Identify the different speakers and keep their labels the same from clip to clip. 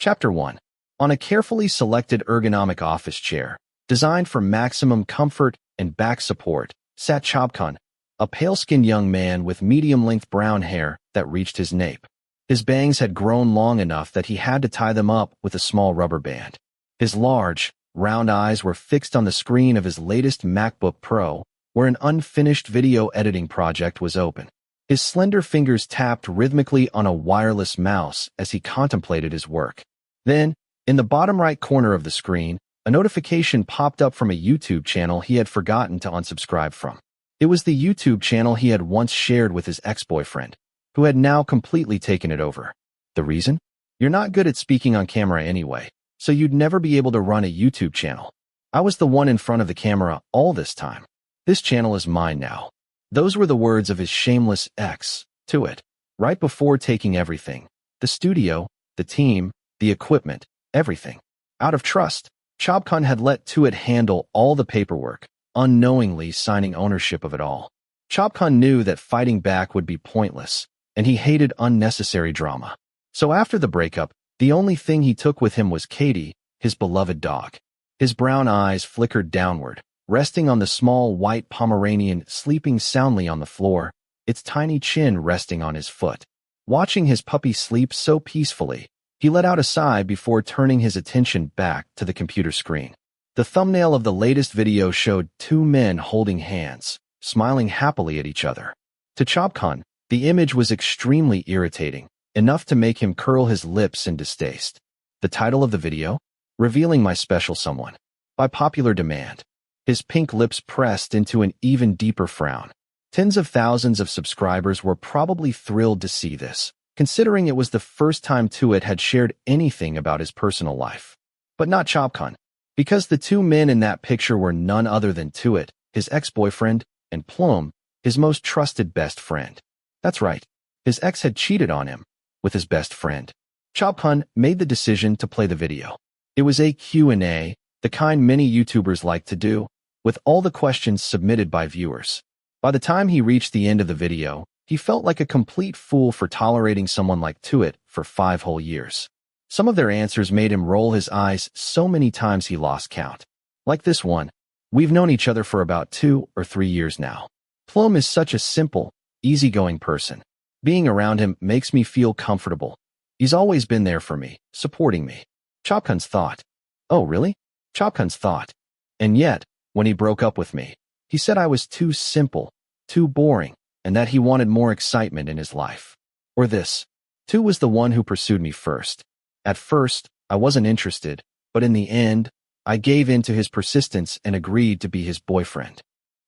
Speaker 1: Chapter 1. On a carefully selected ergonomic office chair, designed for maximum comfort and back support, sat Chobkhun, a pale-skinned young man with medium-length brown hair that reached his nape. His bangs had grown long enough that he had to tie them up with a small rubber band. His large, round eyes were fixed on the screen of his latest MacBook Pro, where an unfinished video editing project was open. His slender fingers tapped rhythmically on a wireless mouse as he contemplated his work. Then, in the bottom right corner of the screen, a notification popped up from a YouTube channel he had forgotten to unsubscribe from. It was the YouTube channel he had once shared with his ex-boyfriend, who had now completely taken it over. The reason? You're not good at speaking on camera anyway, so you'd never be able to run a YouTube channel. I was the one in front of the camera all this time. This channel is mine now. Those were the words of his shameless ex, to it, right before taking everything. The studio, the team, the equipment, everything. Out of trust, Chobkhun had let Tuit handle all the paperwork, unknowingly signing ownership of it all. Chobkhun knew that fighting back would be pointless, and he hated unnecessary drama. So after the breakup, the only thing he took with him was Katie, his beloved dog. His brown eyes flickered downward, resting on the small white Pomeranian sleeping soundly on the floor, its tiny chin resting on his foot. Watching his puppy sleep so peacefully, he let out a sigh before turning his attention back to the computer screen. The thumbnail of the latest video showed two men holding hands, smiling happily at each other. To Chobkhun, the image was extremely irritating, enough to make him curl his lips in distaste. The title of the video? Revealing My Special Someone. By popular demand. His pink lips pressed into an even deeper frown. Tens of thousands of subscribers were probably thrilled to see this, considering it was the first time Tuit had shared anything about his personal life. But not Chobkhun, because the two men in that picture were none other than Tuit, his ex-boyfriend, and Plum, his most trusted best friend. That's right, his ex had cheated on him with his best friend. Chobkhun made the decision to play the video. It was a Q&A, the kind many YouTubers like to do, with all the questions submitted by viewers. By the time he reached the end of the video, he felt like a complete fool for tolerating someone like Tuit for 5 whole years. Some of their answers made him roll his eyes so many times he lost count. Like this one, we've known each other for about 2 or 3 years now. Plum is such a simple, easygoing person. Being around him makes me feel comfortable. He's always been there for me, supporting me. Chobkhun's thought. Oh, really? Chobkhun's thought. And yet, when he broke up with me, he said I was too simple, too boring, and that he wanted more excitement in his life. Or this. Tu was the one who pursued me first. At first, I wasn't interested, but in the end, I gave in to his persistence and agreed to be his boyfriend.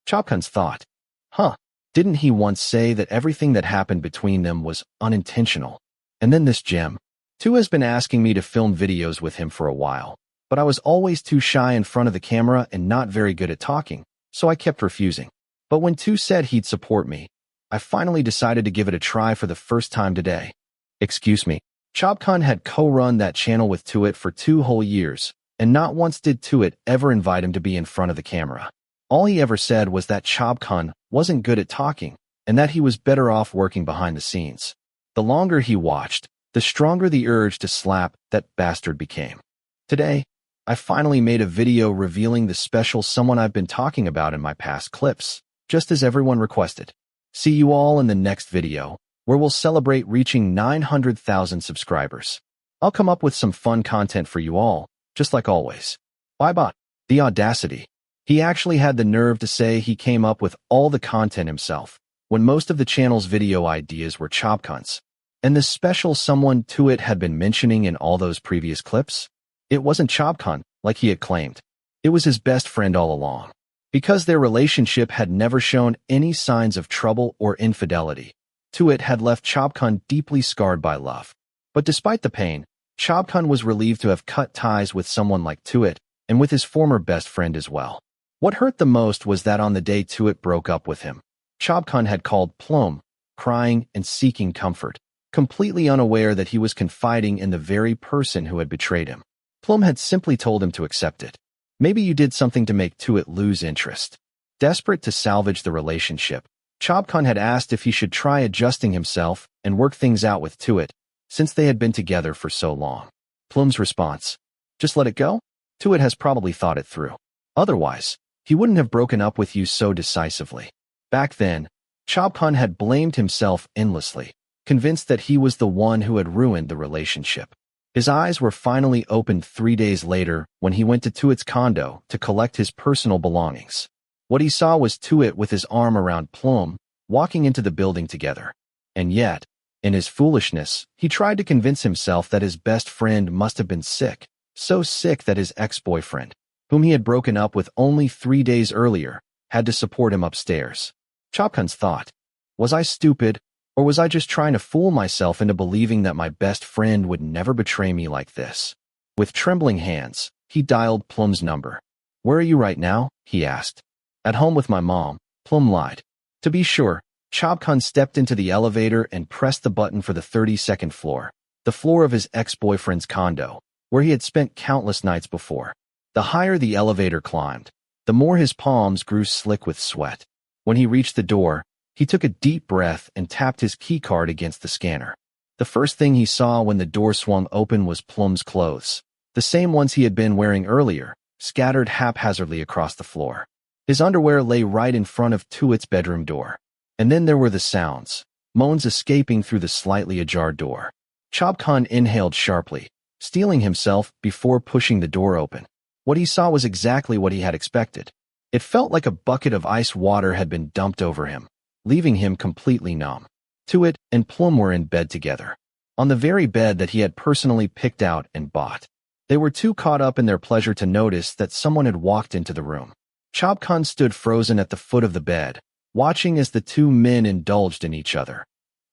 Speaker 1: Chobkhun's thought. Huh, didn't he once say that everything that happened between them was unintentional? And then this gem. Tu has been asking me to film videos with him for a while, but I was always too shy in front of the camera and not very good at talking, so I kept refusing. But when Tu said he'd support me, I finally decided to give it a try for the first time today. Excuse me. Chobkhun had co-run that channel with Tuit for 2 whole years, and not once did Tuit ever invite him to be in front of the camera. All he ever said was that Chobkhun wasn't good at talking, and that he was better off working behind the scenes. The longer he watched, the stronger the urge to slap that bastard became. Today, I finally made a video revealing the special someone I've been talking about in my past clips, just as everyone requested. See you all in the next video, where we'll celebrate reaching 900,000 subscribers. I'll come up with some fun content for you all, just like always. Bye-bye. The audacity. He actually had the nerve to say he came up with all the content himself, when most of the channel's video ideas were Chobkhun's. And the special someone Tuit had been mentioning in all those previous clips? It wasn't Chobkhun, like he had claimed. It was his best friend all along. Because their relationship had never shown any signs of trouble or infidelity, Tuit had left Chobkhun deeply scarred by love. But despite the pain, Chobkhun was relieved to have cut ties with someone like Tuit, and with his former best friend as well. What hurt the most was that on the day Tuit broke up with him, Chobkhun had called Plum, crying and seeking comfort, completely unaware that he was confiding in the very person who had betrayed him. Plum had simply told him to accept it. Maybe you did something to make Tuit lose interest. Desperate to salvage the relationship, Chobkhun had asked if he should try adjusting himself and work things out with Tuit, since they had been together for so long. Plum's response. Just let it go? Tuit has probably thought it through. Otherwise, he wouldn't have broken up with you so decisively. Back then, Chobkhun had blamed himself endlessly, convinced that he was the one who had ruined the relationship. His eyes were finally opened 3 days later when he went to Tuit's condo to collect his personal belongings. What he saw was Tuit with his arm around Plum, walking into the building together. And yet, in his foolishness, he tried to convince himself that his best friend must have been sick, so sick that his ex-boyfriend, whom he had broken up with only 3 days earlier, had to support him upstairs. Chobkhun's thought, was I stupid, or was I just trying to fool myself into believing that my best friend would never betray me like this? With trembling hands, he dialed Plum's number. Where are you right now? He asked. At home with my mom, Plum lied. To be sure, Chobkhun stepped into the elevator and pressed the button for the 32nd floor, the floor of his ex-boyfriend's condo, where he had spent countless nights before. The higher the elevator climbed, the more his palms grew slick with sweat. When he reached the door, he took a deep breath and tapped his keycard against the scanner. The first thing he saw when the door swung open was Plum's clothes, the same ones he had been wearing earlier, scattered haphazardly across the floor. His underwear lay right in front of Tuit's bedroom door. And then there were the sounds, moans escaping through the slightly ajar door. Chobkhun inhaled sharply, steeling himself before pushing the door open. What he saw was exactly what he had expected. It felt like a bucket of ice water had been dumped over him, leaving him completely numb. Tuit and Plum were in bed together, on the very bed that he had personally picked out and bought. They were too caught up in their pleasure to notice that someone had walked into the room. Chobkhun stood frozen at the foot of the bed, watching as the two men indulged in each other,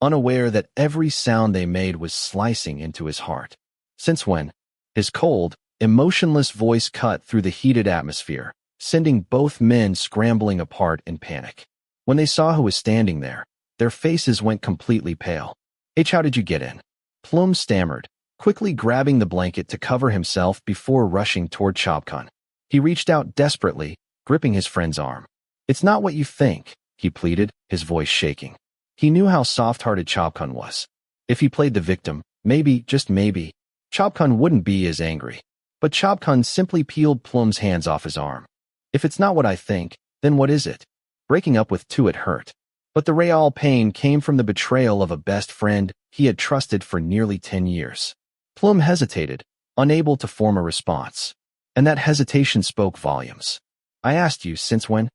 Speaker 1: unaware that every sound they made was slicing into his heart. Since when? His cold, emotionless voice cut through the heated atmosphere, sending both men scrambling apart in panic. When they saw who was standing there, their faces went completely pale. H, how did you get in? Plum stammered, quickly grabbing the blanket to cover himself before rushing toward Chobkhun. He reached out desperately, gripping his friend's arm. It's not what you think, he pleaded, his voice shaking. He knew how soft-hearted Chobkhun was. If he played the victim, maybe, just maybe, Chobkhun wouldn't be as angry. But Chobkhun simply peeled Plum's hands off his arm. If it's not what I think, then what is it? Breaking up with Tuit hurt. But the real pain came from the betrayal of a best friend he had trusted for nearly 10 years. Plum hesitated, unable to form a response. And that hesitation spoke volumes. I asked you since when?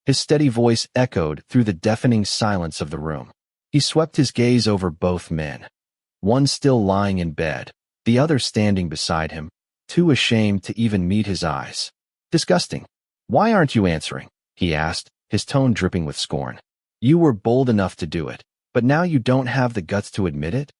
Speaker 1: His steady voice echoed through the deafening silence of the room. He swept his gaze over both men. One still lying in bed, the other standing beside him, too ashamed to even meet his eyes. Disgusting. Why aren't you answering? He asked, his tone dripping with scorn. You were bold enough to do it, but now you don't have the guts to admit it?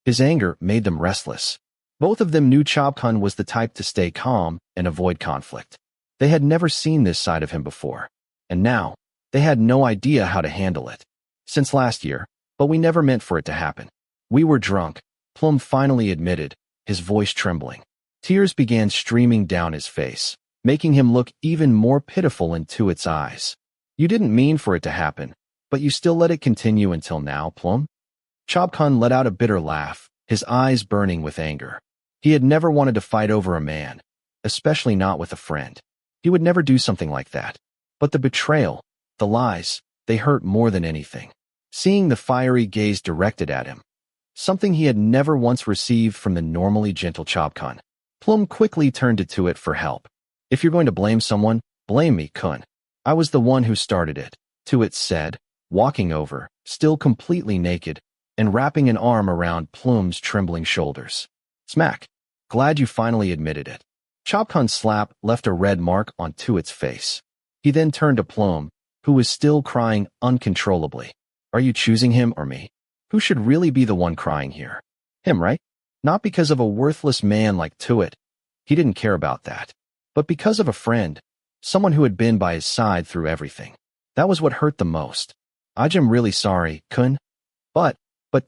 Speaker 1: His anger made them restless. Both of them knew Chobkhun was the type to stay calm and avoid conflict. They had never seen this side of him before, and now, they had no idea how to handle it. Since last year, but we never meant for it to happen. We were drunk, Plum finally admitted, his voice trembling. Tears began streaming down his face, making him look even more pitiful in Tuit's eyes. You didn't mean for it to happen, but you still let it continue until now, Plum? Chobkhun let out a bitter laugh, his eyes burning with anger. He had never wanted to fight over a man, especially not with a friend. He would never do something like that. But the betrayal, the lies, they hurt more than anything. Seeing the fiery gaze directed at him, something he had never once received from the normally gentle Chobkhun. Plum quickly turned to Tuit for help. If you're going to blame someone, blame me, Khun. I was the one who started it, Tuit said, walking over, still completely naked, and wrapping an arm around Plum's trembling shoulders. Smack. Glad you finally admitted it. Chobkhun's slap left a red mark on Tuit's face. He then turned to Plum, who was still crying uncontrollably. Are you choosing him or me? Who should really be the one crying here? Him, right? Not because of a worthless man like Tuit. He didn't care about that. But because of a friend, someone who had been by his side through everything. That was what hurt the most. I'm really sorry, Khun. But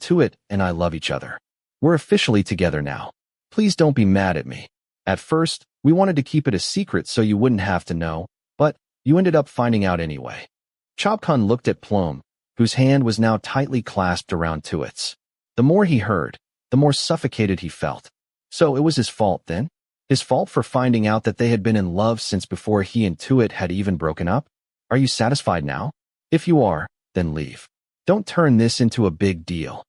Speaker 1: Tuit and I love each other. We're officially together now. Please don't be mad at me. At first, we wanted to keep it a secret so you wouldn't have to know, but you ended up finding out anyway. Chobkhun looked at Plum, whose hand was now tightly clasped around Tuit's. The more he heard, the more suffocated he felt. So it was his fault then? His fault for finding out that they had been in love since before he and Tuit had even broken up? Are you satisfied now? If you are, then leave. Don't turn this into a big deal,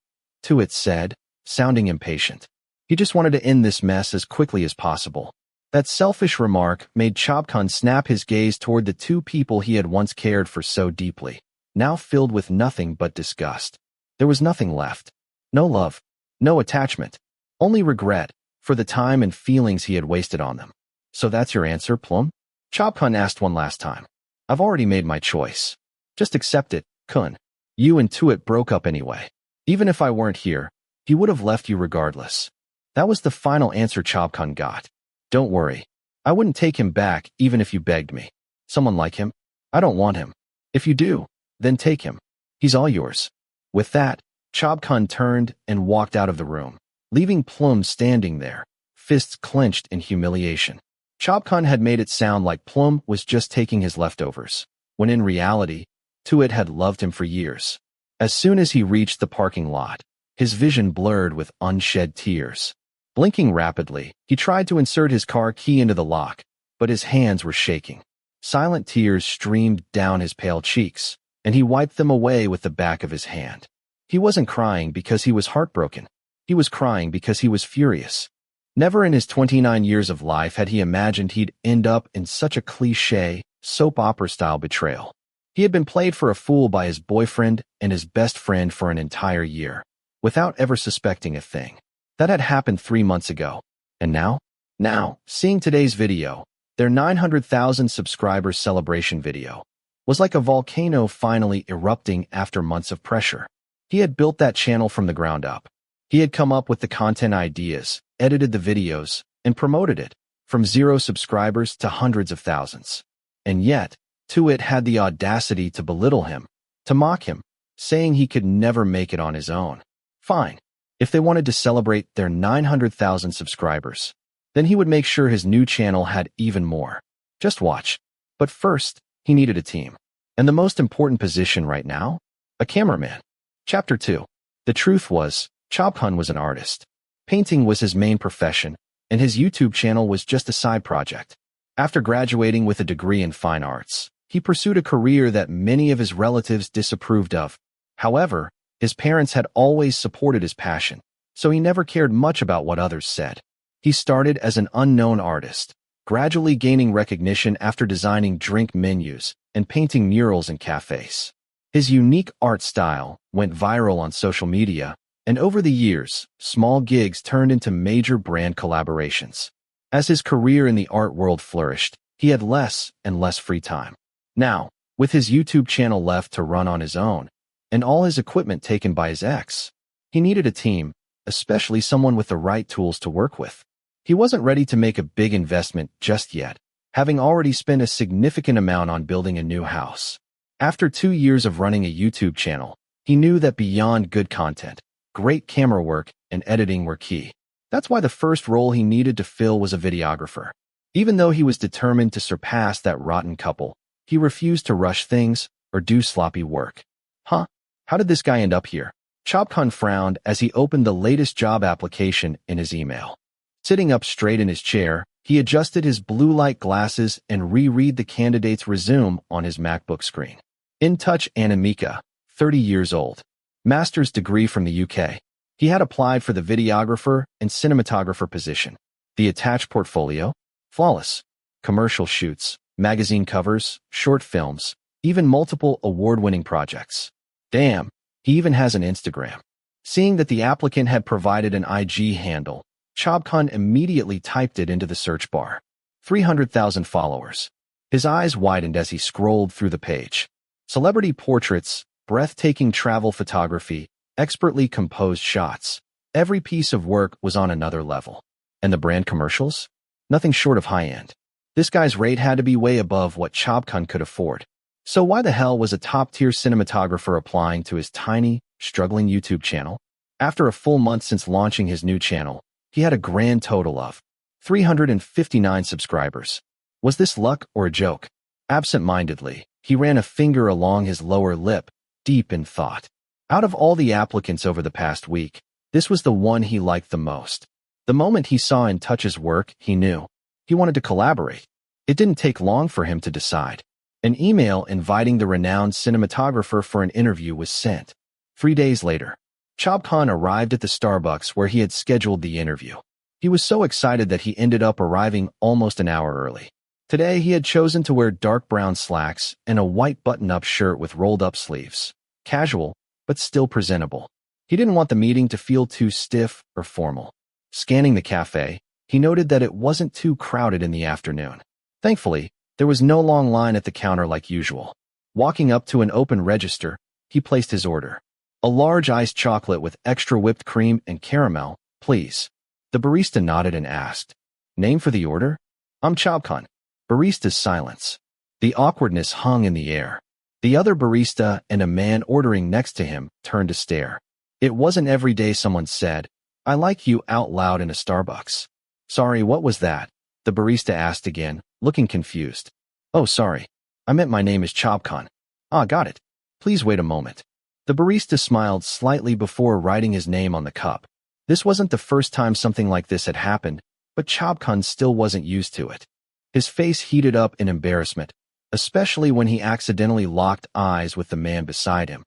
Speaker 1: Tuit said, sounding impatient. He just wanted to end this mess as quickly as possible. That selfish remark made Chobkhun snap his gaze toward the two people he had once cared for so deeply, now filled with nothing but disgust. There was nothing left. No love. No attachment. Only regret for the time and feelings he had wasted on them. So that's your answer, Plum? Chobkhun asked one last time. I've already made my choice. Just accept it, Kun. You and Tuit broke up anyway. Even if I weren't here, he would have left you regardless. That was the final answer Chobkhun got. Don't worry. I wouldn't take him back even if you begged me. Someone like him? I don't want him. If you do, then take him. He's all yours. With that, Chobkhun turned and walked out of the room, leaving Plum standing there, fists clenched in humiliation. Chobkhun had made it sound like Plum was just taking his leftovers, when in reality, Tuit had loved him for years. As soon as he reached the parking lot, his vision blurred with unshed tears. Blinking rapidly, he tried to insert his car key into the lock, but his hands were shaking. Silent tears streamed down his pale cheeks, and he wiped them away with the back of his hand. He wasn't crying because he was heartbroken. He was crying because he was furious. Never in his 29 years of life had he imagined he'd end up in such a cliché, soap opera-style betrayal. He had been played for a fool by his boyfriend and his best friend for an entire year, without ever suspecting a thing. That had happened 3 months ago. And now, seeing today's video, their 900,000 subscribers celebration video, was like a volcano finally erupting after months of pressure. He had built that channel from the ground up. He had come up with the content ideas, edited the videos, and promoted it, from 0 subscribers to hundreds of thousands. And yet, Tuit had the audacity to belittle him, to mock him, saying he could never make it on his own. Fine. If they wanted to celebrate their 900,000 subscribers, then he would make sure his new channel had even more. Just watch. But first, he needed a team. And the most important position right now? A cameraman. Chapter 2. The truth was, Chobkhun was an artist. Painting was his main profession, and his YouTube channel was just a side project. After graduating with a degree in fine arts, he pursued a career that many of his relatives disapproved of. However, his parents had always supported his passion, so he never cared much about what others said. He started as an unknown artist, gradually gaining recognition after designing drink menus and painting murals in cafes. His unique art style went viral on social media, and over the years, small gigs turned into major brand collaborations. As his career in the art world flourished, he had less and less free time. Now, with his YouTube channel left to run on his own, and all his equipment taken by his ex, he needed a team, especially someone with the right tools to work with. He wasn't ready to make a big investment just yet, having already spent a significant amount on building a new house. After 2 years of running a YouTube channel, he knew that beyond good content, great camera work and editing were key. That's why the first role he needed to fill was a videographer. Even though he was determined to surpass that rotten couple, he refused to rush things or do sloppy work. Huh? How did this guy end up here? Chobkhun frowned as he opened the latest job application in his email. Sitting up straight in his chair, he adjusted his blue light glasses and reread the candidate's resume on his MacBook screen. Intouch Anamika, 30 years old. Master's degree from the UK. He had applied for the videographer and cinematographer position. The attached portfolio? Flawless. Commercial shoots, magazine covers, short films, even multiple award-winning projects. Damn, he even has an Instagram. Seeing that the applicant had provided an IG handle, Chobkhun immediately typed it into the search bar. 300,000 followers. His eyes widened as he scrolled through the page. Celebrity portraits, breathtaking travel photography, expertly composed shots. Every piece of work was on another level. And the brand commercials? Nothing short of high-end. This guy's rate had to be way above what Chobkhun could afford. So why the hell was a top-tier cinematographer applying to his tiny, struggling YouTube channel? After a full month since launching his new channel, he had a grand total of 359 subscribers. Was this luck or a joke? Absent-mindedly, he ran a finger along his lower lip, deep in thought. Out of all the applicants over the past week, this was the one he liked the most. The moment he saw Intouch's work, he knew. He wanted to collaborate. It didn't take long for him to decide. An email inviting the renowned cinematographer for an interview was sent. 3 days later, Chobkhun arrived at the Starbucks where he had scheduled the interview. He was so excited that he ended up arriving almost an hour early. Today, he had chosen to wear dark brown slacks and a white button-up shirt with rolled-up sleeves. Casual, but still presentable. He didn't want the meeting to feel too stiff or formal. Scanning the cafe, he noted that it wasn't too crowded in the afternoon. Thankfully, there was no long line at the counter like usual. Walking up to an open register, he placed his order. A large iced chocolate with extra whipped cream and caramel, please. The barista nodded and asked, "Name for the order?" "I'm Chobkhun." Barista's silence. The awkwardness hung in the air. The other barista and a man ordering next to him turned to stare. It wasn't every day someone said, "I like you" out loud in a Starbucks. "Sorry, what was that?" The barista asked again, looking confused. "Oh, sorry. I meant my name is Chobkhun." "Ah, got it. Please wait a moment." The barista smiled slightly before writing his name on the cup. This wasn't the first time something like this had happened, but Chobkhun still wasn't used to it. His face heated up in embarrassment, especially when he accidentally locked eyes with the man beside him,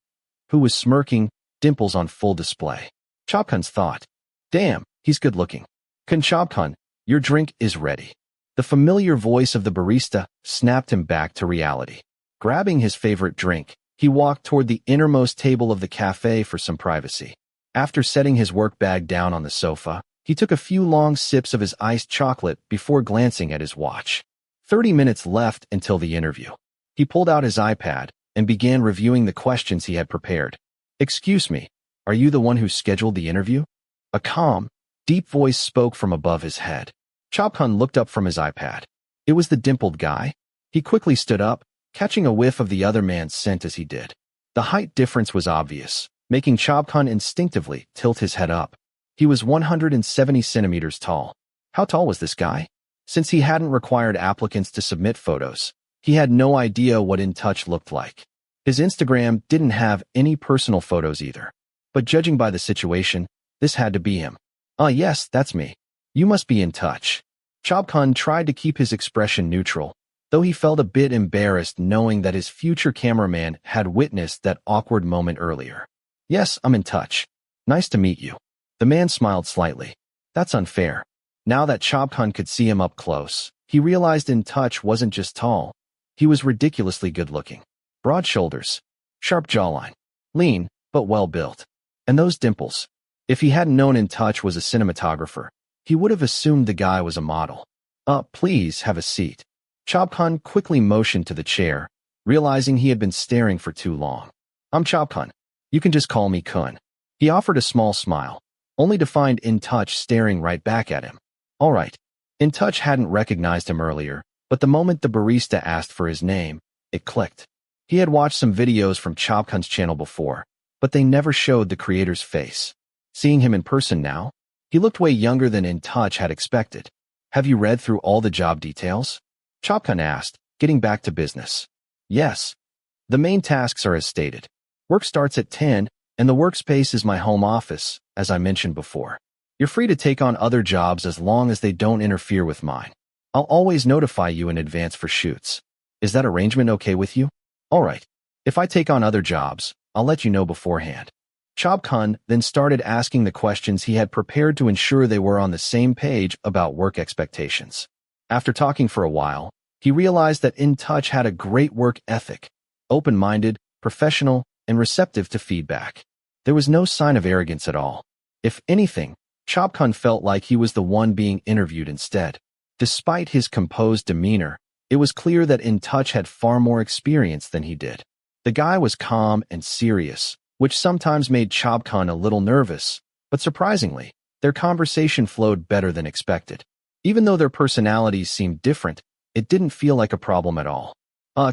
Speaker 1: who was smirking, dimples on full display. Chobkhun's thought, "Damn, he's good looking." "Chobkhun, your drink is ready." The familiar voice of the barista snapped him back to reality. Grabbing his favorite drink, he walked toward the innermost table of the cafe for some privacy. After setting his work bag down on the sofa, he took a few long sips of his iced chocolate before glancing at his watch. 30 minutes left until the interview. He pulled out his iPad and began reviewing the questions he had prepared. "Excuse me, are you the one who scheduled the interview?" A calm, deep voice spoke from above his head. Chobkhun looked up from his iPad. It was the dimpled guy. He quickly stood up, catching a whiff of the other man's scent as he did. The height difference was obvious, making Chobkhun instinctively tilt his head up. He was 170 centimeters tall. How tall was this guy? Since he hadn't required applicants to submit photos, he had no idea what Intouch looked like. His Instagram didn't have any personal photos either. But judging by the situation, this had to be him. Yes, that's me. You must be Intouch." Chobkhun tried to keep his expression neutral, though he felt a bit embarrassed knowing that his future cameraman had witnessed that awkward moment earlier. "Yes, I'm Intouch. Nice to meet you." The man smiled slightly. That's unfair. Now that Chobkhun could see him up close, he realized Intouch wasn't just tall. He was ridiculously good-looking. Broad shoulders, sharp jawline, lean, but well-built. And those dimples. If he hadn't known Intouch was a cinematographer, he would have assumed the guy was a model. Please have a seat." Chobkhun quickly motioned to the chair, realizing he had been staring for too long. "I'm Chobkhun. You can just call me Kun." He offered a small smile, only to find Intouch staring right back at him. All right. Intouch hadn't recognized him earlier, but the moment the barista asked for his name, it clicked. He had watched some videos from Chobkhun's channel before, but they never showed the creator's face. Seeing him in person now, he looked way younger than Intouch had expected. "Have you read through all the job details?" Chobkhun asked, getting back to business. "Yes. The main tasks are as stated. Work starts at 10, and the workspace is my home office, as I mentioned before. You're free to take on other jobs as long as they don't interfere with mine. I'll always notify you in advance for shoots. Is that arrangement okay with you?" "All right. If I take on other jobs, I'll let you know beforehand." Chobkhun then started asking the questions he had prepared to ensure they were on the same page about work expectations. After talking for a while, he realized that Intouch had a great work ethic, open-minded, professional, and receptive to feedback. There was no sign of arrogance at all. If anything, Chobkhun felt like he was the one being interviewed instead. Despite his composed demeanor, it was clear that Intouch had far more experience than he did. The guy was calm and serious, which sometimes made Chobkhun a little nervous, but surprisingly, their conversation flowed better than expected. Even though their personalities seemed different, it didn't feel like a problem at all.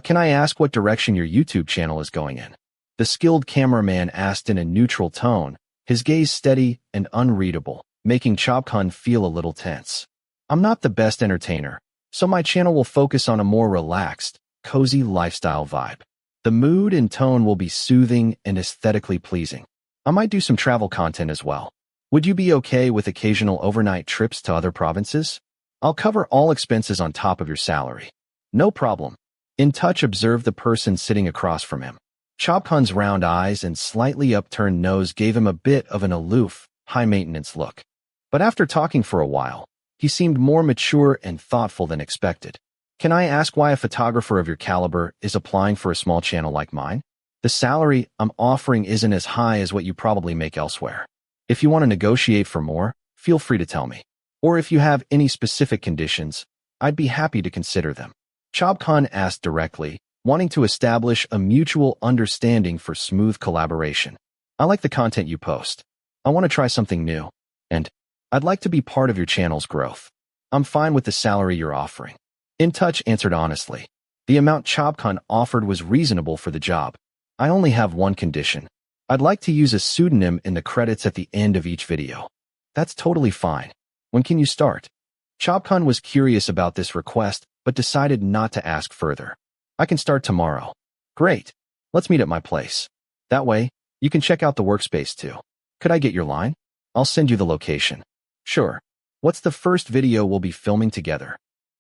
Speaker 1: Can I ask what direction your YouTube channel is going in?" The skilled cameraman asked in a neutral tone, his gaze steady and unreadable, making Chobkhun feel a little tense. "I'm not the best entertainer, so my channel will focus on a more relaxed, cozy lifestyle vibe. The mood and tone will be soothing and aesthetically pleasing. I might do some travel content as well." Would you be okay with occasional overnight trips to other provinces? I'll cover all expenses on top of your salary. No problem. Intouch observed the person sitting across from him. Chobkhun's round eyes and slightly upturned nose gave him a bit of an aloof, high-maintenance look. But after talking for a while, he seemed more mature and thoughtful than expected. Can I ask why a photographer of your caliber is applying for a small channel like mine? The salary I'm offering isn't as high as what you probably make elsewhere. If you want to negotiate for more, feel free to tell me. Or if you have any specific conditions, I'd be happy to consider them. Chobkhun asked directly, wanting to establish a mutual understanding for smooth collaboration. I like the content you post. I want to try something new. And I'd like to be part of your channel's growth. I'm fine with the salary you're offering. Intouch answered honestly. The amount Chobkhun offered was reasonable for the job. I only have one condition. I'd like to use a pseudonym in the credits at the end of each video. That's totally fine. When can you start? Chobkhun was curious about this request, but decided not to ask further. I can start tomorrow. Great. Let's meet at my place. That way, you can check out the workspace too. Could I get your line? I'll send you the location. Sure. What's the first video we'll be filming together?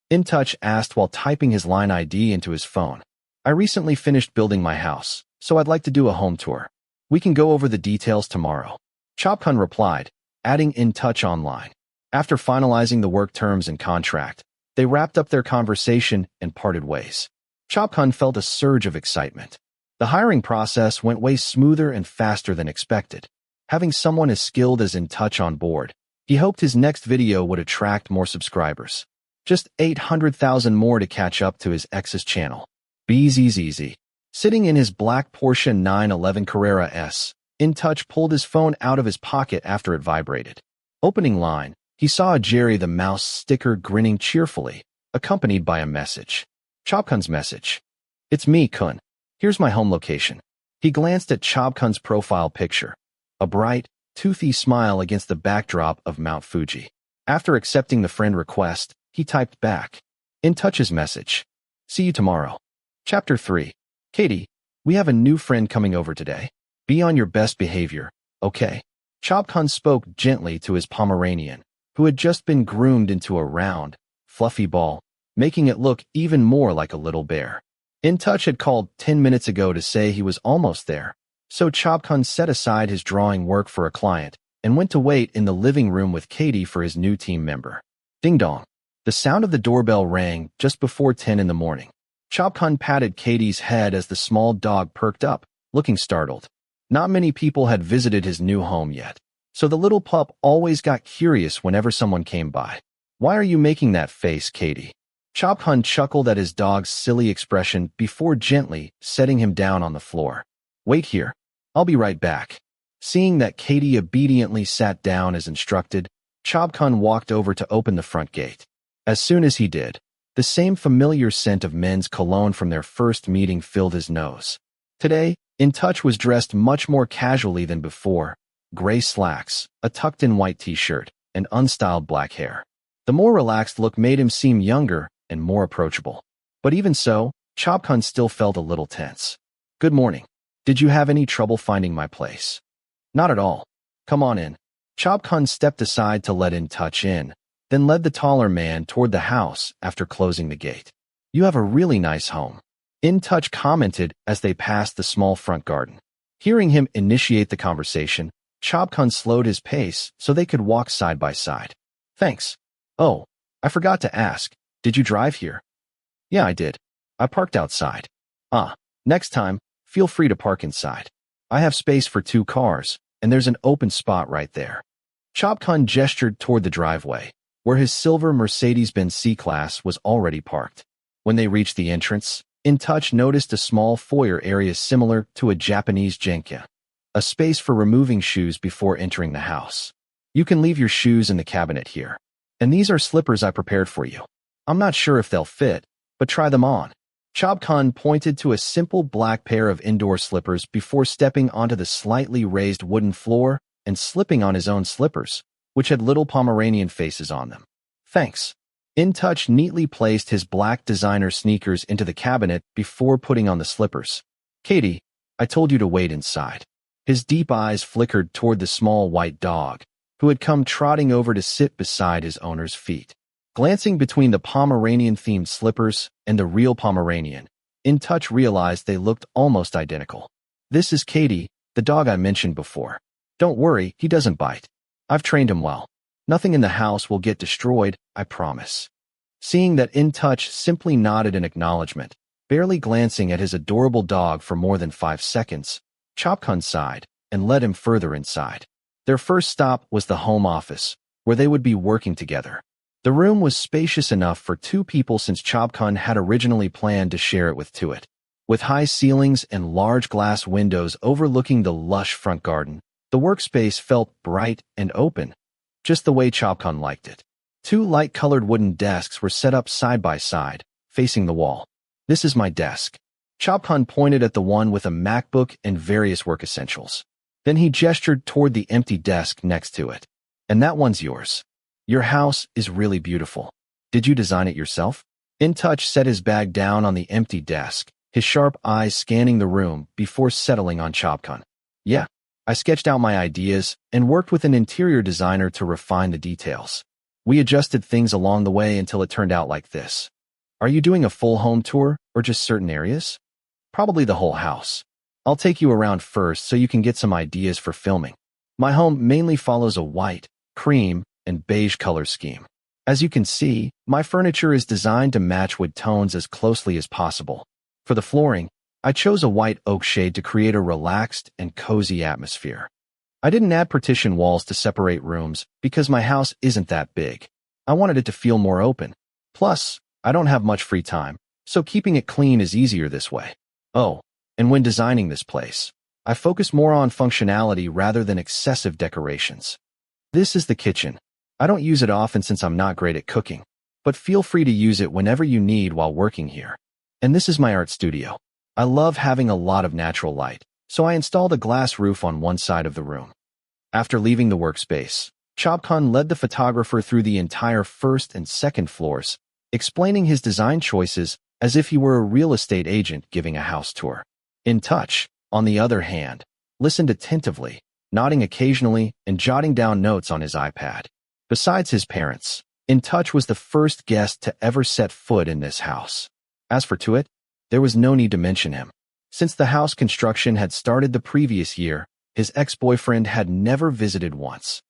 Speaker 1: Intouch asked while typing his line ID into his phone. I recently finished building my house, so I'd like to do a home tour. We can go over the details tomorrow. Chobkhun replied, adding Intouch online. After finalizing the work terms and contract, they wrapped up their conversation and parted ways. Chobkhun felt a surge of excitement. The hiring process went way smoother and faster than expected. Having someone as skilled as Intouch on board, he hoped his next video would attract more subscribers. Just 800,000 more to catch up to his ex's channel. BZZZ. Sitting in his black Porsche 911 Carrera S, Intouch pulled his phone out of his pocket after it vibrated. Opening line, he saw a Jerry the Mouse sticker grinning cheerfully, accompanied by a message. Chobkhun's message. It's me, Kun. Here's my home location. He glanced at Chobkhun's profile picture, a bright, toothy smile against the backdrop of Mount Fuji. After accepting the friend request, he typed back. Intouch's message. See you tomorrow. Chapter 3. Katie, we have a new friend coming over today. Be on your best behavior, okay? Chobkhun spoke gently to his Pomeranian, who had just been groomed into a round, fluffy ball, making it look even more like a little bear. Intouch had called 10 minutes ago to say he was almost there, so Chobkhun set aside his drawing work for a client and went to wait in the living room with Katie for his new team member. Ding dong. The sound of the doorbell rang just before 10 in the morning. Chobkhun patted Katie's head as the small dog perked up, looking startled. Not many people had visited his new home yet, so the little pup always got curious whenever someone came by. Why are you making that face, Katie? Chobkhun chuckled at his dog's silly expression before gently setting him down on the floor. Wait here. I'll be right back. Seeing that Katie obediently sat down as instructed, Chobkhun walked over to open the front gate. As soon as he did, the same familiar scent of men's cologne from their first meeting filled his nose. Today, Intouch was dressed much more casually than before, gray slacks, a tucked-in white t-shirt, and unstyled black hair. The more relaxed look made him seem younger and more approachable. But even so, Chobkhun still felt a little tense. Good morning. Did you have any trouble finding my place? Not at all. Come on in. Chobkhun stepped aside to let Intouch in, then led the taller man toward the house after closing the gate. You have a really nice home. Intouch commented as they passed the small front garden. Hearing him initiate the conversation, Chobkhun slowed his pace so they could walk side by side. Thanks. Oh, I forgot to ask, did you drive here? Yeah, I did. I parked outside. Next time, feel free to park inside. I have space for 2 cars, and there's an open spot right there. Chobkhun gestured toward the driveway, where his silver Mercedes-Benz C-Class was already parked. When they reached the entrance, Intouch noticed a small foyer area similar to a Japanese genka, a space for removing shoes before entering the house. You can leave your shoes in the cabinet here. And these are slippers I prepared for you. I'm not sure if they'll fit, but try them on. Chobkhun pointed to a simple black pair of indoor slippers before stepping onto the slightly raised wooden floor and slipping on his own slippers, which had little Pomeranian faces on them. Thanks. Intouch neatly placed his black designer sneakers into the cabinet before putting on the slippers. Katie, I told you to wait inside. His deep eyes flickered toward the small white dog, who had come trotting over to sit beside his owner's feet. Glancing between the Pomeranian-themed slippers and the real Pomeranian, Intouch realized they looked almost identical. "This is Katie, the dog I mentioned before. Don't worry, he doesn't bite. I've trained him well. Nothing in the house will get destroyed, I promise." Seeing that Intouch simply nodded in acknowledgement, barely glancing at his adorable dog for more than 5 seconds, Chobkhun sighed and led him further inside. Their first stop was the home office, where they would be working together. The room was spacious enough for 2 people since Chobkhun had originally planned to share it with Tuit. With high ceilings and large glass windows overlooking the lush front garden, the workspace felt bright and open, just the way Chobkhun liked it. 2 light-colored wooden desks were set up side by side, facing the wall. "This is my desk." Chobkhun pointed at the one with a MacBook and various work essentials. Then he gestured toward the empty desk next to it. "And that one's yours. Your house is really beautiful. Did you design it yourself?" Intouch set his bag down on the empty desk, his sharp eyes scanning the room before settling on Chobkhun. "Yeah, I sketched out my ideas and worked with an interior designer to refine the details. We adjusted things along the way until it turned out like this." "Are you doing a full home tour or just certain areas?" "Probably the whole house. I'll take you around first so you can get some ideas for filming. My home mainly follows a white, cream, and beige color scheme. As you can see, my furniture is designed to match wood tones as closely as possible. For the flooring, I chose a white oak shade to create a relaxed and cozy atmosphere. I didn't add partition walls to separate rooms because my house isn't that big. I wanted it to feel more open. Plus, I don't have much free time, so keeping it clean is easier this way. Oh, and when designing this place, I focus more on functionality rather than excessive decorations. This is the kitchen. I don't use it often since I'm not great at cooking, but feel free to use it whenever you need while working here. And this is my art studio. I love having a lot of natural light, so I installed a glass roof on one side of the room." After leaving the workspace, Chobkhun led the photographer through the entire first and second floors, explaining his design choices as if he were a real estate agent giving a house tour. Intouch, on the other hand, listened attentively, nodding occasionally and jotting down notes on his iPad. Besides his parents, Intouch was the first guest to ever set foot in this house. As for Tuit, there was no need to mention him. Since the house construction had started the previous year, his ex-boyfriend had never visited once.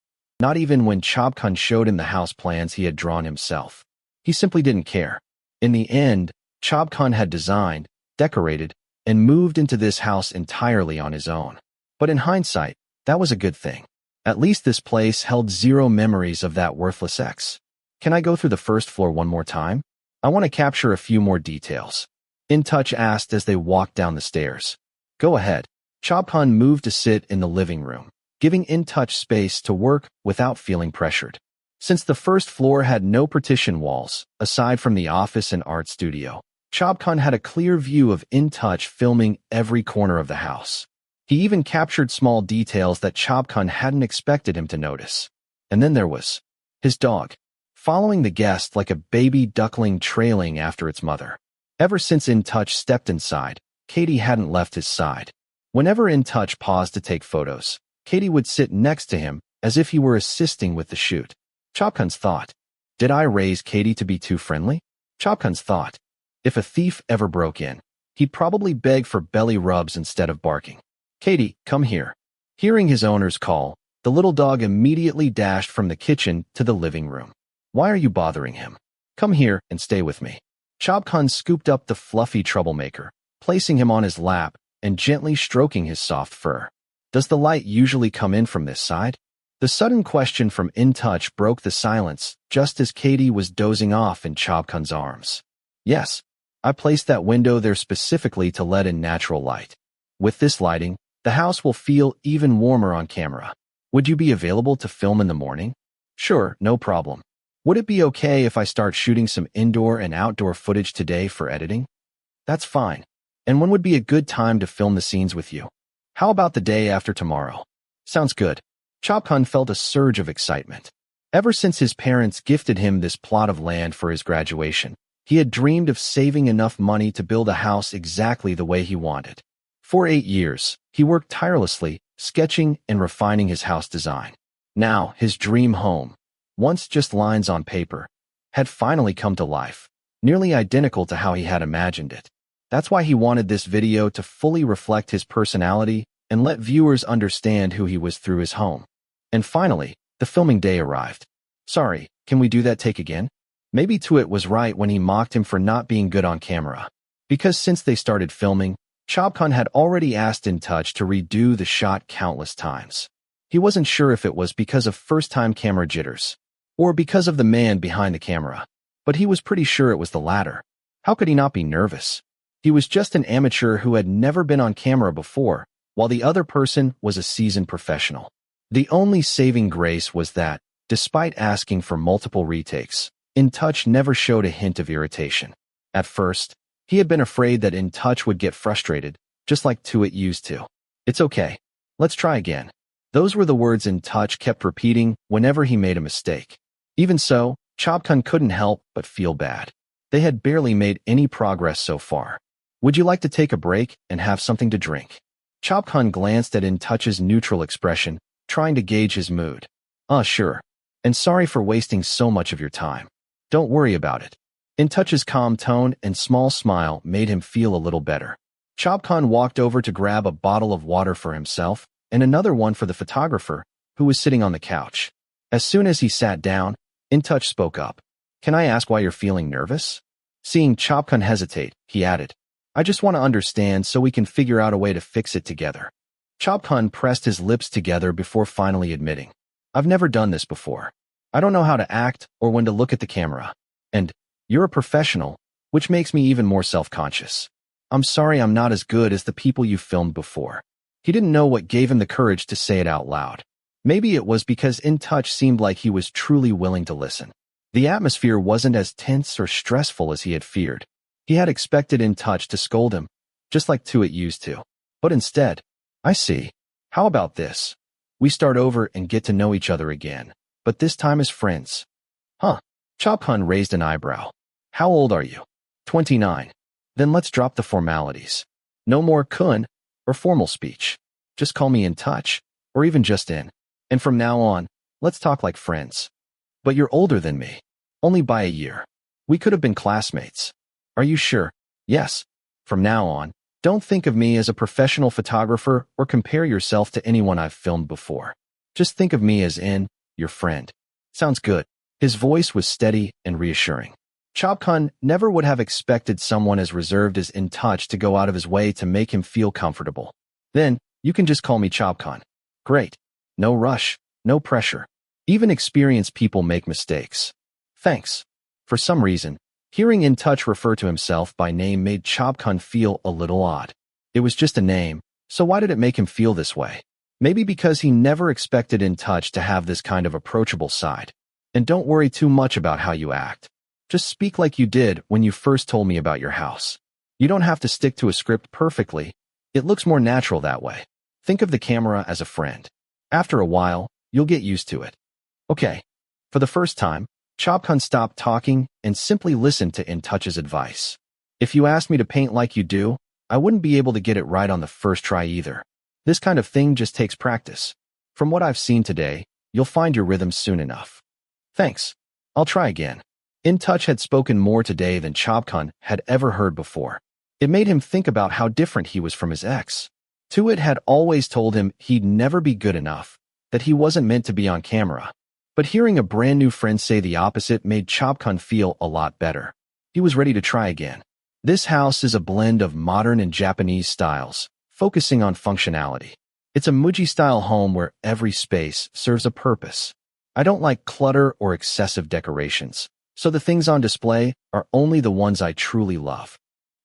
Speaker 1: Not even when Chobkhun showed him the house plans he had drawn himself. He simply didn't care. In the end, Chobkhun had designed, decorated, and moved into this house entirely on his own. But in hindsight, that was a good thing. At least this place held 0 memories of that worthless ex. "Can I go through the first floor one more time? I want to capture a few more details," Intouch asked as they walked down the stairs. "Go ahead." Chobkhun moved to sit in the living room, giving Intouch space to work without feeling pressured. Since the first floor had no partition walls, aside from the office and art studio, Chobkhun had a clear view of Intouch filming every corner of the house. He even captured small details that Chobkhun hadn't expected him to notice. And then there was his dog, following the guest like a baby duckling trailing after its mother. Ever since Intouch stepped inside, Katie hadn't left his side. Whenever Intouch paused to take photos, Katie would sit next to him as if he were assisting with the shoot. Chobkhun's thought, did I raise Katie to be too friendly? Chobkhun's thought, if a thief ever broke in, he'd probably beg for belly rubs instead of barking. Katie, come here. Hearing his owner's call, the little dog immediately dashed from the kitchen to the living room. Why are you bothering him? Come here and stay with me. Chobkhun scooped up the fluffy troublemaker, placing him on his lap and gently stroking his soft fur. Does the light usually come in from this side? The sudden question from Intouch broke the silence just as Katie was dozing off in Chobkhun's arms. Yes, I placed that window there specifically to let in natural light. With this lighting, the house will feel even warmer on camera. Would you be available to film in the morning? Sure, no problem. Would it be okay if I start shooting some indoor and outdoor footage today for editing? That's fine. And when would be a good time to film the scenes with you? How about the day after tomorrow? Sounds good. Chobkhun felt a surge of excitement. Ever since his parents gifted him this plot of land for his graduation, he had dreamed of saving enough money to build a house exactly the way he wanted. For 8 years, he worked tirelessly, sketching and refining his house design. Now, his dream home, once just lines on paper, had finally come to life, nearly identical to how he had imagined it. That's why he wanted this video to fully reflect his personality and let viewers understand who he was through his home. And finally, the filming day arrived. Sorry, can we do that take again? Maybe Tuit was right when he mocked him for not being good on camera. Because since they started filming, Chobkhun had already asked Intouch to redo the shot countless times. He wasn't sure if it was because of first-time camera jitters, or because of the man behind the camera, but he was pretty sure it was the latter. How could he not be nervous? He was just an amateur who had never been on camera before, while the other person was a seasoned professional. The only saving grace was that, despite asking for multiple retakes, Intouch never showed a hint of irritation. At first, he had been afraid that Intouch would get frustrated, just like Tuit used to. It's okay. Let's try again. Those were the words Intouch kept repeating whenever he made a mistake. Even so, Chobkhun couldn't help but feel bad. They had barely made any progress so far. Would you like to take a break and have something to drink? Chobkhun glanced at Intouch's neutral expression, trying to gauge his mood. Sure. And sorry for wasting so much of your time. Don't worry about it. Intouch's calm tone and small smile made him feel a little better. Chobkhun walked over to grab a bottle of water for himself and another one for the photographer, who was sitting on the couch. As soon as he sat down, Intouch spoke up. Can I ask why you're feeling nervous? Seeing Chobkhun hesitate, he added, I just want to understand so we can figure out a way to fix it together. Chobkhun pressed his lips together before finally admitting, I've never done this before. I don't know how to act or when to look at the camera. And you're a professional, which makes me even more self-conscious. I'm sorry I'm not as good as the people you filmed before. He didn't know what gave him the courage to say it out loud. Maybe it was because Intouch seemed like he was truly willing to listen. The atmosphere wasn't as tense or stressful as he had feared. He had expected Intouch to scold him, just like Tuit used to. But instead, I see. How about this? We start over and get to know each other again, but this time as friends. Huh? Chobkhun raised an eyebrow. How old are you? 29. Then let's drop the formalities. No more kun or formal speech. Just call me Intouch, or even just In. And from now on, let's talk like friends. But you're older than me. Only by a year. We could have been classmates. Are you sure? Yes. From now on, don't think of me as a professional photographer or compare yourself to anyone I've filmed before. Just think of me as In, your friend. Sounds good. His voice was steady and reassuring. Chobkhun never would have expected someone as reserved as Intouch to go out of his way to make him feel comfortable. Then, you can just call me Chobkhun. Great. No rush, no pressure. Even experienced people make mistakes. Thanks. For some reason, hearing Intouch refer to himself by name made Chobkhun feel a little odd. It was just a name, so why did it make him feel this way? Maybe because he never expected Intouch to have this kind of approachable side. And don't worry too much about how you act. Just speak like you did when you first told me about your house. You don't have to stick to a script perfectly. It looks more natural that way. Think of the camera as a friend. After a while, you'll get used to it. Okay. For the first time, Chobkhun stopped talking and simply listened to Intouch's advice. If you asked me to paint like you do, I wouldn't be able to get it right on the first try either. This kind of thing just takes practice. From what I've seen today, you'll find your rhythm soon enough. Thanks. I'll try again. Intouch had spoken more today than Chobkhun had ever heard before. It made him think about how different he was from his ex. Tuit had always told him he'd never be good enough, that he wasn't meant to be on camera. But hearing a brand new friend say the opposite made Chobkhun feel a lot better. He was ready to try again. This house is a blend of modern and Japanese styles, focusing on functionality. It's a Muji-style home where every space serves a purpose. I don't like clutter or excessive decorations, so the things on display are only the ones I truly love.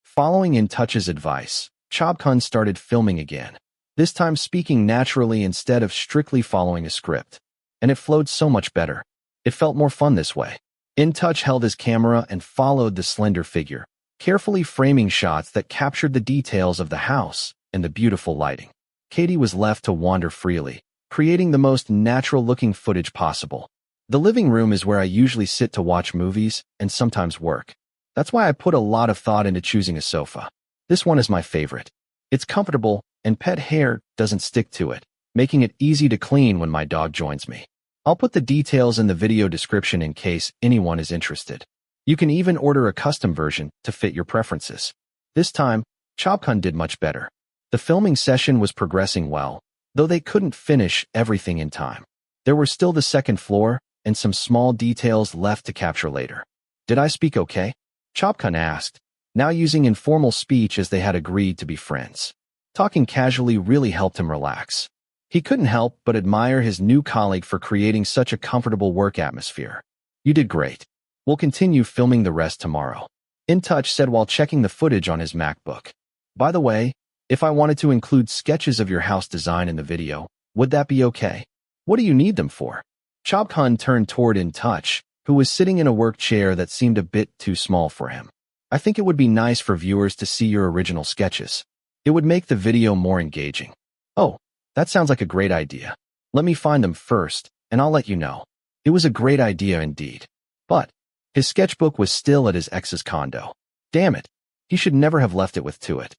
Speaker 1: Following Intouch's advice, Chobkhun started filming again, this time speaking naturally instead of strictly following a script. And it flowed so much better. It felt more fun this way. Intouch held his camera and followed the slender figure, carefully framing shots that captured the details of the house and the beautiful lighting. Katie was left to wander freely, creating the most natural-looking footage possible. The living room is where I usually sit to watch movies and sometimes work. That's why I put a lot of thought into choosing a sofa. This one is my favorite. It's comfortable, and pet hair doesn't stick to it, making it easy to clean when my dog joins me. I'll put the details in the video description in case anyone is interested. You can even order a custom version to fit your preferences. This time, Chobkhun did much better. The filming session was progressing well, though they couldn't finish everything in time. There were still the second floor and some small details left to capture later. Did I speak okay? Chobkhun asked, now using informal speech as they had agreed to be friends. Talking casually really helped him relax. He couldn't help but admire his new colleague for creating such a comfortable work atmosphere. You did great. We'll continue filming the rest tomorrow. Intouch said while checking the footage on his MacBook. By the way, if I wanted to include sketches of your house design in the video, would that be okay? What do you need them for? Chobkhun turned toward Intouch, who was sitting in a work chair that seemed a bit too small for him. I think it would be nice for viewers to see your original sketches. It would make the video more engaging. Oh, that sounds like a great idea. Let me find them first, and I'll let you know. It was a great idea indeed. But his sketchbook was still at his ex's condo. Damn it. He should never have left it with Tuit.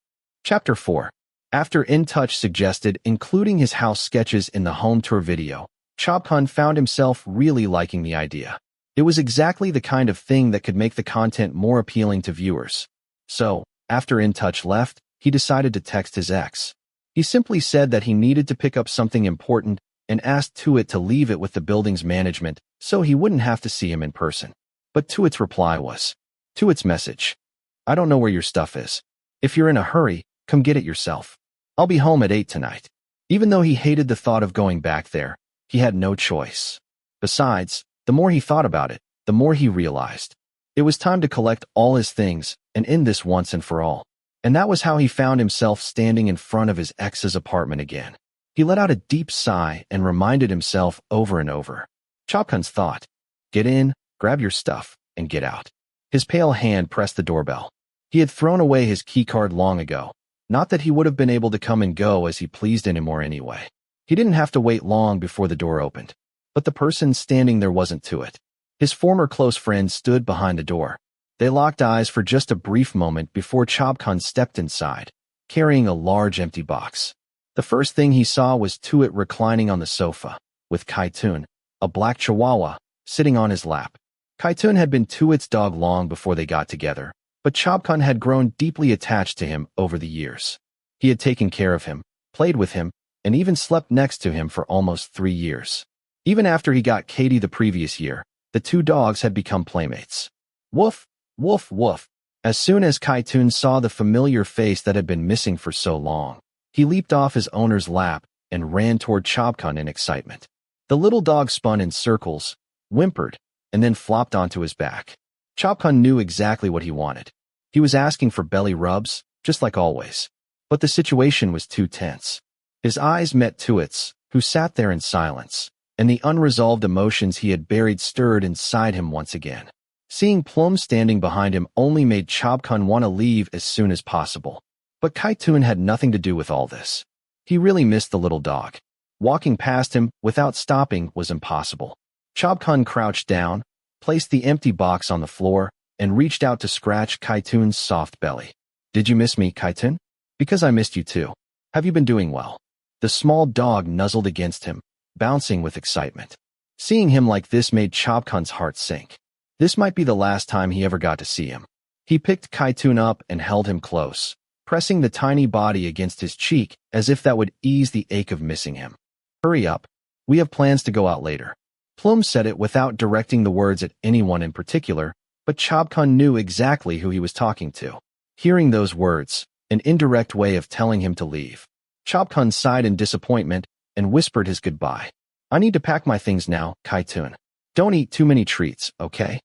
Speaker 1: Chapter 4. After Intouch suggested including his house sketches in the home tour video, Chobkhun found himself really liking the idea. It was exactly the kind of thing that could make the content more appealing to viewers. So, after Intouch left, he decided to text his ex. He simply said that he needed to pick up something important and asked Tuit to leave it with the building's management so he wouldn't have to see him in person. But Tuit's reply was, Tuit's message. I don't know where your stuff is. If you're in a hurry, come get it yourself. I'll be home at 8 tonight. Even though he hated the thought of going back there, he had no choice. Besides, the more he thought about it, the more he realized. It was time to collect all his things and end this once and for all. And that was how he found himself standing in front of his ex's apartment again. He let out a deep sigh and reminded himself over and over. Chobkhun's thought, get in, grab your stuff, and get out. His pale hand pressed the doorbell. He had thrown away his keycard long ago. Not that he would have been able to come and go as he pleased anymore anyway. He didn't have to wait long before the door opened. But the person standing there wasn't Tuit. His former close friend stood behind the door. They locked eyes for just a brief moment before Chobkhun stepped inside, carrying a large empty box. The first thing he saw was Tuit reclining on the sofa, with Kaitun, a black chihuahua, sitting on his lap. Kaitun had been Tuit's dog long before they got together, but Chobkhun had grown deeply attached to him over the years. He had taken care of him, played with him, and even slept next to him for almost 3 years. Even after he got Katie the previous year, the two dogs had become playmates. Woof, woof, woof. As soon as Kaitun saw the familiar face that had been missing for so long, he leaped off his owner's lap and ran toward Chobkhun in excitement. The little dog spun in circles, whimpered, and then flopped onto his back. Chobkhun knew exactly what he wanted. He was asking for belly rubs, just like always. But the situation was too tense. His eyes met Tuit's, who sat there in silence, and the unresolved emotions he had buried stirred inside him once again. Seeing Plum standing behind him only made Chobkhun want to leave as soon as possible. But Kaitun had nothing to do with all this. He really missed the little dog. Walking past him without stopping was impossible. Chobkhun crouched down, placed the empty box on the floor, and reached out to scratch Kaitun's soft belly. Did you miss me, Kaitun? Because I missed you too. Have you been doing well? The small dog nuzzled against him, bouncing with excitement. Seeing him like this made Chobkhun's heart sink. This might be the last time he ever got to see him. He picked Kaitun up and held him close, pressing the tiny body against his cheek as if that would ease the ache of missing him. Hurry up. We have plans to go out later. Plum said it without directing the words at anyone in particular, but Chobkhun knew exactly who he was talking to. Hearing those words, an indirect way of telling him to leave. Chobkhun sighed in disappointment and whispered his goodbye. I need to pack my things now, Kaitun. Don't eat too many treats, okay?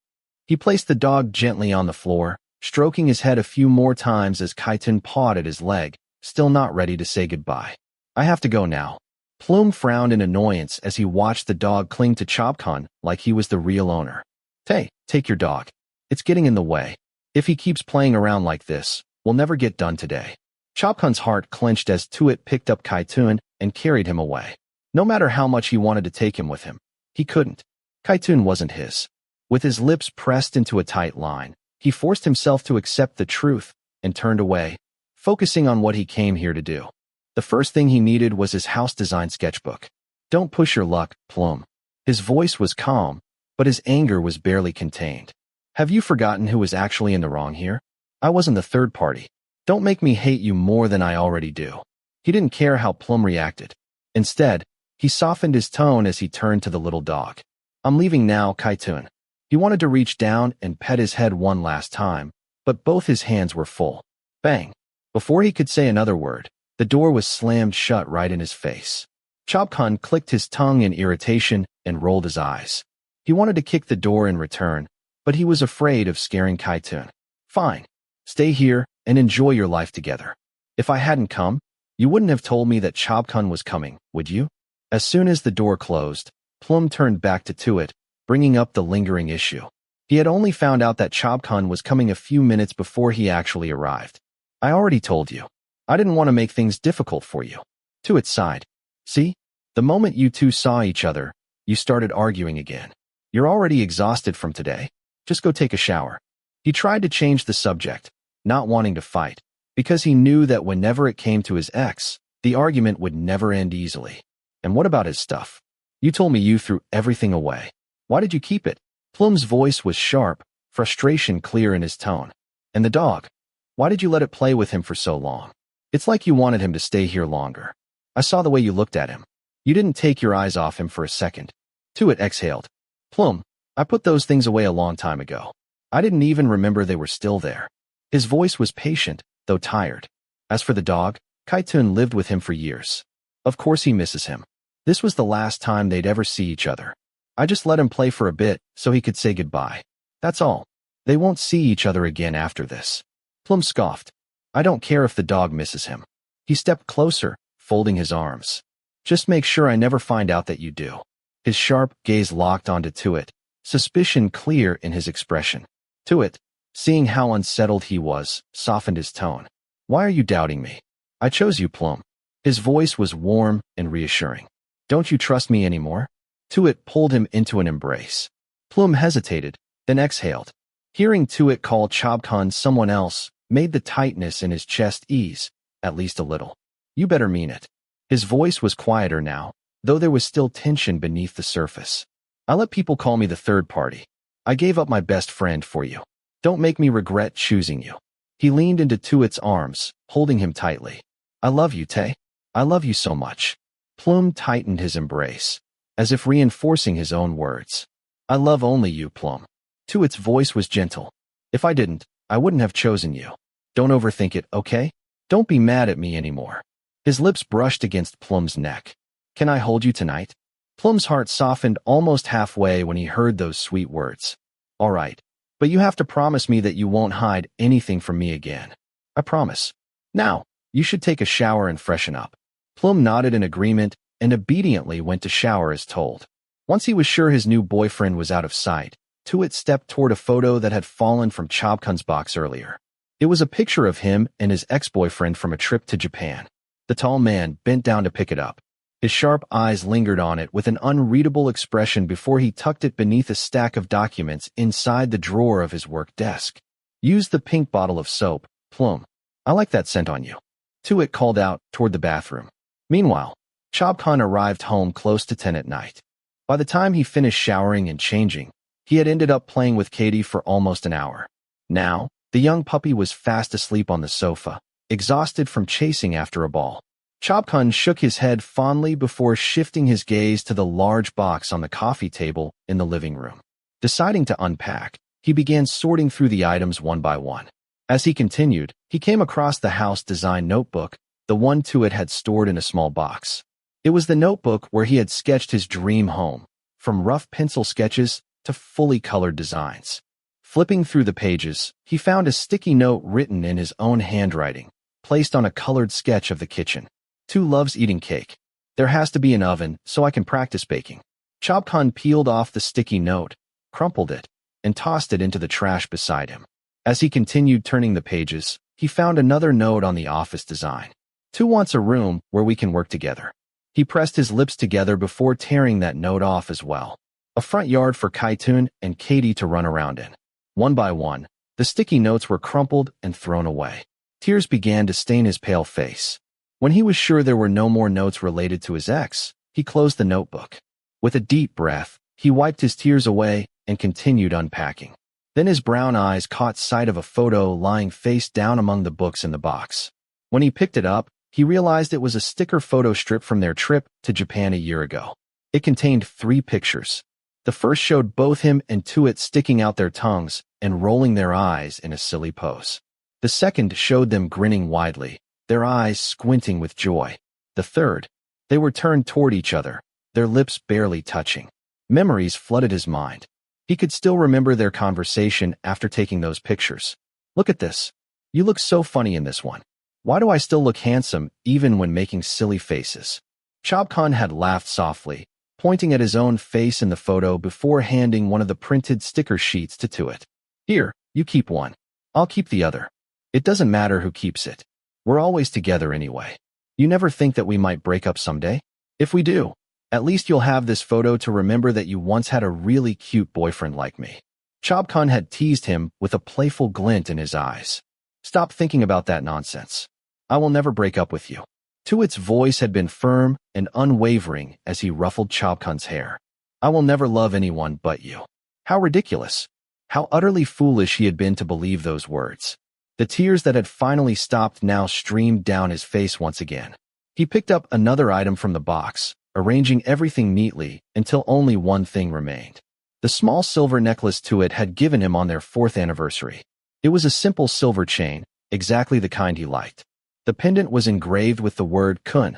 Speaker 1: He placed the dog gently on the floor, stroking his head a few more times as Kaitun pawed at his leg, still not ready to say goodbye. I have to go now. Plume frowned in annoyance as he watched the dog cling to Chobkhun like he was the real owner. Hey, take your dog. It's getting in the way. If he keeps playing around like this, we'll never get done today. Chobkhun's heart clenched as Tuit picked up Kaitun and carried him away. No matter how much he wanted to take him with him, he couldn't. Kaitun wasn't his. With his lips pressed into a tight line, he forced himself to accept the truth and turned away, focusing on what he came here to do. The first thing he needed was his house design sketchbook. Don't push your luck, Plum. His voice was calm, but his anger was barely contained. Have you forgotten who was actually in the wrong here? I wasn't the third party. Don't make me hate you more than I already do. He didn't care how Plum reacted. Instead, he softened his tone as he turned to the little dog. I'm leaving now, Chobkhun. He wanted to reach down and pet his head one last time, but both his hands were full. Bang! Before he could say another word, the door was slammed shut right in his face. Chobkhun clicked his tongue in irritation and rolled his eyes. He wanted to kick the door in return, but he was afraid of scaring Chobkhun. Fine. Stay here and enjoy your life together. If I hadn't come, you wouldn't have told me that Chobkhun was coming, would you? As soon as the door closed, Plum turned back to Tuit, bringing up the lingering issue. He had only found out that Chobkhun was coming a few minutes before he actually arrived. I already told you. I didn't want to make things difficult for you. Tuit sighed. See? The moment you two saw each other, you started arguing again. You're already exhausted from today. Just go take a shower. He tried to change the subject, not wanting to fight, because he knew that whenever it came to his ex, the argument would never end easily. And what about his stuff? You told me you threw everything away. Why did you keep it? Plum's voice was sharp, frustration clear in his tone. And the dog? Why did you let it play with him for so long? It's like you wanted him to stay here longer. I saw the way you looked at him. You didn't take your eyes off him for a second. Tuit exhaled. Plum, I put those things away a long time ago. I didn't even remember they were still there. His voice was patient, though tired. As for the dog, Chobkhun lived with him for years. Of course he misses him. This was the last time they'd ever see each other. I just let him play for a bit so he could say goodbye. That's all. They won't see each other again after this. Plum scoffed. I don't care if the dog misses him. He stepped closer, folding his arms. Just make sure I never find out that you do. His sharp gaze locked onto Tuit, suspicion clear in his expression. Tuit, seeing how unsettled he was, softened his tone. Why are you doubting me? I chose you, Plum. His voice was warm and reassuring. Don't you trust me anymore? Tuit pulled him into an embrace. Plum hesitated, then exhaled. Hearing Tuit call Chobkhun someone else made the tightness in his chest ease, at least a little. You better mean it. His voice was quieter now, though there was still tension beneath the surface. I let people call me the third party. I gave up my best friend for you. Don't make me regret choosing you. He leaned into Tuit's arms, holding him tightly. I love you, Tay. I love you so much. Plum tightened his embrace, as if reinforcing his own words. I love only you, Plum. Tuit's voice was gentle. If I didn't, I wouldn't have chosen you. Don't overthink it, okay? Don't be mad at me anymore. His lips brushed against Plum's neck. Can I hold you tonight? Plum's heart softened almost halfway when he heard those sweet words. All right, but you have to promise me that you won't hide anything from me again. I promise. Now, you should take a shower and freshen up. Plum nodded in agreement and obediently went to shower as told. Once he was sure his new boyfriend was out of sight, Tuit stepped toward a photo that had fallen from Chobkhun's box earlier. It was a picture of him and his ex-boyfriend from a trip to Japan. The tall man bent down to pick it up. His sharp eyes lingered on it with an unreadable expression before he tucked it beneath a stack of documents inside the drawer of his work desk. Use the pink bottle of soap, Plum. I like that scent on you. Tuit called out toward the bathroom. Meanwhile, Chobkhun arrived home close to 10 at night. By the time he finished showering and changing, he had ended up playing with Katie for almost an hour. Now, the young puppy was fast asleep on the sofa, exhausted from chasing after a ball. Chobkhun shook his head fondly before shifting his gaze to the large box on the coffee table in the living room. Deciding to unpack, he began sorting through the items one by one. As he continued, he came across the house design notebook, the one Tuit had stored in a small box. It was the notebook where he had sketched his dream home, from rough pencil sketches to fully colored designs. Flipping through the pages, he found a sticky note written in his own handwriting, placed on a colored sketch of the kitchen. Tu loves eating cake. There has to be an oven so I can practice baking. Chobkhun peeled off the sticky note, crumpled it, and tossed it into the trash beside him. As he continued turning the pages, he found another note on the office design. Tu wants a room where we can work together. He pressed his lips together before tearing that note off as well. A front yard for Chobkhun and Katie to run around in. One by one, the sticky notes were crumpled and thrown away. Tears began to stain his pale face. When he was sure there were no more notes related to his ex, he closed the notebook. With a deep breath, he wiped his tears away and continued unpacking. Then his brown eyes caught sight of a photo lying face down among the books in the box. When he picked it up, he realized it was a sticker photo strip from their trip to Japan a year ago. It contained 3 pictures. The first showed both him and Tuit sticking out their tongues and rolling their eyes in a silly pose. The second showed them grinning widely, their eyes squinting with joy. The third, they were turned toward each other, their lips barely touching. Memories flooded his mind. He could still remember their conversation after taking those pictures. "Look at this. You look so funny in this one. Why do I still look handsome even when making silly faces?" Chobkhun had laughed softly, pointing at his own face in the photo before handing one of the printed sticker sheets to Tuit. "Here, you keep one. I'll keep the other. It doesn't matter who keeps it. We're always together anyway. You never think that we might break up someday? If we do, at least you'll have this photo to remember that you once had a really cute boyfriend like me." Chobkhun had teased him with a playful glint in his eyes. "Stop thinking about that nonsense. I will never break up with you." Tuit's voice had been firm and unwavering as he ruffled Chobkhun's hair. "I will never love anyone but you." How ridiculous. How utterly foolish he had been to believe those words. The tears that had finally stopped now streamed down his face once again. He picked up another item from the box, arranging everything neatly until only one thing remained. The small silver necklace Tuit had given him on their 4th anniversary. It was a simple silver chain, exactly the kind he liked. The pendant was engraved with the word kun,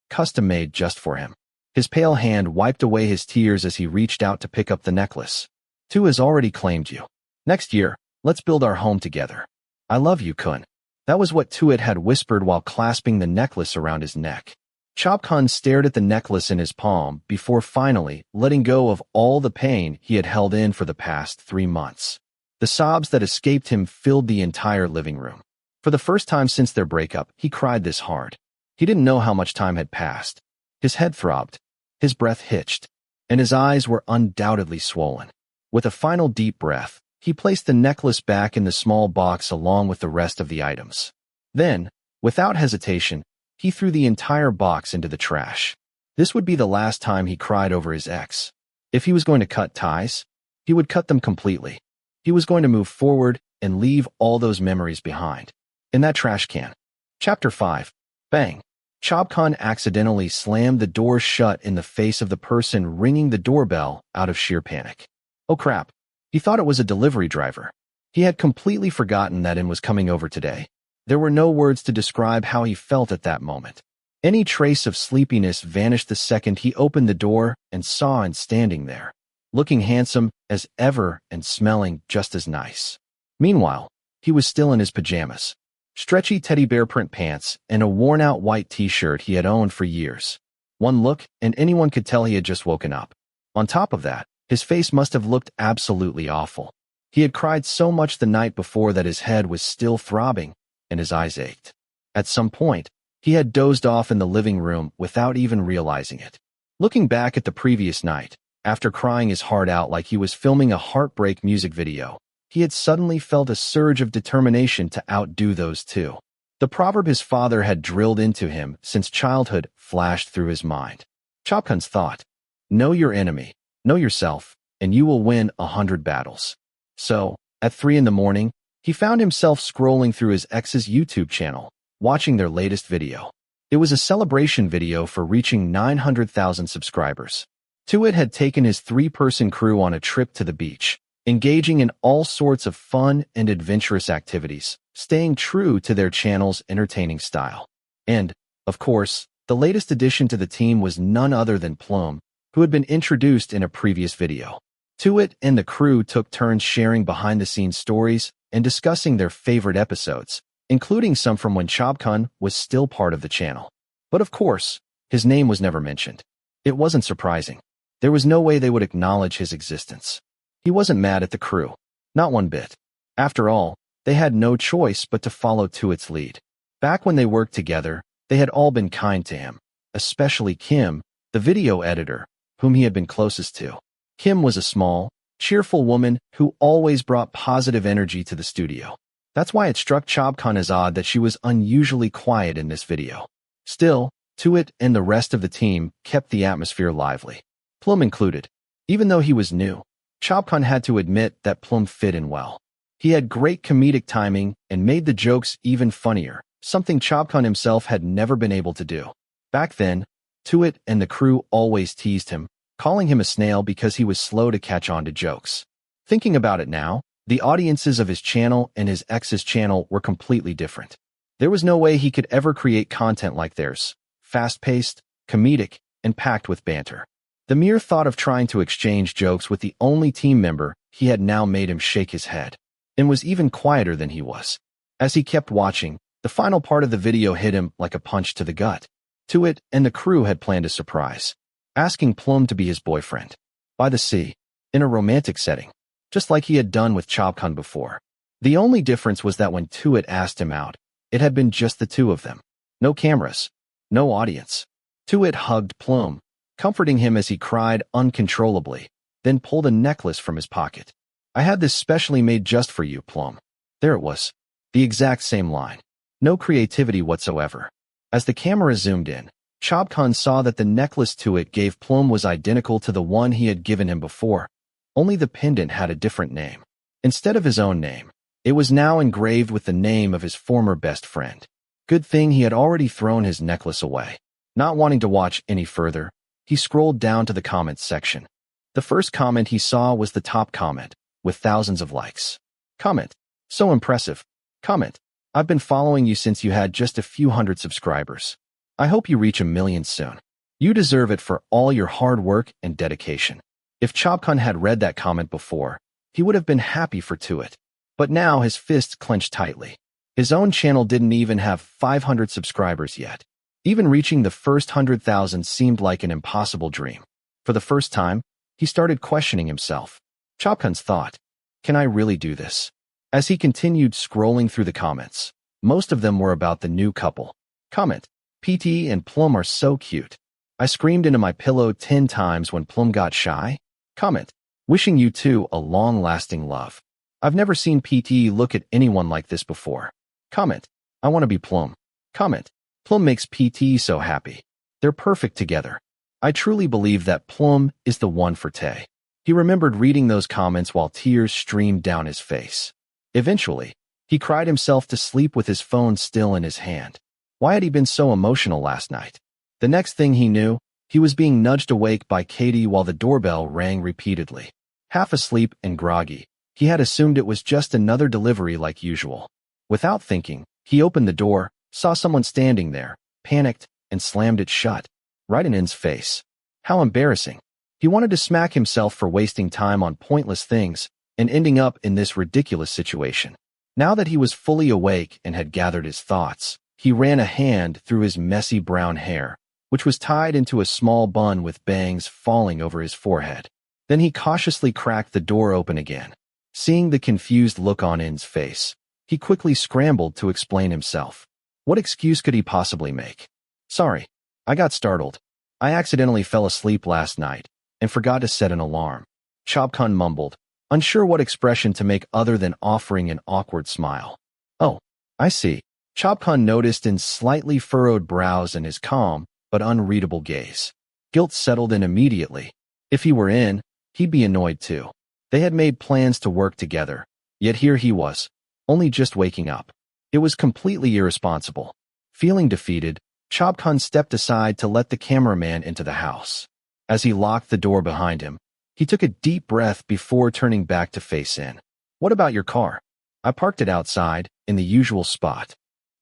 Speaker 1: custom-made just for him. His pale hand wiped away his tears as he reached out to pick up the necklace. "Tu has already claimed you. Next year, let's build our home together. I love you, kun." That was what Tuit had whispered while clasping the necklace around his neck. Chobkhun stared at the necklace in his palm before finally letting go of all the pain he had held in for the past 3 months. The sobs that escaped him filled the entire living room. For the first time since their breakup, he cried this hard. He didn't know how much time had passed. His head throbbed, his breath hitched, and his eyes were undoubtedly swollen. With a final deep breath, he placed the necklace back in the small box along with the rest of the items. Then, without hesitation, he threw the entire box into the trash. This would be the last time he cried over his ex. If he was going to cut ties, he would cut them completely. He was going to move forward and leave all those memories behind. In that trash can. Chapter 5. Bang. Chobkhun accidentally slammed the door shut in the face of the person ringing the doorbell out of sheer panic. Oh crap. He thought it was a delivery driver. He had completely forgotten that In was coming over today. There were no words to describe how he felt at that moment. Any trace of sleepiness vanished the second he opened the door and saw In standing there, looking handsome as ever and smelling just as nice. Meanwhile, he was still in his pajamas. Stretchy teddy bear print pants and a worn-out white t-shirt he had owned for years. One look, and anyone could tell he had just woken up. On top of that, his face must have looked absolutely awful. He had cried so much the night before that his head was still throbbing, and his eyes ached. At some point, he had dozed off in the living room without even realizing it. Looking back at the previous night, after crying his heart out like he was filming a heartbreak music video, he had suddenly felt a surge of determination to outdo those two. The proverb his father had drilled into him since childhood flashed through his mind. Chobkhun's thought, "Know your enemy, know yourself, and you will win 100 battles." So, at 3 in the morning, he found himself scrolling through his ex's YouTube channel, watching their latest video. It was a celebration video for reaching 900,000 subscribers. Tuit had taken his 3-person crew on a trip to the beach, engaging in all sorts of fun and adventurous activities, staying true to their channel's entertaining style. And, of course, the latest addition to the team was none other than Plum, who had been introduced in a previous video. Tuit and the crew took turns sharing behind-the-scenes stories and discussing their favorite episodes, including some from when Chobkhun was still part of the channel. But of course, his name was never mentioned. It wasn't surprising. There was no way they would acknowledge his existence. He wasn't mad at the crew. Not one bit. After all, they had no choice but to follow Tuit's lead. Back when they worked together, they had all been kind to him, especially Kim, the video editor, whom he had been closest to. Kim was a small, cheerful woman who always brought positive energy to the studio. That's why it struck Chobkhun as odd that she was unusually quiet in this video. Still, Tuit and the rest of the team kept the atmosphere lively. Plum included. Even though he was new, Chobkhun had to admit that Plum fit in well. He had great comedic timing and made the jokes even funnier, something Chobkhun himself had never been able to do. Back then, Tuit and the crew always teased him, calling him a snail because he was slow to catch on to jokes. Thinking about it now, the audiences of his channel and his ex's channel were completely different. There was no way he could ever create content like theirs, fast-paced, comedic, and packed with banter. The mere thought of trying to exchange jokes with the only team member he had now made him shake his head, and was even quieter than he was. As he kept watching, the final part of the video hit him like a punch to the gut. Tuit and the crew had planned a surprise, asking Plum to be his boyfriend. By the sea, in a romantic setting, just like he had done with Chobkhun before. The only difference was that when Tuit asked him out, it had been just the two of them. No cameras, no audience. Tuit hugged Plum, comforting him as he cried uncontrollably, then pulled a necklace from his pocket. "I had this specially made just for you, Plum." There it was. The exact same line. No creativity whatsoever. As the camera zoomed in, Chobkhun saw that the necklace Tuit gave Plum was identical to the one he had given him before. Only the pendant had a different name. Instead of his own name, it was now engraved with the name of his former best friend. Good thing he had already thrown his necklace away. Not wanting to watch any further, he scrolled down to the comments section. The first comment he saw was the top comment, with thousands of likes. Comment: "So impressive." Comment: "I've been following you since you had just a few hundred subscribers. I hope you reach 1 million soon. You deserve it for all your hard work and dedication." If Chobkhun had read that comment before, he would have been happy for Tuit. But now his fists clenched tightly. His own channel didn't even have 500 subscribers yet. Even reaching the first 100,000 seemed like an impossible dream. For the first time, he started questioning himself. Chobkhun's thought, "Can I really do this?" As he continued scrolling through the comments, most of them were about the new couple. Comment: "PT and Plum are so cute. I screamed into my pillow 10 times when Plum got shy." Comment: "Wishing you two a long-lasting love. I've never seen PT look at anyone like this before." Comment: "I want to be Plum." Comment: "Plum makes PT so happy. They're perfect together. I truly believe that Plum is the one for Tay." He remembered reading those comments while tears streamed down his face. Eventually, he cried himself to sleep with his phone still in his hand. Why had he been so emotional last night? The next thing he knew, he was being nudged awake by Katie while the doorbell rang repeatedly. Half asleep and groggy, he had assumed it was just another delivery like usual. Without thinking, he opened the door, saw someone standing there, panicked, and slammed it shut, right in In's face. How embarrassing. He wanted to smack himself for wasting time on pointless things and ending up in this ridiculous situation. Now that he was fully awake and had gathered his thoughts, he ran a hand through his messy brown hair, which was tied into a small bun with bangs falling over his forehead. Then he cautiously cracked the door open again. Seeing the confused look on In's face, he quickly scrambled to explain himself. What excuse could he possibly make? "Sorry, I got startled. I accidentally fell asleep last night and forgot to set an alarm." Chobkhun mumbled, unsure what expression to make other than offering an awkward smile. "Oh, I see." Chobkhun noticed In's slightly furrowed brows and his calm but unreadable gaze. Guilt settled in immediately. If he were In, he'd be annoyed too. They had made plans to work together, yet here he was, only just waking up. It was completely irresponsible. Feeling defeated, Chobkhun stepped aside to let the cameraman into the house. As he locked the door behind him, he took a deep breath before turning back to face In. "What about your car? I parked it outside, in the usual spot."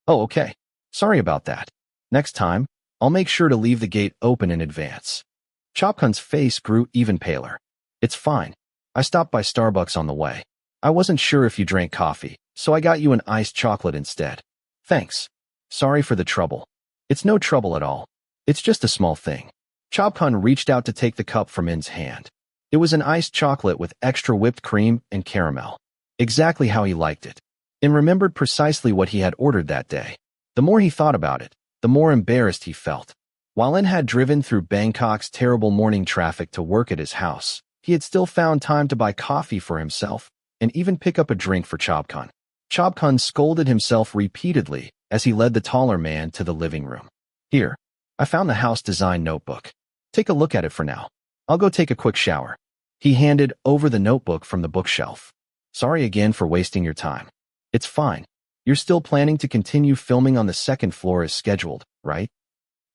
Speaker 1: "Oh, okay. Sorry about that. Next time, I'll make sure to leave the gate open in advance." Chobkhun's face grew even paler. "It's fine. I stopped by Starbucks on the way. I wasn't sure if you drank coffee, so I got you an iced chocolate instead." "Thanks. Sorry for the trouble." "It's no trouble at all. It's just a small thing." Chobkhun reached out to take the cup from In's hand. It was an iced chocolate with extra whipped cream and caramel. Exactly how he liked it. In remembered precisely what he had ordered that day. The more he thought about it, the more embarrassed he felt. While In had driven through Bangkok's terrible morning traffic to work at his house, he had still found time to buy coffee for himself and even pick up a drink for Chobkhun. Chobkhun scolded himself repeatedly as he led the taller man to the living room. "Here, I found the house design notebook. Take a look at it for now." I'll go take a quick shower. He handed over the notebook from the bookshelf. Sorry again for wasting your time. It's fine. You're still planning to continue filming on the second floor as scheduled, right?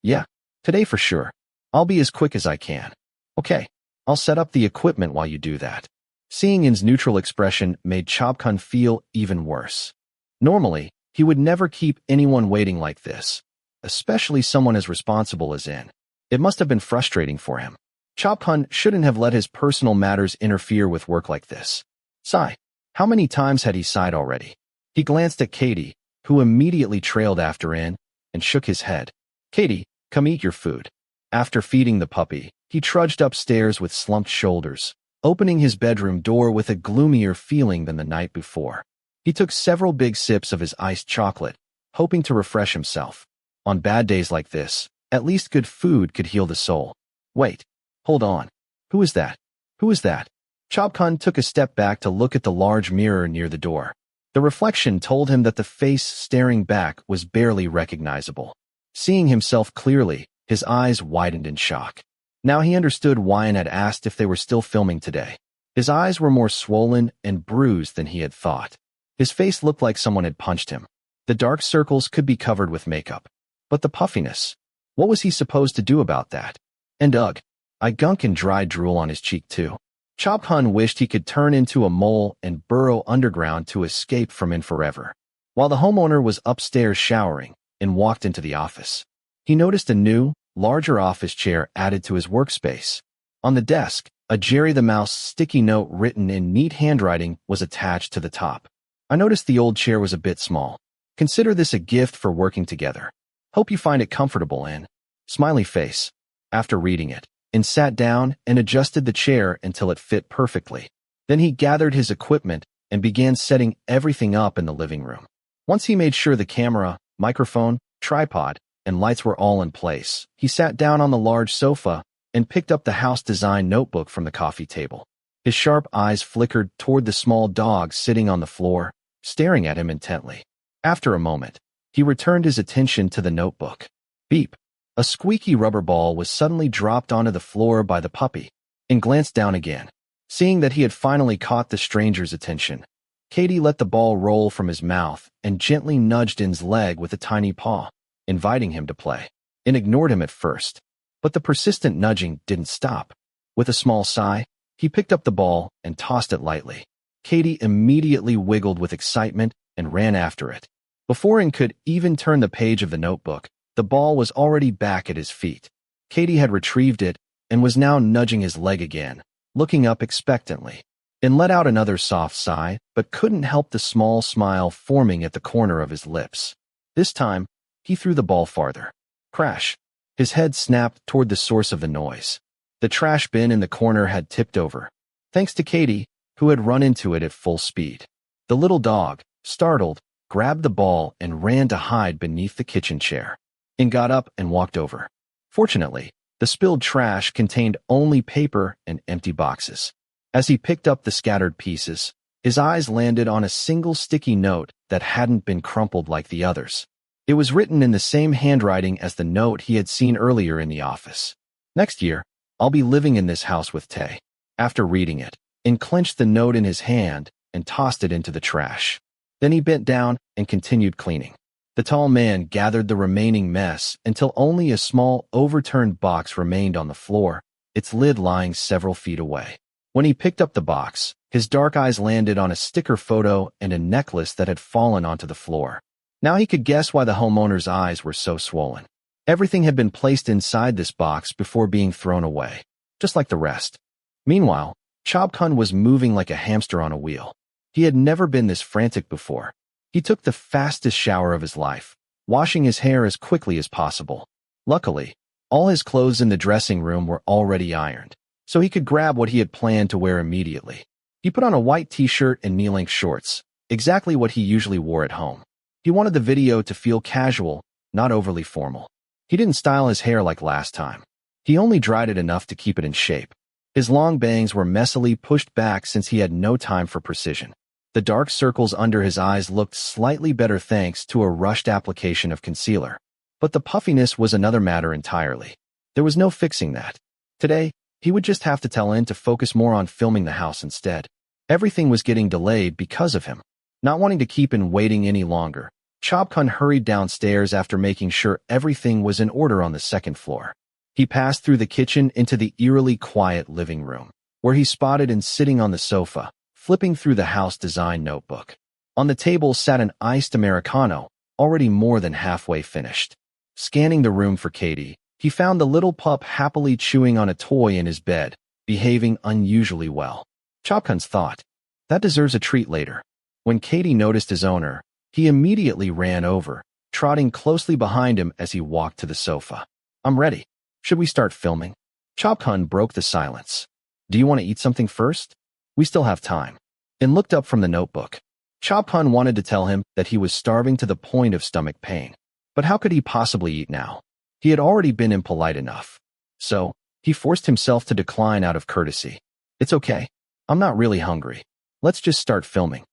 Speaker 1: Yeah, today for sure. I'll be as quick as I can. Okay, I'll set up the equipment while you do that. Seeing In's neutral expression made Chobkhun feel even worse. Normally, he would never keep anyone waiting like this, especially someone as responsible as In. It must have been frustrating for him. Chobkhun shouldn't have let his personal matters interfere with work like this. Sigh. How many times had he sighed already? He glanced at Katie, who immediately trailed after In, and shook his head. Katie, come eat your food. After feeding the puppy, he trudged upstairs with slumped shoulders, opening his bedroom door with a gloomier feeling than the night before. He took several big sips of his iced chocolate, hoping to refresh himself. On bad days like this, at least good food could heal the soul. Wait, hold on. Who is that? Who is that? Chobkhun took a step back to look at the large mirror near the door. The reflection told him that the face staring back was barely recognizable. Seeing himself clearly, his eyes widened in shock. Now he understood why Ann had asked if they were still filming today. His eyes were more swollen and bruised than he had thought. His face looked like someone had punched him. The dark circles could be covered with makeup. But the puffiness, what was he supposed to do about that? And ugh, I gunk and dry drool on his cheek too. Chobkhun wished he could turn into a mole and burrow underground to escape from In forever. While the homeowner was upstairs showering and walked into the office, he noticed a new, larger office chair added to his workspace. On the desk, a Jerry the Mouse sticky note written in neat handwriting was attached to the top. I noticed the old chair was a bit small. Consider this a gift for working together. Hope you find it comfortable, In. Smiley face. After reading it, In sat down and adjusted the chair until it fit perfectly. Then he gathered his equipment and began setting everything up in the living room. Once he made sure the camera, microphone, tripod, and lights were all in place, he sat down on the large sofa and picked up the house design notebook from the coffee table. His sharp eyes flickered toward the small dog sitting on the floor, staring at him intently. After a moment, he returned his attention to the notebook. Beep. A squeaky rubber ball was suddenly dropped onto the floor by the puppy, and glanced down again. Seeing that he had finally caught the stranger's attention, Katie let the ball roll from his mouth and gently nudged In's leg with a tiny paw, inviting him to play. In ignored him at first, but the persistent nudging didn't stop. With a small sigh, he picked up the ball and tossed it lightly. Katie immediately wiggled with excitement and ran after it. Before In could even turn the page of the notebook, the ball was already back at his feet. Katie had retrieved it and was now nudging his leg again, looking up expectantly. In let out another soft sigh, but couldn't help the small smile forming at the corner of his lips. This time, he threw the ball farther. Crash. His head snapped toward the source of the noise. The trash bin in the corner had tipped over, thanks to Katie, who had run into it at full speed. The little dog, startled, grabbed the ball and ran to hide beneath the kitchen chair. In got up and walked over. Fortunately, the spilled trash contained only paper and empty boxes. As he picked up the scattered pieces, his eyes landed on a single sticky note that hadn't been crumpled like the others. It was written in the same handwriting as the note he had seen earlier in the office. Next year, I'll be living in this house with Tay. After reading it, In clenched the note in his hand and tossed it into the trash. Then he bent down and continued cleaning. The tall man gathered the remaining mess until only a small overturned box remained on the floor, its lid lying several feet away. When he picked up the box, his dark eyes landed on a sticker photo and a necklace that had fallen onto the floor. Now he could guess why the homeowner's eyes were so swollen. Everything had been placed inside this box before being thrown away, just like the rest. Meanwhile, Chobkhun was moving like a hamster on a wheel. He had never been this frantic before. He took the fastest shower of his life, washing his hair as quickly as possible. Luckily, all his clothes in the dressing room were already ironed, so he could grab what he had planned to wear immediately. He put on a white t-shirt and knee-length shorts, exactly what he usually wore at home. He wanted the video to feel casual, not overly formal. He didn't style his hair like last time. He only dried it enough to keep it in shape. His long bangs were messily pushed back since he had no time for precision. The dark circles under his eyes looked slightly better thanks to a rushed application of concealer. But the puffiness was another matter entirely. There was no fixing that. Today, He would just have to tell In to focus more on filming the house instead. Everything was getting delayed because of him. Not wanting to keep In waiting any longer, Chobkhun hurried downstairs after making sure everything was in order on the second floor. He passed through the kitchen into the eerily quiet living room, where he spotted In sitting on the sofa, flipping through the house design notebook. On the table sat an iced Americano, already more than halfway finished. Scanning the room for Katie, he found the little pup happily chewing on a toy in his bed, behaving unusually well. Chobkhun's thought, that deserves a treat later. When Katie noticed his owner, he immediately ran over, trotting closely behind him as he walked to the sofa. I'm ready. Should we start filming? Chobkhun broke the silence. Do you want to eat something first? We still have time. In looked up from the notebook. Chobkhun wanted to tell him that he was starving to the point of stomach pain. But how could he possibly eat now? He had already been impolite enough. So, he forced himself to decline out of courtesy. It's okay. I'm not really hungry. Let's just start filming.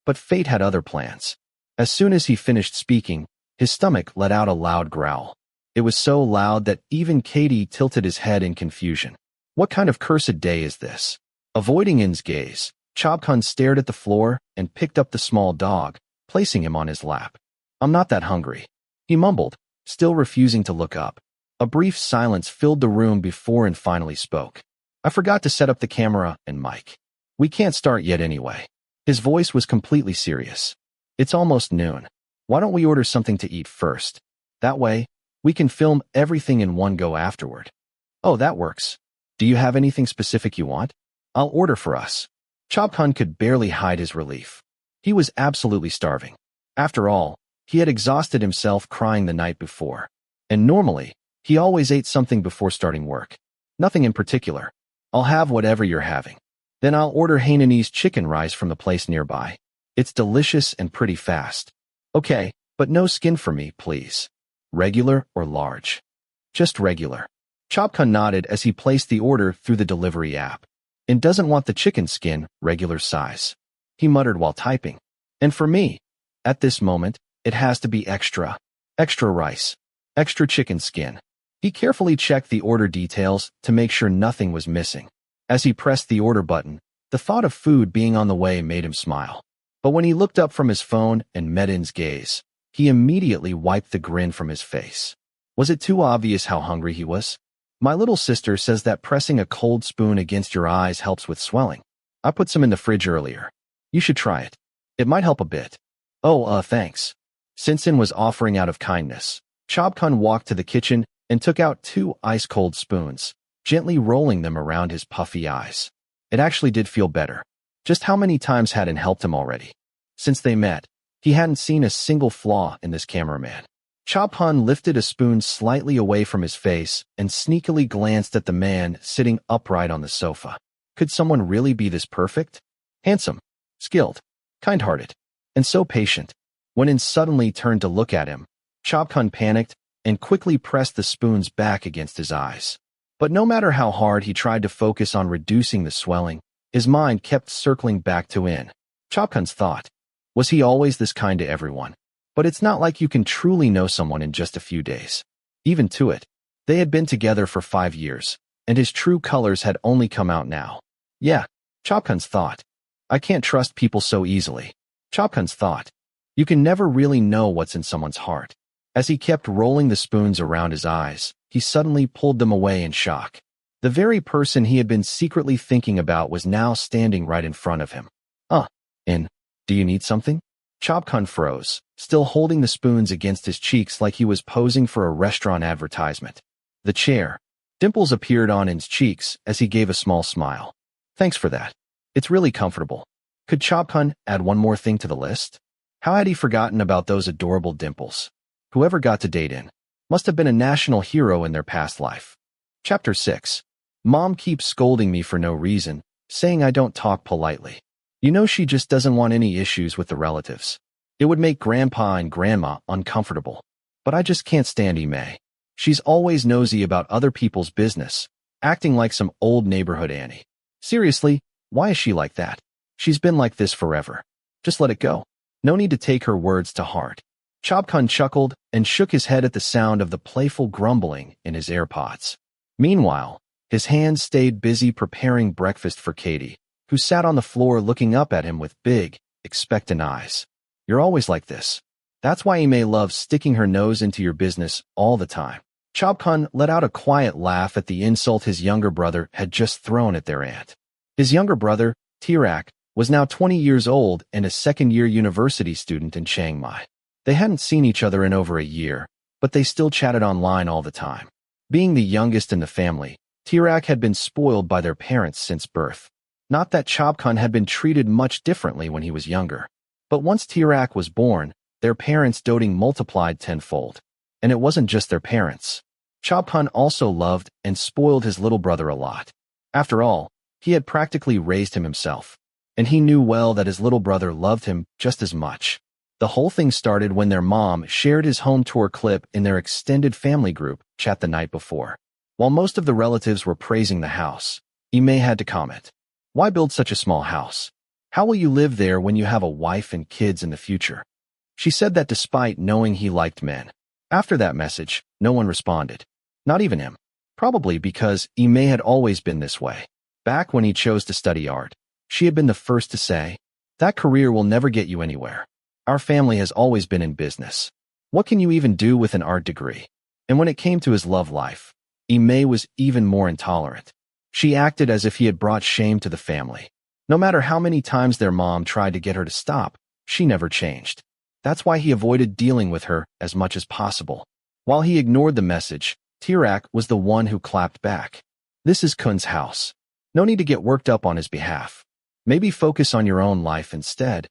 Speaker 1: But fate had other plans. As soon as he finished speaking, his stomach let out a loud growl. It was so loud that even Katie tilted his head in confusion. What kind of cursed day is this? Avoiding In's gaze, Chobkhun stared at the floor and picked up the small dog, placing him on his lap. I'm not that hungry, he mumbled, still refusing to look up. A brief silence filled the room before In finally spoke. I forgot to set up the camera and mic. We can't start yet anyway. His voice was completely serious. It's almost noon. Why don't we order something to eat first? That way, we can film everything in one go afterward. Oh, that works. Do you have anything specific you want? I'll order for us. Chobkhun could barely hide his relief. He was absolutely starving. After all, he had exhausted himself crying the night before. And normally, he always ate something before starting work. Nothing in particular. I'll have whatever you're having. Then I'll order Hainanese chicken rice from the place nearby. It's delicious and pretty fast. Okay, but no skin for me, please. Regular or large? Just regular. Chobkhun nodded as he placed the order through the delivery app. And doesn't want the chicken skin, regular size. He muttered while typing. And for me, at this moment, it has to be extra. Extra rice. Extra chicken skin. He carefully checked the order details to make sure nothing was missing. As he pressed the order button, the thought of food being on the way made him smile. But when he looked up from his phone and met In's gaze, he immediately wiped the grin from his face. Was it too obvious how hungry he was? My little sister says that pressing a cold spoon against your eyes helps with swelling. I put some in the fridge earlier. You should try it. It might help a bit. Oh, thanks. Since In was offering out of kindness, Chobkhun walked to the kitchen and took out 2 ice-cold spoons, gently rolling them around his puffy eyes. It actually did feel better. Just how many times had In helped him already? Since they met, he hadn't seen a single flaw in this cameraman. Chobkhun lifted a spoon slightly away from his face and sneakily glanced at the man sitting upright on the sofa. Could someone really be this perfect? Handsome, skilled, kind-hearted, and so patient. When In suddenly turned to look at him, Chobkhun panicked and quickly pressed the spoons back against his eyes. But no matter how hard he tried to focus on reducing the swelling, his mind kept circling back to In. Chobkhun's thought. Was he always this kind to everyone? But it's not like you can truly know someone in just a few days. Even to it, they had been together for 5 years, and his true colors had only come out now. Yeah, Chobkhun's thought. I can't trust people so easily. Chobkhun's thought. You can never really know what's in someone's heart. As he kept rolling the spoons around his eyes, he suddenly pulled them away in shock. The very person he had been secretly thinking about was now standing right in front of him. In, do you need something? Chobkhun froze, still holding the spoons against his cheeks like he was posing for a restaurant advertisement. The chair. Dimples appeared on In's cheeks as he gave a small smile. Thanks for that. It's really comfortable. Could Chobkhun add one more thing to the list? How had he forgotten about those adorable dimples? Whoever got to date In must have been a national hero in their past life. Chapter 6. Mom keeps scolding me for no reason, saying I don't talk politely. You know she just doesn't want any issues with the relatives. It would make Grandpa and Grandma uncomfortable. But I just can't stand May. She's always nosy about other people's business, acting like some old neighborhood Annie. Seriously, why is she like that? She's been like this forever. Just let it go. No need to take her words to heart. Chobkhun chuckled and shook his head at the sound of the playful grumbling in his AirPods. Meanwhile, His hands stayed busy preparing breakfast for Katie, who sat on the floor looking up at him with big, expectant eyes. You're always like this. That's why Ime loves sticking her nose into your business all the time. Chobkhun let out a quiet laugh at the insult his younger brother had just thrown at their aunt. His younger brother, Tirak, was now 20 years old and a second-year university student in Chiang Mai. They hadn't seen each other in over a year, but they still chatted online all the time. Being the youngest in the family, Tirak had been spoiled by their parents since birth. Not that Chobkhun had been treated much differently when he was younger. But once Tirak was born, their parents' doting multiplied tenfold. And it wasn't just their parents. Chobkhun also loved and spoiled his little brother a lot. After all, he had practically raised him himself. And he knew well that his little brother loved him just as much. The whole thing started when their mom shared his home tour clip in their extended family group chat the night before. While most of the relatives were praising the house, Ime had to comment, "Why build such a small house? How will you live there when you have a wife and kids in the future?" She said that despite knowing he liked men. After that message, no one responded. Not even him. Probably because Ime had always been this way. Back when he chose to study art, she had been the first to say, "That career will never get you anywhere. Our family has always been in business. What can you even do with an art degree?" And when it came to his love life, Ime was even more intolerant. She acted as if he had brought shame to the family. No matter how many times their mom tried to get her to stop, she never changed. That's why he avoided dealing with her as much as possible. While he ignored the message, Tirak was the one who clapped back. "This is Khun's house. No need to get worked up on his behalf. Maybe focus on your own life instead."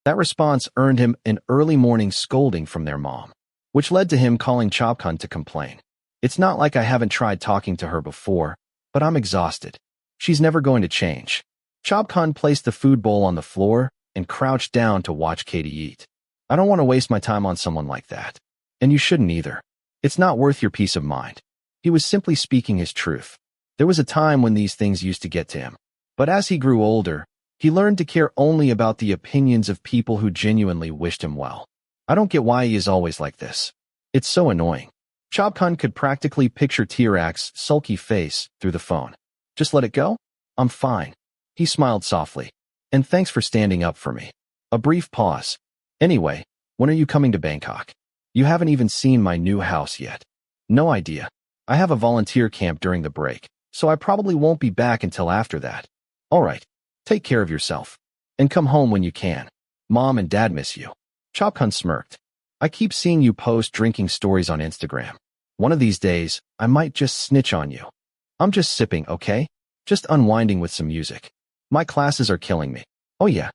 Speaker 1: That response earned him an early morning scolding from their mom, which led to him calling Chobkhun to complain. "It's not like I haven't tried talking to her before, but I'm exhausted. She's never going to change." Chobkhun placed the food bowl on the floor and crouched down to watch Katie eat. "I don't want to waste my time on someone like that. And you shouldn't either. It's not worth your peace of mind." He was simply speaking his truth. There was a time when these things used to get to him. But as he grew older, he learned to care only about the opinions of people who genuinely wished him well. I don't get why he is always like this. It's so annoying. Chobkhun could practically picture Tirak's sulky face through the phone. "Just let it go? I'm fine." He smiled softly. "And thanks for standing up for me." A brief pause. "Anyway, when are you coming to Bangkok? You haven't even seen my new house yet." "No idea. I have a volunteer camp during the break, so I probably won't be back until after that." "All right. Take care of yourself. And come home when you can. Mom and Dad miss you." Chobkhun smirked. "I keep seeing you post drinking stories on Instagram. One of these days, I might just snitch on you." "I'm just sipping, okay? Just unwinding with some music. My classes are killing me." "Oh yeah."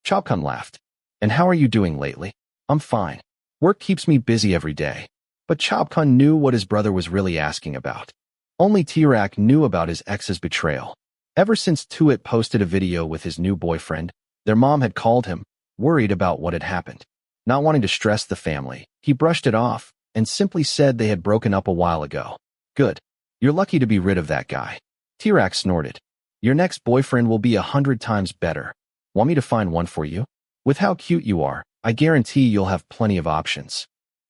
Speaker 1: Chobkhun laughed. "And how are you doing lately?" "I'm fine. Work keeps me busy every day." But Chobkhun knew what his brother was really asking about. Only Tirak knew about his ex's betrayal. Ever since Tuit posted a video with his new boyfriend, their mom had called him, worried about what had happened. Not wanting to stress the family, he brushed it off and simply said they had broken up a while ago. "Good. You're lucky to be rid of that guy." Tirak snorted. "Your next boyfriend will be 100 times better. Want me to find one for you? With how cute you are, I guarantee you'll have plenty of options."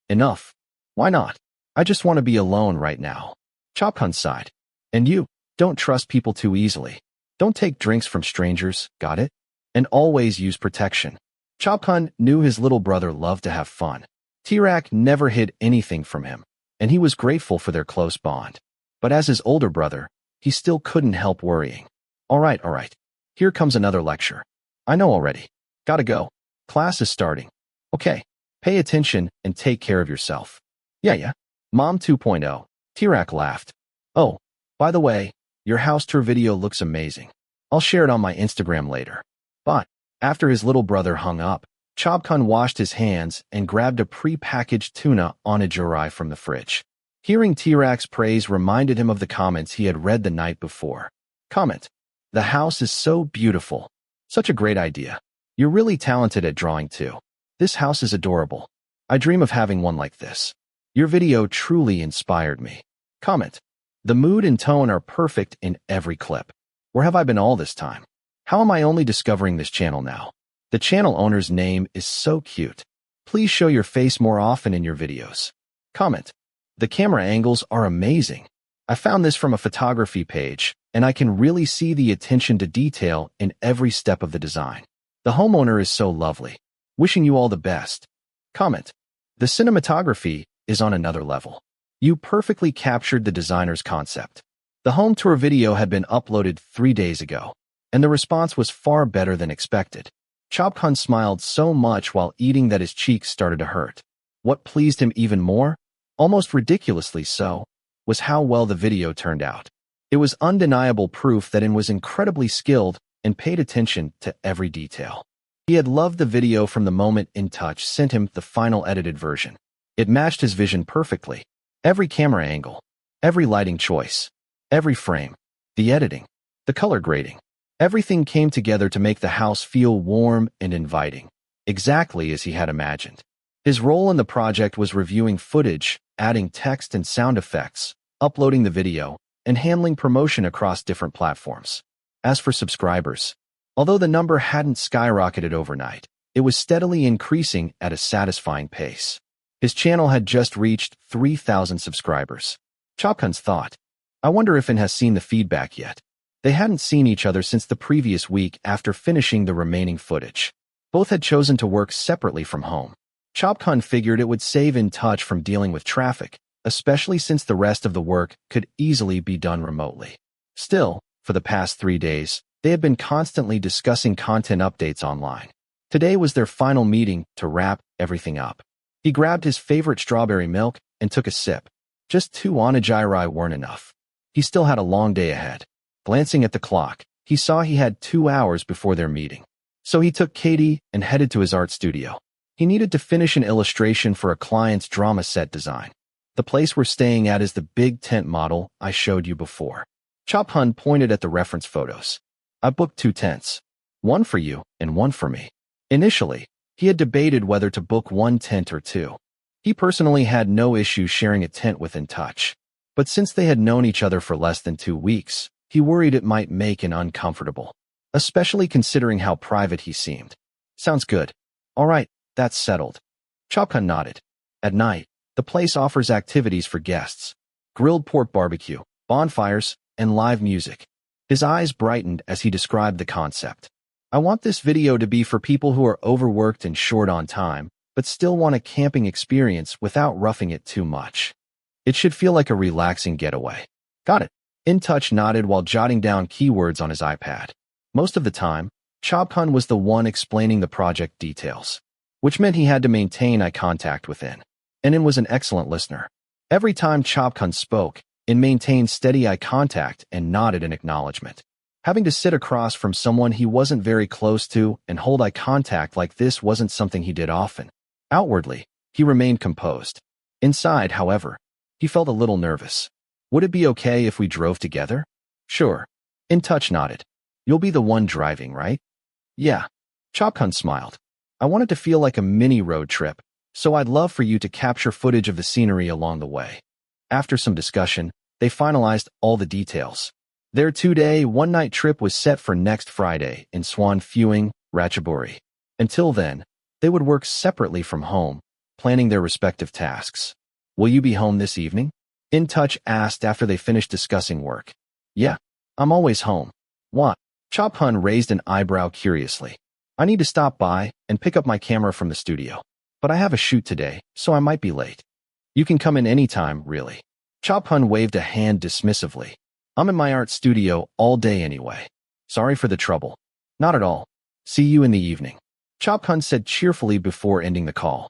Speaker 1: "Enough. Why not? I just want to be alone right now." Chobkhun sighed. "And you? Don't trust people too easily. Don't take drinks from strangers, got it? And always use protection." Chobkhun knew his little brother loved to have fun. Tirak never hid anything from him, and he was grateful for their close bond. But as his older brother, he still couldn't help worrying. All right. Here comes another lecture. I know already. Gotta go. Class is starting. Okay. Pay attention and take care of yourself." Yeah. Mom 2.0. Tirak laughed. "Oh, by the way, your house tour video looks amazing. I'll share it on my Instagram later." But after his little brother hung up, Chobkhun washed his hands and grabbed a pre-packaged tuna onigiri from the fridge. Hearing Tirak's praise reminded him of the comments he had read the night before. Comment: "The house is so beautiful. Such a great idea. You're really talented at drawing too. This house is adorable. I dream of having one like this. Your video truly inspired me." Comment: "The mood and tone are perfect in every clip. Where have I been all this time? How am I only discovering this channel now? The channel owner's name is so cute. Please show your face more often in your videos." Comment: "The camera angles are amazing. I found this from a photography page, and I can really see the attention to detail in every step of the design. The homeowner is so lovely. Wishing you all the best. Comment. The cinematography is on another level. You perfectly captured the designer's concept. The home tour video had been uploaded 3 days ago, and the response was far better than expected. Chobkhun smiled so much while eating that his cheeks started to hurt. What pleased him even more, almost ridiculously so, was how well the video turned out. It was undeniable proof that In was incredibly skilled and paid attention to every detail. He had loved the video from the moment Intouch sent him the final edited version. It matched his vision perfectly. Every camera angle, every lighting choice, every frame, the editing, the color grading. Everything came together to make the house feel warm and inviting, exactly as he had imagined. His role in the project was reviewing footage, adding text and sound effects, uploading the video, and handling promotion across different platforms. As for subscribers, although the number hadn't skyrocketed overnight, it was steadily increasing at a satisfying pace. His channel had just reached 3,000 subscribers. Chobkhun's thought, I wonder if In has seen the feedback yet. They hadn't seen each other since the previous week after finishing the remaining footage. Both had chosen to work separately from home. Chobkhun figured it would save Intouch from dealing with traffic, especially since the rest of the work could easily be done remotely. Still, for the past 3 days, they had been constantly discussing content updates online. Today was their final meeting to wrap everything up. He grabbed his favorite strawberry milk and took a sip. Just 2 onigiri weren't enough. He still had a long day ahead. Glancing at the clock, he saw he had 2 hours before their meeting. So he took Katie and headed to his art studio. He needed to finish an illustration for a client's drama set design. The place we're staying at is the big tent model I showed you before. Chobkhun pointed at the reference photos. I booked 2 tents. One for you and one for me. Initially, he had debated whether to book 1 tent or 2. He personally had no issue sharing a tent with Intouch. But since they had known each other for less than 2 weeks, he worried it might make him uncomfortable, especially considering how private he seemed. Sounds good. All right, that's settled. Chobkhun nodded. At night, the place offers activities for guests. Grilled pork barbecue, bonfires, and live music. His eyes brightened as he described the concept. I want this video to be for people who are overworked and short on time, but still want a camping experience without roughing it too much. It should feel like a relaxing getaway. Got it. Intouch nodded while jotting down keywords on his iPad. Most of the time, Chobkhun was the one explaining the project details, which meant he had to maintain eye contact with In. And In was an excellent listener. Every time Chobkhun spoke, In maintained steady eye contact and nodded in acknowledgement. Having to sit across from someone he wasn't very close to and hold eye contact like this wasn't something he did often. Outwardly, he remained composed. Inside, however, he felt a little nervous. Would it be okay if we drove together? Sure. Intouch nodded. You'll be the one driving, right? Yeah. Chobkhun smiled. I want it to feel like a mini road trip, so I'd love for you to capture footage of the scenery along the way. After some discussion, they finalized all the details. Their 2-day, 1-night trip was set for next Friday in Swan Fuing, Ratchaburi. Until then, they would work separately from home, planning their respective tasks. Will you be home this evening? Intouch asked after they finished discussing work. Yeah, I'm always home. What? Chobkhun raised an eyebrow curiously. I need to stop by and pick up my camera from the studio. But I have a shoot today, so I might be late. You can come in anytime, really. Chobkhun waved a hand dismissively. I'm in my art studio all day anyway. Sorry for the trouble. Not at all. See you in the evening. Chobkhun said cheerfully before ending the call.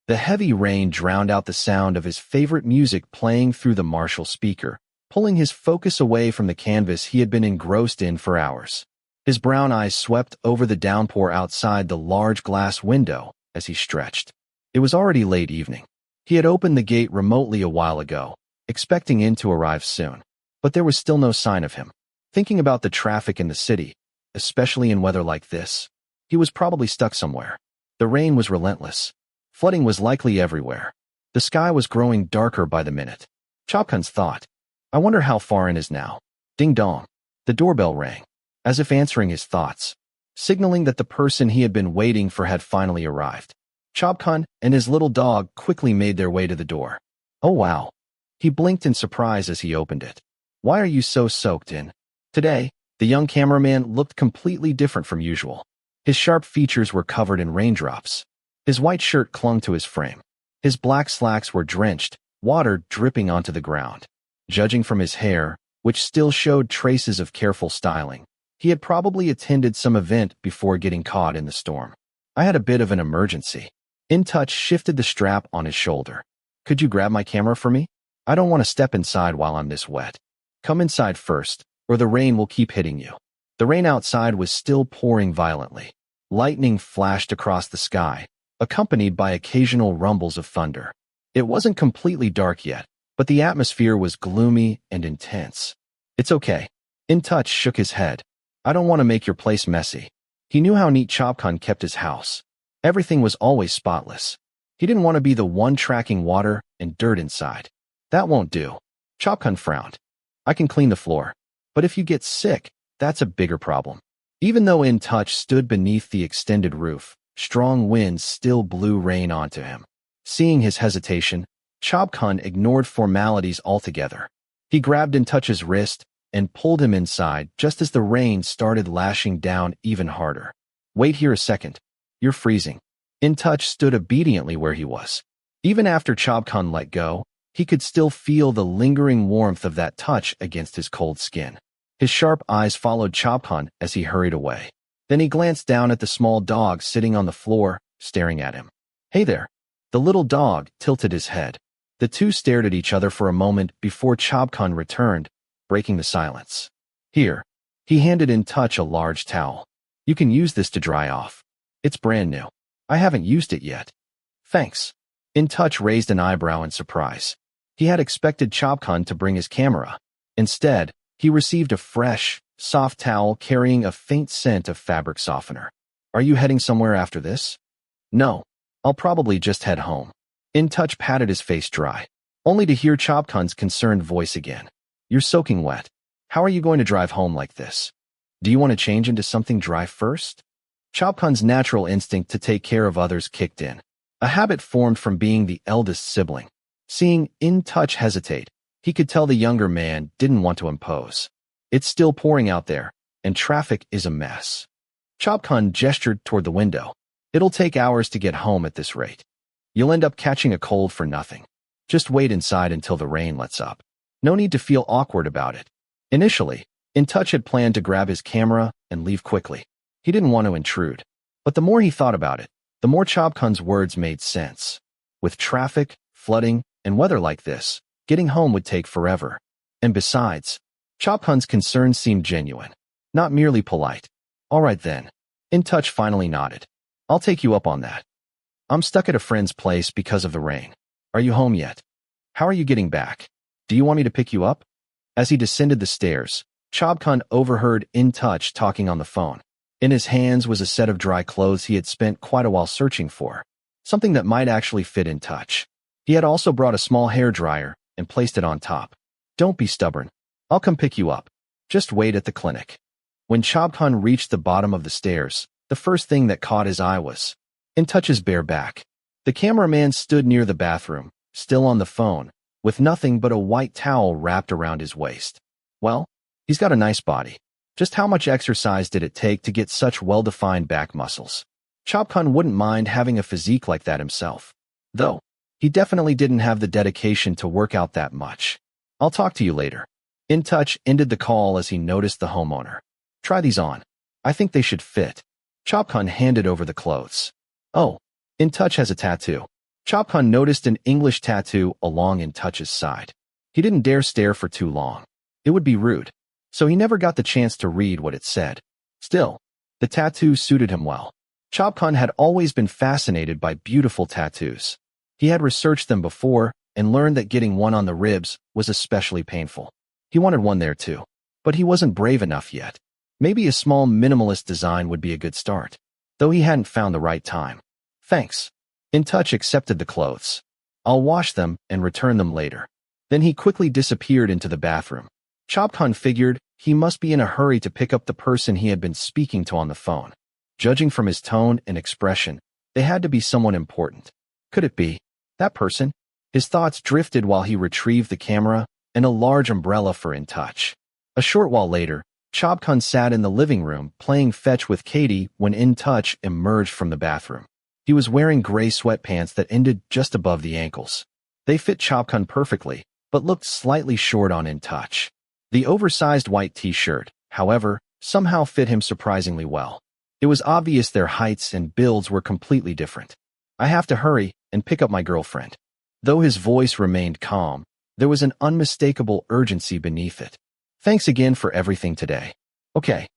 Speaker 1: The heavy rain drowned out the sound of his favorite music playing through the Marshall speaker, pulling his focus away from the canvas he had been engrossed in for hours. His brown eyes swept over the downpour outside the large glass window as he stretched. It was already late evening. He had opened the gate remotely a while ago, expecting In to arrive soon. But there was still no sign of him. Thinking about the traffic in the city, especially in weather like this, he was probably stuck somewhere. The rain was relentless. Flooding was likely everywhere. The sky was growing darker by the minute. Chobkhun's thought, I wonder how far In is now. Ding dong. The doorbell rang, as if answering his thoughts, signaling that the person he had been waiting for had finally arrived. Chobkhun and his little dog quickly made their way to the door. Oh wow. He blinked in surprise as he opened it. Why are you so soaked in? Today, the young cameraman looked completely different from usual. His sharp features were covered in raindrops. His white shirt clung to his frame. His black slacks were drenched, water dripping onto the ground. Judging from his hair, which still showed traces of careful styling, he had probably attended some event before getting caught in the storm. I had a bit of an emergency. Intouch shifted the strap on his shoulder. Could you grab my camera for me? I don't want to step inside while I'm this wet. Come inside first, or the rain will keep hitting you. The rain outside was still pouring violently. Lightning flashed across the sky, accompanied by occasional rumbles of thunder. It wasn't completely dark yet, but the atmosphere was gloomy and intense. It's okay. Intouch shook his head. I don't want to make your place messy. He knew how neat Chobkhun kept his house. Everything was always spotless. He didn't want to be the one tracking water and dirt inside. That won't do. Chobkhun frowned. I can clean the floor. But if you get sick, that's a bigger problem. Even though Intouch stood beneath the extended roof, strong winds still blew rain onto him. Seeing his hesitation, Chobkhun ignored formalities altogether. He grabbed Intouch's wrist and pulled him inside just as the rain started lashing down even harder. Wait here a second. You're freezing. Intouch stood obediently where he was. Even after Chobkhun let go, he could still feel the lingering warmth of that touch against his cold skin. His sharp eyes followed Chobkhun as he hurried away. Then he glanced down at the small dog sitting on the floor, staring at him. Hey there. The little dog tilted his head. The two stared at each other for a moment before Chobkhun returned, breaking the silence. Here. He handed Intouch a large towel. You can use this to dry off. It's brand new. I haven't used it yet. Thanks. Intouch raised an eyebrow in surprise. He had expected Chobkhun to bring his camera. Instead, he received a fresh, soft towel carrying a faint scent of fabric softener. Are you heading somewhere after this? No. I'll probably just head home. Intouch patted his face dry, only to hear Chobkhun's concerned voice again. You're soaking wet. How are you going to drive home like this? Do you want to change into something dry first? Chobkhun's natural instinct to take care of others kicked in, a habit formed from being the eldest sibling. Seeing Intouch hesitate, he could tell the younger man didn't want to impose. It's still pouring out there, and traffic is a mess. Chobkhun gestured toward the window. It'll take hours to get home at this rate. You'll end up catching a cold for nothing. Just wait inside until the rain lets up. No need to feel awkward about it. Initially, Intouch had planned to grab his camera and leave quickly. He didn't want to intrude. But the more he thought about it, the more Chobkhun's words made sense. With traffic, flooding, and weather like this, getting home would take forever. And besides, Chobkhun's concerns seemed genuine, not merely polite. All right then. Intouch finally nodded. I'll take you up on that. I'm stuck at a friend's place because of the rain. Are you home yet? How are you getting back? Do you want me to pick you up? As he descended the stairs, Chobkhun overheard Intouch talking on the phone. In his hands was a set of dry clothes he had spent quite a while searching for, something that might actually fit Intouch. He had also brought a small hairdryer and placed it on top. Don't be stubborn. I'll come pick you up. Just wait at the clinic. When Chobkhun reached the bottom of the stairs, the first thing that caught his eye was Intouch's bare back. The cameraman stood near the bathroom, still on the phone, with nothing but a white towel wrapped around his waist. Well, he's got a nice body. Just how much exercise did it take to get such well-defined back muscles? Chobkhun wouldn't mind having a physique like that himself. Though, he definitely didn't have the dedication to work out that much. I'll talk to you later. Intouch ended the call as he noticed the homeowner. Try these on. I think they should fit. Chobkhun handed over the clothes. Oh, Intouch has a tattoo. Chobkhun noticed an English tattoo along Intouch's side. He didn't dare stare for too long. It would be rude. So he never got the chance to read what it said. Still, the tattoo suited him well. Chobkhun had always been fascinated by beautiful tattoos. He had researched them before and learned that getting one on the ribs was especially painful. He wanted one there too, but he wasn't brave enough yet. Maybe a small minimalist design would be a good start, though he hadn't found the right time. Thanks. Intouch accepted the clothes. I'll wash them and return them later. Then he quickly disappeared into the bathroom. Chobkhun figured he must be in a hurry to pick up the person he had been speaking to on the phone. Judging from his tone and expression, they had to be someone important. Could it be that person? His thoughts drifted while he retrieved the camera and a large umbrella for Intouch. A short while later, Chobkhun sat in the living room playing fetch with Katie when Intouch emerged from the bathroom. He was wearing gray sweatpants that ended just above the ankles. They fit Chobkhun perfectly, but looked slightly short on Intouch. The oversized white t-shirt, however, somehow fit him surprisingly well. It was obvious their heights and builds were completely different. I have to hurry and pick up my girlfriend. Though his voice remained calm, there was an unmistakable urgency beneath it. Thanks again for everything today. Okay.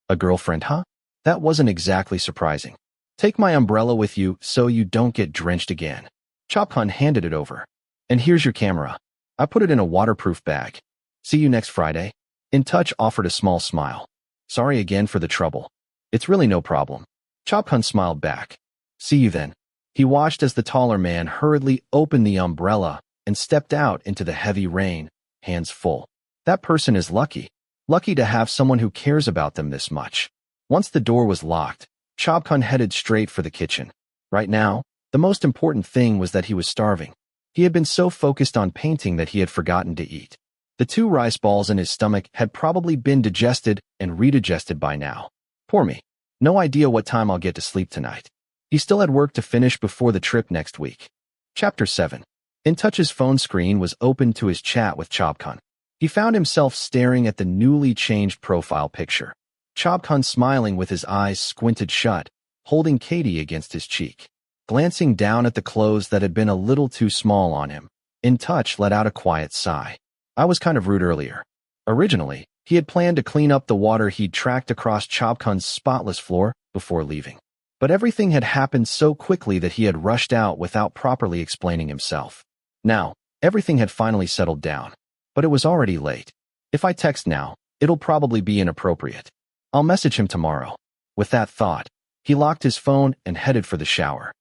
Speaker 1: A girlfriend, huh? That wasn't exactly surprising. Take my umbrella with you so you don't get drenched again. Chobkhun handed it over. And here's your camera. I put it in a waterproof bag. See you next Friday. Intouch offered a small smile. Sorry again for the trouble. It's really no problem. Chobkhun smiled back. See you then. He watched as the taller man hurriedly opened the umbrella and stepped out into the heavy rain, hands full. That person is lucky. Lucky to have someone who cares about them this much. Once the door was locked, Chobkhun headed straight for the kitchen. Right now, the most important thing was that he was starving. He had been so focused on painting that he had forgotten to eat. The 2 rice balls in his stomach had probably been digested and redigested by now. Poor me. No idea what time I'll get to sleep tonight. He still had work to finish before the trip next week. Chapter 7. Intouch's phone screen was open to his chat with Chobkhun. He found himself staring at the newly changed profile picture. Chobkhun smiling with his eyes squinted shut, holding Katie against his cheek. Glancing down at the clothes that had been a little too small on him, Intouch let out a quiet sigh. I was kind of rude earlier. Originally, he had planned to clean up the water he'd tracked across Chobkhun's spotless floor before leaving. But everything had happened so quickly that he had rushed out without properly explaining himself. Now, everything had finally settled down. But it was already late. If I text now, it'll probably be inappropriate. I'll message him tomorrow. With that thought, he locked his phone and headed for the shower.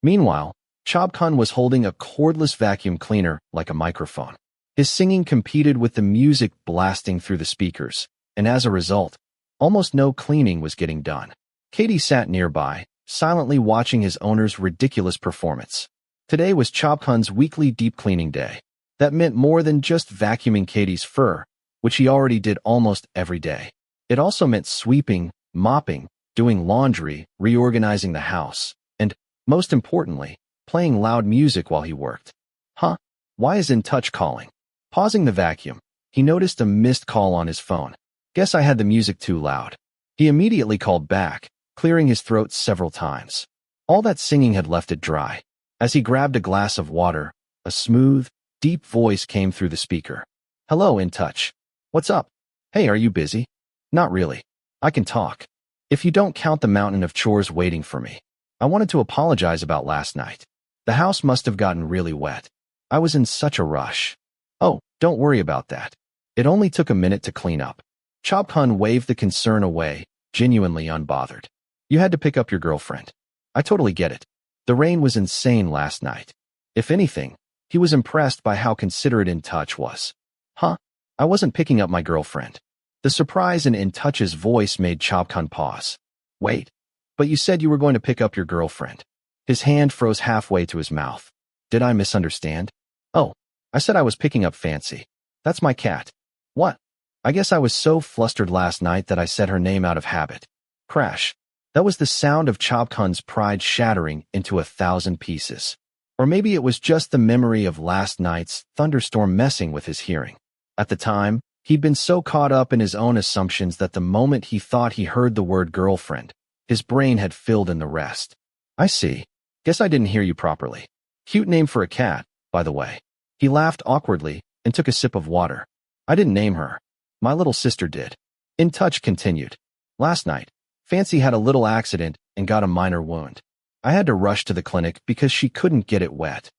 Speaker 1: Meanwhile, Chobkhun was holding a cordless vacuum cleaner like a microphone. His singing competed with the music blasting through the speakers, and as a result, almost no cleaning was getting done. Katie sat nearby, silently watching his owner's ridiculous performance. Today was Chobkhun's weekly deep cleaning day. That meant more than just vacuuming Katie's fur, which he already did almost every day. It also meant sweeping, mopping, doing laundry, reorganizing the house, and, most importantly, playing loud music while he worked. Huh? Why is Intouch calling? Pausing the vacuum, he noticed a missed call on his phone. Guess I had the music too loud. He immediately called back, clearing his throat several times. All that singing had left it dry. As he grabbed a glass of water, a smooth, deep voice came through the speaker. Hello, Intouch. What's up? Hey, are you busy? Not really. I can talk. If you don't count the mountain of chores waiting for me. I wanted to apologize about last night. The house must have gotten really wet. I was in such a rush. Oh, don't worry about that. It only took a minute to clean up. Chobkhun waved the concern away, genuinely unbothered. You had to pick up your girlfriend. I totally get it. The rain was insane last night. If anything, he was impressed by how considerate Intouch was. Huh? I wasn't picking up my girlfriend. The surprise in Intouch's voice made Chobkhun pause. Wait, but you said you were going to pick up your girlfriend. His hand froze halfway to his mouth. Did I misunderstand? Oh, I said I was picking up Fancy. That's my cat. What? I guess I was so flustered last night that I said her name out of habit. Crash. That was the sound of Chobkhun's pride shattering into 1,000 pieces. Or maybe it was just the memory of last night's thunderstorm messing with his hearing. At the time, he'd been so caught up in his own assumptions that the moment he thought he heard the word girlfriend, his brain had filled in the rest. I see. Guess I didn't hear you properly. Cute name for a cat, by the way. He laughed awkwardly and took a sip of water. I didn't name her. My little sister did. Intouch continued. Last night, Fancy had a little accident and got a minor wound. I had to rush to the clinic because she couldn't get it wet.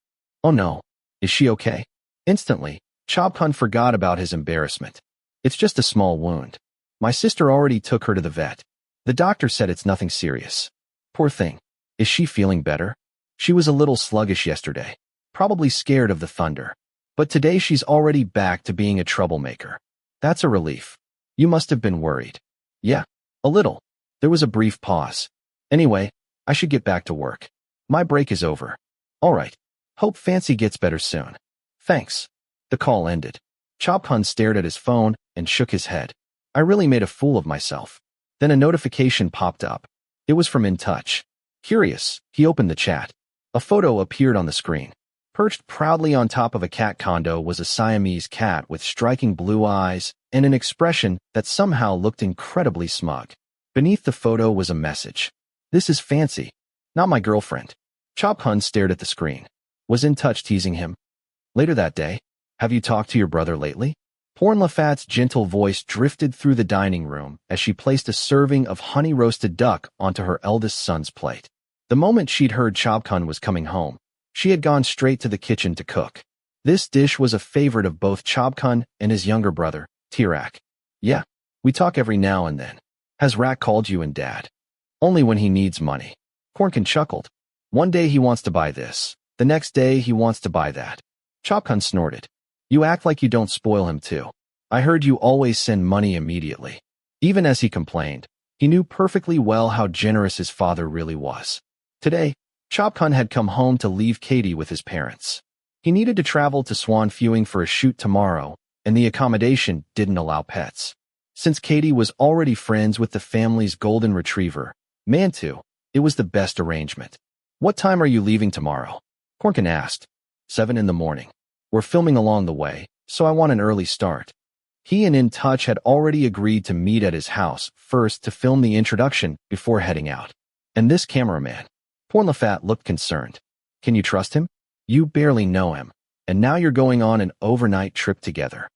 Speaker 1: Oh no. Is she okay? Instantly, Chobkhun forgot about his embarrassment. It's just a small wound. My sister already took her to the vet. The doctor said it's nothing serious. Poor thing. Is she feeling better? She was a little sluggish yesterday. Probably scared of the thunder. But today she's already back to being a troublemaker. That's a relief. You must have been worried. Yeah, a little. There was a brief pause. Anyway, I should get back to work. My break is over. All right. Hope Fancy gets better soon. Thanks. The call ended. Chobkhun stared at his phone and shook his head. I really made a fool of myself. Then a notification popped up. It was from Intouch. Curious, he opened the chat. A photo appeared on the screen. Perched proudly on top of a cat condo was a Siamese cat with striking blue eyes and an expression that somehow looked incredibly smug. Beneath the photo was a message. This is Fancy, not my girlfriend. Chobkhun stared at the screen. Was Intouch teasing him? Later that day, have you talked to your brother lately? Pornlafat's gentle voice drifted through the dining room as she placed a serving of honey-roasted duck onto her eldest son's plate. The moment she'd heard Chobkhun was coming home, she had gone straight to the kitchen to cook. This dish was a favorite of both Chobkhun and his younger brother, Tirak. Yeah, we talk every now and then. Has Rak called you and Dad? Only when he needs money. Cornkin chuckled. One day he wants to buy this. The next day he wants to buy that. Chobkhun snorted. You act like you don't spoil him too. I heard you always send money immediately. Even as he complained, he knew perfectly well how generous his father really was. Today, Chobkhun had come home to leave Katie with his parents. He needed to travel to Swan Fewing for a shoot tomorrow, and the accommodation didn't allow pets. Since Katie was already friends with the family's golden retriever, Mantu, it was the best arrangement. What time are you leaving tomorrow? Cornkin asked. 7 in the morning. We're filming along the way, so I want an early start. He and Intouch had already agreed to meet at his house first to film the introduction before heading out. And this cameraman. Pornlafat looked concerned. Can you trust him? You barely know him, and now you're going on an overnight trip together.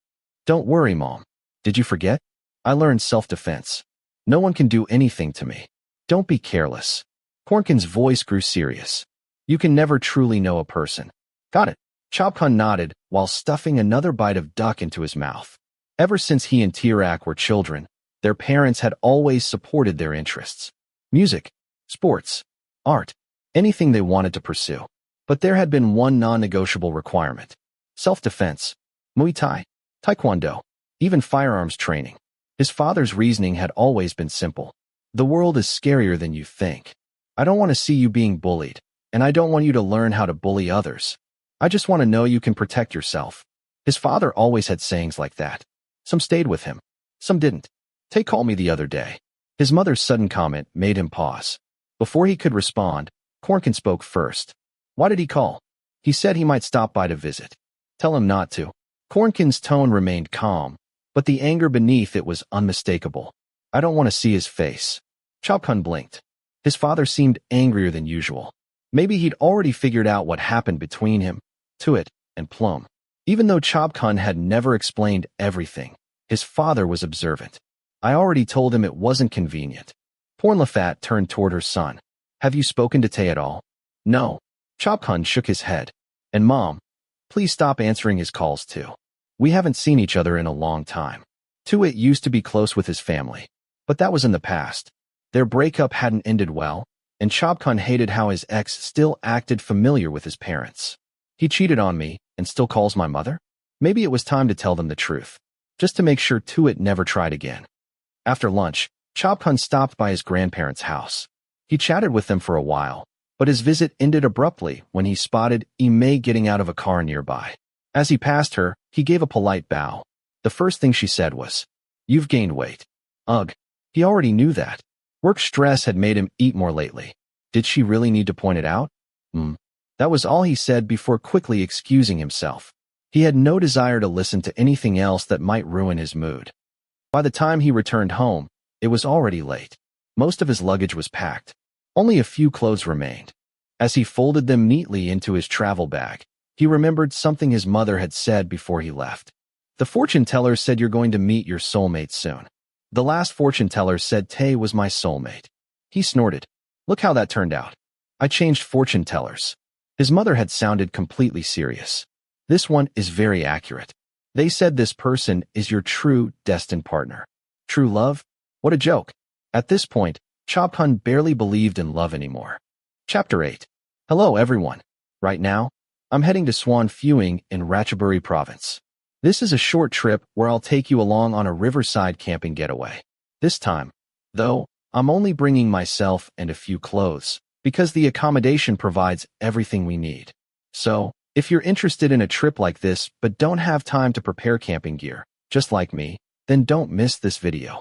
Speaker 1: Don't worry, Mom. Did you forget? I learned self-defense. No one can do anything to me. Don't be careless. Cornkin's voice grew serious. You can never truly know a person. Got it. Chobkhun nodded while stuffing another bite of duck into his mouth. Ever since he and Tirak were children, their parents had always supported their interests. Music, sports, art, anything they wanted to pursue. But there had been one non-negotiable requirement. Self-defense, Muay Thai, Taekwondo, even firearms training. His father's reasoning had always been simple. The world is scarier than you think. I don't want to see you being bullied, and I don't want you to learn how to bully others. I just want to know you can protect yourself. His father always had sayings like that. Some stayed with him, some didn't. Tay called me the other day. His mother's sudden comment made him pause. Before he could respond, Cornkin spoke first. Why did he call? He said he might stop by to visit. Tell him not to. Cornkin's tone remained calm, but the anger beneath it was unmistakable. I don't want to see his face. Chobkhun blinked. His father seemed angrier than usual. Maybe he'd already figured out what happened between him, Tuit, and Plum. Even though Chobkhun had never explained everything, his father was observant. I already told him it wasn't convenient. Pornlafat turned toward her son. Have you spoken to Tay at all? No. Chobkhun shook his head. And Mom, please stop answering his calls too. We haven't seen each other in a long time. Tuit used to be close with his family, but that was in the past. Their breakup hadn't ended well, and Chobkhun hated how his ex still acted familiar with his parents. He cheated on me and still calls my mother? Maybe it was time to tell them the truth, just to make sure Tuit never tried again. After lunch, Chobkhun stopped by his grandparents' house. He chatted with them for a while, but his visit ended abruptly when he spotted Imei getting out of a car nearby. As he passed her, he gave a polite bow. The first thing she said was, "You've gained weight." Ugh, he already knew that. Work stress had made him eat more lately. Did she really need to point it out? That was all he said before quickly excusing himself. He had no desire to listen to anything else that might ruin his mood. By the time he returned home, it was already late. Most of his luggage was packed. Only a few clothes remained. As he folded them neatly into his travel bag, he remembered something his mother had said before he left. The fortune teller said you're going to meet your soulmate soon. The last fortune teller said Tay was my soulmate. He snorted. Look how that turned out. I changed fortune tellers. His mother had sounded completely serious. This one is very accurate. They said this person is your true, destined partner. True love? What a joke. At this point, Chobkhun barely believed in love anymore. Chapter 8. Hello, everyone. Right now, I'm heading to Swan Fewing in Ratchaburi Province. This is a short trip where I'll take you along on a riverside camping getaway. This time, though, I'm only bringing myself and a few clothes, because the accommodation provides everything we need. So, if you're interested in a trip like this but don't have time to prepare camping gear, just like me, then don't miss this video.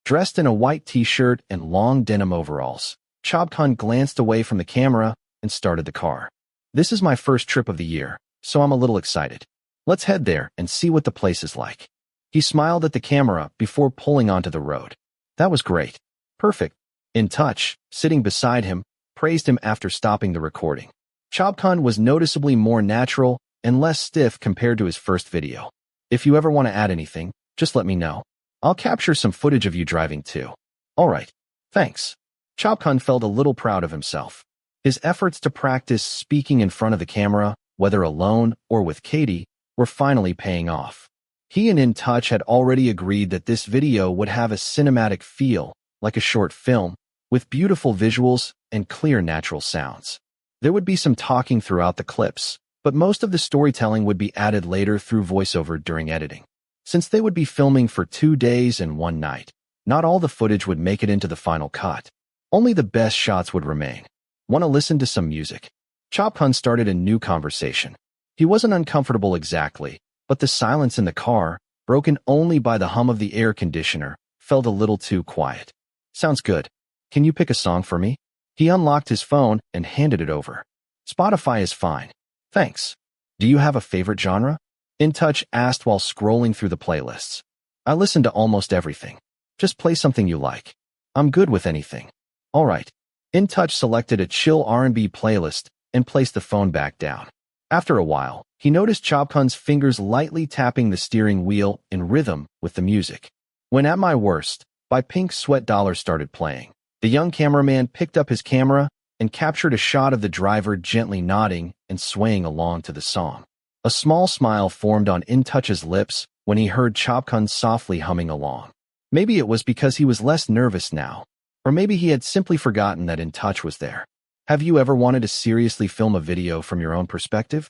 Speaker 1: Dressed in a white t-shirt and long denim overalls, Chobkhun glanced away from the camera and started the car. This is my first trip of the year, so I'm a little excited. Let's head there and see what the place is like. He smiled at the camera before pulling onto the road. That was great. Perfect. Intouch, sitting beside him, praised him after stopping the recording. Chobkhun was noticeably more natural and less stiff compared to his first video. If you ever want to add anything, just let me know. I'll capture some footage of you driving too. Alright, thanks. Chobkhun felt a little proud of himself. His efforts to practice speaking in front of the camera, whether alone or with Katie, were finally paying off. He and Intouch had already agreed that this video would have a cinematic feel, like a short film, with beautiful visuals and clear natural sounds. There would be some talking throughout the clips, but most of the storytelling would be added later through voiceover during editing. Since they would be filming for 2 days and 1 night, not all the footage would make it into the final cut. Only the best shots would remain. Want to listen to some music? Chobkhun started a new conversation. He wasn't uncomfortable exactly, but the silence in the car, broken only by the hum of the air conditioner, felt a little too quiet. Sounds good. Can you pick a song for me? He unlocked his phone and handed it over. Spotify is fine. Thanks. Do you have a favorite genre? Intouch asked while scrolling through the playlists. I listen to almost everything. Just play something you like. I'm good with anything. Alright. Intouch selected a chill R&B playlist and placed the phone back down. After a while, he noticed Chobkhun's fingers lightly tapping the steering wheel in rhythm with the music. When At My Worst, by Pink Sweat Dollar started playing, the young cameraman picked up his camera and captured a shot of the driver gently nodding and swaying along to the song. A small smile formed on Intouch's lips when he heard Chobkhun softly humming along. Maybe it was because he was less nervous now, or maybe he had simply forgotten that Intouch was there. Have you ever wanted to seriously film a video from your own perspective?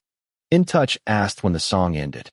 Speaker 1: Intouch asked when the song ended.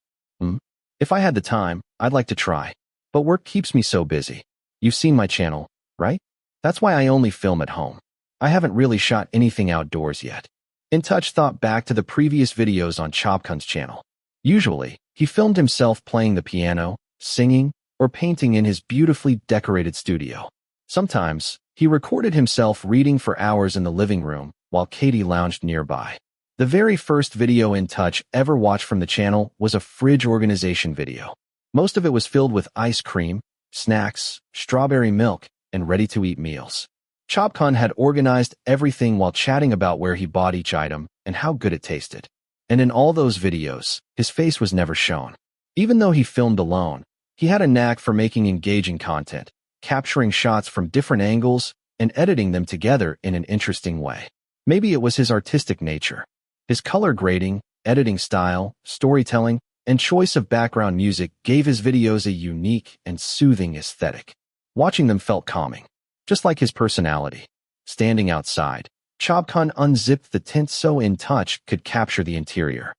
Speaker 1: If I had the time, I'd like to try, but work keeps me so busy. You've seen my channel, right? That's why I only film at home. I haven't really shot anything outdoors yet. Intouch thought back to the previous videos on Chobkhun's channel. Usually, he filmed himself playing the piano, singing, or painting in his beautifully decorated studio. Sometimes, he recorded himself reading for hours in the living room while Katie lounged nearby. The very first video Intouch ever watched from the channel was a fridge organization video. Most of it was filled with ice cream, snacks, strawberry milk, and ready-to-eat meals. Chobkhun had organized everything while chatting about where he bought each item and how good it tasted. And in all those videos, his face was never shown. Even though he filmed alone, he had a knack for making engaging content, capturing shots from different angles, and editing them together in an interesting way. Maybe it was his artistic nature. His color grading, editing style, storytelling, and choice of background music gave his videos a unique and soothing aesthetic. Watching them felt calming, just like his personality. Standing outside, Chobkhun unzipped the tent so Intouch could capture the interior.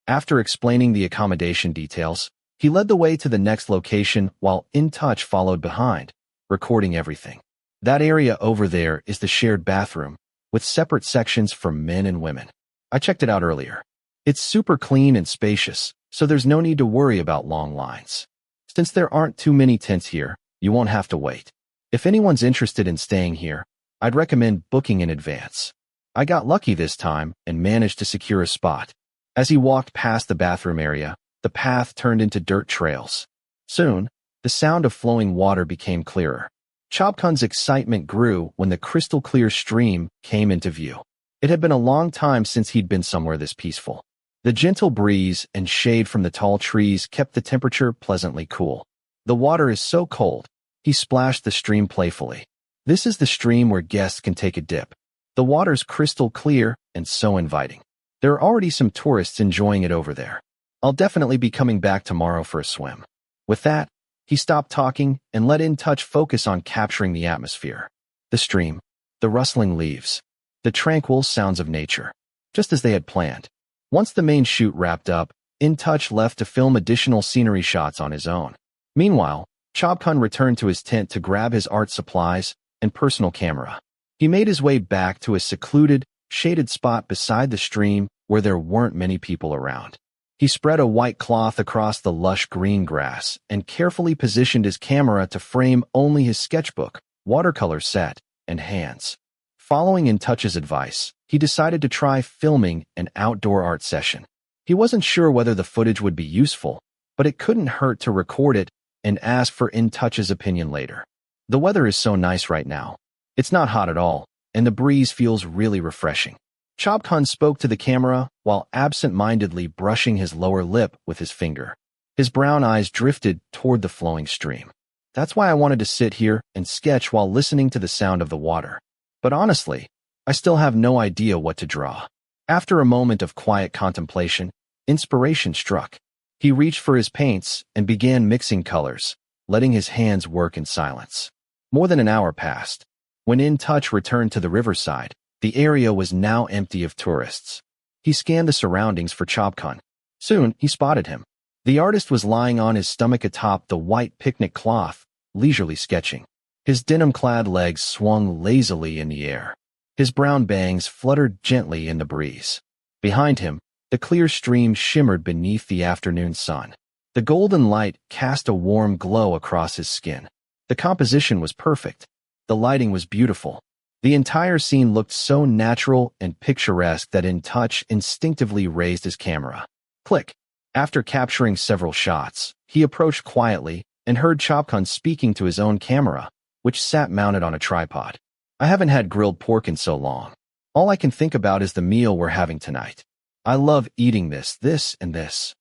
Speaker 1: After explaining the accommodation details, he led the way to the next location while Intouch followed behind, recording everything. That area over there is the shared bathroom, with separate sections for men and women. I checked it out earlier. It's super clean and spacious, so there's no need to worry about long lines. Since there aren't too many tents here, you won't have to wait. If anyone's interested in staying here, I'd recommend booking in advance. I got lucky this time and managed to secure a spot. As he walked past the bathroom area, the path turned into dirt trails. Soon, the sound of flowing water became clearer. Chobkhun's excitement grew when the crystal-clear stream came into view. It had been a long time since he'd been somewhere this peaceful. The gentle breeze and shade from the tall trees kept the temperature pleasantly cool. The water is so cold, he splashed the stream playfully. This is the stream where guests can take a dip. The water's crystal clear and so inviting. There are already some tourists enjoying it over there. I'll definitely be coming back tomorrow for a swim. With that, he stopped talking and let Intouch focus on capturing the atmosphere. The stream, the rustling leaves, the tranquil sounds of nature, just as they had planned. Once the main shoot wrapped up, Intouch left to film additional scenery shots on his own. Meanwhile, Chobkhun returned to his tent to grab his art supplies and personal camera. He made his way back to a secluded, shaded spot beside the stream where there weren't many people around. He spread a white cloth across the lush green grass and carefully positioned his camera to frame only his sketchbook, watercolor set, and hands. Following Intouch's advice, he decided to try filming an outdoor art session. He wasn't sure whether the footage would be useful, but it couldn't hurt to record it and ask for Intouch's opinion later. The weather is so nice right now. It's not hot at all, and the breeze feels really refreshing. Chobkhun spoke to the camera while absent-mindedly brushing his lower lip with his finger. His brown eyes drifted toward the flowing stream. That's why I wanted to sit here and sketch while listening to the sound of the water. But honestly, I still have no idea what to draw. After a moment of quiet contemplation, inspiration struck. He reached for his paints and began mixing colors, letting his hands work in silence. More than an hour passed. When Intouch returned to the riverside, the area was now empty of tourists. He scanned the surroundings for Chobkhun. Soon, he spotted him. The artist was lying on his stomach atop the white picnic cloth, leisurely sketching. His denim-clad legs swung lazily in the air. His brown bangs fluttered gently in the breeze. Behind him, the clear stream shimmered beneath the afternoon sun. The golden light cast a warm glow across his skin. The composition was perfect. The lighting was beautiful. The entire scene looked so natural and picturesque that Intouch instinctively raised his camera. Click. After capturing several shots, he approached quietly and heard Chobkhun speaking to his own camera, which sat mounted on a tripod. I haven't had grilled pork in so long. All I can think about is the meal we're having tonight. I love eating this, and this.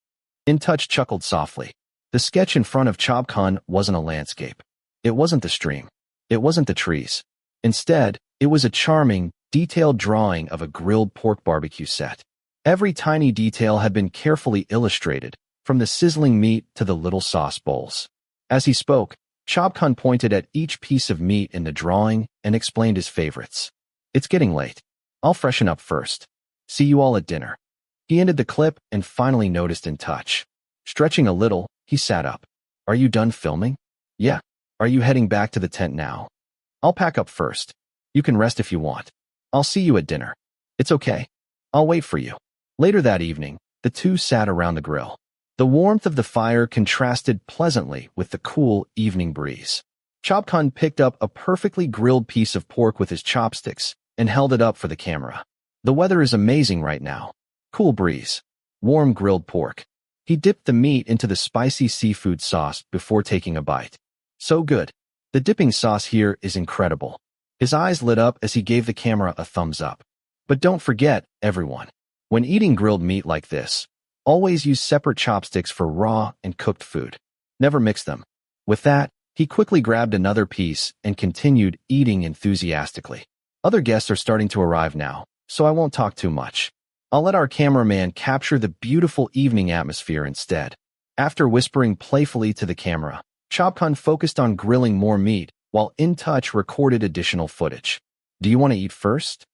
Speaker 1: Intouch chuckled softly. The sketch in front of Chobkhun wasn't a landscape. It wasn't the stream. It wasn't the trees. Instead, it was a charming, detailed drawing of a grilled pork barbecue set. Every tiny detail had been carefully illustrated, from the sizzling meat to the little sauce bowls. As he spoke, Chobkhun pointed at each piece of meat in the drawing and explained his favorites. It's getting late. I'll freshen up first. See you all at dinner. He ended the clip and finally noticed Intouch. Stretching a little, he sat up. Are you done filming? Yeah. Are you heading back to the tent now? I'll pack up first. You can rest if you want. I'll see you at dinner. It's okay. I'll wait for you. Later that evening, the two sat around the grill. The warmth of the fire contrasted pleasantly with the cool evening breeze. Chobkhun picked up a perfectly grilled piece of pork with his chopsticks and held it up for the camera. The weather is amazing right now. Cool breeze. Warm grilled pork. He dipped the meat into the spicy seafood sauce before taking a bite. So good. The dipping sauce here is incredible. His eyes lit up as he gave the camera a thumbs up. But don't forget, everyone, when eating grilled meat like this, always use separate chopsticks for raw and cooked food. Never mix them. With that, he quickly grabbed another piece and continued eating enthusiastically. Other guests are starting to arrive now, so I won't talk too much. I'll let our cameraman capture the beautiful evening atmosphere instead. After whispering playfully to the camera, Chobkhun focused on grilling more meat, while Intouch recorded additional footage. Do you want to eat first?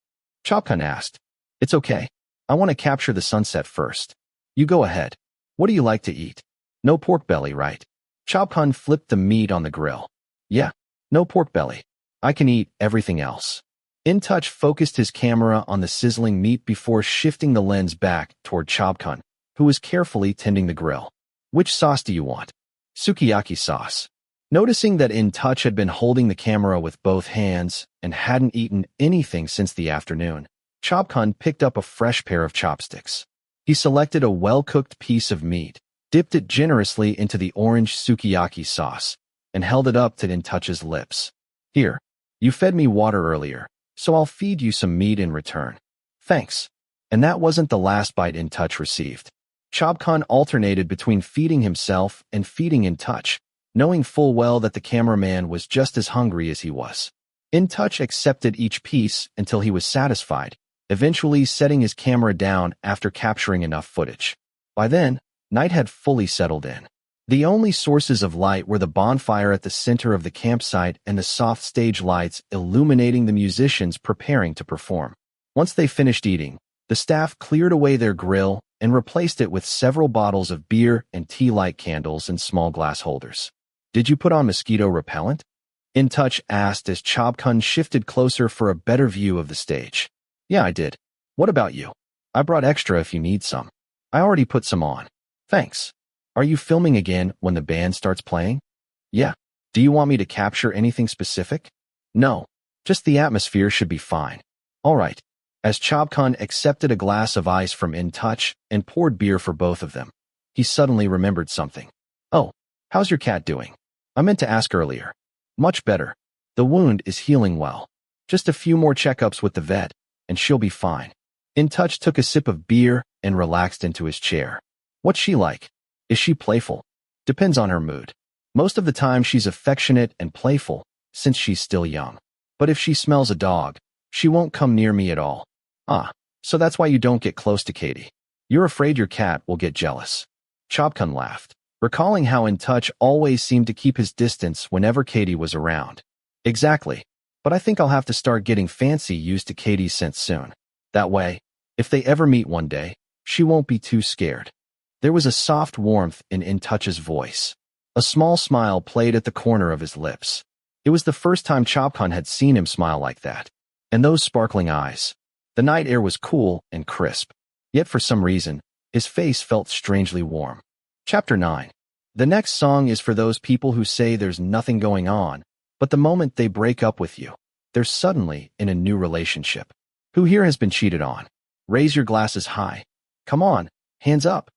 Speaker 1: Chobkhun asked. It's okay. I want to capture the sunset first. You go ahead. What do you like to eat? No pork belly, right? Chobkhun flipped the meat on the grill. Yeah, no pork belly. I can eat everything else. Intouch focused his camera on the sizzling meat before shifting the lens back toward Chobkhun, who was carefully tending the grill. Which sauce do you want? Sukiyaki sauce. Noticing that Intouch had been holding the camera with both hands and hadn't eaten anything since the afternoon, Chobkhun picked up a fresh pair of chopsticks. He selected a well-cooked piece of meat, dipped it generously into the orange sukiyaki sauce, and held it up to Intouch's lips. Here, you fed me water earlier, so I'll feed you some meat in return. Thanks. And that wasn't the last bite Intouch received. Chobkhun alternated between feeding himself and feeding Intouch, knowing full well that the cameraman was just as hungry as he was. Intouch accepted each piece until he was satisfied, eventually setting his camera down after capturing enough footage. By then, night had fully settled in. The only sources of light were the bonfire at the center of the campsite and the soft stage lights illuminating the musicians preparing to perform. Once they finished eating, the staff cleared away their grill and replaced it with several bottles of beer and tea light candles in small glass holders. Did you put on mosquito repellent? Intouch asked as Chobkhun shifted closer for a better view of the stage. Yeah, I did. What about you? I brought extra if you need some. I already put some on. Thanks. Are you filming again when the band starts playing? Yeah. Do you want me to capture anything specific? No. Just the atmosphere should be fine. All right. As Chobkhun accepted a glass of ice from Intouch and poured beer for both of them, he suddenly remembered something. Oh, how's your cat doing? I meant to ask earlier. Much better. The wound is healing well. Just a few more checkups with the vet, and she'll be fine. Intouch took a sip of beer and relaxed into his chair. What's she like? Is she playful? Depends on her mood. Most of the time she's affectionate and playful, since she's still young. But if she smells a dog, she won't come near me at all. Ah, so that's why you don't get close to Katie. You're afraid your cat will get jealous. Chobkhun laughed, recalling how Intouch always seemed to keep his distance whenever Katie was around. Exactly. But I think I'll have to start getting fancy used to Katie's scent soon. That way, if they ever meet one day, she won't be too scared. There was a soft warmth in Intouch's voice. A small smile played at the corner of his lips. It was the first time Chobkhun had seen him smile like that. And those sparkling eyes. The night air was cool and crisp. Yet for some reason, his face felt strangely warm. Chapter 9. The next song is for those people who say there's nothing going on, but the moment they break up with you, they're suddenly in a new relationship. Who here has been cheated on? Raise your glasses high. Come on, hands up.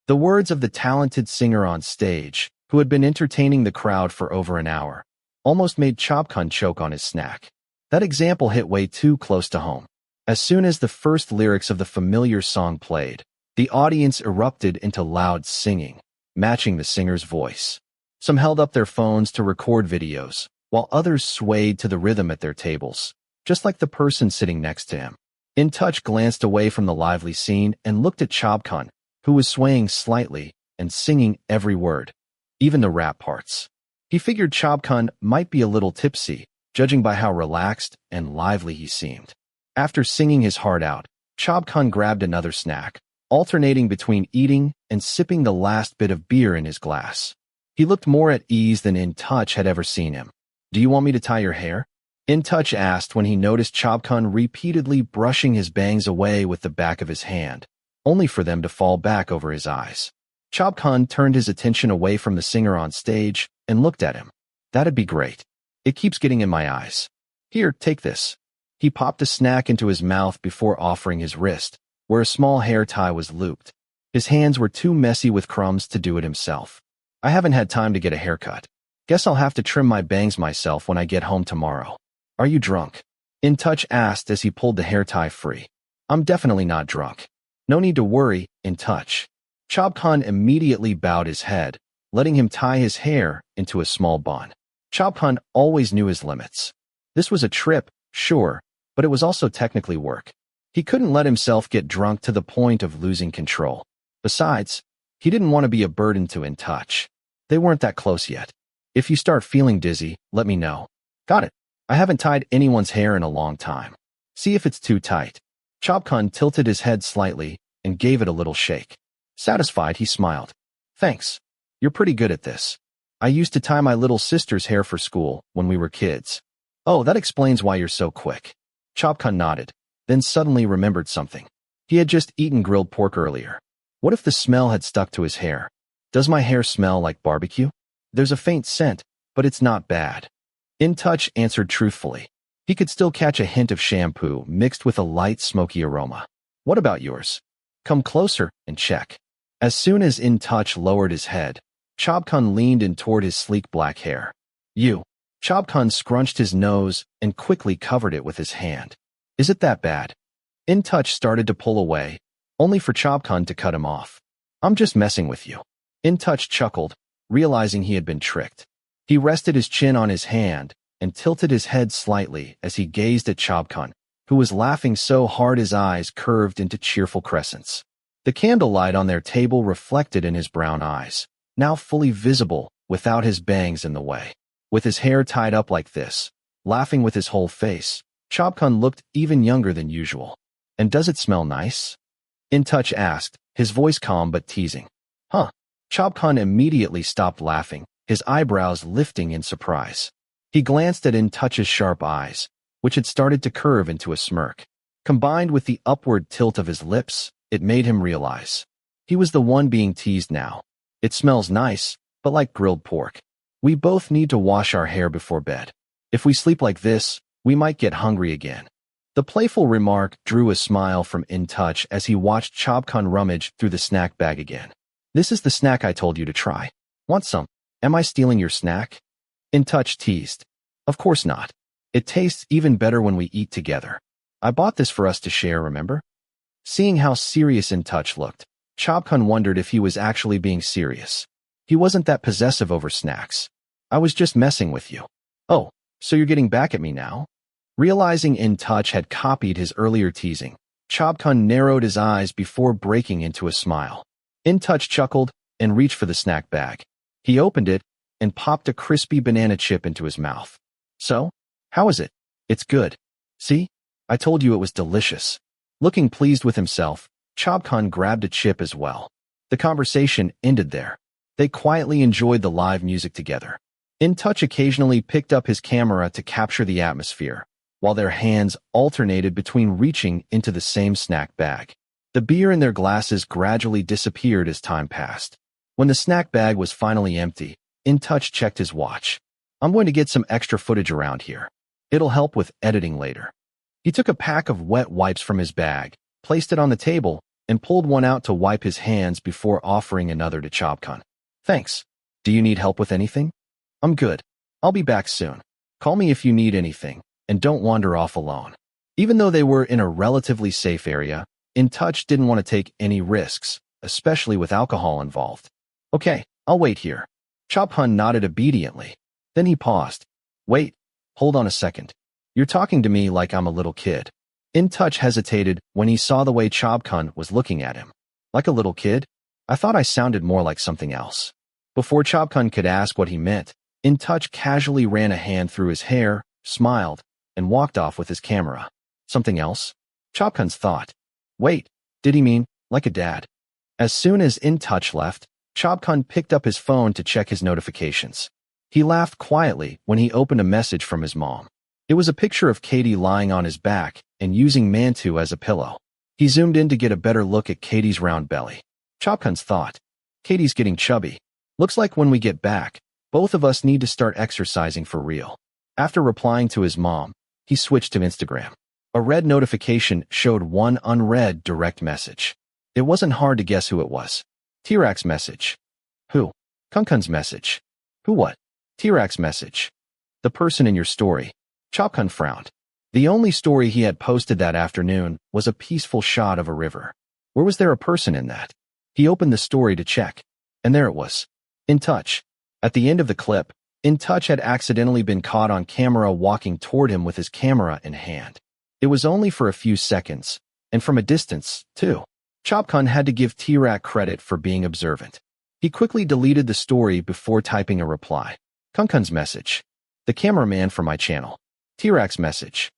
Speaker 1: The words of the talented singer on stage, who had been entertaining the crowd for over an hour, almost made Chobkhun choke on his snack. That example hit way too close to home. As soon as the first lyrics of the familiar song played, the audience erupted into loud singing, matching the singer's voice. Some held up their phones to record videos, while others swayed to the rhythm at their tables, just like the person sitting next to him. Intouch glanced away from the lively scene and looked at Chobkhun, who was swaying slightly and singing every word, even the rap parts. He figured Chobkhun might be a little tipsy, judging by how relaxed and lively he seemed. After singing his heart out, Chobkhun grabbed another snack, alternating between eating and sipping the last bit of beer in his glass. He looked more at ease than Intouch had ever seen him. Do you want me to tie your hair? Intouch asked when he noticed Chobkhun repeatedly brushing his bangs away with the back of his hand, only for them to fall back over his eyes. Chobkhun turned his attention away from the singer on stage and looked at him. That'd be great. It keeps getting in my eyes. Here, take this. He popped a snack into his mouth before offering his wrist, where a small hair tie was looped. His hands were too messy with crumbs to do it himself. I haven't had time to get a haircut. Guess I'll have to trim my bangs myself when I get home tomorrow. Are you drunk? Intouch asked as he pulled the hair tie free. I'm definitely not drunk. No need to worry, Intouch. Chobkhun immediately bowed his head, letting him tie his hair into a small bun. Chobkhun always knew his limits. This was a trip, sure, but it was also technically work. He couldn't let himself get drunk to the point of losing control. Besides, he didn't want to be a burden to Intouch. They weren't that close yet. If you start feeling dizzy, let me know. Got it. I haven't tied anyone's hair in a long time. See if it's too tight. Chobkhun tilted his head slightly and gave it a little shake. Satisfied, he smiled. Thanks. You're pretty good at this. I used to tie my little sister's hair for school when we were kids. Oh, that explains why you're so quick. Chobkhun nodded, then suddenly remembered something. He had just eaten grilled pork earlier. What if the smell had stuck to his hair? Does my hair smell like barbecue? There's a faint scent, but it's not bad. Intouch answered truthfully. He could still catch a hint of shampoo mixed with a light smoky aroma. What about yours? Come closer and check. As soon as Intouch lowered his head, Chobkhun leaned in toward his sleek black hair. You. Chobkhun scrunched his nose and quickly covered it with his hand. Is it that bad? Intouch started to pull away, only for Chobkhun to cut him off. I'm just messing with you. Intouch chuckled, realizing he had been tricked. He rested his chin on his hand and tilted his head slightly as he gazed at Chobkhun, who was laughing so hard his eyes curved into cheerful crescents. The candlelight on their table reflected in his brown eyes, now fully visible without his bangs in the way. With his hair tied up like this, laughing with his whole face, Chobkhun looked even younger than usual. And does it smell nice? Intouch asked, his voice calm but teasing. Huh. Chobkhun immediately stopped laughing, his eyebrows lifting in surprise. He glanced at Intouch's sharp eyes, which had started to curve into a smirk. Combined with the upward tilt of his lips, it made him realize he was the one being teased now. It smells nice, but like grilled pork. We both need to wash our hair before bed. If we sleep like this, we might get hungry again. The playful remark drew a smile from Intouch as he watched Chobkhun rummage through the snack bag again. This is the snack I told you to try. Want some? Am I stealing your snack? Intouch teased. Of course not. It tastes even better when we eat together. I bought this for us to share, remember? Seeing how serious Intouch looked, Chobkhun wondered if he was actually being serious. He wasn't that possessive over snacks. I was just messing with you. Oh, so you're getting back at me now? Realizing Intouch had copied his earlier teasing, Chobkhun narrowed his eyes before breaking into a smile. Intouch chuckled and reached for the snack bag. He opened it and popped a crispy banana chip into his mouth. So, how is it? It's good. See? I told you it was delicious. Looking pleased with himself, Chobkhun grabbed a chip as well. The conversation ended there. They quietly enjoyed the live music together. Intouch occasionally picked up his camera to capture the atmosphere, while their hands alternated between reaching into the same snack bag. The beer in their glasses gradually disappeared as time passed. When the snack bag was finally empty, Intouch checked his watch. I'm going to get some extra footage around here. It'll help with editing later. He took a pack of wet wipes from his bag, placed it on the table, and pulled one out to wipe his hands before offering another to Chobkhun. Thanks. Do you need help with anything? I'm good. I'll be back soon. Call me if you need anything, and don't wander off alone. Even though they were in a relatively safe area, Intouch didn't want to take any risks, especially with alcohol involved. Okay, I'll wait here. Chobkhun nodded obediently. Then he paused. Wait, hold on a second. You're talking to me like I'm a little kid. Intouch hesitated when he saw the way Chobkhun was looking at him. Like a little kid? I thought I sounded more like something else. Before Chobkhun could ask what he meant, Intouch casually ran a hand through his hair, smiled, and walked off with his camera. Something else? Chobkhun's thought. Wait, did he mean, like a dad? As soon as Intouch left, Chobkhun picked up his phone to check his notifications. He laughed quietly when he opened a message from his mom. It was a picture of Katie lying on his back and using Mantu as a pillow. He zoomed in to get a better look at Katie's round belly. Chobkhun's thought. Katie's getting chubby. Looks like when we get back, both of us need to start exercising for real. After replying to his mom, he switched to Instagram. A red notification showed one unread direct message. It wasn't hard to guess who it was. Tirak's message. Who? Chobkhun's message. Who what? Tirak's message. The person in your story. Chobkhun frowned. The only story he had posted that afternoon was a peaceful shot of a river. Where was there a person in that? He opened the story to check. And there it was. Intouch. At the end of the clip, Intouch had accidentally been caught on camera walking toward him with his camera in hand. It was only for a few seconds, and from a distance, too. Chobkhun had to give Tirak credit for being observant. He quickly deleted the story before typing a reply. Chobkhun's message. The cameraman for my channel. Tirak's message.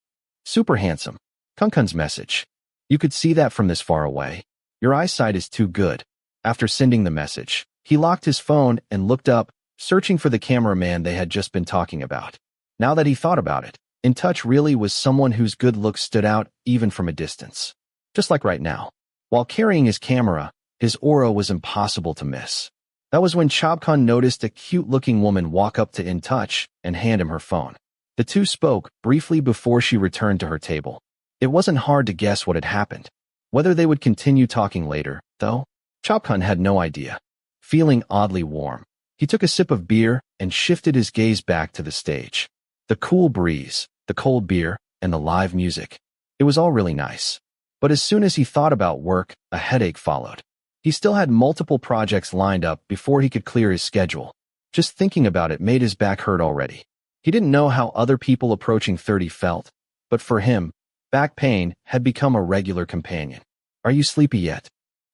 Speaker 1: Super handsome. Chobkhun's message. You could see that from this far away. Your eyesight is too good. After sending the message, he locked his phone and looked up, searching for the cameraman they had just been talking about. Now that he thought about it, Intouch really was someone whose good looks stood out even from a distance. Just like right now. While carrying his camera, his aura was impossible to miss. That was when Chobkhun noticed a cute-looking woman walk up to Intouch and hand him her phone. The two spoke briefly before she returned to her table. It wasn't hard to guess what had happened. Whether they would continue talking later, though, Chobkhun had no idea. Feeling oddly warm, he took a sip of beer and shifted his gaze back to the stage. The cool breeze, the cold beer, and the live music. It was all really nice. But as soon as he thought about work, a headache followed. He still had multiple projects lined up before he could clear his schedule. Just thinking about it made his back hurt already. He didn't know how other people approaching 30 felt, but for him, back pain had become a regular companion. Are you sleepy yet?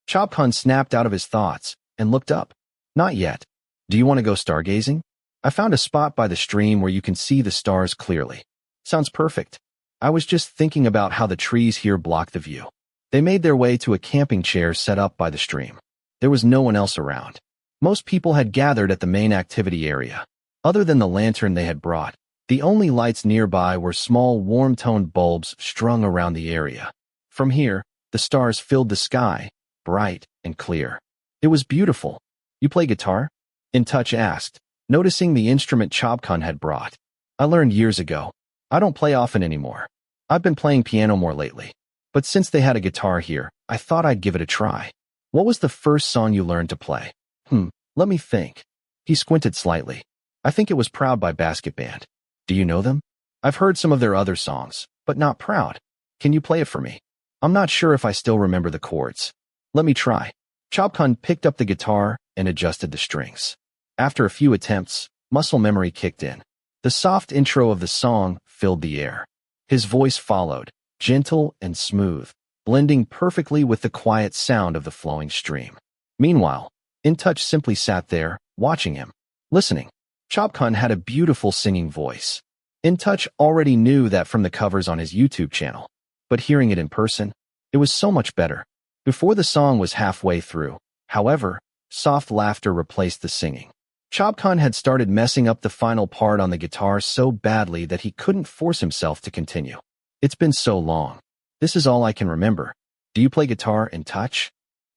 Speaker 1: Chobkhun snapped out of his thoughts and looked up. Not yet. Do you want to go stargazing? I found a spot by the stream where you can see the stars clearly. Sounds perfect. I was just thinking about how the trees here block the view. They made their way to a camping chair set up by the stream. There was no one else around. Most people had gathered at the main activity area. Other than the lantern they had brought, the only lights nearby were small warm-toned bulbs strung around the area. From here, the stars filled the sky, bright and clear. It was beautiful. You play guitar? Intouch asked, noticing the instrument Chobkhun had brought. I learned years ago. I don't play often anymore. I've been playing piano more lately. But since they had a guitar here, I thought I'd give it a try. What was the first song you learned to play? Let me think. He squinted slightly. I think it was Proud by Basket Band. Do you know them? I've heard some of their other songs, but not Proud. Can you play it for me? I'm not sure if I still remember the chords. Let me try. Chobkhun picked up the guitar and adjusted the strings. After a few attempts, muscle memory kicked in. The soft intro of the song filled the air. His voice followed, gentle and smooth, blending perfectly with the quiet sound of the flowing stream. Meanwhile, Intouch simply sat there, watching him, listening. Chobkhun had a beautiful singing voice. Intouch already knew that from the covers on his YouTube channel, but hearing it in person, it was so much better. Before the song was halfway through, however, soft laughter replaced the singing. Chobkhun had started messing up the final part on the guitar so badly that he couldn't force himself to continue. It's been so long. This is all I can remember. Do you play guitar Intouch?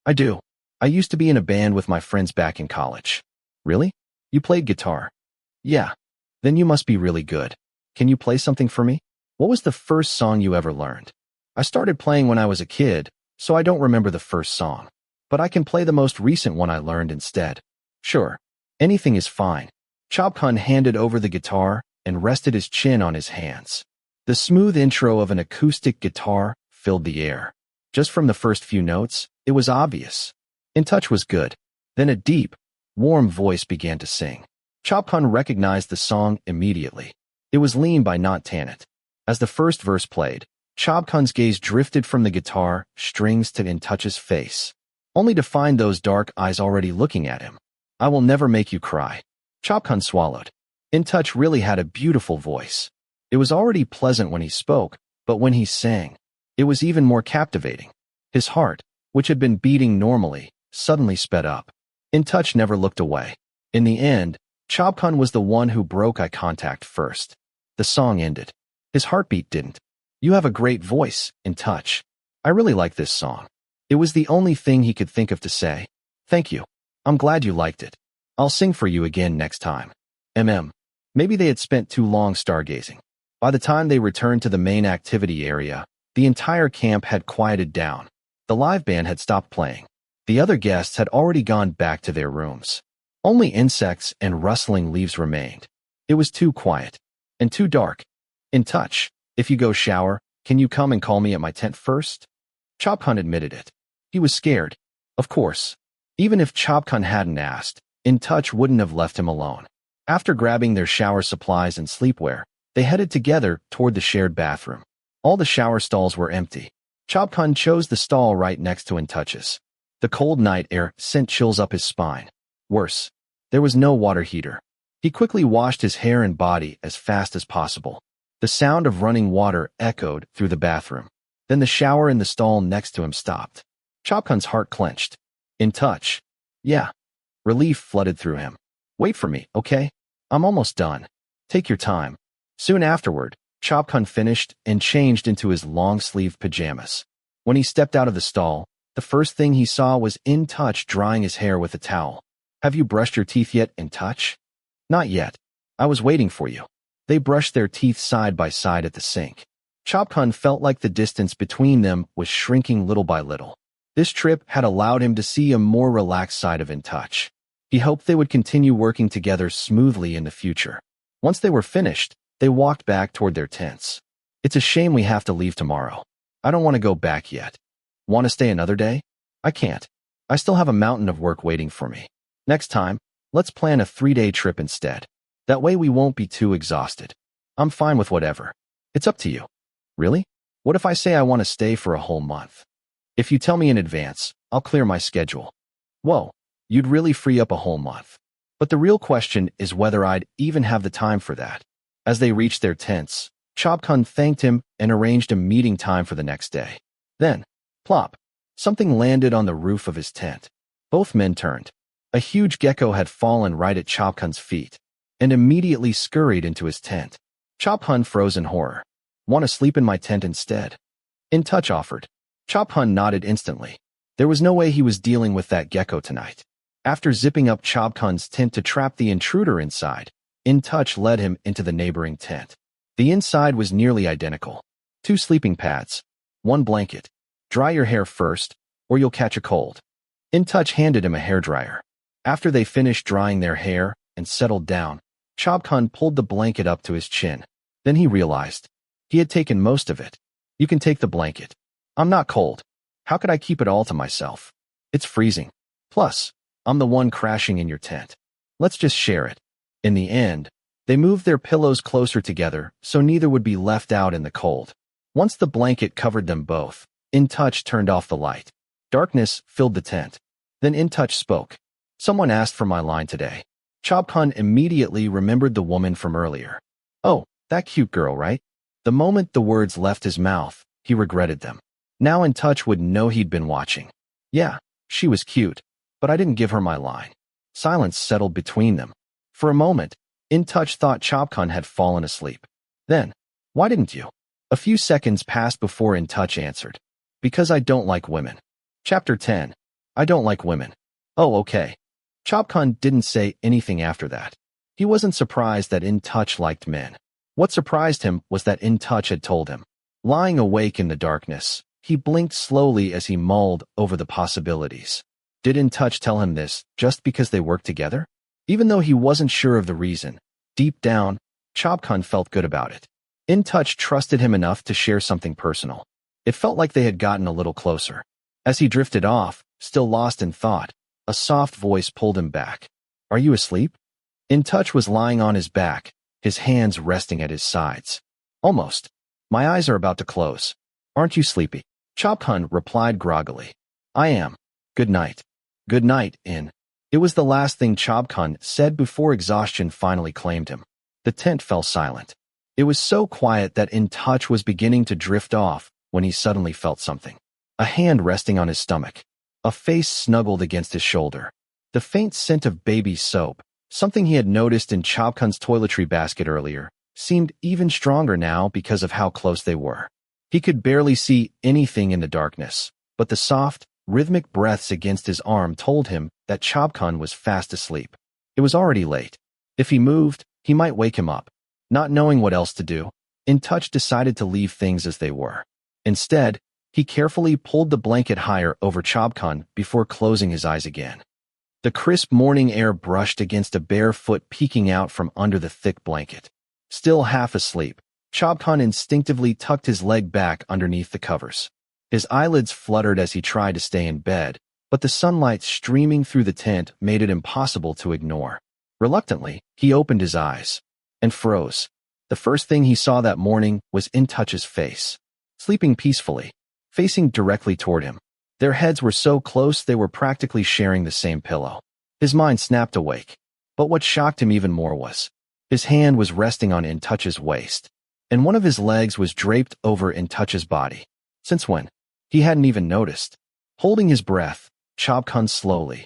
Speaker 1: I do. I used to be in a band with my friends back in college. Really? You played guitar? Yeah. Then you must be really good. Can you play something for me? What was the first song you ever learned? I started playing when I was a kid, so I don't remember the first song. But I can play the most recent one I learned instead. Sure. Anything is fine. Chobkhun handed over the guitar and rested his chin on his hands. The smooth intro of an acoustic guitar filled the air. Just from the first few notes, it was obvious. Intouch was good. Then a deep, warm voice began to sing. Chobkhun recognized the song immediately. It was Lean by Not Tanit. As the first verse played, Chobkhun's gaze drifted from the guitar strings to Intouch's face, only to find those dark eyes already looking at him. I will never make you cry. Chobkhun swallowed. Intouch really had a beautiful voice. It was already pleasant when he spoke, but when he sang, it was even more captivating. His heart, which had been beating normally, suddenly sped up. Intouch never looked away. In the end, Chobkhun was the one who broke eye contact first. The song ended. His heartbeat didn't. You have a great voice, Intouch. I really like this song. It was the only thing he could think of to say. Thank you. I'm glad you liked it. I'll sing for you again next time. Maybe they had spent too long stargazing. By the time they returned to the main activity area, the entire camp had quieted down. The live band had stopped playing. The other guests had already gone back to their rooms. Only insects and rustling leaves remained. It was too quiet and too dark. Intouch, if you go shower, can you come and call me at my tent first? Chobkhun admitted it. He was scared. Of course. Even if Chobkhun hadn't asked, Intouch wouldn't have left him alone. After grabbing their shower supplies and sleepwear, they headed together toward the shared bathroom. All the shower stalls were empty. Chobkhun chose the stall right next to Intouch's. The cold night air sent chills up his spine. Worse, there was no water heater. He quickly washed his hair and body as fast as possible. The sound of running water echoed through the bathroom. Then the shower in the stall next to him stopped. Chobkhun's heart clenched. Intouch. Yeah. Relief flooded through him. Wait for me, okay? I'm almost done. Take your time. Soon afterward, Chobkhun finished and changed into his long-sleeved pajamas. When he stepped out of the stall, the first thing he saw was Intouch drying his hair with a towel. Have you brushed your teeth yet, Intouch? Not yet. I was waiting for you. They brushed their teeth side by side at the sink. Chobkhun felt like the distance between them was shrinking little by little. This trip had allowed him to see a more relaxed side of Intouch. He hoped they would continue working together smoothly in the future. Once they were finished, they walked back toward their tents. It's a shame we have to leave tomorrow. I don't want to go back yet. Want to stay another day? I can't. I still have a mountain of work waiting for me. Next time, let's plan a 3-day trip instead. That way we won't be too exhausted. I'm fine with whatever. It's up to you. Really? What if I say I want to stay for a whole month? If you tell me in advance, I'll clear my schedule. Whoa, you'd really free up a whole month. But the real question is whether I'd even have the time for that. As they reached their tents, Chobkhun thanked him and arranged a meeting time for the next day. Then, plop, something landed on the roof of his tent. Both men turned. A huge gecko had fallen right at Chobkhun's feet and immediately scurried into his tent. Chobkhun froze in horror. Want to sleep in my tent instead? Intouch offered. Chobkhun nodded instantly. There was no way he was dealing with that gecko tonight. After zipping up Chobkhun's tent to trap the intruder inside, Intouch led him into the neighboring tent. The inside was nearly identical. 2 sleeping pads, 1 blanket. Dry your hair first, or you'll catch a cold. Intouch handed him a hairdryer. After they finished drying their hair and settled down, Chobkhun pulled the blanket up to his chin. Then he realized he had taken most of it. You can take the blanket. I'm not cold. How could I keep it all to myself? It's freezing. Plus, I'm the one crashing in your tent. Let's just share it. In the end, they moved their pillows closer together so neither would be left out in the cold. Once the blanket covered them both, Intouch turned off the light. Darkness filled the tent. Then Intouch spoke. Someone asked for my line today. Chobkhun immediately remembered the woman from earlier. Oh, that cute girl, right? The moment the words left his mouth, he regretted them. Now Intouch would know he'd been watching. Yeah, she was cute, but I didn't give her my line. Silence settled between them. For a moment, Intouch thought Chobkhun had fallen asleep. Then, why didn't you? A few seconds passed before Intouch answered. Because I don't like women. Chapter 10. I don't like women. Oh, okay. Chobkhun didn't say anything after that. He wasn't surprised that Intouch liked men. What surprised him was that Intouch had told him. Lying awake in the darkness, he blinked slowly as he mulled over the possibilities. Did Intouch tell him this just because they worked together? Even though he wasn't sure of the reason, deep down, Chobkhun felt good about it. Intouch trusted him enough to share something personal. It felt like they had gotten a little closer. As he drifted off, still lost in thought, a soft voice pulled him back. Are you asleep? Intouch was lying on his back, his hands resting at his sides. Almost. My eyes are about to close. Aren't you sleepy? Chobkhun replied groggily. I am. Good night. Good night, In. It was the last thing Chobkhun said before exhaustion finally claimed him. The tent fell silent. It was so quiet that Intouch was beginning to drift off when he suddenly felt something. A hand resting on his stomach. A face snuggled against his shoulder. The faint scent of baby soap, something he had noticed in Chobkhun's toiletry basket earlier, seemed even stronger now because of how close they were. He could barely see anything in the darkness, but the soft, rhythmic breaths against his arm told him that Chobkhun was fast asleep. It was already late. If he moved, he might wake him up. Not knowing what else to do, Intouch decided to leave things as they were. Instead, he carefully pulled the blanket higher over Chobkhun before closing his eyes again. The crisp morning air brushed against a bare foot peeking out from under the thick blanket. Still half asleep, Chobkhun instinctively tucked his leg back underneath the covers. His eyelids fluttered as he tried to stay in bed, but the sunlight streaming through the tent made it impossible to ignore. Reluctantly, he opened his eyes and froze. The first thing he saw that morning was Intouch's face, sleeping peacefully, facing directly toward him. Their heads were so close they were practically sharing the same pillow. His mind snapped awake. But what shocked him even more was his hand was resting on Intouch's waist, and one of his legs was draped over Intouch's body. Since when? He hadn't even noticed. Holding his breath, Chobkhun slowly,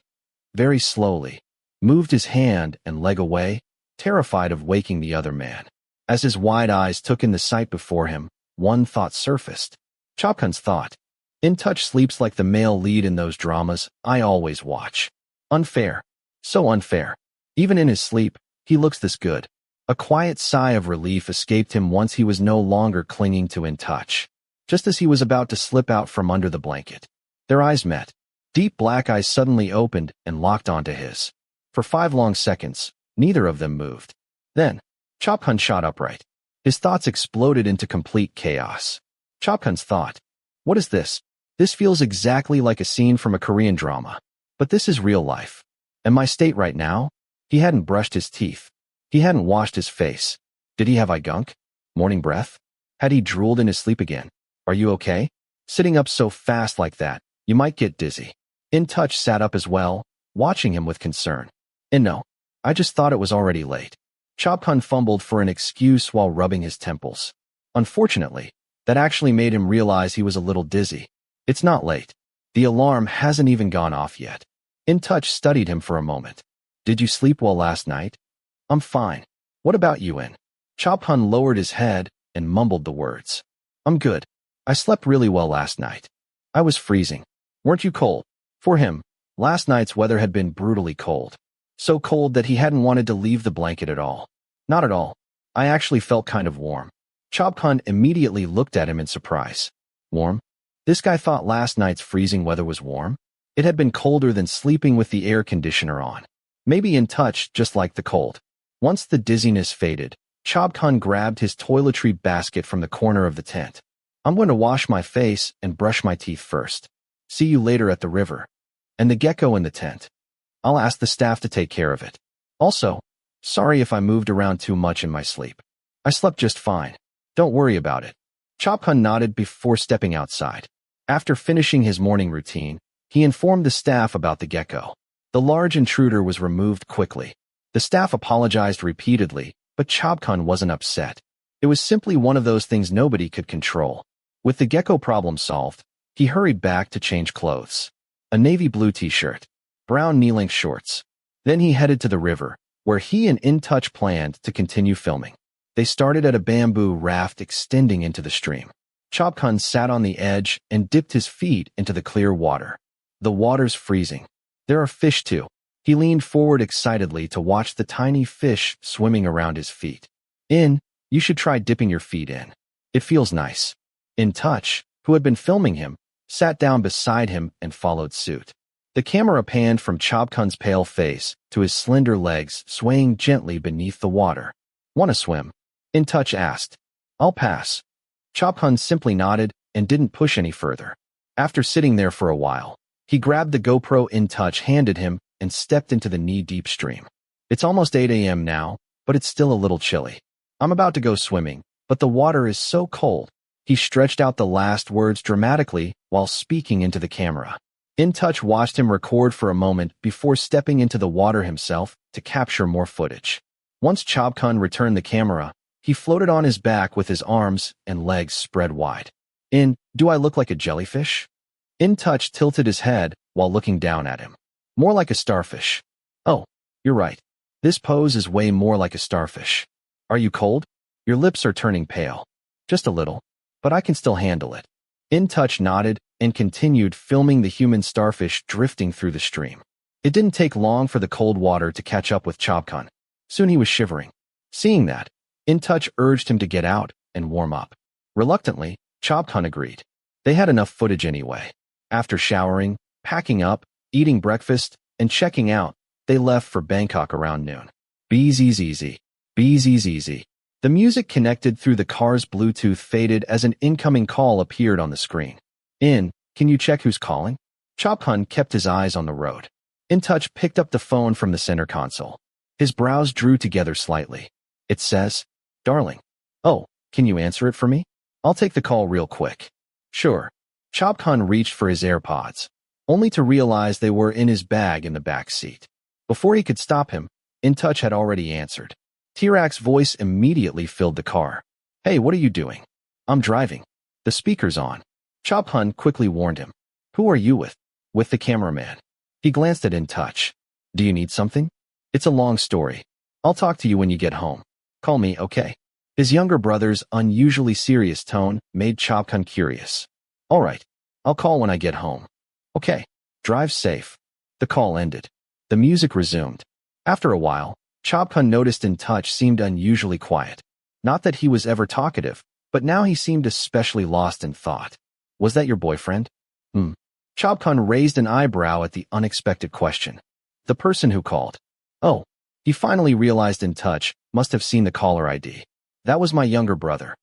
Speaker 1: very slowly, moved his hand and leg away, terrified of waking the other man. As his wide eyes took in the sight before him, one thought surfaced. Chobkhun's thought. Intouch sleeps like the male lead in those dramas I always watch. Unfair. So unfair. Even in his sleep, he looks this good. A quiet sigh of relief escaped him once he was no longer clinging to Intouch. Just as he was about to slip out from under the blanket, their eyes met. Deep black eyes suddenly opened and locked onto his. For 5 long seconds, neither of them moved. Then, Chobkhun shot upright. His thoughts exploded into complete chaos. Chobkhun's thought. What is this? This feels exactly like a scene from a Korean drama. But this is real life. And my state right now? He hadn't brushed his teeth. He hadn't washed his face. Did he have eye gunk? Morning breath? Had he drooled in his sleep again? Are you okay? Sitting up so fast like that, you might get dizzy. Intouch sat up as well, watching him with concern. And no, I just thought it was already late. Chobkhun fumbled for an excuse while rubbing his temples. Unfortunately, that actually made him realize he was a little dizzy. It's not late. The alarm hasn't even gone off yet. Intouch studied him for a moment. Did you sleep well last night? I'm fine. What about you, In? Chobkhun lowered his head and mumbled the words. I'm good. I slept really well last night. I was freezing. Weren't you cold? For him, last night's weather had been brutally cold. So cold that he hadn't wanted to leave the blanket at all. Not at all. I actually felt kind of warm. Chobkhun immediately looked at him in surprise. Warm? This guy thought last night's freezing weather was warm? It had been colder than sleeping with the air conditioner on. Maybe Intouch just liked the cold. Once the dizziness faded, Chobkhun grabbed his toiletry basket from the corner of the tent. I'm going to wash my face and brush my teeth first. See you later at the river. And the gecko in the tent. I'll ask the staff to take care of it. Also, sorry if I moved around too much in my sleep. I slept just fine. Don't worry about it. Chobkhun nodded before stepping outside. After finishing his morning routine, he informed the staff about the gecko. The large intruder was removed quickly. The staff apologized repeatedly, but Chobkhun wasn't upset. It was simply one of those things nobody could control. With the gecko problem solved, he hurried back to change clothes. A navy blue t-shirt, brown knee-length shorts. Then he headed to the river, where he and Intouch planned to continue filming. They started at a bamboo raft extending into the stream. Chobkhun sat on the edge and dipped his feet into the clear water. The water's freezing. There are fish too. He leaned forward excitedly to watch the tiny fish swimming around his feet. You should try dipping your feet in. It feels nice. Intouch, who had been filming him, sat down beside him and followed suit. The camera panned from Chobkhun's pale face to his slender legs swaying gently beneath the water. Want to swim? Intouch asked. I'll pass. Chobkhun simply nodded and didn't push any further. After sitting there for a while, he grabbed the GoPro Intouch handed him and stepped into the knee-deep stream. It's almost 8 a.m. now, but it's still a little chilly. I'm about to go swimming, but the water is so cold. He stretched out the last words dramatically while speaking into the camera. Intouch watched him record for a moment before stepping into the water himself to capture more footage. Once Chobkhun returned the camera, he floated on his back with his arms and legs spread wide. Do I look like a jellyfish? Intouch tilted his head while looking down at him. More like a starfish. Oh, you're right. This pose is way more like a starfish. Are you cold? Your lips are turning pale. Just a little, but I can still handle it. Intouch nodded and continued filming the human starfish drifting through the stream. It didn't take long for the cold water to catch up with Chobkhun. Soon he was shivering. Seeing that, Intouch urged him to get out and warm up. Reluctantly, Chobkhun agreed. They had enough footage anyway. After showering, packing up, eating breakfast, and checking out, they left for Bangkok around noon. BZZZ. BZZZ. The music connected through the car's Bluetooth faded as an incoming call appeared on the screen. Can you check who's calling? Chobkhun kept his eyes on the road. Intouch picked up the phone from the center console. His brows drew together slightly. It says, Darling. Oh, can you answer it for me? I'll take the call real quick. Sure. Chobkhun reached for his AirPods, only to realize they were in his bag in the back seat. Before he could stop him, Intouch had already answered. Tirak's voice immediately filled the car. Hey, what are you doing? I'm driving. The speaker's on. Chobkhun quickly warned him. Who are you with? With the cameraman. He glanced at Intouch. Do you need something? It's a long story. I'll talk to you when you get home. Call me, okay? His younger brother's unusually serious tone made Chobkhun curious. All right. I'll call when I get home. Okay. Drive safe. The call ended. The music resumed. After a while, Chobkhun noticed Intouch seemed unusually quiet. Not that he was ever talkative, but now he seemed especially lost in thought. Was that your boyfriend? Chobkhun raised an eyebrow at the unexpected question. The person who called. Oh. He finally realized Intouch must have seen the caller ID. That was my younger brother.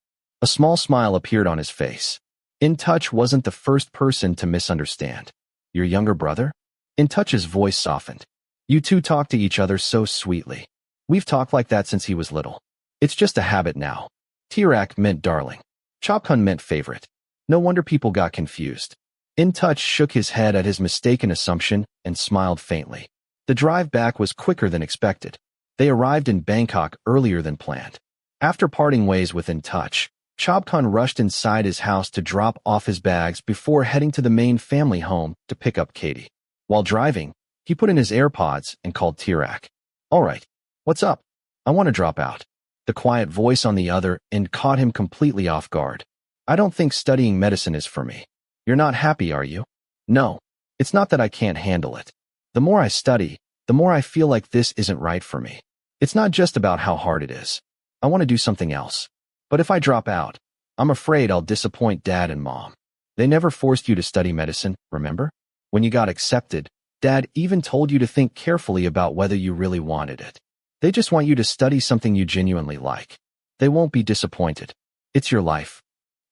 Speaker 1: A small smile appeared on his face. Intouch wasn't the first person to misunderstand. Your younger brother? Intouch's voice softened. You two talk to each other so sweetly. We've talked like that since he was little. It's just a habit now. Tirak meant darling. Chobkhun meant favorite. No wonder people got confused. Intouch shook his head at his mistaken assumption and smiled faintly. The drive back was quicker than expected. They arrived in Bangkok earlier than planned. After parting ways with Intouch, Chobkhun rushed inside his house to drop off his bags before heading to the main family home to pick up Katie. While driving, he put in his AirPods and called Tirak. All right. What's up? I want to drop out. The quiet voice on the other end caught him completely off guard. I don't think studying medicine is for me. You're not happy, are you? No. It's not that I can't handle it. The more I study, the more I feel like this isn't right for me. It's not just about how hard it is. I want to do something else. But if I drop out, I'm afraid I'll disappoint Dad and Mom. They never forced you to study medicine, remember? When you got accepted, Dad even told you to think carefully about whether you really wanted it. They just want you to study something you genuinely like. They won't be disappointed. It's your life.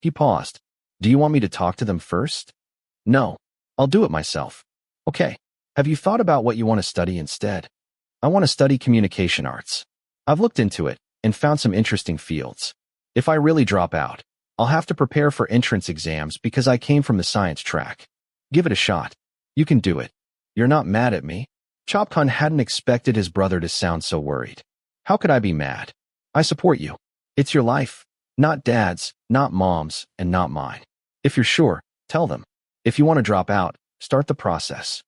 Speaker 1: He paused. Do you want me to talk to them first? No. I'll do it myself. Okay. Have you thought about what you want to study instead? I want to study communication arts. I've looked into it and found some interesting fields. If I really drop out, I'll have to prepare for entrance exams because I came from the science track. Give it a shot. You can do it. You're not mad at me? Chobkhun hadn't expected his brother to sound so worried. How could I be mad? I support you. It's your life. Not Dad's, not Mom's, and not mine. If you're sure, tell them. If you want to drop out, start the process.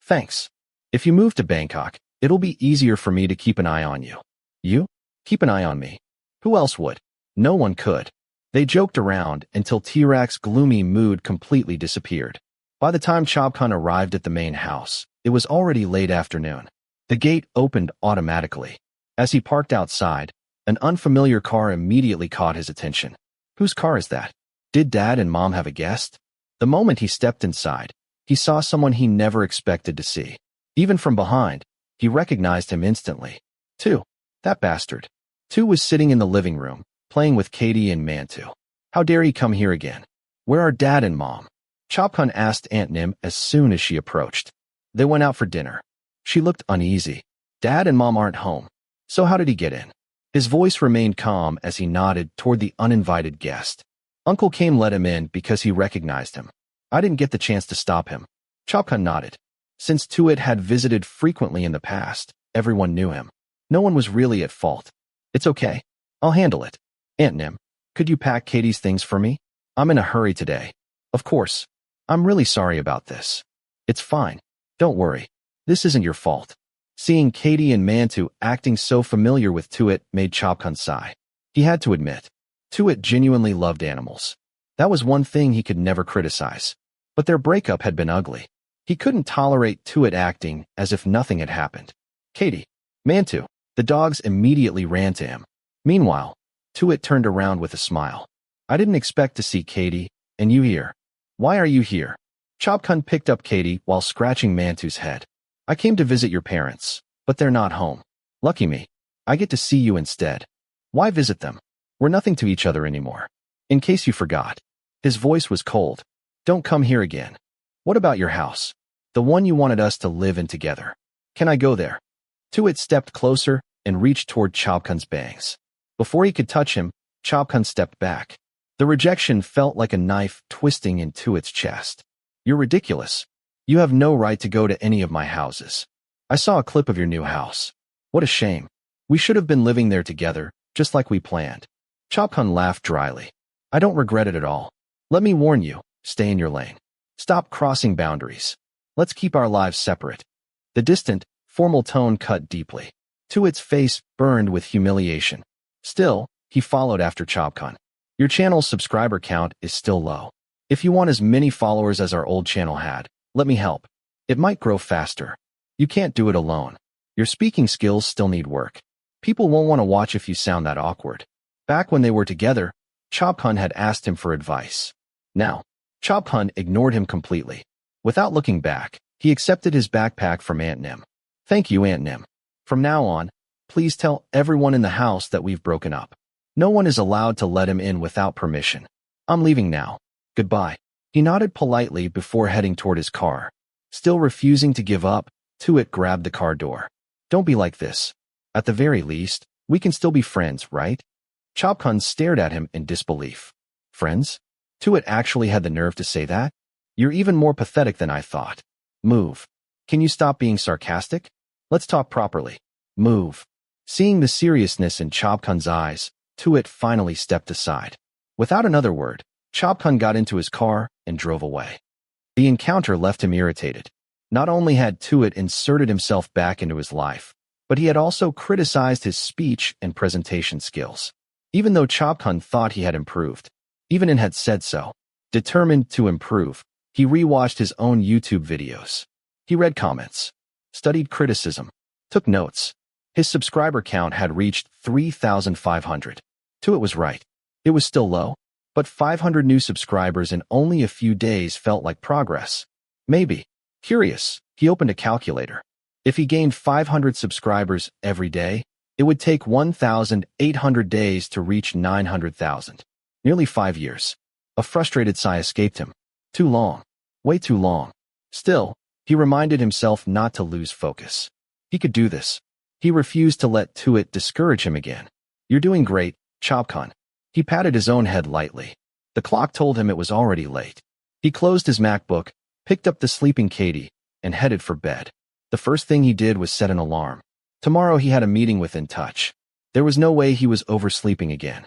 Speaker 1: Thanks. If you move to Bangkok, it'll be easier for me to keep an eye on you. You? Keep an eye on me. Who else would? No one could. They joked around until T-Rex's gloomy mood completely disappeared. By the time Chobkhun arrived at the main house, it was already late afternoon. The gate opened automatically. As he parked outside, an unfamiliar car immediately caught his attention. Whose car is that? Did Dad and Mom have a guest? The moment he stepped inside, he saw someone he never expected to see. Even from behind, he recognized him instantly. Tu. That bastard. Tu was sitting in the living room, playing with Katie and Mantu. How dare he come here again? Where are Dad and Mom? Chobkhun asked Aunt Nim as soon as she approached. They went out for dinner. She looked uneasy. Dad and Mom aren't home. So how did he get in? His voice remained calm as he nodded toward the uninvited guest. Uncle came let him in because he recognized him. I didn't get the chance to stop him. Chobkhun nodded. Since Tuit had visited frequently in the past, everyone knew him. No one was really at fault. It's okay. I'll handle it. Aunt Nim, could you pack Katie's things for me? I'm in a hurry today. Of course. I'm really sorry about this. It's fine. Don't worry. This isn't your fault. Seeing Katie and Mantu acting so familiar with Tuit made Chobkhun sigh. He had to admit, Tuit genuinely loved animals. That was one thing he could never criticize. But their breakup had been ugly. He couldn't tolerate Tuit acting as if nothing had happened. Katie, Mantu, the dogs immediately ran to him. Meanwhile, Tuit turned around with a smile. I didn't expect to see Katie, and you here. Why are you here? Chobkhun picked up Katie while scratching Mantu's head. I came to visit your parents, but they're not home. Lucky me. I get to see you instead. Why visit them? We're nothing to each other anymore. In case you forgot. His voice was cold. Don't come here again. What about your house? The one you wanted us to live in together. Can I go there? Tuit stepped closer and reached toward Chobkhun's bangs. Before he could touch him, Chobkhun stepped back. The rejection felt like a knife twisting in Tuit's chest. You're ridiculous. You have no right to go to any of my houses. I saw a clip of your new house. What a shame. We should have been living there together, just like we planned. Chobkhun laughed dryly. I don't regret it at all. Let me warn you, stay in your lane. Stop crossing boundaries. Let's keep our lives separate. The distant, formal tone cut deeply. Tuit's face burned with humiliation. Still, he followed after Chobkhun. Your channel's subscriber count is still low. If you want as many followers as our old channel had, let me help. It might grow faster. You can't do it alone. Your speaking skills still need work. People won't want to watch if you sound that awkward. Back when they were together, Chobkhun had asked him for advice. Now, Chobkhun ignored him completely. Without looking back, he accepted his backpack from Aunt Nim. Thank you, Aunt Nim. From now on, please tell everyone in the house that we've broken up. No one is allowed to let him in without permission. I'm leaving now. Goodbye. He nodded politely before heading toward his car. Still refusing to give up, Tuit grabbed the car door. Don't be like this. At the very least, we can still be friends, right? Chobkhun stared at him in disbelief. Friends? Tuit actually had the nerve to say that? You're even more pathetic than I thought. Move. Can you stop being sarcastic? Let's talk properly. Move. Seeing the seriousness in Chobkhun's eyes, Tuit finally stepped aside. Without another word, Chobkhun got into his car and drove away. The encounter left him irritated. Not only had Tuit inserted himself back into his life, but he had also criticized his speech and presentation skills. Even though Chobkhun thought he had improved, even and had said so, Determined to improve, he rewatched his own YouTube videos. He read comments, studied criticism, took notes. His subscriber count had reached 3,500. It was right. It was still low, but 500 new subscribers in only a few days felt like progress. Maybe. Curious, he opened a calculator. If he gained 500 subscribers every day, it would take 1,800 days to reach 900,000. Nearly 5 years. A frustrated sigh escaped him. Too long. Way too long. Still, he reminded himself not to lose focus. He could do this. He refused to let it discourage him again. You're doing great, Chobkhun. He patted his own head lightly. The clock told him it was already late. He closed his MacBook, picked up the sleeping Katie, and headed for bed. The first thing he did was set an alarm. Tomorrow he had a meeting with Intouch. There was no way he was oversleeping again.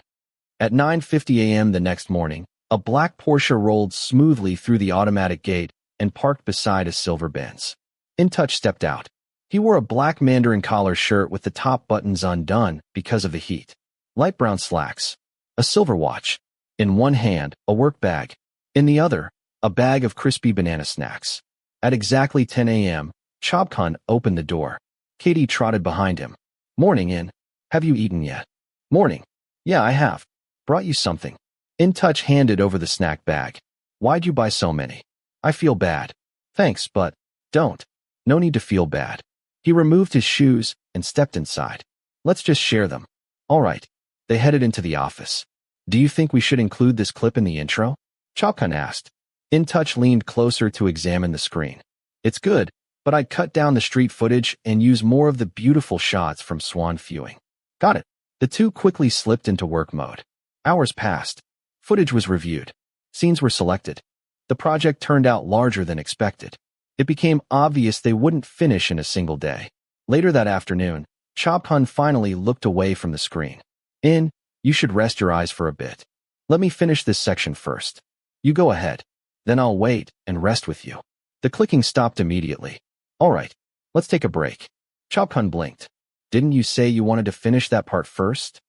Speaker 1: At 9:50 a.m. the next morning, a black Porsche rolled smoothly through the automatic gate and parked beside a silver Benz. Intouch stepped out. He wore a black mandarin collar shirt with the top buttons undone because of the heat. Light brown slacks. A silver watch. In one hand, a work bag. In the other, a bag of crispy banana snacks. At exactly 10 a.m., Chobkhun opened the door. Katie trotted behind him. Morning, In. Have you eaten yet? Morning. Yeah, I have. Brought you something. Intouch handed over the snack bag. Why'd you buy so many? I feel bad. Thanks, but don't. No need to feel bad. He removed his shoes and stepped inside. Let's just share them. All right. They headed into the office. Do you think we should include this clip in the intro? Chobkhun asked. Intouch leaned closer to examine the screen. It's good, but I'd cut down the street footage and use more of the beautiful shots from Swan Viewing. Got it. The two quickly slipped into work mode. Hours passed. Footage was reviewed. Scenes were selected. The project turned out larger than expected. It became obvious they wouldn't finish in a single day. Later that afternoon, Chobkhun finally looked away from the screen. In, you should rest your eyes for a bit. Let me finish this section first. You go ahead. Then I'll wait and rest with you. The clicking stopped immediately. All right, let's take a break. Chobkhun blinked. Didn't you say you wanted to finish that part first?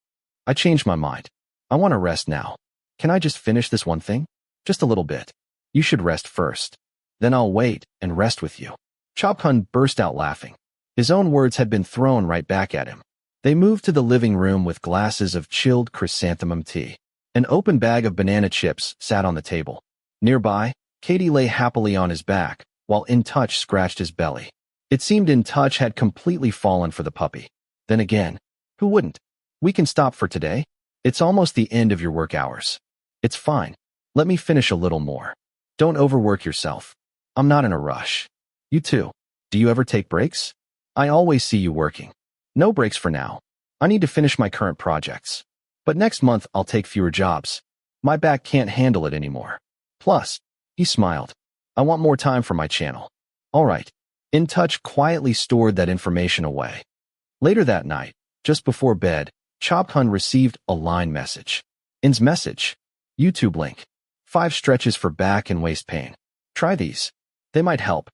Speaker 1: I changed my mind. I want to rest now. Can I just finish this one thing? Just a little bit. You should rest first. Then I'll wait and rest with you. Chobkhun burst out laughing. His own words had been thrown right back at him. They moved to the living room with glasses of chilled chrysanthemum tea. An open bag of banana chips sat on the table. Nearby, Katie lay happily on his back, while Intouch scratched his belly. It seemed Intouch had completely fallen for the puppy. Then again, who wouldn't? We can stop for today. It's almost the end of your work hours. It's fine. Let me finish a little more. Don't overwork yourself. I'm not in a rush. You too. Do you ever take breaks? I always see you working. No breaks for now. I need to finish my current projects. But next month I'll take fewer jobs. My back can't handle it anymore. Plus, he smiled. I want more time for my channel. All right. Intouch quietly stored that information away. Later that night, just before bed, Chobkhun received a line message. In's message. YouTube link. 5 stretches for back and waist pain. Try these. They might help.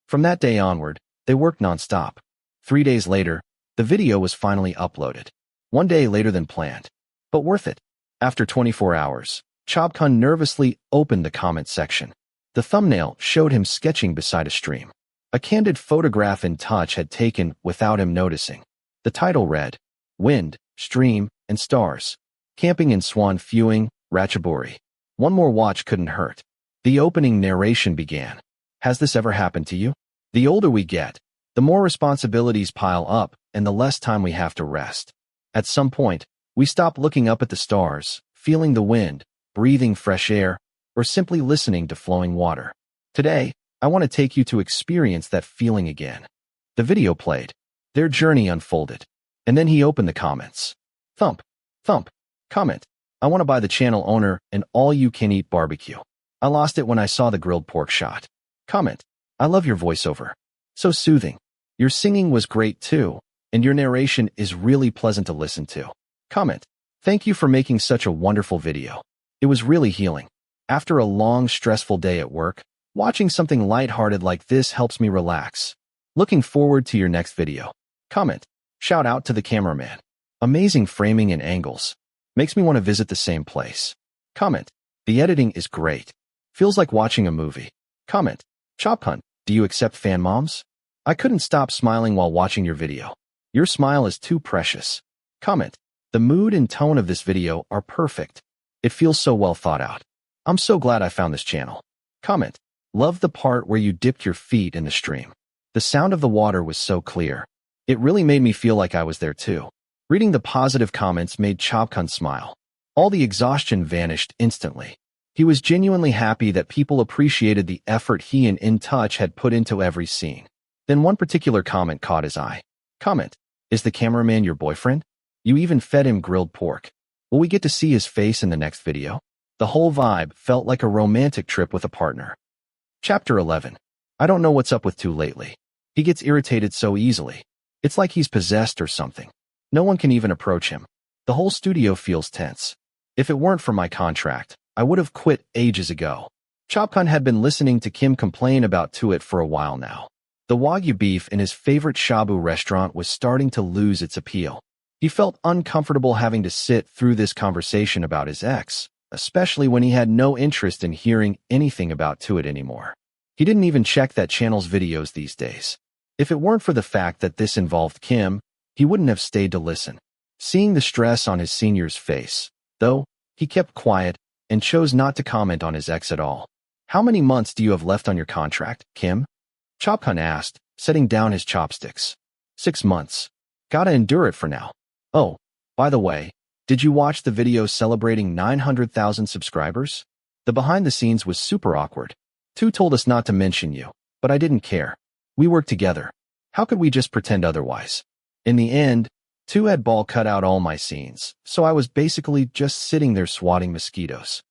Speaker 1: From that day onward, they worked nonstop. 3 days later, the video was finally uploaded. 1 day later than planned. But worth it. After 24 hours, Chobkhun nervously opened the comment section. The thumbnail showed him sketching beside a stream. A candid photograph Intouch had taken without him noticing. The title read, Wind, Stream, and Stars. Camping in Swan Viewing, Ratchaburi. One more watch couldn't hurt. The opening narration began. Has this ever happened to you? The older we get, the more responsibilities pile up and the less time we have to rest. At some point, we stop looking up at the stars, feeling the wind, breathing fresh air, or simply listening to flowing water. Today, I want to take you to experience that feeling again. The video played. Their journey unfolded. And then he opened the comments. Thump. Thump. Comment. I want to buy the channel owner an all-you-can-eat barbecue. I lost it when I saw the grilled pork shot. Comment. I love your voiceover. So soothing. Your singing was great too, and your narration is really pleasant to listen to. Comment. Thank you for making such a wonderful video. It was really healing. After a long, stressful day at work, watching something lighthearted like this helps me relax. Looking forward to your next video. Comment. Shout out to the cameraman. Amazing framing and angles. Makes me want to visit the same place. Comment. The editing is great. Feels like watching a movie. Comment. Chobkhun, do you accept fan moms? I couldn't stop smiling while watching your video. Your smile is too precious. Comment. The mood and tone of this video are perfect. It feels so well thought out. I'm so glad I found this channel. Comment. Love the part where you dipped your feet in the stream. The sound of the water was so clear. It really made me feel like I was there too. Reading the positive comments made Chobkhun smile. All the exhaustion vanished instantly. He was genuinely happy that people appreciated the effort he and Intouch had put into every scene. Then one particular comment caught his eye. Comment. Is the cameraman your boyfriend? You even fed him grilled pork. Will we get to see his face in the next video? The whole vibe felt like a romantic trip with a partner. Chapter 11. I don't know what's up with Tu lately. He gets irritated so easily. It's like he's possessed or something. No one can even approach him. The whole studio feels tense. If it weren't for my contract, I would have quit ages ago. Chobkhun had been listening to Kim complain about Tuit for a while now. The Wagyu beef in his favorite shabu restaurant was starting to lose its appeal. He felt uncomfortable having to sit through this conversation about his ex, especially when he had no interest in hearing anything about Tuit anymore. He didn't even check that channel's videos these days. If it weren't for the fact that this involved Kim, he wouldn't have stayed to listen. Seeing the stress on his senior's face, though, he kept quiet and chose not to comment on his ex at all. How many months do you have left on your contract, Kim? Chobkhun asked, setting down his chopsticks. 6 months. Gotta endure it for now. Oh, by the way, did you watch the video celebrating 900,000 subscribers? The behind the scenes was super awkward. Tu told us not to mention you, but I didn't care. We work together. How could we just pretend otherwise? In the end, Tu had ball cut out all my scenes, so I was basically just sitting there swatting mosquitoes.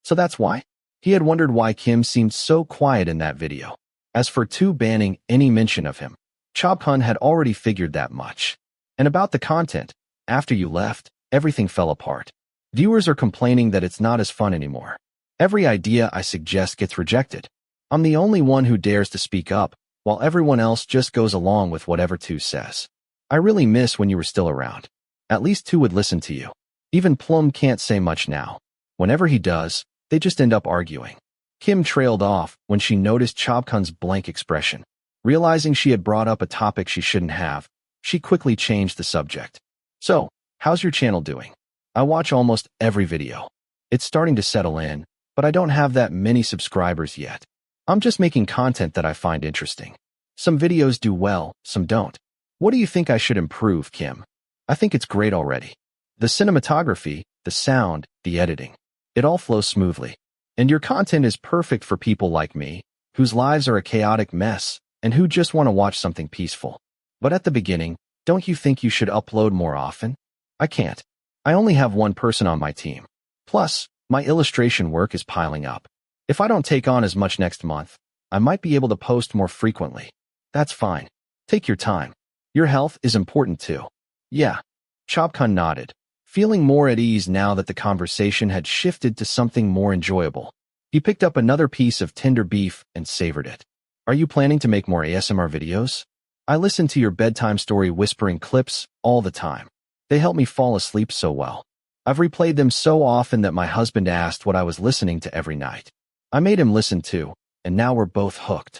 Speaker 1: So that's why? He had wondered why Kim seemed so quiet in that video. As for Tu banning any mention of him, Chobkhun had already figured that much. And about the content, after you left, everything fell apart. Viewers are complaining that it's not as fun anymore. Every idea I suggest gets rejected. I'm the only one who dares to speak up, while everyone else just goes along with whatever Tu says. I really miss when you were still around. At least Tu would listen to you. Even Plum can't say much now. Whenever he does, they just end up arguing. Kim trailed off when she noticed Chobkhun's blank expression. Realizing she had brought up a topic she shouldn't have, she quickly changed the subject. So, how's your channel doing? I watch almost every video. It's starting to settle in, but I don't have that many subscribers yet. I'm just making content that I find interesting. Some videos do well, some don't. What do you think I should improve, Kim? I think it's great already. The cinematography, the sound, the editing. It all flows smoothly. And your content is perfect for people like me, whose lives are a chaotic mess, and who just want to watch something peaceful. But at the beginning, don't you think you should upload more often? I can't. I only have one person on my team. Plus, my illustration work is piling up. If I don't take on as much next month, I might be able to post more frequently. That's fine. Take your time. Your health is important too. Yeah. Chobkhun nodded, feeling more at ease now that the conversation had shifted to something more enjoyable. He picked up another piece of tender beef and savored it. Are you planning to make more ASMR videos? I listen to your bedtime story whispering clips all the time. They help me fall asleep so well. I've replayed them so often that my husband asked what I was listening to every night. I made him listen too, and now we're both hooked.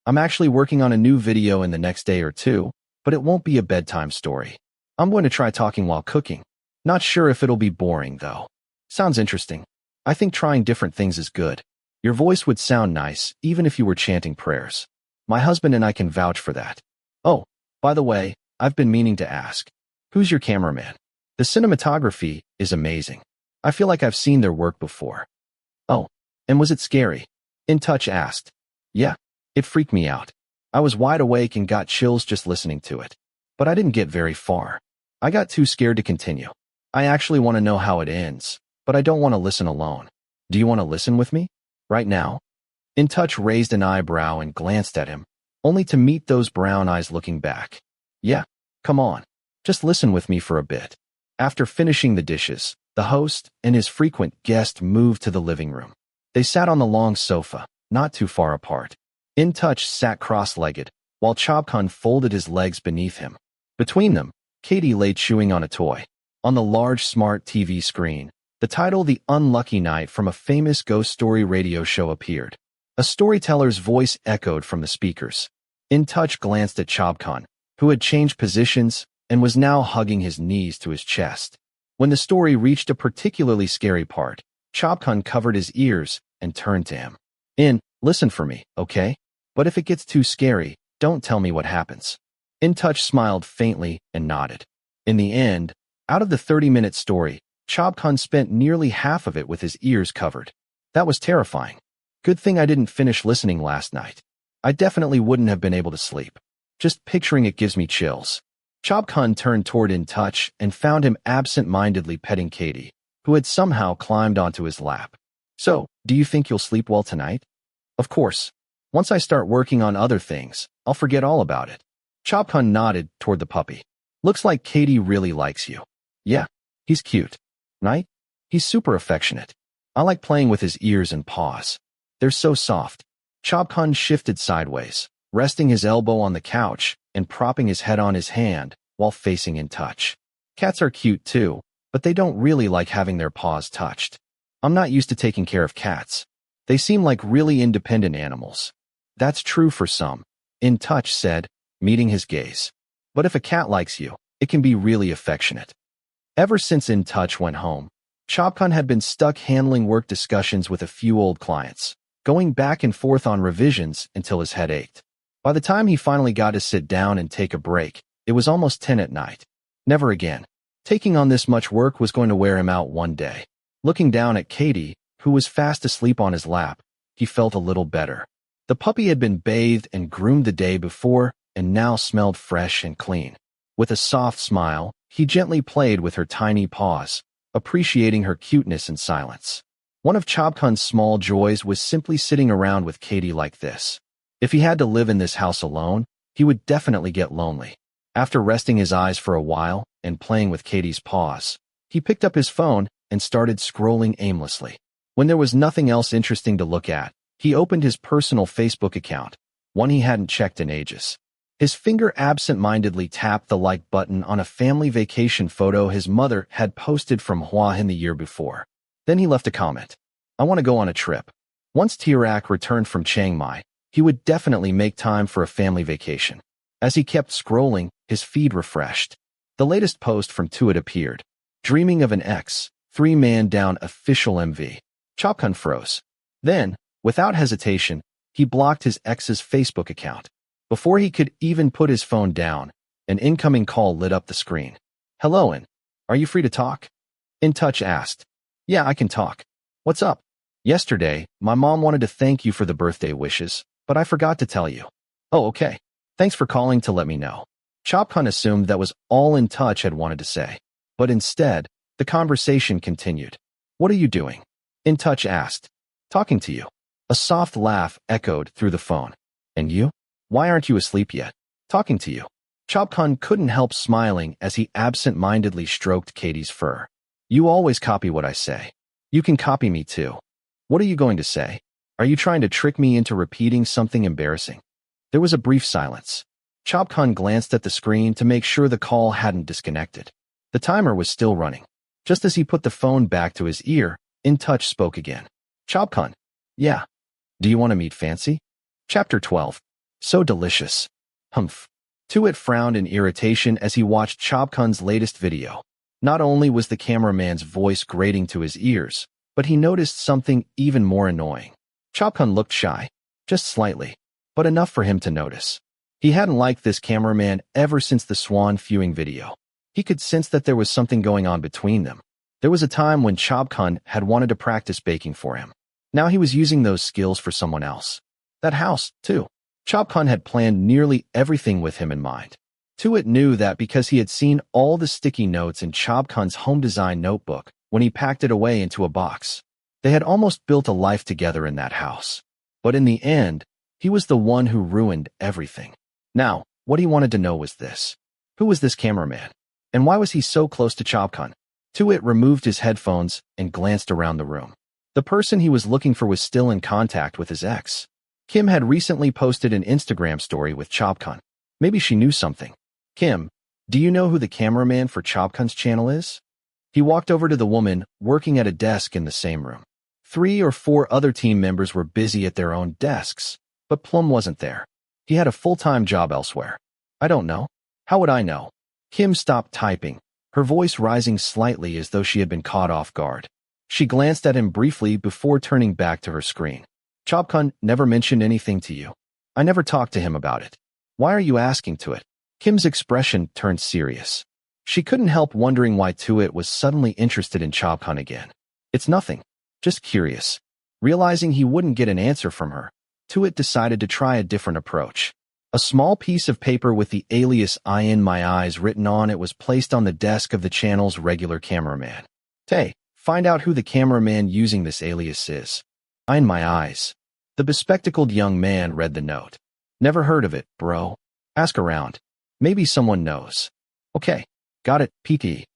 Speaker 1: I'm actually working on a new video in the next day or two, but it won't be a bedtime story. I'm going to try talking while cooking. Not sure if it'll be boring, though. Sounds interesting. I think trying different things is good. Your voice would sound nice, even if you were chanting prayers. My husband and I can vouch for that. Oh, by the way, I've been meaning to ask. Who's your cameraman? The cinematography is amazing. I feel like I've seen their work before. Oh, and was it scary? Intouch asked. Yeah, it freaked me out. I was wide awake and got chills just listening to it. But I didn't get very far. I got too scared to continue. I actually want to know how it ends, but I don't want to listen alone. Do you want to listen with me? Right now? Intouch raised an eyebrow and glanced at him, only to meet those brown eyes looking back. Yeah, come on. Just listen with me for a bit. After finishing the dishes, the host and his frequent guest moved to the living room. They sat on the long sofa, not too far apart. Intouch sat cross-legged, while Chobkhun folded his legs beneath him. Between them, Katie lay chewing on a toy. On the large smart TV screen, The title The Unlucky Night from a famous ghost story radio show appeared. A storyteller's voice echoed from the speakers. Intouch glanced at Chobkhun, who had changed positions and was now hugging his knees to his chest. When the story reached a particularly scary part, Chobkhun covered his ears and turned to him. Listen for me, okay? But if it gets too scary, don't tell me what happens. Intouch smiled faintly and nodded. In the end, out of the 30-minute story, Chobkhun spent nearly half of it with his ears covered. That was terrifying. Good thing I didn't finish listening last night. I definitely wouldn't have been able to sleep. Just picturing it gives me chills. Chobkhun turned toward Intouch and found him absent-mindedly petting Katie, who had somehow climbed onto his lap. So, do you think you'll sleep well tonight? Of course. Once I start working on other things, I'll forget all about it. Chobkhun nodded toward the puppy. Looks like Katie really likes you. Yeah, he's cute. Right? He's super affectionate. I like playing with his ears and paws. They're so soft. Chobkhun shifted sideways, resting his elbow on the couch and propping his head on his hand while facing Intouch. Cats are cute too, but they don't really like having their paws touched. I'm not used to taking care of cats. They seem like really independent animals. That's true for some, Intouch said, meeting his gaze. But if a cat likes you, it can be really affectionate. Ever since Intouch went home, Chobkhun had been stuck handling work discussions with a few old clients, going back and forth on revisions until his head ached. By the time he finally got to sit down and take a break, it was almost 10 at night. Never again. Taking on this much work was going to wear him out one day. Looking down at Katie, who was fast asleep on his lap, he felt a little better. The puppy had been bathed and groomed the day before and now smelled fresh and clean. With a soft smile, he gently played with her tiny paws, appreciating her cuteness in silence. One of Chobkhun's small joys was simply sitting around with Katie like this. If he had to live in this house alone, he would definitely get lonely. After resting his eyes for a while and playing with Katie's paws, he picked up his phone and started scrolling aimlessly. When there was nothing else interesting to look at, he opened his personal Facebook account, one he hadn't checked in ages. His finger absent-mindedly tapped the like button on a family vacation photo his mother had posted from Hua Hin the year before. Then he left a comment. I want to go on a trip. Once Tirak returned from Chiang Mai, he would definitely make time for a family vacation. As he kept scrolling, his feed refreshed. The latest post from Tuit appeared. Dreaming of an ex, 3-man down official MV. Chobkhun froze. Then, without hesitation, he blocked his ex's Facebook account. Before he could even put his phone down, an incoming call lit up the screen. Hello, are you free to talk? Intouch asked. Yeah, I can talk. What's up? Yesterday, my mom wanted to thank you for the birthday wishes, but I forgot to tell you. Oh, okay. Thanks for calling to let me know. Chobkhun assumed that was all Intouch had wanted to say. But instead, the conversation continued. What are you doing? Intouch asked. Talking to you. A soft laugh echoed through the phone. And you? Why aren't you asleep yet? Talking to you. Chobkhun couldn't help smiling as he absent-mindedly stroked Katie's fur. You always copy what I say. You can copy me too. What are you going to say? Are you trying to trick me into repeating something embarrassing? There was a brief silence. Chobkhun glanced at the screen to make sure the call hadn't disconnected. The timer was still running. Just as he put the phone back to his ear, Intouch spoke again. Chobkhun. Yeah. Do you want to meet Fancy? Chapter 12. So delicious. Humph. Tuit frowned in irritation as he watched Chobkhun's latest video. Not only was the cameraman's voice grating to his ears, but he noticed something even more annoying. Chobkhun looked shy, just slightly, but enough for him to notice. He hadn't liked this cameraman ever since the swan viewing video. He could sense that there was something going on between them. There was a time when Chobkhun had wanted to practice baking for him. Now he was using those skills for someone else. That house, too. Chobkhun had planned nearly everything with him in mind. Tuit knew that because he had seen all the sticky notes in Chobkhun's home design notebook when he packed it away into a box. They had almost built a life together in that house. But in the end, he was the one who ruined everything. Now, what he wanted to know was this. Who was this cameraman? And why was he so close to Chobkhun? Tuit removed his headphones and glanced around the room. The person he was looking for was still in contact with his ex. Kim had recently posted an Instagram story with Chobkhun. Maybe she knew something. Kim, do you know who the cameraman for Chobkhun's channel is? He walked over to the woman working at a desk in the same room. 3 or 4 other team members were busy at their own desks, but Plum wasn't there. He had a full-time job elsewhere. I don't know. How would I know? Kim stopped typing, her voice rising slightly as though she had been caught off guard. She glanced at him briefly before turning back to her screen. Chobkhun never mentioned anything to you. I never talked to him about it. Why are you asking to it? Kim's expression turned serious. She couldn't help wondering why Tuit was suddenly interested in Chobkhun again. It's nothing. Just curious. Realizing he wouldn't get an answer from her, Tuit decided to try a different approach. A small piece of paper with the alias "I in my eyes" written on it was placed on the desk of the channel's regular cameraman. Hey, find out who the cameraman using this alias is. I in my eyes. The bespectacled young man read the note. Never heard of it, bro. Ask around. Maybe someone knows. Okay, got it, PT.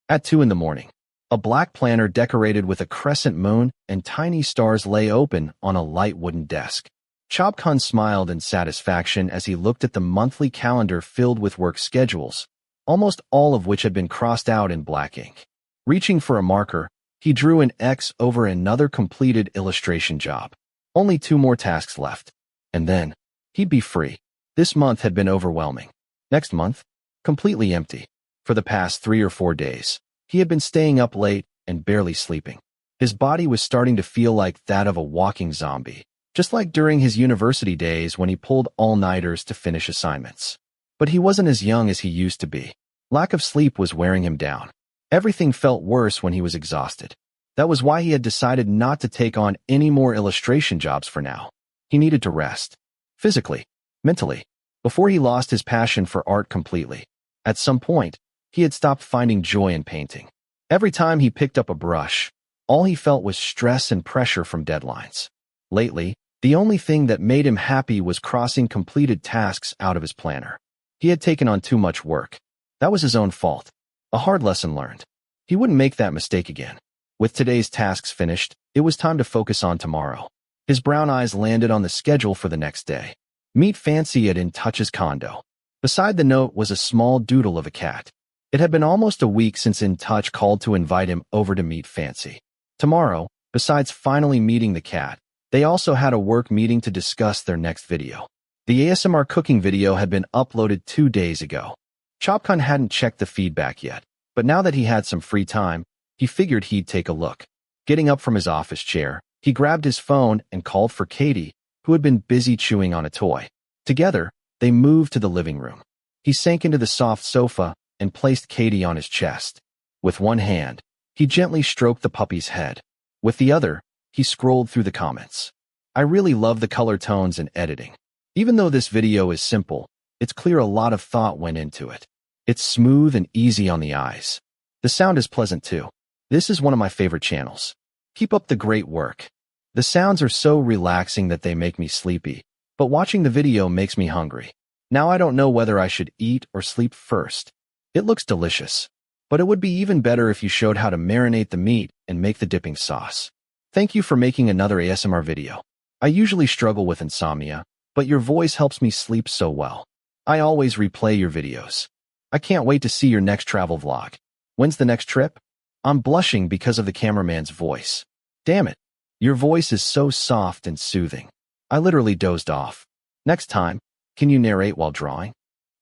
Speaker 1: At 2 in the morning, a black planner decorated with a crescent moon and tiny stars lay open on a light wooden desk. Chobkhun smiled in satisfaction as he looked at the monthly calendar filled with work schedules, almost all of which had been crossed out in black ink. Reaching for a marker, he drew an X over another completed illustration job. Only 2 more tasks left. And then, he'd be free. This month had been overwhelming. Next month, completely empty. For the past 3 or 4 days, he had been staying up late and barely sleeping. His body was starting to feel like that of a walking zombie, just like during his university days when he pulled all-nighters to finish assignments. But he wasn't as young as he used to be. Lack of sleep was wearing him down. Everything felt worse when he was exhausted. That was why he had decided not to take on any more illustration jobs for now. He needed to rest. Physically, mentally, before he lost his passion for art completely. At some point, he had stopped finding joy in painting. Every time he picked up a brush, all he felt was stress and pressure from deadlines. Lately, the only thing that made him happy was crossing completed tasks out of his planner. He had taken on too much work. That was his own fault. A hard lesson learned. He wouldn't make that mistake again. With today's tasks finished, it was time to focus on tomorrow. His brown eyes landed on the schedule for the next day. Meet Fancy at Intouch's condo. Beside the note was a small doodle of a cat. It had been almost a week since Intouch called to invite him over to meet Fancy. Tomorrow, besides finally meeting the cat, they also had a work meeting to discuss their next video. The ASMR cooking video had been uploaded 2 days ago. Chobkhun hadn't checked the feedback yet, but now that he had some free time, he figured he'd take a look. Getting up from his office chair, he grabbed his phone and called for Katie, who had been busy chewing on a toy. Together, they moved to the living room. He sank into the soft sofa and placed Katie on his chest. With one hand, he gently stroked the puppy's head. With the other, he scrolled through the comments. I really love the color tones and editing. Even though this video is simple, it's clear a lot of thought went into it. It's smooth and easy on the eyes. The sound is pleasant too. This is one of my favorite channels. Keep up the great work. The sounds are so relaxing that they make me sleepy, but watching the video makes me hungry. Now I don't know whether I should eat or sleep first. It looks delicious, but it would be even better if you showed how to marinate the meat and make the dipping sauce. Thank you for making another ASMR video. I usually struggle with insomnia, but your voice helps me sleep so well. I always replay your videos. I can't wait to see your next travel vlog. When's the next trip? I'm blushing because of the cameraman's voice. Damn it. Your voice is so soft and soothing. I literally dozed off. Next time, can you narrate while drawing?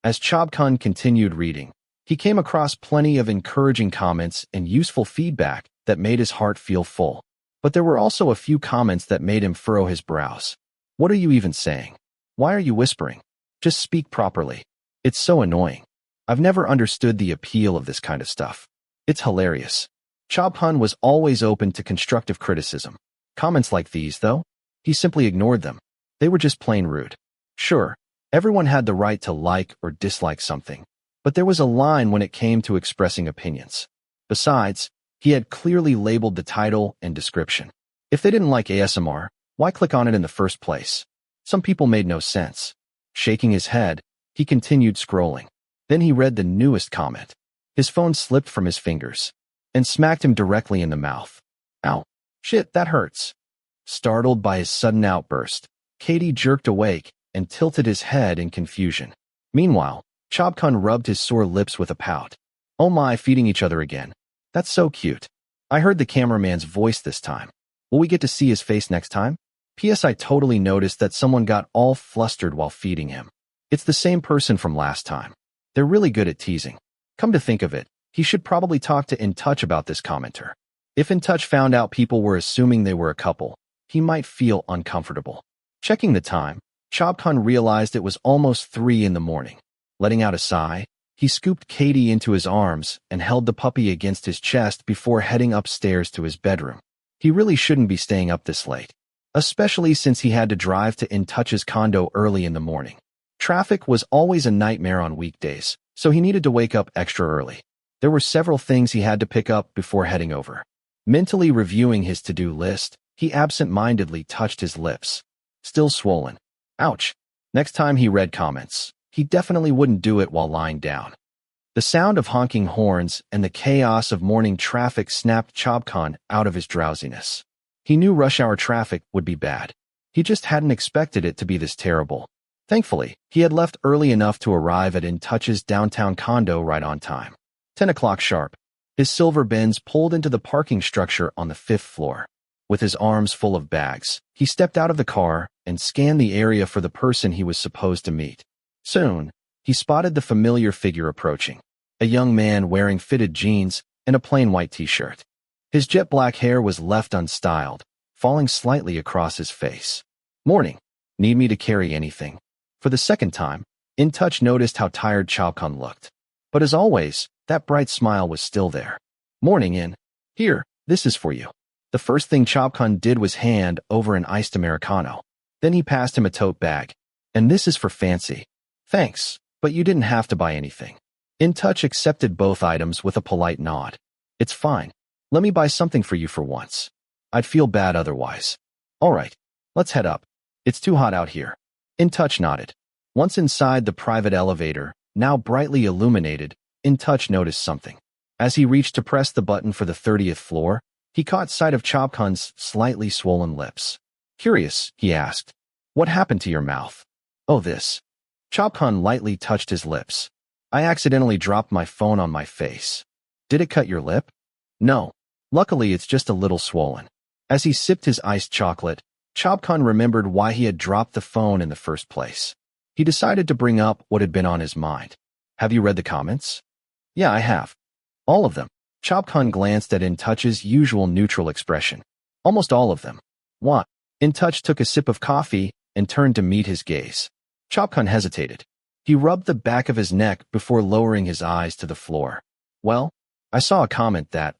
Speaker 1: As Chobkhun continued reading, he came across plenty of encouraging comments and useful feedback that made his heart feel full. But there were also a few comments that made him furrow his brows. What are you even saying? Why are you whispering? Just speak properly. It's so annoying. I've never understood the appeal of this kind of stuff. It's hilarious. Chobkhun was always open to constructive criticism. Comments like these, though, he simply ignored them. They were just plain rude. Sure, everyone had the right to like or dislike something, but there was a line when it came to expressing opinions. Besides, he had clearly labeled the title and description. If they didn't like ASMR, why click on it in the first place? Some people made no sense. Shaking his head, he continued scrolling. Then he read the newest comment. His phone slipped from his fingers and smacked him directly in the mouth. Ow. Shit, that hurts. Startled by his sudden outburst, Katie jerked awake and tilted his head in confusion. Meanwhile, Chobkhun rubbed his sore lips with a pout. Oh my, feeding each other again. That's so cute. I heard the cameraman's voice this time. Will we get to see his face next time? P.S. I totally noticed that someone got all flustered while feeding him. It's the same person from last time. They're really good at teasing. Come to think of it, he should probably talk to Intouch about this commenter. If Intouch found out people were assuming they were a couple, he might feel uncomfortable. Checking the time, Chobkhun realized it was almost 3 in the morning. Letting out a sigh, he scooped Katie into his arms and held the puppy against his chest before heading upstairs to his bedroom. He really shouldn't be staying up this late, especially since he had to drive to Intouch's condo early in the morning. Traffic was always a nightmare on weekdays, so he needed to wake up extra early. There were several things he had to pick up before heading over. Mentally reviewing his to-do list, he absent-mindedly touched his lips. Still swollen. Ouch. Next time he read comments, he definitely wouldn't do it while lying down. The sound of honking horns and the chaos of morning traffic snapped Chobkhun out of his drowsiness. He knew rush hour traffic would be bad. He just hadn't expected it to be this terrible. Thankfully, he had left early enough to arrive at Intouch's downtown condo right on time. 10 o'clock sharp. His silver Benz pulled into the parking structure on the 5th floor. With his arms full of bags, he stepped out of the car and scanned the area for the person he was supposed to meet. Soon, he spotted the familiar figure approaching. A young man wearing fitted jeans and a plain white t-shirt. His jet black hair was left unstyled, falling slightly across his face. Morning. Need me to carry anything? For the second time, Intouch noticed how tired Chobkhun looked. But as always, that bright smile was still there. Morning in. Here, this is for you. The first thing Chobkhun did was hand over an iced Americano. Then he passed him a tote bag. And this is for Fancy. Thanks, but you didn't have to buy anything. Intouch accepted both items with a polite nod. It's fine. Let me buy something for you for once. I'd feel bad otherwise. All right, let's head up. It's too hot out here. Intouch nodded. Once inside the private elevator, now brightly illuminated, Intouch noticed something. As he reached to press the button for the 30th floor, he caught sight of Chobkhun's slightly swollen lips. Curious, he asked. What happened to your mouth? Oh, this. Chobkhun lightly touched his lips. I accidentally dropped my phone on my face. Did it cut your lip? No. Luckily, it's just a little swollen. As he sipped his iced chocolate, Chobkhun remembered why he had dropped the phone in the first place. He decided to bring up what had been on his mind. Have you read the comments? Yeah, I have. All of them. Chobkhun glanced at Intouch's usual neutral expression. Almost all of them. What? Intouch took a sip of coffee and turned to meet his gaze. Chobkhun hesitated. He rubbed the back of his neck before lowering his eyes to the floor. Well, I saw a comment that,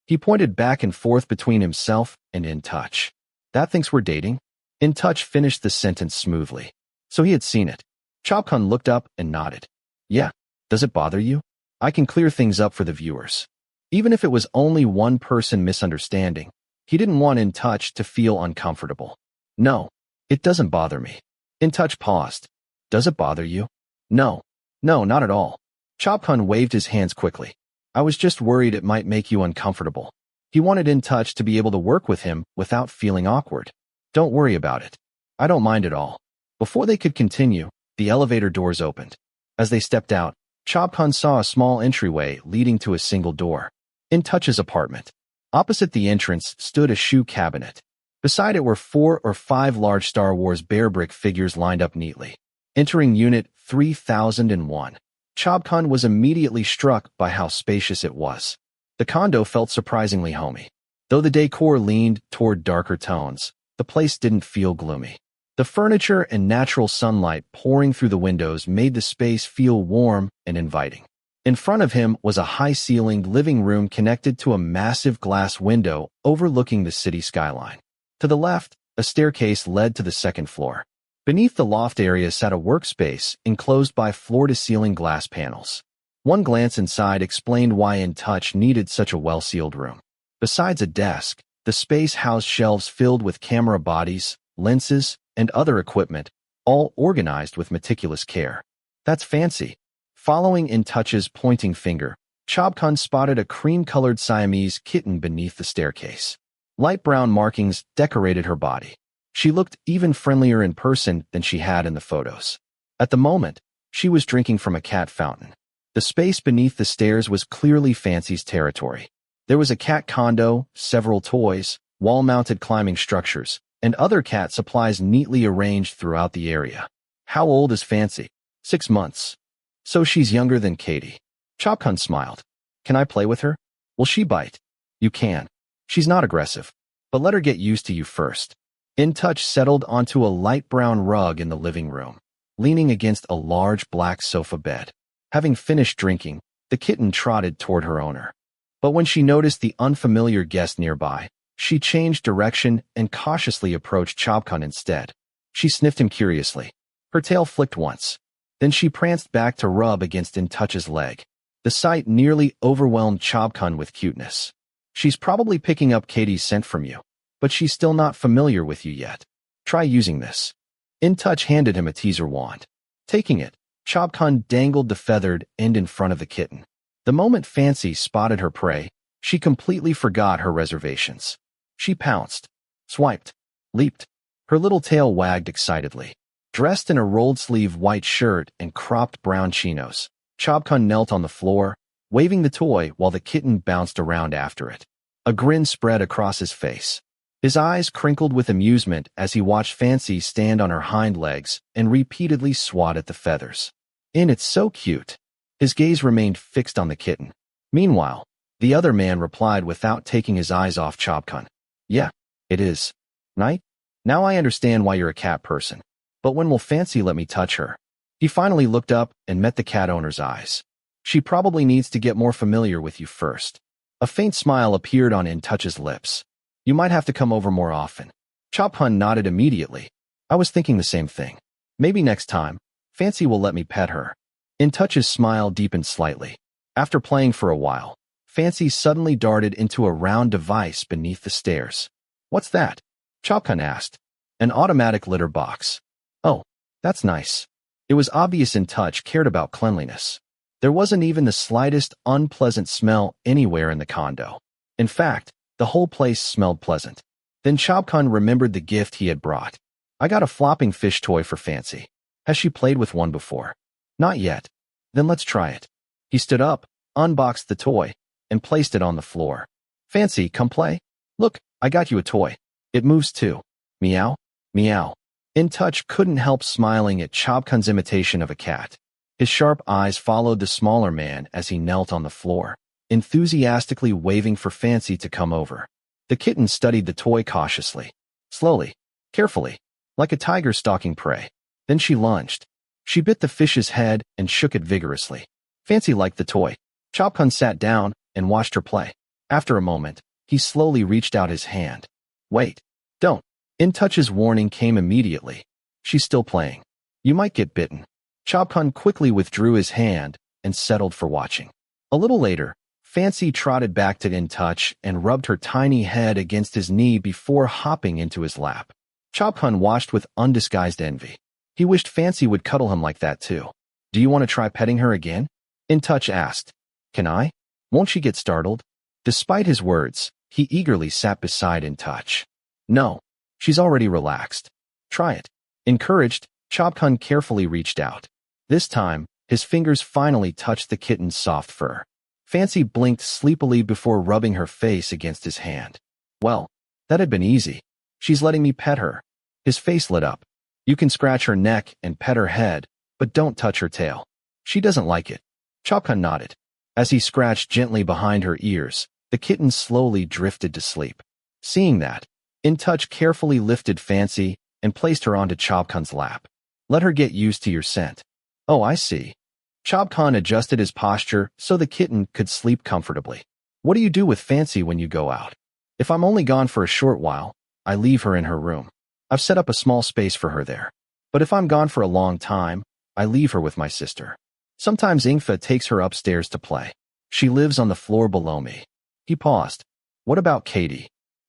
Speaker 1: He pointed back and forth between himself and Intouch. That thinks we're dating? Intouch finished the sentence smoothly. So he had seen it. Chobkhun looked up and nodded. Yeah. Does it bother you? I can clear things up for the viewers. Even if it was only one person misunderstanding, he didn't want Intouch to feel uncomfortable. No, it doesn't bother me. Intouch paused. Does it bother you? No, not at all. Chobkhun waved his hands quickly. I was just worried it might make you uncomfortable. He wanted Intouch to be able to work with him without feeling awkward. Don't worry about it. I don't mind at all. Before they could continue, the elevator doors opened. As they stepped out, Chobkhun saw a small entryway leading to a single door. Intouch's apartment. Opposite the entrance stood a shoe cabinet. Beside it were 4 or 5 large Star Wars bear brick figures lined up neatly. Entering Unit 3001, Chobkhun was immediately struck by how spacious it was. The condo felt surprisingly homey. Though the decor leaned toward darker tones, the place didn't feel gloomy. The furniture and natural sunlight pouring through the windows made the space feel warm and inviting. In front of him was a high-ceilinged living room connected to a massive glass window overlooking the city skyline. To the left, a staircase led to the 2nd floor. Beneath the loft area sat a workspace enclosed by floor-to-ceiling glass panels. One glance inside explained why Intouch needed such a well-sealed room. Besides a desk, the space housed shelves filled with camera bodies, lenses, and other equipment, all organized with meticulous care. That's fancy. Following Intouch's pointing finger, Chobkhun spotted a cream-colored Siamese kitten beneath the staircase. Light brown markings decorated her body. She looked even friendlier in person than she had in the photos. At the moment, she was drinking from a cat fountain. The space beneath the stairs was clearly Fancy's territory. There was a cat condo, several toys, wall-mounted climbing structures, and other cat supplies neatly arranged throughout the area. How old is Fancy? 6 months. So she's younger than Katie. Chobkhun smiled. Can I play with her? Will she bite? You can. She's not aggressive, but let her get used to you first. Intouch settled onto a light brown rug in the living room, leaning against a large black sofa bed. Having finished drinking, the kitten trotted toward her owner. But when she noticed the unfamiliar guest nearby, she changed direction and cautiously approached Chobkhun instead. She sniffed him curiously. Her tail flicked once. Then she pranced back to rub against Intouch's leg. The sight nearly overwhelmed Chobkhun with cuteness. She's probably picking up Katie's scent from you, but she's still not familiar with you yet. Try using this. Intouch handed him a teaser wand. Taking it, Chobkhun dangled the feathered end in front of the kitten. The moment Fancy spotted her prey, she completely forgot her reservations. She pounced, swiped, leaped. Her little tail wagged excitedly. Dressed in a rolled-sleeve white shirt and cropped brown chinos, Chobkhun knelt on the floor, waving the toy while the kitten bounced around after it. A grin spread across his face. His eyes crinkled with amusement as he watched Fancy stand on her hind legs and repeatedly swat at the feathers. It's so cute. His gaze remained fixed on the kitten. Meanwhile, the other man replied without taking his eyes off Chobkhun. Yeah, it is. Night? Now I understand why you're a cat person. But when will Fancy let me touch her? He finally looked up and met the cat owner's eyes. She probably needs to get more familiar with you first. A faint smile appeared on Intouch's lips. You might have to come over more often. Chobkhun nodded immediately. I was thinking the same thing. Maybe next time, Fancy will let me pet her. Intouch's smile deepened slightly. After playing for a while, Fancy suddenly darted into a round device beneath the stairs. What's that? Chobkhun asked. An automatic litter box. Oh, that's nice. It was obvious Intouch cared about cleanliness. There wasn't even the slightest unpleasant smell anywhere in the condo. In fact, the whole place smelled pleasant. Then Chobkhun remembered the gift he had brought. I got a flopping fish toy for Fancy. Has she played with one before? Not yet. Then let's try it. He stood up, unboxed the toy, and placed it on the floor. Fancy, come play. Look, I got you a toy. It moves too. Meow, meow. Intouch couldn't help smiling at Chobkhun's imitation of a cat. His sharp eyes followed the smaller man as he knelt on the floor, enthusiastically waving for Fancy to come over. The kitten studied the toy cautiously, slowly, carefully, like a tiger stalking prey. Then she lunged. She bit the fish's head and shook it vigorously. Fancy liked the toy. Chobkhun sat down and watched her play. After a moment, he slowly reached out his hand. Wait, don't. Intouch's warning came immediately. She's still playing. You might get bitten. Chobkhun quickly withdrew his hand and settled for watching. A little later, Fancy trotted back to Intouch and rubbed her tiny head against his knee before hopping into his lap. Chobkhun watched with undisguised envy. He wished Fancy would cuddle him like that too. Do you want to try petting her again? Intouch asked. Can I? Won't she get startled? Despite his words, he eagerly sat beside Intouch. No, she's already relaxed. Try it. Encouraged, Chobkhun carefully reached out. This time, his fingers finally touched the kitten's soft fur. Fancy blinked sleepily before rubbing her face against his hand. Well, that had been easy. She's letting me pet her. His face lit up. You can scratch her neck and pet her head, but don't touch her tail. She doesn't like it. Chobkhun nodded. As he scratched gently behind her ears, the kitten slowly drifted to sleep. Seeing that, Intouch carefully lifted Fancy and placed her onto Chobkhun's lap. Let her get used to your scent. Oh, I see. Chobkhun adjusted his posture so the kitten could sleep comfortably. What do you do with Fancy when you go out? If I'm only gone for a short while, I leave her in her room. I've set up a small space for her there. But if I'm gone for a long time, I leave her with my sister. Sometimes Ingfa takes her upstairs to play. She lives on the floor below me. He paused. What about Katie?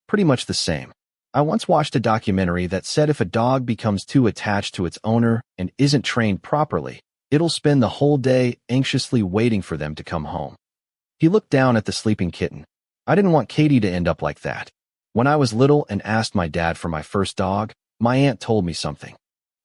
Speaker 1: Pretty much the same. I once watched a documentary that said if a dog becomes too attached to its owner and isn't trained properly, it'll spend the whole day anxiously waiting for them to come home. He looked down at the sleeping kitten. I didn't want Katie to end up like that. When I was little and asked my dad for my first dog, my aunt told me something.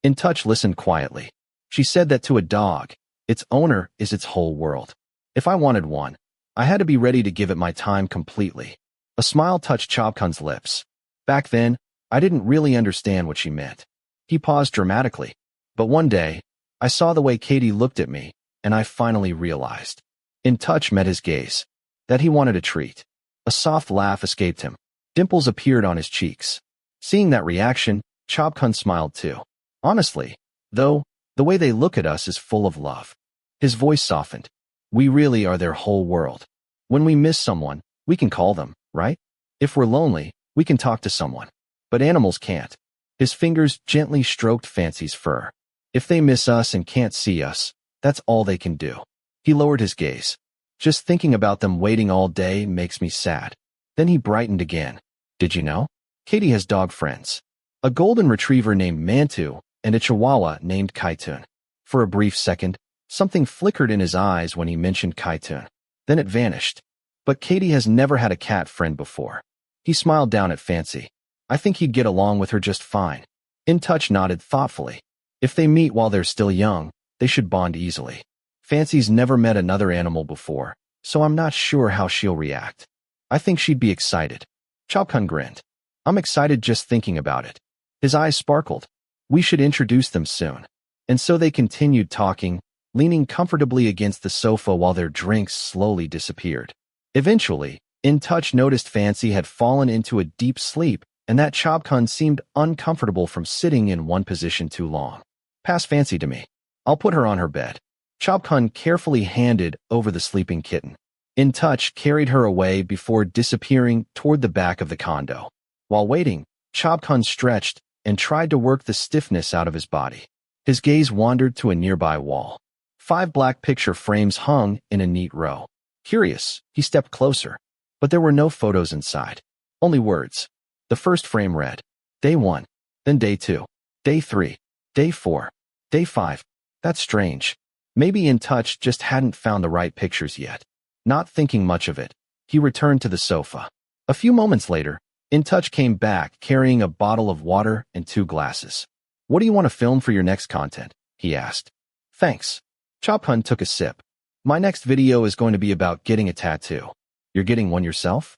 Speaker 1: Intouch listened quietly. She said that to a dog, its owner is its whole world. If I wanted one, I had to be ready to give it my time completely. A smile touched Chobkhun's lips. Back then, I didn't really understand what she meant. He paused dramatically. But one day, I saw the way Katie looked at me, and I finally realized. Intouch met his gaze. That he wanted a treat. A soft laugh escaped him. Dimples appeared on his cheeks. Seeing that reaction, Chobkhun smiled too. Honestly, though, the way they look at us is full of love. His voice softened. We really are their whole world. When we miss someone, we can call them, right? If we're lonely, we can talk to someone. But animals can't. His fingers gently stroked Fancy's fur. If they miss us and can't see us, that's all they can do. He lowered his gaze. Just thinking about them waiting all day makes me sad. Then he brightened again. Did you know? Katie has dog friends. A golden retriever named Mantu and a chihuahua named Kaitun. For a brief second, something flickered in his eyes when he mentioned Kaitun. Then it vanished. But Katie has never had a cat friend before. He smiled down at Fancy. I think he'd get along with her just fine. Intouch nodded thoughtfully. If they meet while they're still young, they should bond easily. Fancy's never met another animal before, so I'm not sure how she'll react. I think she'd be excited. Chobkhun grinned. I'm excited just thinking about it. His eyes sparkled. We should introduce them soon. And so they continued talking, leaning comfortably against the sofa while their drinks slowly disappeared. Eventually, Intouch noticed Fancy had fallen into a deep sleep and that Chobkhun seemed uncomfortable from sitting in one position too long. Pass Fancy to me. I'll put her on her bed. Chobkhun carefully handed over the sleeping kitten. Intouch carried her away before disappearing toward the back of the condo. While waiting, Chobkhun stretched and tried to work the stiffness out of his body. His gaze wandered to a nearby wall. 5 black picture frames hung in a neat row. Curious, he stepped closer. But there were no photos inside. Only words. The first frame read, Day 1, then Day 2, Day 3, Day 4, Day 5. That's strange. Maybe Intouch just hadn't found the right pictures yet. Not thinking much of it, he returned to the sofa. A few moments later, Intouch came back carrying a bottle of water and 2 glasses. What do you want to film for your next content? He asked. Thanks. Chobkhun took a sip. My next video is going to be about getting a tattoo. You're getting one yourself?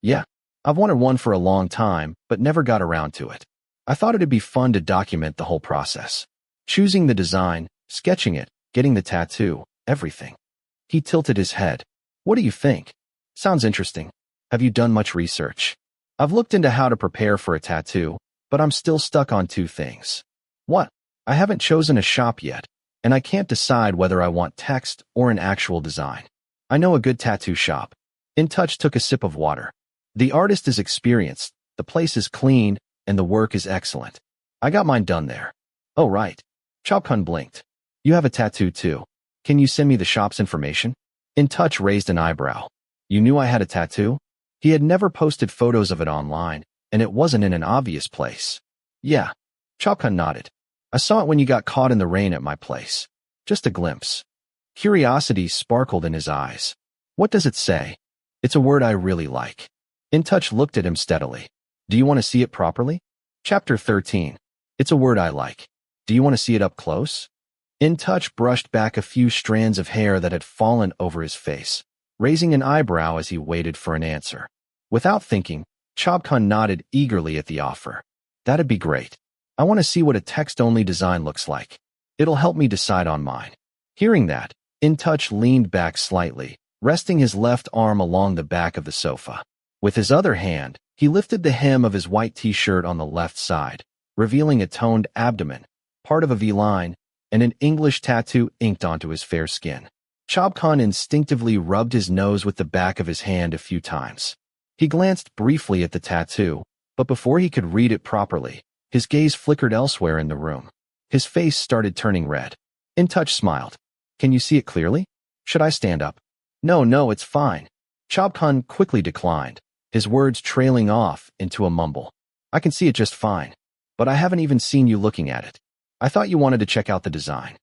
Speaker 1: Yeah. I've wanted one for a long time, but never got around to it. I thought it'd be fun to document the whole process. Choosing the design, sketching it, getting the tattoo, everything. He tilted his head. What do you think? Sounds interesting. Have you done much research? I've looked into how to prepare for a tattoo, but I'm still stuck on 2 things. What? I haven't chosen a shop yet, and I can't decide whether I want text or an actual design. I know a good tattoo shop. Intouch took a sip of water. The artist is experienced, the place is clean, and the work is excellent. I got mine done there. Oh, right. Chobkhun blinked. You have a tattoo too. Can you send me the shop's information? Intouch raised an eyebrow. You knew I had a tattoo? He had never posted photos of it online, and it wasn't in an obvious place. Yeah. Chobkhun nodded. I saw it when you got caught in the rain at my place. Just a glimpse. Curiosity sparkled in his eyes. What does it say? It's a word I really like. Intouch looked at him steadily. Do you want to see it properly? Chapter 13. It's a word I like. Do you want to see it up close? Intouch brushed back a few strands of hair that had fallen over his face, raising an eyebrow as he waited for an answer. Without thinking, Chobkhun nodded eagerly at the offer. That'd be great. I want to see what a text-only design looks like. It'll help me decide on mine. Hearing that, Intouch leaned back slightly, resting his left arm along the back of the sofa. With his other hand, he lifted the hem of his white t-shirt on the left side, revealing a toned abdomen, part of a V-line, and an English tattoo inked onto his fair skin. Chobkhun instinctively rubbed his nose with the back of his hand a few times. He glanced briefly at the tattoo, but before he could read it properly, his gaze flickered elsewhere in the room. His face started turning red. Intouch smiled. Can you see it clearly? Should I stand up? No, it's fine. Chobkhun quickly declined, his words trailing off into a mumble. I can see it just fine, but I haven't even seen you looking at it. I thought you wanted to check out the design.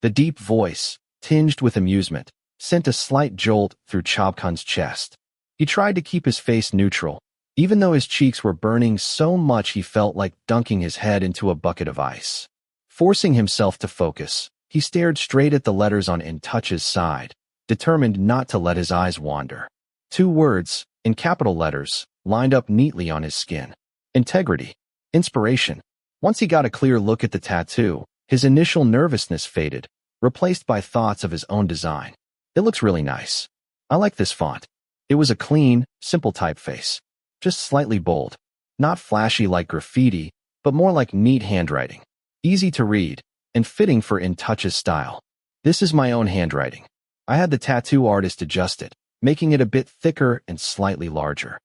Speaker 1: The deep voice, tinged with amusement, sent a slight jolt through Chobkhun's chest. He tried to keep his face neutral, even though his cheeks were burning so much he felt like dunking his head into a bucket of ice. Forcing himself to focus, he stared straight at the letters on Intouch's side, determined not to let his eyes wander. 2 words, in capital letters, lined up neatly on his skin. Integrity. Inspiration. Once he got a clear look at the tattoo, his initial nervousness faded, replaced by thoughts of his own design. It looks really nice. I like this font. It was a clean, simple typeface. Just slightly bold. Not flashy like graffiti, but more like neat handwriting. Easy to read, and fitting for Intouch's style. This is my own handwriting. I had the tattoo artist adjust it, making it a bit thicker and slightly larger.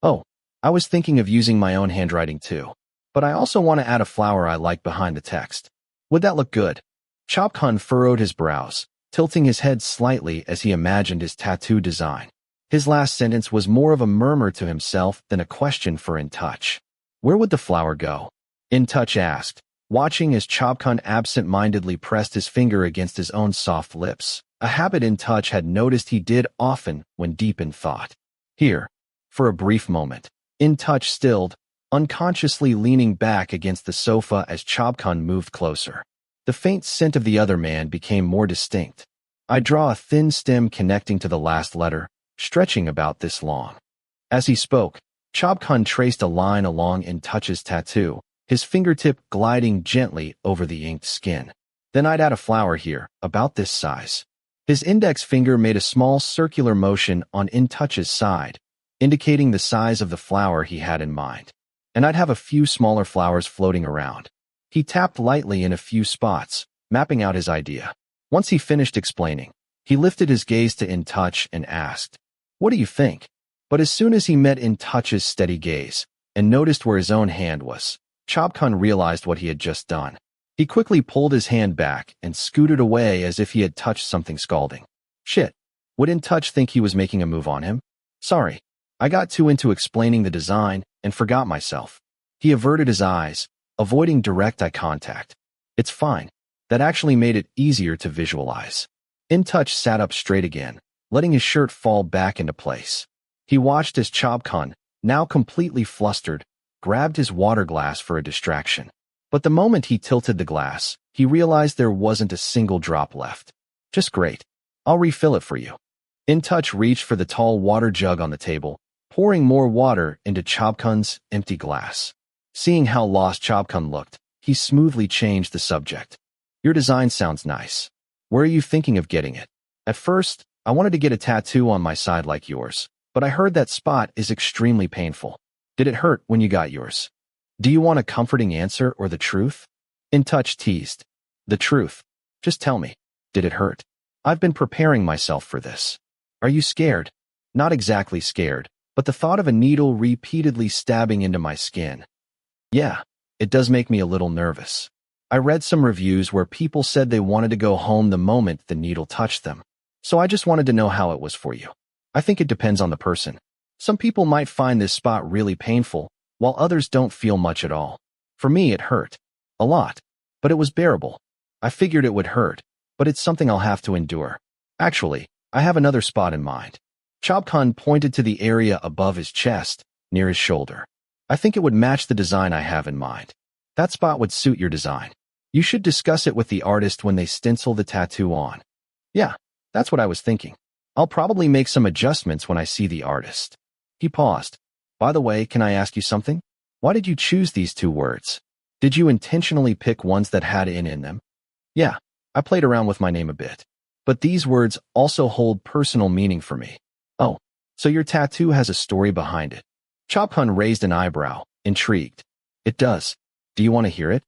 Speaker 1: Oh, I was thinking of using my own handwriting too. But I also want to add a flower I like behind the text. Would that look good? Chobkhun furrowed his brows, tilting his head slightly as he imagined his tattoo design. His last sentence was more of a murmur to himself than a question for Intouch. Where would the flower go? Intouch asked, watching as Chobkhun absent-mindedly pressed his finger against his own soft lips, a habit Intouch had noticed he did often when deep in thought. Here. For a brief moment, Intouch stilled, unconsciously leaning back against the sofa as Chobkhun moved closer. The faint scent of the other man became more distinct. I draw a thin stem connecting to the last letter, stretching about this long. As he spoke, Chobkhun traced a line along Intouch's tattoo, his fingertip gliding gently over the inked skin. Then I'd add a flower here, about this size. His index finger made a small circular motion on Intouch's side, indicating the size of the flower he had in mind. And I'd have a few smaller flowers floating around. He tapped lightly in a few spots, mapping out his idea. Once he finished explaining, he lifted his gaze to Intouch and asked, "What do you think?" But as soon as he met Intouch's steady gaze and noticed where his own hand was, Chobkhun realized what he had just done. He quickly pulled his hand back and scooted away as if he had touched something scalding. Shit. Would Intouch think he was making a move on him? Sorry. I got too into explaining the design and forgot myself. He averted his eyes, avoiding direct eye contact. It's fine. That actually made it easier to visualize. Intouch sat up straight again, letting his shirt fall back into place. He watched as Chobkhun, now completely flustered, grabbed his water glass for a distraction. But the moment he tilted the glass, he realized there wasn't a single drop left. Just great. I'll refill it for you. Intouch reached for the tall water jug on the table, pouring more water into Chobkhun's empty glass. Seeing how lost Chobkhun looked, he smoothly changed the subject. Your design sounds nice. Where are you thinking of getting it? At first, I wanted to get a tattoo on my side like yours, but I heard that spot is extremely painful. Did it hurt when you got yours? Do you want a comforting answer or the truth? Intouch teased. The truth. Just tell me. Did it hurt? I've been preparing myself for this. Are you scared? Not exactly scared, but the thought of a needle repeatedly stabbing into my skin. Yeah, it does make me a little nervous. I read some reviews where people said they wanted to go home the moment the needle touched them. So I just wanted to know how it was for you. I think it depends on the person. Some people might find this spot really painful, while others don't feel much at all. For me, it hurt. A lot. But it was bearable. I figured it would hurt, but it's something I'll have to endure. Actually, I have another spot in mind. Chobkhun pointed to the area above his chest, near his shoulder. I think it would match the design I have in mind. That spot would suit your design. You should discuss it with the artist when they stencil the tattoo on. Yeah, that's what I was thinking. I'll probably make some adjustments when I see the artist. He paused. By the way, can I ask you something? Why did you choose these 2 words? Did you intentionally pick ones that had in them? Yeah, I played around with my name a bit. But these words also hold personal meaning for me. Oh, so your tattoo has a story behind it. Chobkhun raised an eyebrow, intrigued. It does. Do you want to hear it?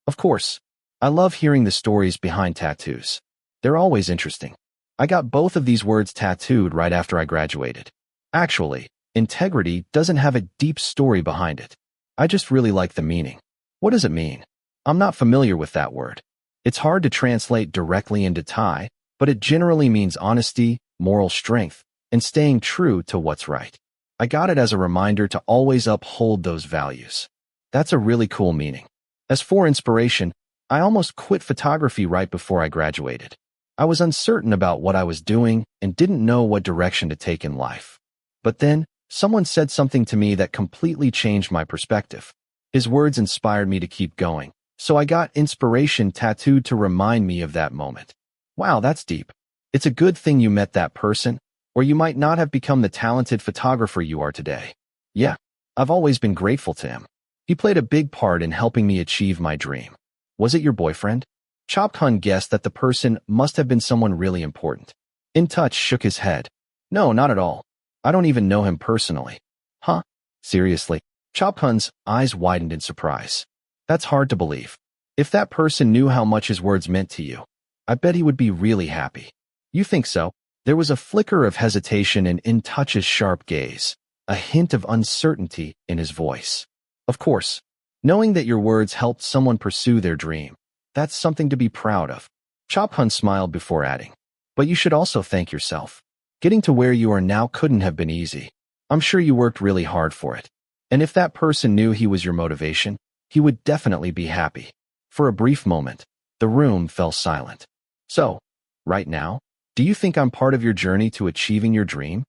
Speaker 1: Of course. I love hearing the stories behind tattoos. They're always interesting. I got both of these words tattooed right after I graduated. Actually, integrity doesn't have a deep story behind it. I just really like the meaning. What does it mean? I'm not familiar with that word. It's hard to translate directly into Thai, but it generally means honesty, moral strength, and staying true to what's right. I got it as a reminder to always uphold those values. That's a really cool meaning. As for inspiration, I almost quit photography right before I graduated. I was uncertain about what I was doing and didn't know what direction to take in life. But then, someone said something to me that completely changed my perspective. His words inspired me to keep going, so I got inspiration tattooed to remind me of that moment. Wow, that's deep. It's a good thing you met that person, or you might not have become the talented photographer you are today. Yeah, I've always been grateful to him. He played a big part in helping me achieve my dream. Was it your boyfriend? Chobkhun guessed that the person must have been someone really important. Intouch shook his head. No, not at all. I don't even know him personally. Huh? Seriously? Chobkhun's eyes widened in surprise. That's hard to believe. If that person knew how much his words meant to you, I bet he would be really happy. You think so? There was a flicker of hesitation in Intouch's sharp gaze, a hint of uncertainty in his voice. Of course, knowing that your words helped someone pursue their dream, that's something to be proud of. Chobkhun smiled before adding, but you should also thank yourself. Getting to where you are now couldn't have been easy. I'm sure you worked really hard for it. And if that person knew he was your motivation, he would definitely be happy. For a brief moment, the room fell silent. So, right now, do you think I'm part of your journey to achieving your dream?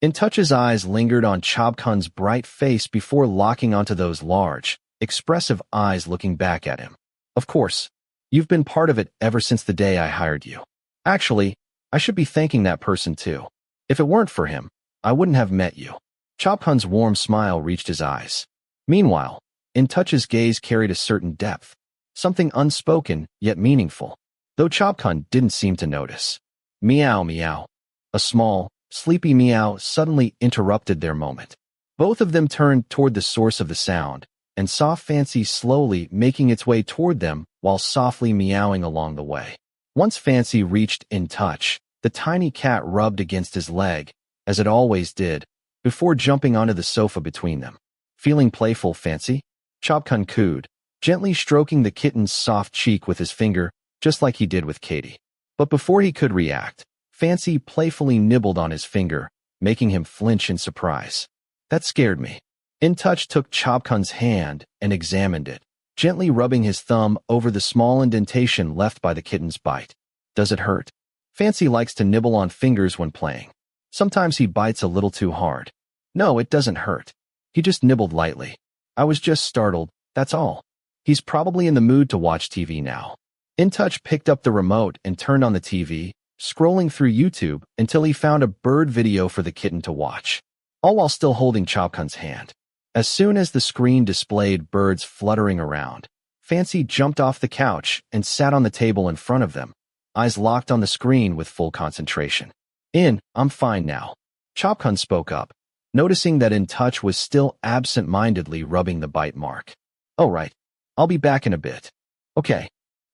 Speaker 1: Intouch's eyes lingered on Chobkhun's bright face before locking onto those large, expressive eyes looking back at him. Of course, you've been part of it ever since the day I hired you. Actually, I should be thanking that person too. If it weren't for him, I wouldn't have met you. Chobkhun's warm smile reached his eyes. Meanwhile, Intouch's gaze carried a certain depth, something unspoken yet meaningful, though Chobkhun didn't seem to notice. Meow meow. A small, sleepy meow suddenly interrupted their moment. Both of them turned toward the source of the sound and saw Fancy slowly making its way toward them while softly meowing along the way. Once Fancy reached Intouch, the tiny cat rubbed against his leg, as it always did, before jumping onto the sofa between them. Feeling playful, Fancy? Chobkhun cooed, gently stroking the kitten's soft cheek with his finger, just like he did with Katie. But before he could react, Fancy playfully nibbled on his finger, making him flinch in surprise. That scared me. Intouch took Chobkhun's hand and examined it, gently rubbing his thumb over the small indentation left by the kitten's bite. Does it hurt? Fancy likes to nibble on fingers when playing. Sometimes he bites a little too hard. No, it doesn't hurt. He just nibbled lightly. I was just startled, that's all. He's probably in the mood to watch TV now. Intouch picked up the remote and turned on the TV, scrolling through YouTube until he found a bird video for the kitten to watch, all while still holding Chobkhun's hand. As soon as the screen displayed birds fluttering around, Fancy jumped off the couch and sat on the table in front of them, eyes locked on the screen with full concentration. I'm fine now. Chobkhun spoke up, noticing that Intouch was still absent-mindedly rubbing the bite mark. Oh right, I'll be back in a bit. Okay.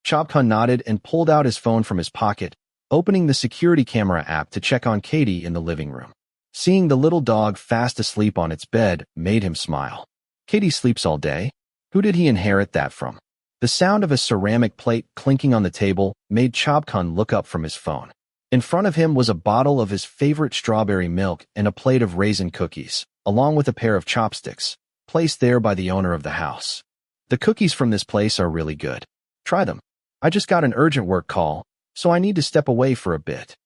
Speaker 1: Chobkhun nodded and pulled out his phone from his pocket, opening the security camera app to check on Katie in the living room. Seeing the little dog fast asleep on its bed made him smile. Katie sleeps all day? Who did he inherit that from? The sound of a ceramic plate clinking on the table made Chobkhun look up from his phone. In front of him was a bottle of his favorite strawberry milk and a plate of raisin cookies, along with a pair of chopsticks, placed there by the owner of the house. The cookies from this place are really good. Try them. I just got an urgent work call, so I need to step away for a bit.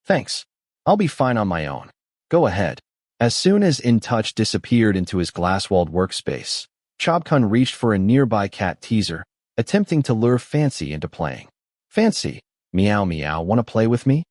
Speaker 1: Thanks. I'll be fine on my own. Go ahead. As soon as Intouch disappeared into his glass-walled workspace, Chobkhun reached for a nearby cat teaser, attempting to lure Fancy into playing. Fancy, meow meow, want to play with me?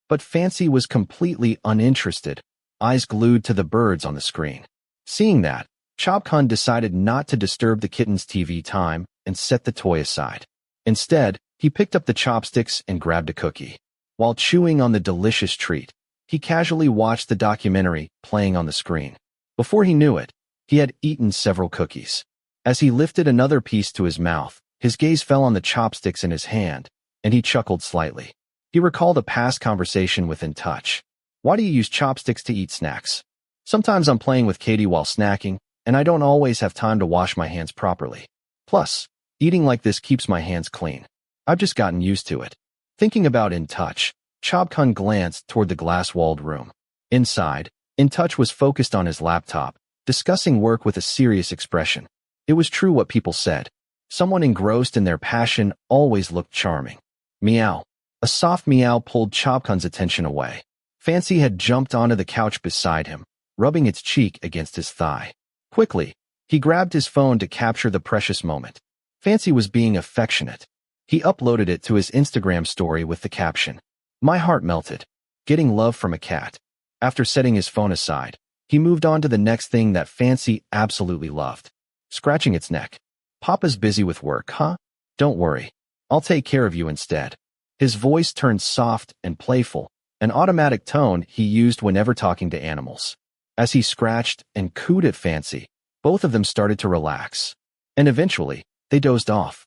Speaker 1: But Fancy was completely uninterested, eyes glued to the birds on the screen. Seeing that, Chobkhun decided not to disturb the kitten's TV time and set the toy aside. Instead, he picked up the chopsticks and grabbed a cookie. While chewing on the delicious treat, he casually watched the documentary playing on the screen. Before he knew it, he had eaten several cookies. As he lifted another piece to his mouth, his gaze fell on the chopsticks in his hand, and he chuckled slightly. He recalled a past conversation with Intouch. Why do you use chopsticks to eat snacks? Sometimes I'm playing with Katie while snacking, and I don't always have time to wash my hands properly. Plus, eating like this keeps my hands clean. I've just gotten used to it. Thinking about Intouch, Chobkhun glanced toward the glass-walled room. Inside, Intouch was focused on his laptop, discussing work with a serious expression. It was true what people said. Someone engrossed in their passion always looked charming. Meow. A soft meow pulled Chobkhun's attention away. Fancy had jumped onto the couch beside him, rubbing its cheek against his thigh. Quickly, he grabbed his phone to capture the precious moment. Fancy was being affectionate. He uploaded it to his Instagram story with the caption, My heart melted. Getting love from a cat. After setting his phone aside, he moved on to the next thing that Fancy absolutely loved. Scratching its neck. Papa's busy with work, huh? Don't worry. I'll take care of you instead. His voice turned soft and playful, an automatic tone he used whenever talking to animals. As he scratched and cooed at Fancy, both of them started to relax. And eventually, they dozed off.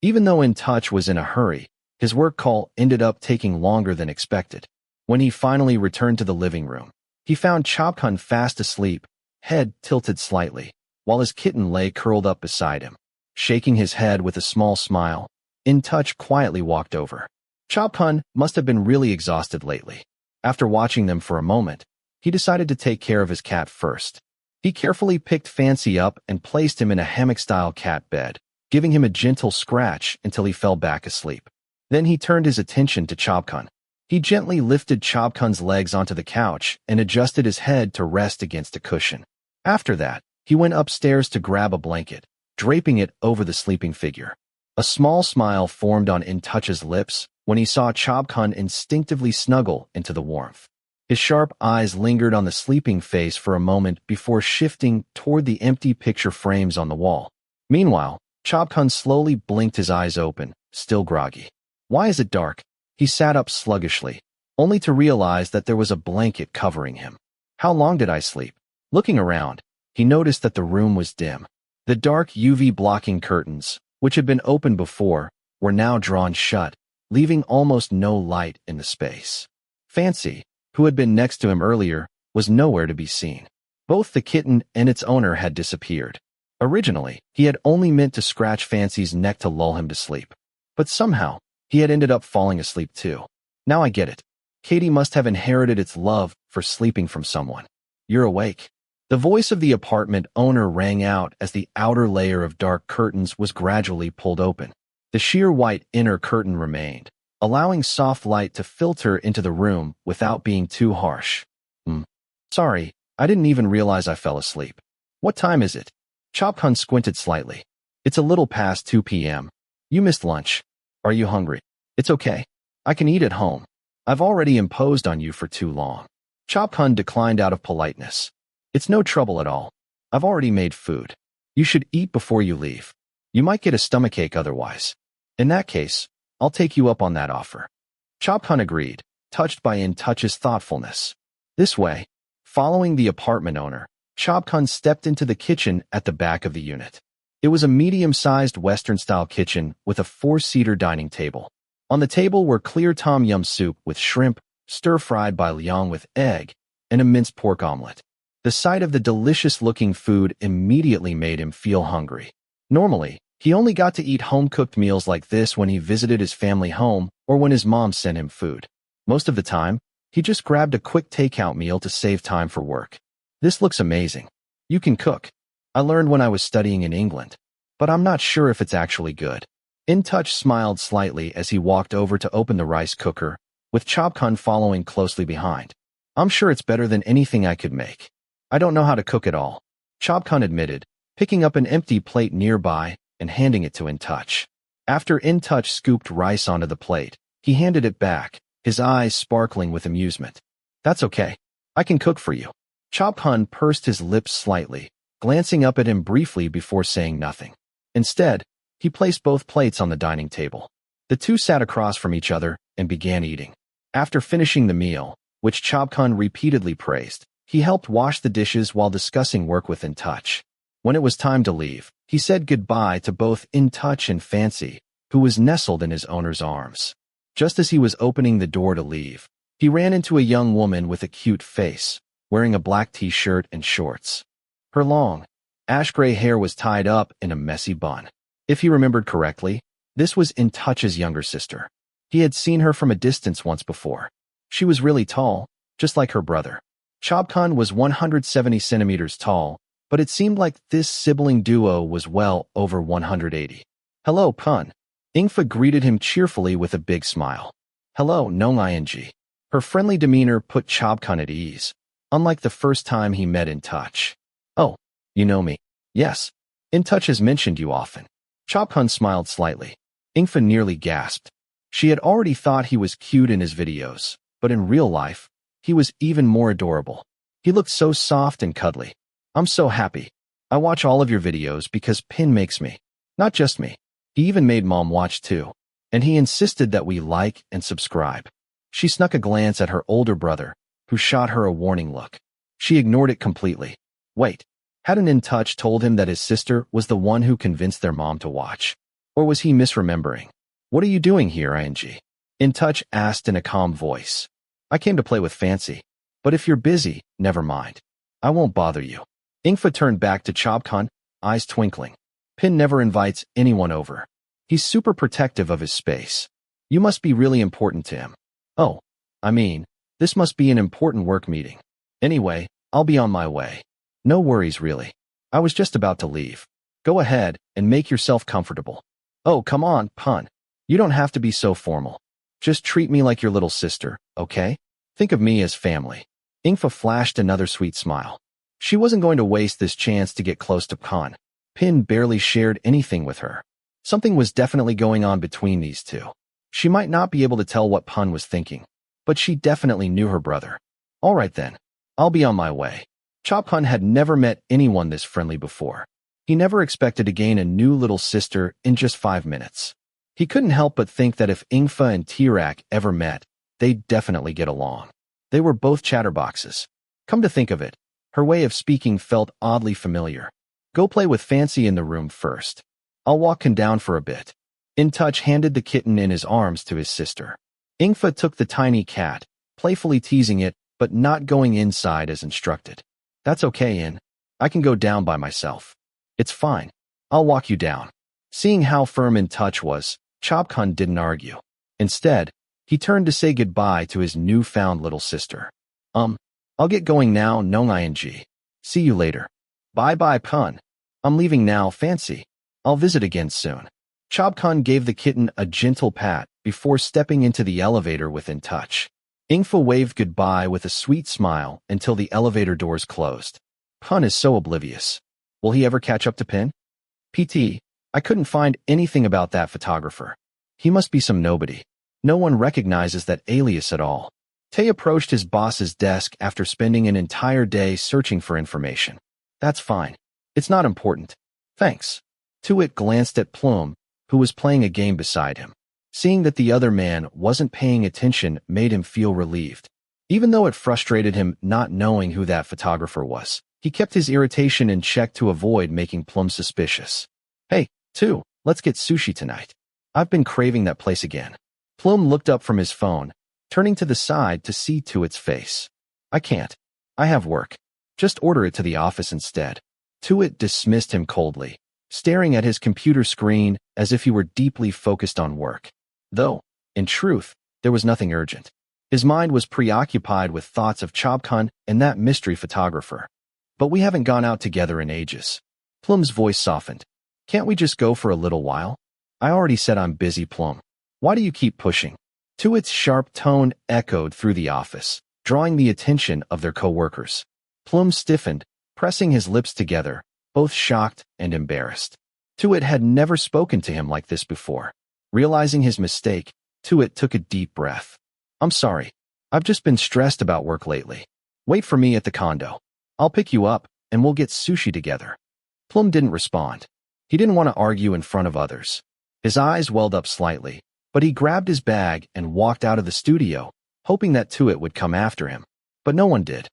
Speaker 1: Even though Intouch was in a hurry, his work call ended up taking longer than expected. When he finally returned to the living room, he found Chobkhun fast asleep, head tilted slightly, while his kitten lay curled up beside him. Shaking his head with a small smile, Intouch quietly walked over. Chobkhun must have been really exhausted lately. After watching them for a moment, he decided to take care of his cat first. He carefully picked Fancy up and placed him in a hammock-style cat bed, giving him a gentle scratch until he fell back asleep. Then he turned his attention to Chobkhun. He gently lifted Chobkhun's legs onto the couch and adjusted his head to rest against a cushion. After that, he went upstairs to grab a blanket, draping it over the sleeping figure. A small smile formed on Intouch's lips when he saw Chobkhun instinctively snuggle into the warmth. His sharp eyes lingered on the sleeping face for a moment before shifting toward the empty picture frames on the wall. Meanwhile, Chobkhun slowly blinked his eyes open, still groggy. Why is it dark? He sat up sluggishly, only to realize that there was a blanket covering him. How long did I sleep? Looking around, he noticed that the room was dim. The dark UV-blocking curtains, which had been open before, were now drawn shut, leaving almost no light in the space. Fancy, who had been next to him earlier, was nowhere to be seen. Both the kitten and its owner had disappeared. Originally, he had only meant to scratch Fancy's neck to lull him to sleep. But somehow, he had ended up falling asleep too. Now I get it. Katie must have inherited its love for sleeping from someone. You're awake. The voice of the apartment owner rang out as the outer layer of dark curtains was gradually pulled open. The sheer white inner curtain remained, allowing soft light to filter into the room without being too harsh. Sorry, I didn't even realize I fell asleep. What time is it? Chobkhun squinted slightly. It's a little past 2 p.m. You missed lunch. Are you hungry? It's okay. I can eat at home. I've already imposed on you for too long. Chobkhun declined out of politeness. It's no trouble at all. I've already made food. You should eat before you leave. You might get a stomachache otherwise. In that case, I'll take you up on that offer. Chobkhun agreed, touched by Intouch's thoughtfulness. This way, following the apartment owner, Chobkhun stepped into the kitchen at the back of the unit. It was a medium-sized Western-style kitchen with a 4-seater dining table. On the table were clear tom yum soup with shrimp, stir-fried by Liang with egg, and a minced pork omelet. The sight of the delicious-looking food immediately made him feel hungry. Normally, he only got to eat home-cooked meals like this when he visited his family home or when his mom sent him food. Most of the time, he just grabbed a quick takeout meal to save time for work. This looks amazing. You can cook. I learned when I was studying in England, but I'm not sure if it's actually good. Intouch smiled slightly as he walked over to open the rice cooker, with Chobkhun following closely behind. I'm sure it's better than anything I could make. I don't know how to cook at all, Chobkhun admitted, picking up an empty plate nearby and handing it to Intouch. After Intouch scooped rice onto the plate, he handed it back, his eyes sparkling with amusement. That's okay. I can cook for you. Chobkhun pursed his lips slightly, glancing up at him briefly before saying nothing. Instead, he placed both plates on the dining table. The two sat across from each other and began eating. After finishing the meal, which Chobkhun repeatedly praised, he helped wash the dishes while discussing work with Intouch. When it was time to leave, he said goodbye to both Intouch and Fancy, who was nestled in his owner's arms. Just as he was opening the door to leave, he ran into a young woman with a cute face, wearing a black t-shirt and shorts. Her long, ash-gray hair was tied up in a messy bun. If he remembered correctly, this was Intouch's younger sister. He had seen her from a distance once before. She was really tall, just like her brother. Chobkhun was 170 centimeters tall, but it seemed like this sibling duo was well over 180. Hello, Pun. Ingfa greeted him cheerfully with a big smile. Hello, Nong Ing. Her friendly demeanor put Chobkhun at ease, unlike the first time he met Intouch. Oh, you know me. Yes. Intouch has mentioned you often. Chobkhun smiled slightly. Ingfa nearly gasped. She had already thought he was cute in his videos, but in real life, he was even more adorable. He looked so soft and cuddly. I'm so happy. I watch all of your videos because Pin makes me. Not just me. He even made Mom watch too. And he insisted that we like and subscribe. She snuck a glance at her older brother, who shot her a warning look. She ignored it completely. Wait, hadn't Intouch told him that his sister was the one who convinced their mom to watch? Or was he misremembering? What are you doing here, ing? Intouch asked in a calm voice. I came to play with Fancy. But if you're busy, never mind. I won't bother you. Ingfa turned back to Chobkhun, eyes twinkling. Pin never invites anyone over. He's super protective of his space. You must be really important to him. Oh, I mean, this must be an important work meeting. Anyway, I'll be on my way. No worries, really. I was just about to leave. Go ahead and make yourself comfortable. Oh, come on, Pun. You don't have to be so formal. Just treat me like your little sister, okay? Think of me as family. Ingfa flashed another sweet smile. She wasn't going to waste this chance to get close to Pun. Pin barely shared anything with her. Something was definitely going on between these two. She might not be able to tell what Pun was thinking, but she definitely knew her brother. All right then, I'll be on my way. Chobkhun had never met anyone this friendly before. He never expected to gain a new little sister in just 5 minutes. He couldn't help but think that if Ingfa and Tirak ever met, they'd definitely get along. They were both chatterboxes. Come to think of it, her way of speaking felt oddly familiar. Go play with Fancy in the room first. I'll walk him down for a bit. Intouch handed the kitten in his arms to his sister. Ingfa took the tiny cat, playfully teasing it, but not going inside as instructed. That's okay, In. I can go down by myself. It's fine. I'll walk you down. Seeing how firm Intouch was, Chobkhun didn't argue. Instead, he turned to say goodbye to his newfound little sister. I'll get going now, no ing. See you later. Bye-bye, Pun. I'm leaving now, Fancy. I'll visit again soon. Chobkhun gave the kitten a gentle pat before stepping into the elevator with Intouch. Ingfa waved goodbye with a sweet smile until the elevator doors closed. Pun is so oblivious. Will he ever catch up to Pin? PT, I couldn't find anything about that photographer. He must be some nobody. No one recognizes that alias at all. Tay approached his boss's desk after spending an entire day searching for information. That's fine. It's not important. Thanks. Tuit glanced at Plume, who was playing a game beside him. Seeing that the other man wasn't paying attention made him feel relieved. Even though it frustrated him not knowing who that photographer was, he kept his irritation in check to avoid making Plume suspicious. Hey, Tu, let's get sushi tonight. I've been craving that place again. Plume looked up from his phone, turning to the side to see Tuit's face. I can't. I have work. Just order it to the office instead. Tuit dismissed him coldly, staring at his computer screen as if he were deeply focused on work. Though, in truth, there was nothing urgent. His mind was preoccupied with thoughts of Chobkhun and that mystery photographer. But we haven't gone out together in ages. Plume's voice softened. Can't we just go for a little while? I already said I'm busy, Plume. Why do you keep pushing? Tuit's sharp tone echoed through the office, drawing the attention of their co-workers. Plume stiffened, pressing his lips together, both shocked and embarrassed. Tuit had never spoken to him like this before. Realizing his mistake, Tuit took a deep breath. I'm sorry. I've just been stressed about work lately. Wait for me at the condo. I'll pick you up, and we'll get sushi together. Plume didn't respond. He didn't want to argue in front of others. His eyes welled up slightly, but he grabbed his bag and walked out of the studio, hoping that Tuit would come after him. But no one did.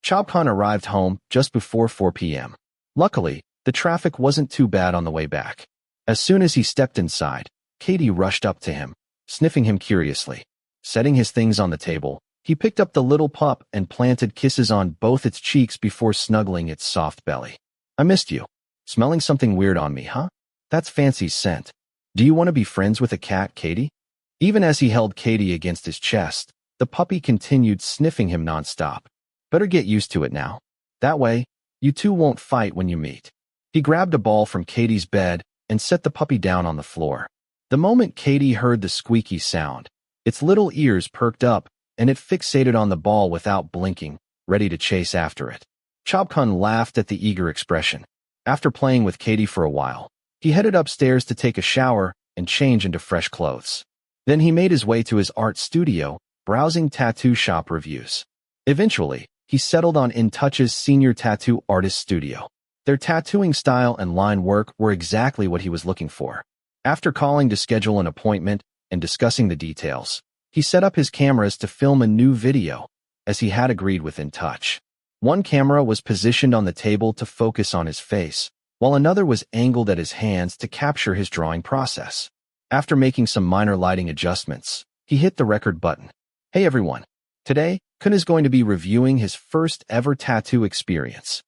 Speaker 1: Chobkhun arrived home just before 4 p.m. Luckily, the traffic wasn't too bad on the way back. As soon as he stepped inside, Katie rushed up to him, sniffing him curiously. Setting his things on the table, he picked up the little pup and planted kisses on both its cheeks before snuggling its soft belly. I missed you. Smelling something weird on me, huh? That's Fancy's scent. Do you want to be friends with a cat, Katie? Even as he held Katie against his chest, the puppy continued sniffing him nonstop. Better get used to it now. That way, you two won't fight when you meet. He grabbed a ball from Katie's bed and set the puppy down on the floor. The moment Katie heard the squeaky sound, its little ears perked up and it fixated on the ball without blinking, ready to chase after it. Chobkhun laughed at the eager expression. After playing with Katie for a while, he headed upstairs to take a shower and change into fresh clothes. Then he made his way to his art studio, browsing tattoo shop reviews. Eventually, he settled on Intouch's senior tattoo artist studio. Their tattooing style and line work were exactly what he was looking for. After calling to schedule an appointment and discussing the details, he set up his cameras to film a new video, as he had agreed with Intouch. One camera was positioned on the table to focus on his face, while another was angled at his hands to capture his drawing process. After making some minor lighting adjustments, he hit the record button. Hey everyone, today, Kun is going to be reviewing his first ever tattoo experience.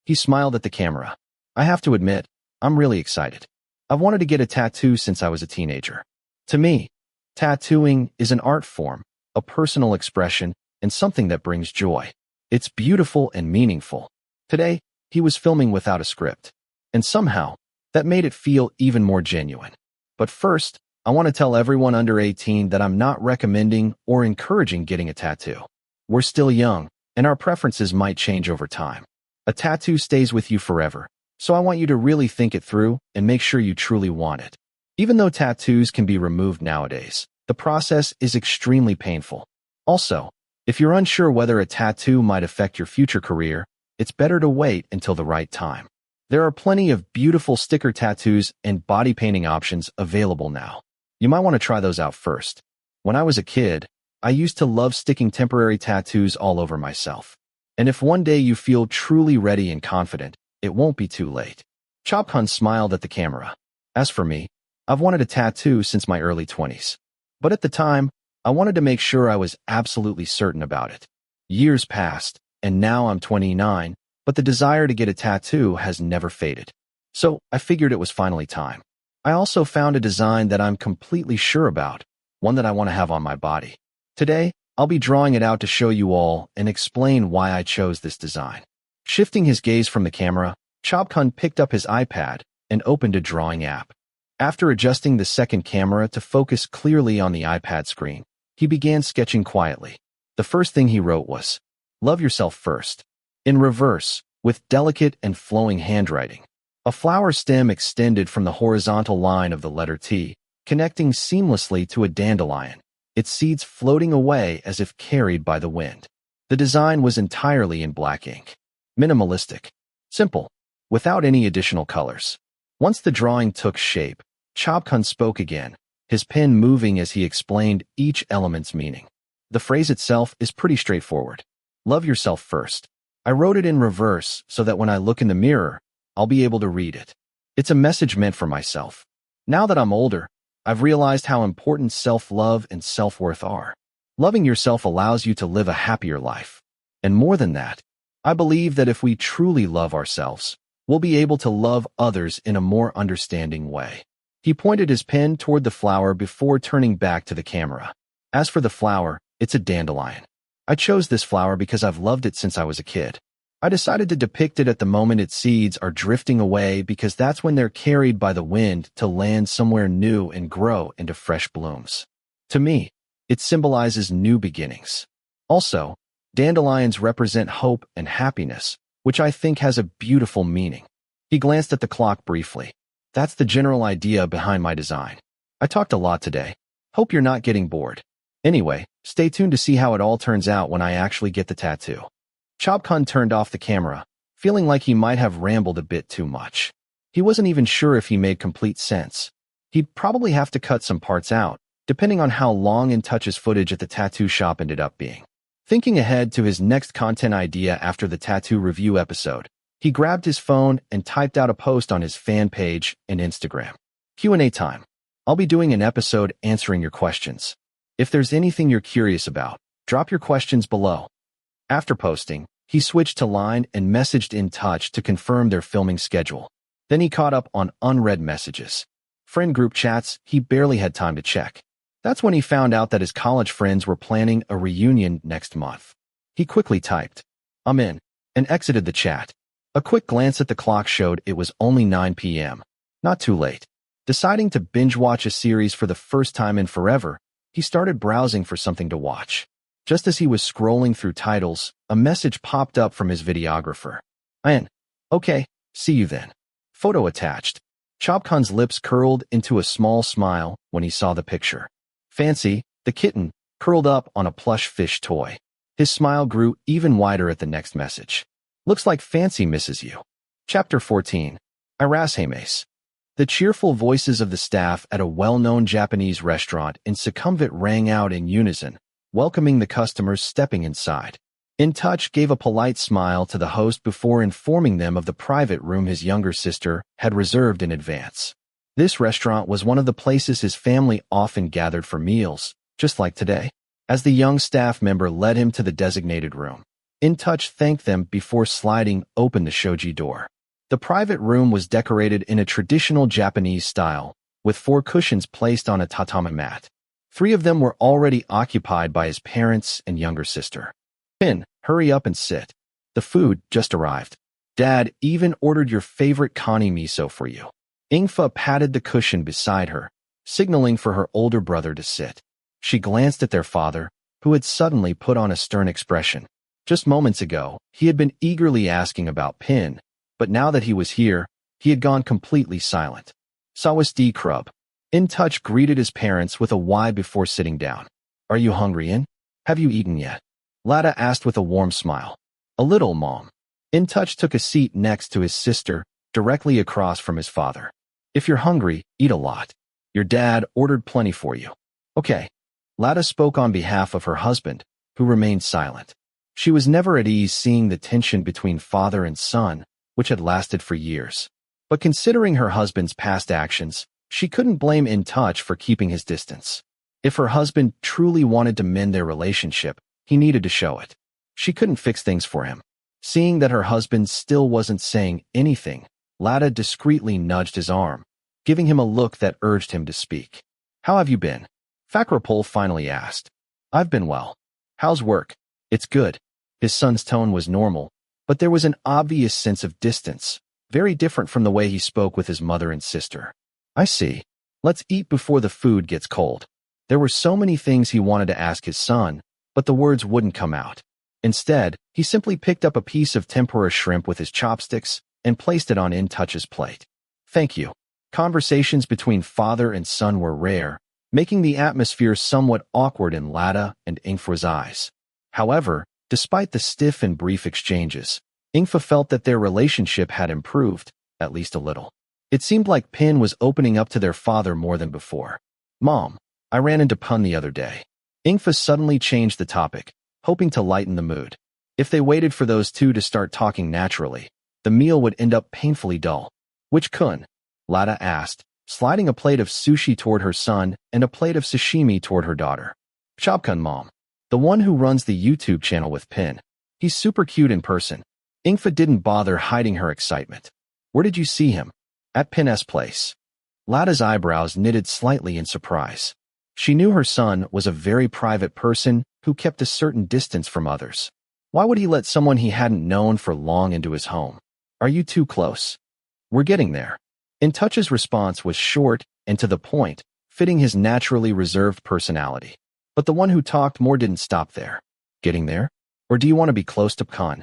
Speaker 1: He smiled at the camera. I have to admit, I'm really excited. I've wanted to get a tattoo since I was a teenager. To me, tattooing is an art form, a personal expression, and something that brings joy. It's beautiful and meaningful. Today, he was filming without a script, and somehow, that made it feel even more genuine. But first, I want to tell everyone under 18 that I'm not recommending or encouraging getting a tattoo. We're still young, and our preferences might change over time. A tattoo stays with you forever, so I want you to really think it through and make sure you truly want it. Even though tattoos can be removed nowadays, the process is extremely painful. Also, if you're unsure whether a tattoo might affect your future career, it's better to wait until the right time. There are plenty of beautiful sticker tattoos and body painting options available now. You might want to try those out first. When I was a kid, I used to love sticking temporary tattoos all over myself. And if one day you feel truly ready and confident, it won't be too late. Chobkhun smiled at the camera. As for me, I've wanted a tattoo since my early 20s. But at the time, I wanted to make sure I was absolutely certain about it. Years passed, and now I'm 29, but the desire to get a tattoo has never faded. So I figured it was finally time. I also found a design that I'm completely sure about, one that I want to have on my body. Today, I'll be drawing it out to show you all and explain why I chose this design. Shifting his gaze from the camera, Chobkhun picked up his iPad and opened a drawing app. After adjusting the second camera to focus clearly on the iPad screen, he began sketching quietly. The first thing he wrote was, "Love yourself first." In reverse, with delicate and flowing handwriting. A flower stem extended from the horizontal line of the letter T, connecting seamlessly to a dandelion, its seeds floating away as if carried by the wind. The design was entirely in black ink. Minimalistic. Simple. Without any additional colors. Once the drawing took shape, Chobkhun spoke again, his pen moving as he explained each element's meaning. The phrase itself is pretty straightforward. Love yourself first. I wrote it in reverse so that when I look in the mirror, I'll be able to read it. It's a message meant for myself. Now that I'm older, I've realized how important self-love and self-worth are. Loving yourself allows you to live a happier life. And more than that, I believe that if we truly love ourselves, we'll be able to love others in a more understanding way. He pointed his pen toward the flower before turning back to the camera. As for the flower, it's a dandelion. I chose this flower because I've loved it since I was a kid. I decided to depict it at the moment its seeds are drifting away because that's when they're carried by the wind to land somewhere new and grow into fresh blooms. To me, it symbolizes new beginnings. Also, dandelions represent hope and happiness, which I think has a beautiful meaning. He glanced at the clock briefly. That's the general idea behind my design. I talked a lot today. Hope you're not getting bored. Anyway, stay tuned to see how it all turns out when I actually get the tattoo. Chobkhun turned off the camera, feeling like he might have rambled a bit too much. He wasn't even sure if he made complete sense. He'd probably have to cut some parts out, depending on how long Intouch's footage at the tattoo shop ended up being. Thinking ahead to his next content idea after the tattoo review episode, he grabbed his phone and typed out a post on his fan page and Instagram. Q&A time. I'll be doing an episode answering your questions. If there's anything you're curious about, drop your questions below. After posting, he switched to Line and messaged Intouch to confirm their filming schedule. Then he caught up on unread messages. Friend group chats he barely had time to check. That's when he found out that his college friends were planning a reunion next month. He quickly typed, "I'm in," and exited the chat. A quick glance at the clock showed it was only 9 p.m. Not too late. Deciding to binge-watch a series for the first time in forever, he started browsing for something to watch. Just as he was scrolling through titles, a message popped up from his videographer. "In. Okay, see you then." Photo attached. Chobkhun's lips curled into a small smile when he saw the picture. Fancy, the kitten, curled up on a plush fish toy. His smile grew even wider at the next message. Looks like Fancy misses you. Chapter 14. Irashames. The cheerful voices of the staff at a well-known Japanese restaurant in Sukhumvit rang out in unison, welcoming the customers stepping inside. Intouch gave a polite smile to the host before informing them of the private room his younger sister had reserved in advance. This restaurant was one of the places his family often gathered for meals, just like today. As the young staff member led him to the designated room, Intouch thanked them before sliding open the shoji door. The private room was decorated in a traditional Japanese style, with 4 cushions placed on a tatami mat. 3 of them were already occupied by his parents and younger sister. Pin, hurry up and sit. The food just arrived. Dad even ordered your favorite kani miso for you. Ingfa patted the cushion beside her, signaling for her older brother to sit. She glanced at their father, who had suddenly put on a stern expression. Just moments ago, he had been eagerly asking about Pin, but now that he was here, he had gone completely silent. Sawasti Krub. Intouch greeted his parents with a "why" before sitting down. Are you hungry, In? Have you eaten yet? Lada asked with a warm smile. A little, Mom. Intouch took a seat next to his sister, directly across from his father. If you're hungry, eat a lot. Your dad ordered plenty for you. Okay. Lada spoke on behalf of her husband, who remained silent. She was never at ease seeing the tension between father and son, which had lasted for years. But considering her husband's past actions, she couldn't blame Intouch for keeping his distance. If her husband truly wanted to mend their relationship, he needed to show it. She couldn't fix things for him. Seeing that her husband still wasn't saying anything, Lada discreetly nudged his arm, giving him a look that urged him to speak. How have you been? Fakrapol finally asked. I've been well. How's work? It's good. His son's tone was normal, but there was an obvious sense of distance, very different from the way he spoke with his mother and sister. I see. Let's eat before the food gets cold. There were so many things he wanted to ask his son, but the words wouldn't come out. Instead, he simply picked up a piece of tempura shrimp with his chopsticks and placed it on Intouch's plate. Thank you. Conversations between father and son were rare, making the atmosphere somewhat awkward in Lada and Ingfa's eyes. However, despite the stiff and brief exchanges, Ingfa felt that their relationship had improved, at least a little. It seemed like Pin was opening up to their father more than before. Mom, I ran into Pun the other day. Ingfa suddenly changed the topic, hoping to lighten the mood. If they waited for those two to start talking naturally, the meal would end up painfully dull. Which kun? Lada asked, sliding a plate of sushi toward her son and a plate of sashimi toward her daughter. Chobkhun, Mom. The one who runs the YouTube channel with Pin. He's super cute in person. Ingfa didn't bother hiding her excitement. Where did you see him? At Pin's place. Lada's eyebrows knitted slightly in surprise. She knew her son was a very private person who kept a certain distance from others. Why would he let someone he hadn't known for long into his home? Are you too close? We're getting there. Intouch's response was short and to the point, fitting his naturally reserved personality. But the one who talked more didn't stop there. Getting there? Or do you want to be close to Pkan?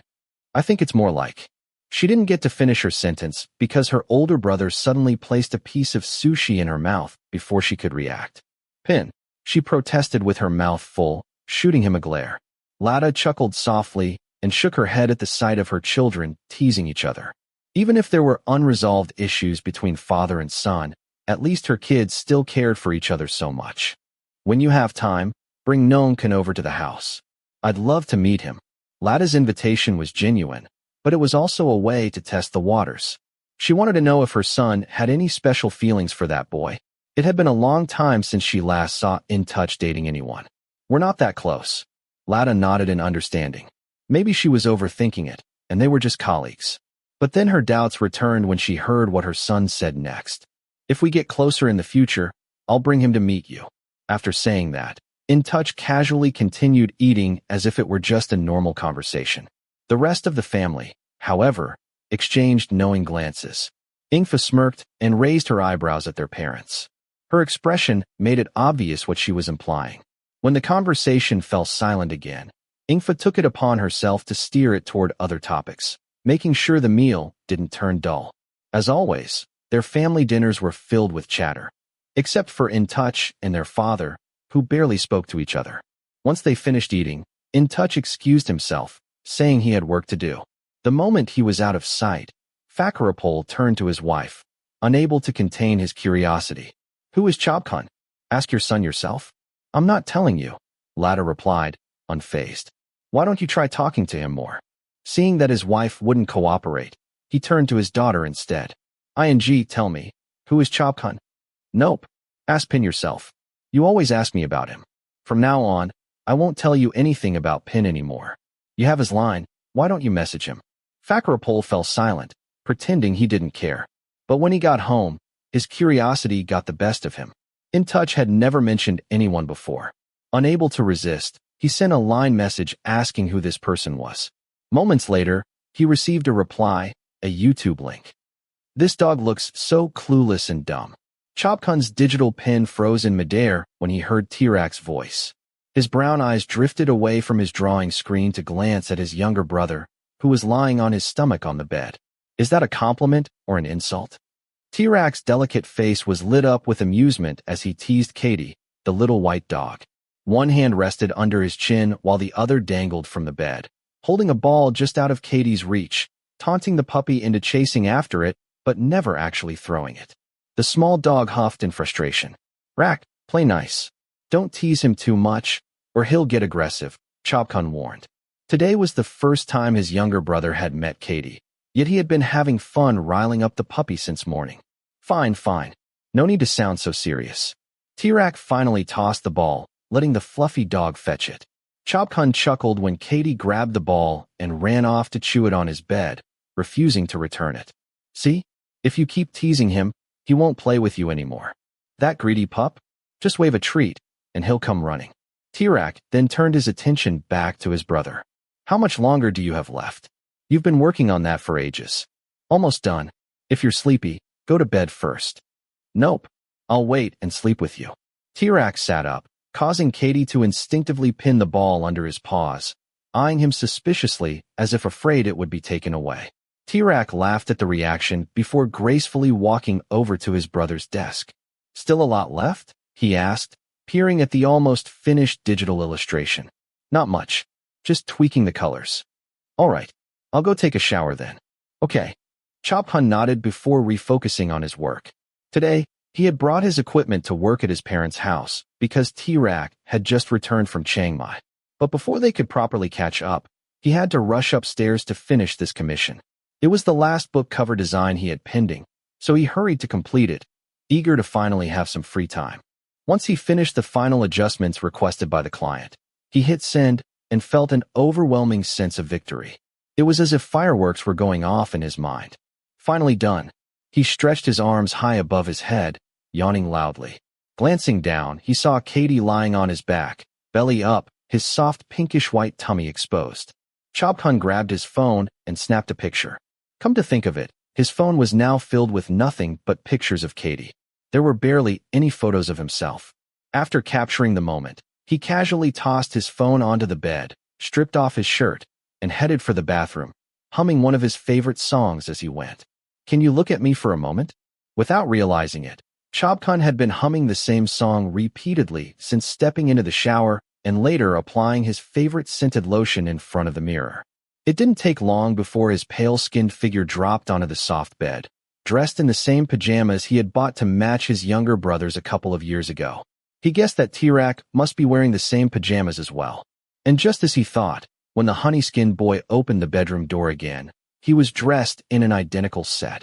Speaker 1: I think it's more like. She didn't get to finish her sentence because her older brother suddenly placed a piece of sushi in her mouth before she could react. Pin, she protested with her mouth full, shooting him a glare. Lada chuckled softly and shook her head at the sight of her children teasing each other. Even if there were unresolved issues between father and son, at least her kids still cared for each other so much. When you have time, bring Nonkan over to the house. I'd love to meet him. Lada's invitation was genuine, but it was also a way to test the waters. She wanted to know if her son had any special feelings for that boy. It had been a long time since she last saw Intouch dating anyone. We're not that close. Lada nodded in understanding. Maybe she was overthinking it, and they were just colleagues. But then her doubts returned when she heard what her son said next. If we get closer in the future, I'll bring him to meet you. After saying that, Intouch casually continued eating as if it were just a normal conversation. The rest of the family, however, exchanged knowing glances. Ingfa smirked and raised her eyebrows at their parents. Her expression made it obvious what she was implying. When the conversation fell silent again, Ingfa took it upon herself to steer it toward other topics, making sure the meal didn't turn dull. As always, their family dinners were filled with chatter. Except for Intouch and their father, who barely spoke to each other. Once they finished eating, Intouch excused himself, saying he had work to do. The moment he was out of sight, Fakharapol turned to his wife, unable to contain his curiosity. "Who is Chobkhun? Ask your son yourself." "I'm not telling you," Lada replied, unfazed. "Why don't you try talking to him more?" Seeing that his wife wouldn't cooperate, he turned to his daughter instead. Tell me, who is Chobkhun?" "Nope. Ask Pin yourself. You always ask me about him. From now on, I won't tell you anything about Pin anymore. You have his line, why don't you message him?" Fakharapol fell silent, pretending he didn't care. But when he got home, his curiosity got the best of him. Intouch had never mentioned anyone before. Unable to resist, he sent a line message asking who this person was. Moments later, he received a reply, a YouTube link. "This dog looks so clueless and dumb." Chobkhun's digital pen froze in midair when he heard Tirak's voice. His brown eyes drifted away from his drawing screen to glance at his younger brother, who was lying on his stomach on the bed. Is that a compliment or an insult? Tirak's delicate face was lit up with amusement as he teased Katie, the little white dog. One hand rested under his chin while the other dangled from the bed, holding a ball just out of Katie's reach, taunting the puppy into chasing after it, but never actually throwing it. The small dog huffed in frustration. "Rack, play nice. Don't tease him too much, or he'll get aggressive," Chobkhun warned. Today was the first time his younger brother had met Katie, yet he had been having fun riling up the puppy since morning. Fine. No need to sound so serious." Tirak finally tossed the ball, letting the fluffy dog fetch it. Chobkhun chuckled when Katie grabbed the ball and ran off to chew it on his bed, refusing to return it. "See? If you keep teasing him, he won't play with you anymore. That greedy pup? Just wave a treat, and he'll come running." Tirak then turned his attention back to his brother. "How much longer do you have left? You've been working on that for ages." "Almost done. If you're sleepy, go to bed first." "Nope. I'll wait and sleep with you." Tirak sat up, causing Katie to instinctively pin the ball under his paws, eyeing him suspiciously as if afraid it would be taken away. Tirak laughed at the reaction before gracefully walking over to his brother's desk. "Still a lot left?" he asked, peering at the almost finished digital illustration. "Not much. Just tweaking the colors." "All right. I'll go take a shower then." "Okay." Chobkhun nodded before refocusing on his work. Today, he had brought his equipment to work at his parents' house because Tirak had just returned from Chiang Mai. But before they could properly catch up, he had to rush upstairs to finish this commission. It was the last book cover design he had pending, so he hurried to complete it, eager to finally have some free time. Once he finished the final adjustments requested by the client, he hit send and felt an overwhelming sense of victory. It was as if fireworks were going off in his mind. Finally done, he stretched his arms high above his head, yawning loudly. Glancing down, he saw Katie lying on his back, belly up, his soft pinkish-white tummy exposed. Chobkhun grabbed his phone and snapped a picture. Come to think of it, his phone was now filled with nothing but pictures of Katie. There were barely any photos of himself. After capturing the moment, he casually tossed his phone onto the bed, stripped off his shirt, and headed for the bathroom, humming one of his favorite songs as he went. "Can you look at me for a moment?" Without realizing it, Chobkhun had been humming the same song repeatedly since stepping into the shower and later applying his favorite scented lotion in front of the mirror. It didn't take long before his pale-skinned figure dropped onto the soft bed, dressed in the same pajamas he had bought to match his younger brother's a couple of years ago. He guessed that Tirak must be wearing the same pajamas as well. And just as he thought, when the honey-skinned boy opened the bedroom door again, he was dressed in an identical set,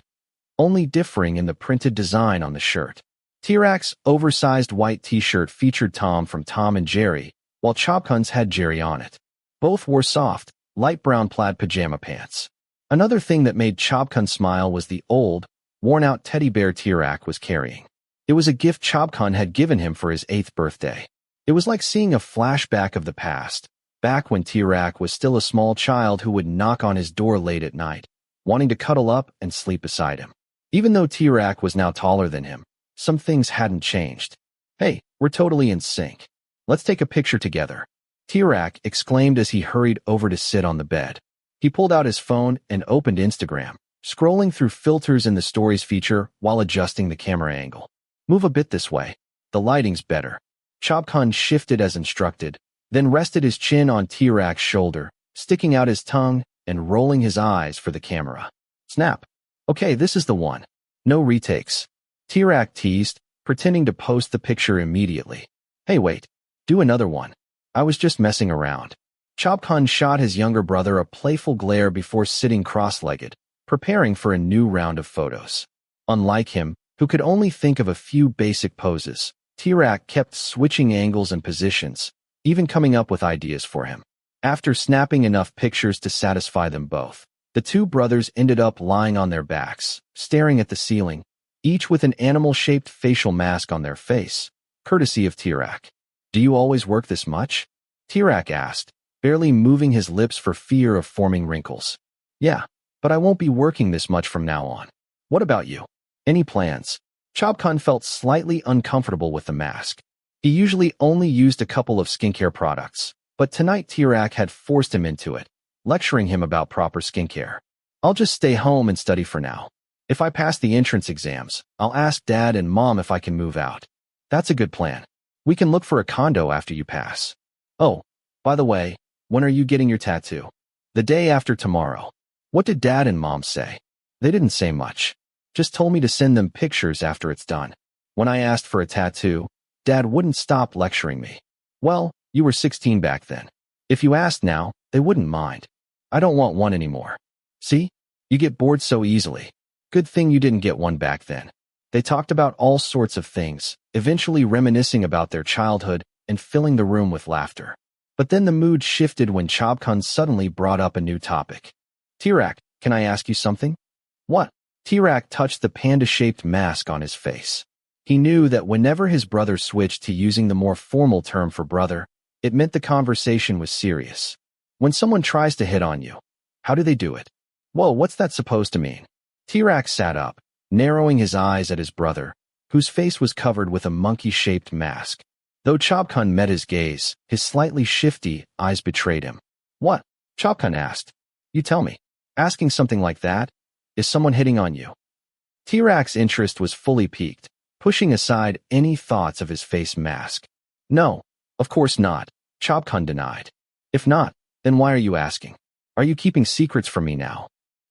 Speaker 1: only differing in the printed design on the shirt. Tirak's oversized white t-shirt featured Tom from Tom and Jerry, while Chobkhun's had Jerry on it. Both wore soft, light brown plaid pajama pants. Another thing that made Chobkhun smile was the old, worn-out teddy bear Tirak was carrying. It was a gift Chobkhun had given him for his 8th birthday. It was like seeing a flashback of the past, back when Tirak was still a small child who would knock on his door late at night, wanting to cuddle up and sleep beside him. Even though Tirak was now taller than him, some things hadn't changed. "Hey, we're totally in sync. Let's take a picture together," Tirak exclaimed as he hurried over to sit on the bed. He pulled out his phone and opened Instagram, scrolling through filters in the Stories feature while adjusting the camera angle. "Move a bit this way. The lighting's better." Chobkhun shifted as instructed, then rested his chin on Tirak's shoulder, sticking out his tongue and rolling his eyes for the camera. Snap. Okay, this is the one. No retakes. Tirak teased, pretending to post the picture immediately. Hey wait, do another one. I was just messing around. Chobkhun shot his younger brother a playful glare before sitting cross-legged, preparing for a new round of photos. Unlike him, who could only think of a few basic poses, Tirak kept switching angles and positions, even coming up with ideas for him. After snapping enough pictures to satisfy them both, the two brothers ended up lying on their backs, staring at the ceiling, each with an animal-shaped facial mask on their face, courtesy of Tirak. Do you always work this much? Tirak asked, barely moving his lips for fear of forming wrinkles. Yeah, but I won't be working this much from now on. What about you? Any plans? Chobkhun felt slightly uncomfortable with the mask. He usually only used a couple of skincare products, but tonight Tirak had forced him into it, lecturing him about proper skincare. I'll just stay home and study for now. If I pass the entrance exams, I'll ask Dad and Mom if I can move out. That's a good plan. We can look for a condo after you pass. Oh, by the way, when are you getting your tattoo? The day after tomorrow. What did Dad and Mom say? They didn't say much. Just told me to send them pictures after it's done. When I asked for a tattoo, Dad wouldn't stop lecturing me. Well, you were 16 back then. If you asked now, they wouldn't mind. I don't want one anymore. See? You get bored so easily. Good thing you didn't get one back then. They talked about all sorts of things, eventually reminiscing about their childhood and filling the room with laughter. But then the mood shifted when Chobkhun suddenly brought up a new topic. Tirak, can I ask you something? What? Tirak touched the panda-shaped mask on his face. He knew that whenever his brother switched to using the more formal term for brother, it meant the conversation was serious. When someone tries to hit on you, how do they do it? Whoa, what's that supposed to mean? Tirak sat up, narrowing his eyes at his brother, whose face was covered with a monkey-shaped mask. Though Chobkhun met his gaze, his slightly shifty eyes betrayed him. What? Chobkhun asked. You tell me. Asking something like that? Is someone hitting on you? Tirak's interest was fully piqued, pushing aside any thoughts of his face mask. No, of course not, Chobkhun denied. If not, then why are you asking? Are you keeping secrets from me now?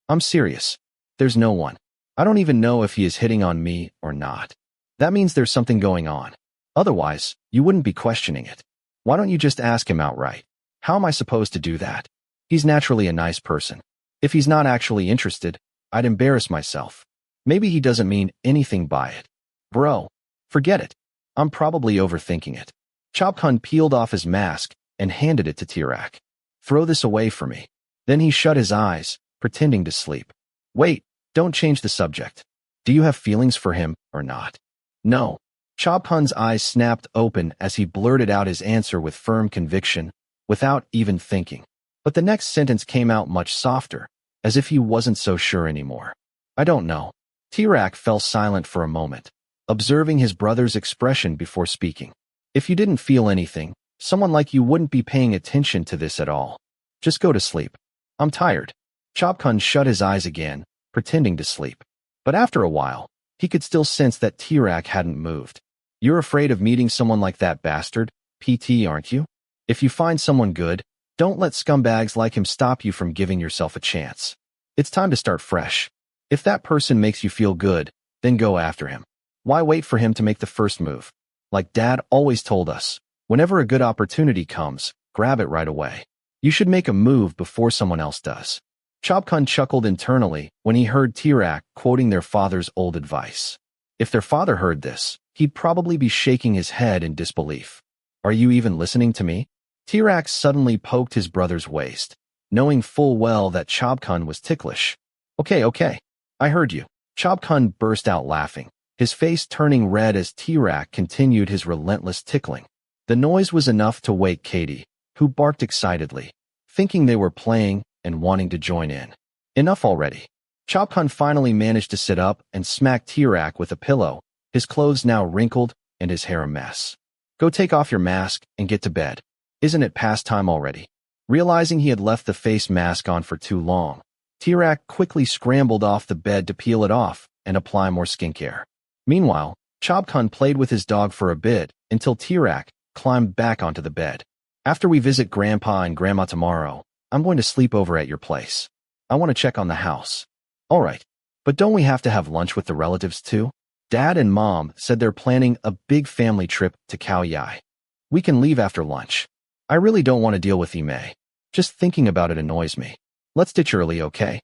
Speaker 1: I'm serious. There's no one. I don't even know if he is hitting on me or not. That means there's something going on. Otherwise, you wouldn't be questioning it. Why don't you just ask him outright? How am I supposed to do that? He's naturally a nice person. If he's not actually interested, I'd embarrass myself. Maybe he doesn't mean anything by it. Bro, forget it. I'm probably overthinking it. Chobkhun peeled off his mask and handed it to Tirak. Throw this away for me. Then he shut his eyes, pretending to sleep. Wait, don't change the subject. Do you have feelings for him or not? No. Chobkhun's eyes snapped open as he blurted out his answer with firm conviction, without even thinking. But the next sentence came out much softer, as if he wasn't so sure anymore. I don't know. Tirak fell silent for a moment, observing his brother's expression before speaking. If you didn't feel anything, someone like you wouldn't be paying attention to this at all. Just go to sleep. I'm tired. Chobkhun shut his eyes again, pretending to sleep. But after a while, he could still sense that Tirak hadn't moved. You're afraid of meeting someone like that bastard, PT, aren't you? If you find someone good, don't let scumbags like him stop you from giving yourself a chance. It's time to start fresh. If that person makes you feel good, then go after him. Why wait for him to make the first move? Like Dad always told us, whenever a good opportunity comes, grab it right away. You should make a move before someone else does. Chobkhun chuckled internally when he heard Tirak quoting their father's old advice. If their father heard this, he'd probably be shaking his head in disbelief. Are you even listening to me? Tirak suddenly poked his brother's waist, knowing full well that Chobkhun was ticklish. Okay, I heard you. Chobkhun burst out laughing, his face turning red as Tirak continued his relentless tickling. The noise was enough to wake Katie, who barked excitedly, thinking they were playing and wanting to join in. Enough already. Chobkhun finally managed to sit up and smack Tirak with a pillow, his clothes now wrinkled and his hair a mess. Go take off your mask and get to bed. Isn't it past time already? Realizing he had left the face mask on for too long, Tirak quickly scrambled off the bed to peel it off and apply more skincare. Meanwhile, Chobkhun played with his dog for a bit until Tirak, climbed back onto the bed. After we visit Grandpa and Grandma tomorrow, I'm going to sleep over at your place. I want to check on the house. All right, but don't we have to have lunch with the relatives too? Dad and Mom said they're planning a big family trip to Khao Yai. We can leave after lunch. I really don't want to deal with Ime. Just thinking about it annoys me. Let's ditch early, okay?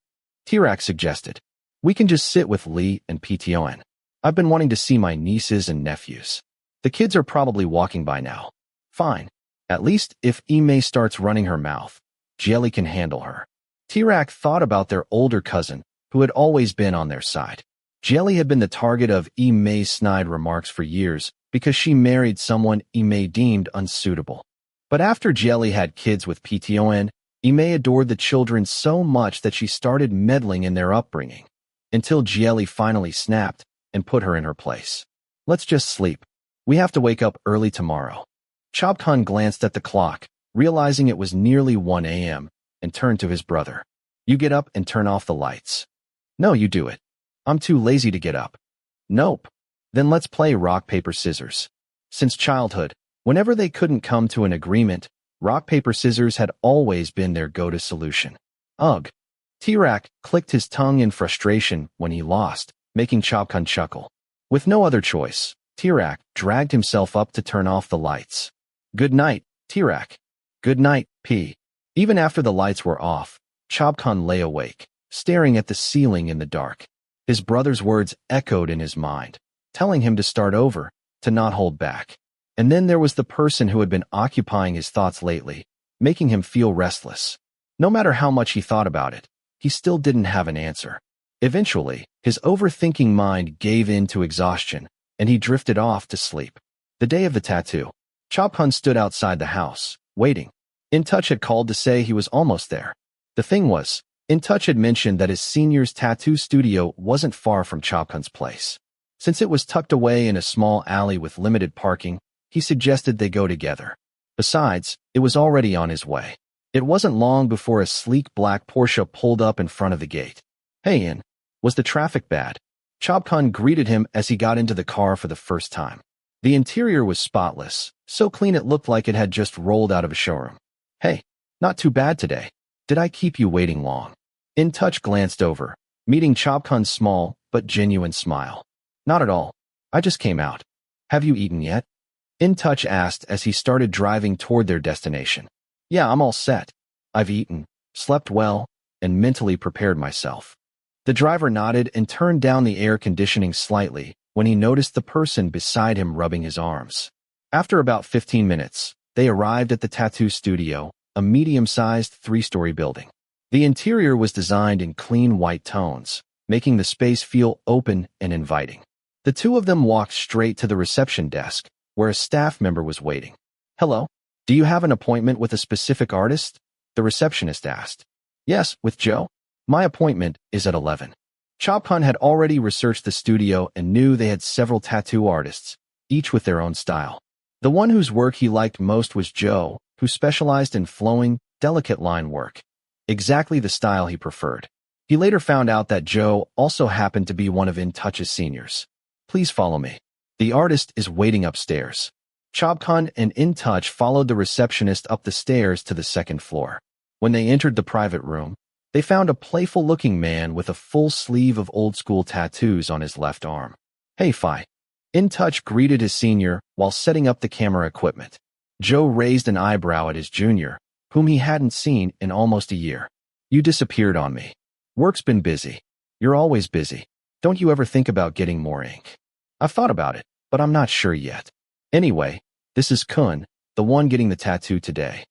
Speaker 1: Tirak suggested. We can just sit with Lee and Pton. I've been wanting to see my nieces and nephews. The kids are probably walking by now. Fine. At least if Ime starts running her mouth, Jelly can handle her. Tirak thought about their older cousin, who had always been on their side. Jelly had been the target of Ime's snide remarks for years because she married someone Ime deemed unsuitable. But after Jelly had kids with Pton, Ime adored the children so much that she started meddling in their upbringing, until Jelly finally snapped and put her in her place. Let's just sleep. We have to wake up early tomorrow. Chobkhun glanced at the clock, realizing it was nearly 1 a.m., and turned to his brother. You get up and turn off the lights. No, you do it. I'm too lazy to get up. Nope. Then let's play rock, paper, scissors. Since childhood, whenever they couldn't come to an agreement, rock, paper, scissors had always been their go-to solution. Ugh. Tirak clicked his tongue in frustration when he lost, making Chobkhun chuckle. With no other choice, Tirak dragged himself up to turn off the lights. Good night, Tirak. Good night, P. Even after the lights were off, Chobkhun lay awake, staring at the ceiling in the dark. His brother's words echoed in his mind, telling him to start over, to not hold back. And then there was the person who had been occupying his thoughts lately, making him feel restless. No matter how much he thought about it, he still didn't have an answer. Eventually, his overthinking mind gave in to exhaustion, and he drifted off to sleep. The day of the tattoo, Chobkhun stood outside the house, waiting. Intouch had called to say he was almost there. The thing was, Intouch had mentioned that his senior's tattoo studio wasn't far from Chobkhun's place. Since it was tucked away in a small alley with limited parking, he suggested they go together. Besides, it was already on his way. It wasn't long before a sleek black Porsche pulled up in front of the gate. Hey, In. Was the traffic bad? Chobkhun greeted him as he got into the car for the first time. The interior was spotless, so clean it looked like it had just rolled out of a showroom. Hey, not too bad today. Did I keep you waiting long? Intouch glanced over, meeting Chobkhun's small but genuine smile. Not at all. I just came out. Have you eaten yet? Intouch asked as he started driving toward their destination. Yeah, I'm all set. I've eaten, slept well, and mentally prepared myself. The driver nodded and turned down the air conditioning slightly when he noticed the person beside him rubbing his arms. After about 15 minutes, they arrived at the tattoo studio, a medium-sized 3-story building. The interior was designed in clean white tones, making the space feel open and inviting. The two of them walked straight to the reception desk, where a staff member was waiting. Hello, do you have an appointment with a specific artist? The receptionist asked. Yes, with Joe. My appointment is at 11. Chobkhun had already researched the studio and knew they had several tattoo artists, each with their own style. The one whose work he liked most was Joe, who specialized in flowing, delicate line work. Exactly the style he preferred. He later found out that Joe also happened to be one of Intouch's seniors. Please follow me. The artist is waiting upstairs. Chobkhun and Intouch followed the receptionist up the stairs to the second floor. When they entered the private room, they found a playful-looking man with a full sleeve of old-school tattoos on his left arm. Hey, Phi. Intouch greeted his senior while setting up the camera equipment. Joe raised an eyebrow at his junior, whom he hadn't seen in almost a year. You disappeared on me. Work's been busy. You're always busy. Don't you ever think about getting more ink? I've thought about it, but I'm not sure yet. Anyway, this is Kun, the one getting the tattoo today.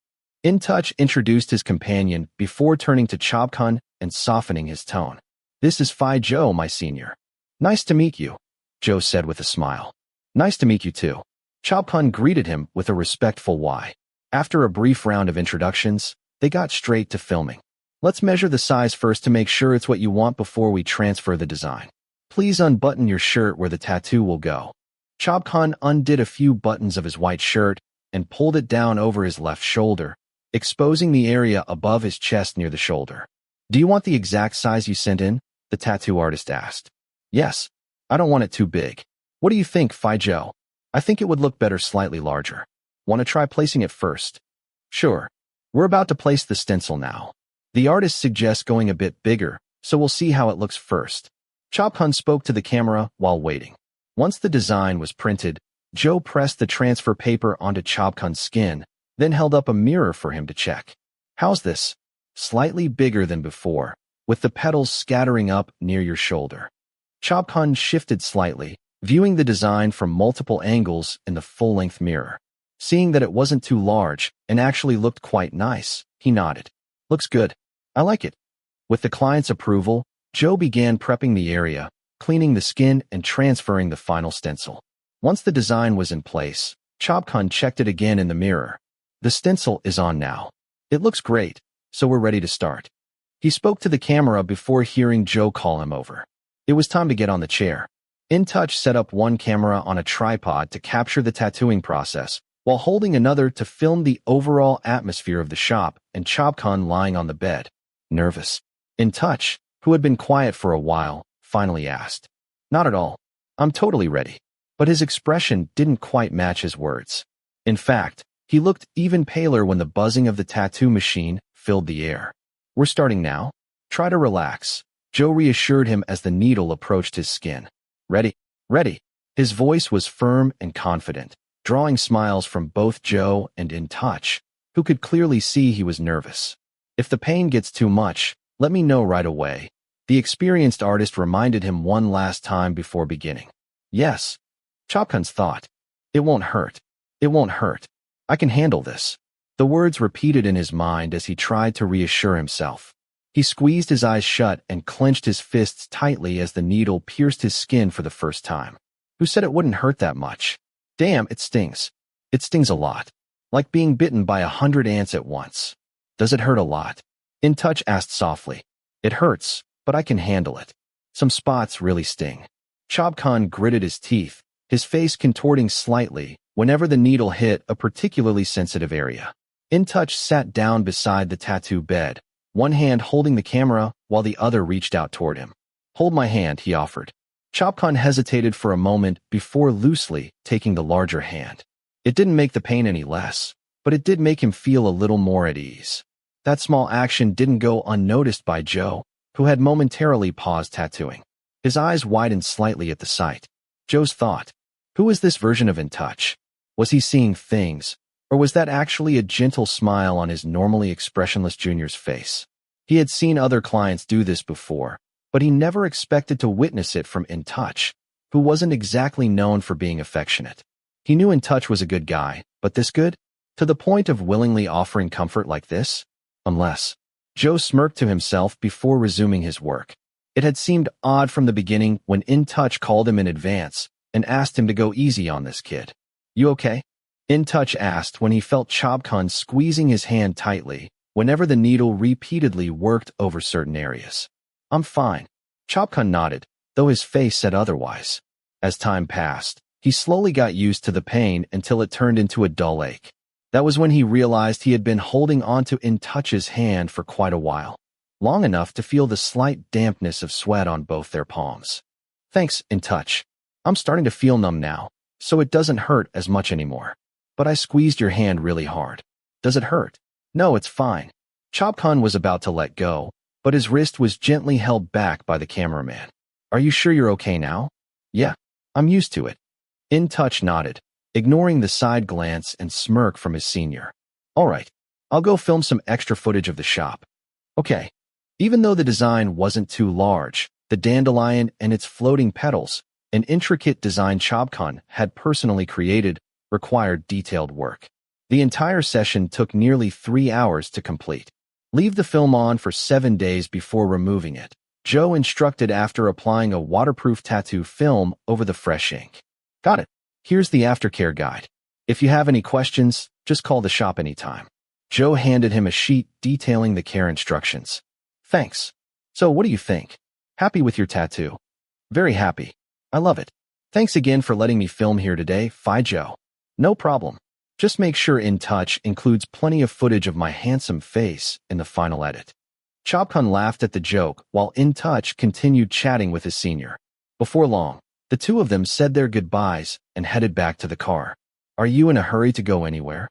Speaker 1: Intouch introduced his companion before turning to Chobkhun and softening his tone. This is Phi Joe, my senior. Nice to meet you, Joe said with a smile. Nice to meet you too. Chobkhun greeted him with a respectful Y. After a brief round of introductions, they got straight to filming. Let's measure the size first to make sure it's what you want before we transfer the design. Please unbutton your shirt where the tattoo will go. Chobkhun undid a few buttons of his white shirt and pulled it down over his left shoulder, exposing the area above his chest near the shoulder. Do you want the exact size you sent in? The tattoo artist asked. Yes. I don't want it too big. What do you think, Phi Joe? I think it would look better slightly larger. Want to try placing it first? Sure. We're about to place the stencil now. The artist suggests going a bit bigger, so we'll see how it looks first. Chobkhun spoke to the camera while waiting. Once the design was printed, Joe pressed the transfer paper onto Chobkhun's skin, then held up a mirror for him to check. How's this? Slightly bigger than before, with the petals scattering up near your shoulder. Chobkhun shifted slightly, viewing the design from multiple angles in the full-length mirror. Seeing that it wasn't too large and actually looked quite nice, he nodded. Looks good. I like it. With the client's approval, Joe began prepping the area, cleaning the skin and transferring the final stencil. Once the design was in place, Chobkhun checked it again in the mirror. The stencil is on now. It looks great, so we're ready to start. He spoke to the camera before hearing Joe call him over. It was time to get on the chair. Intouch set up one camera on a tripod to capture the tattooing process, while holding another to film the overall atmosphere of the shop and Chobkhun lying on the bed. Nervous. Intouch, who had been quiet for a while, finally asked. Not at all. I'm totally ready. But his expression didn't quite match his words. In fact, he looked even paler when the buzzing of the tattoo machine filled the air. We're starting now. Try to relax, Joe reassured him as the needle approached his skin. Ready? Ready. His voice was firm and confident, drawing smiles from both Joe and Intouch, who could clearly see he was nervous. If the pain gets too much, let me know right away. The experienced artist reminded him one last time before beginning. Yes. Chobkhun's thought. It won't hurt. It won't hurt. I can handle this. The words repeated in his mind as he tried to reassure himself. He squeezed his eyes shut and clenched his fists tightly as the needle pierced his skin for the first time. Who said it wouldn't hurt that much? Damn, it stings. It stings a lot. Like being bitten by 100 ants at once. Does it hurt a lot? Intouch asked softly. It hurts, but I can handle it. Some spots really sting. Chobkhun gritted his teeth, his face contorting slightly whenever the needle hit a particularly sensitive area. Intouch sat down beside the tattoo bed, one hand holding the camera while the other reached out toward him. Hold my hand, he offered. Chobkhun hesitated for a moment before loosely taking the larger hand. It didn't make the pain any less, but it did make him feel a little more at ease. That small action didn't go unnoticed by Joe, who had momentarily paused tattooing. His eyes widened slightly at the sight. Joe's thought, who is this version of Intouch? Was he seeing things, or was that actually a gentle smile on his normally expressionless junior's face? He had seen other clients do this before, but he never expected to witness it from Intouch, who wasn't exactly known for being affectionate. He knew Intouch was a good guy, but this good? To the point of willingly offering comfort like this? Unless. Joe smirked to himself before resuming his work. It had seemed odd from the beginning when Intouch called him in advance and asked him to go easy on this kid. You okay? Intouch asked when he felt Chobkhun squeezing his hand tightly whenever the needle repeatedly worked over certain areas. I'm fine. Chobkhun nodded, though his face said otherwise. As time passed, he slowly got used to the pain until it turned into a dull ache. That was when he realized he had been holding onto Intouch's hand for quite a while, long enough to feel the slight dampness of sweat on both their palms. Thanks, Intouch. I'm starting to feel numb now, so it doesn't hurt as much anymore. But I squeezed your hand really hard. Does it hurt? No, it's fine. Chobkhun was about to let go, but his wrist was gently held back by the cameraman. Are you sure you're okay now? Yeah, I'm used to it. Intouch nodded, ignoring the side glance and smirk from his senior. All right, I'll go film some extra footage of the shop. Okay. Even though the design wasn't too large, the dandelion and its floating petals, an intricate design Chobkhun had personally created, required detailed work. The entire session took nearly 3 hours to complete. Leave the film on for 7 days before removing it, Joe instructed after applying a waterproof tattoo film over the fresh ink. Got it. Here's the aftercare guide. If you have any questions, just call the shop anytime. Joe handed him a sheet detailing the care instructions. Thanks. So what do you think? Happy with your tattoo? Very happy. I love it. Thanks again for letting me film here today, Fi Joe. No problem. Just make sure Intouch includes plenty of footage of my handsome face in the final edit. Chobkhun laughed at the joke while Intouch continued chatting with his senior. Before long, the two of them said their goodbyes and headed back to the car. Are you in a hurry to go anywhere?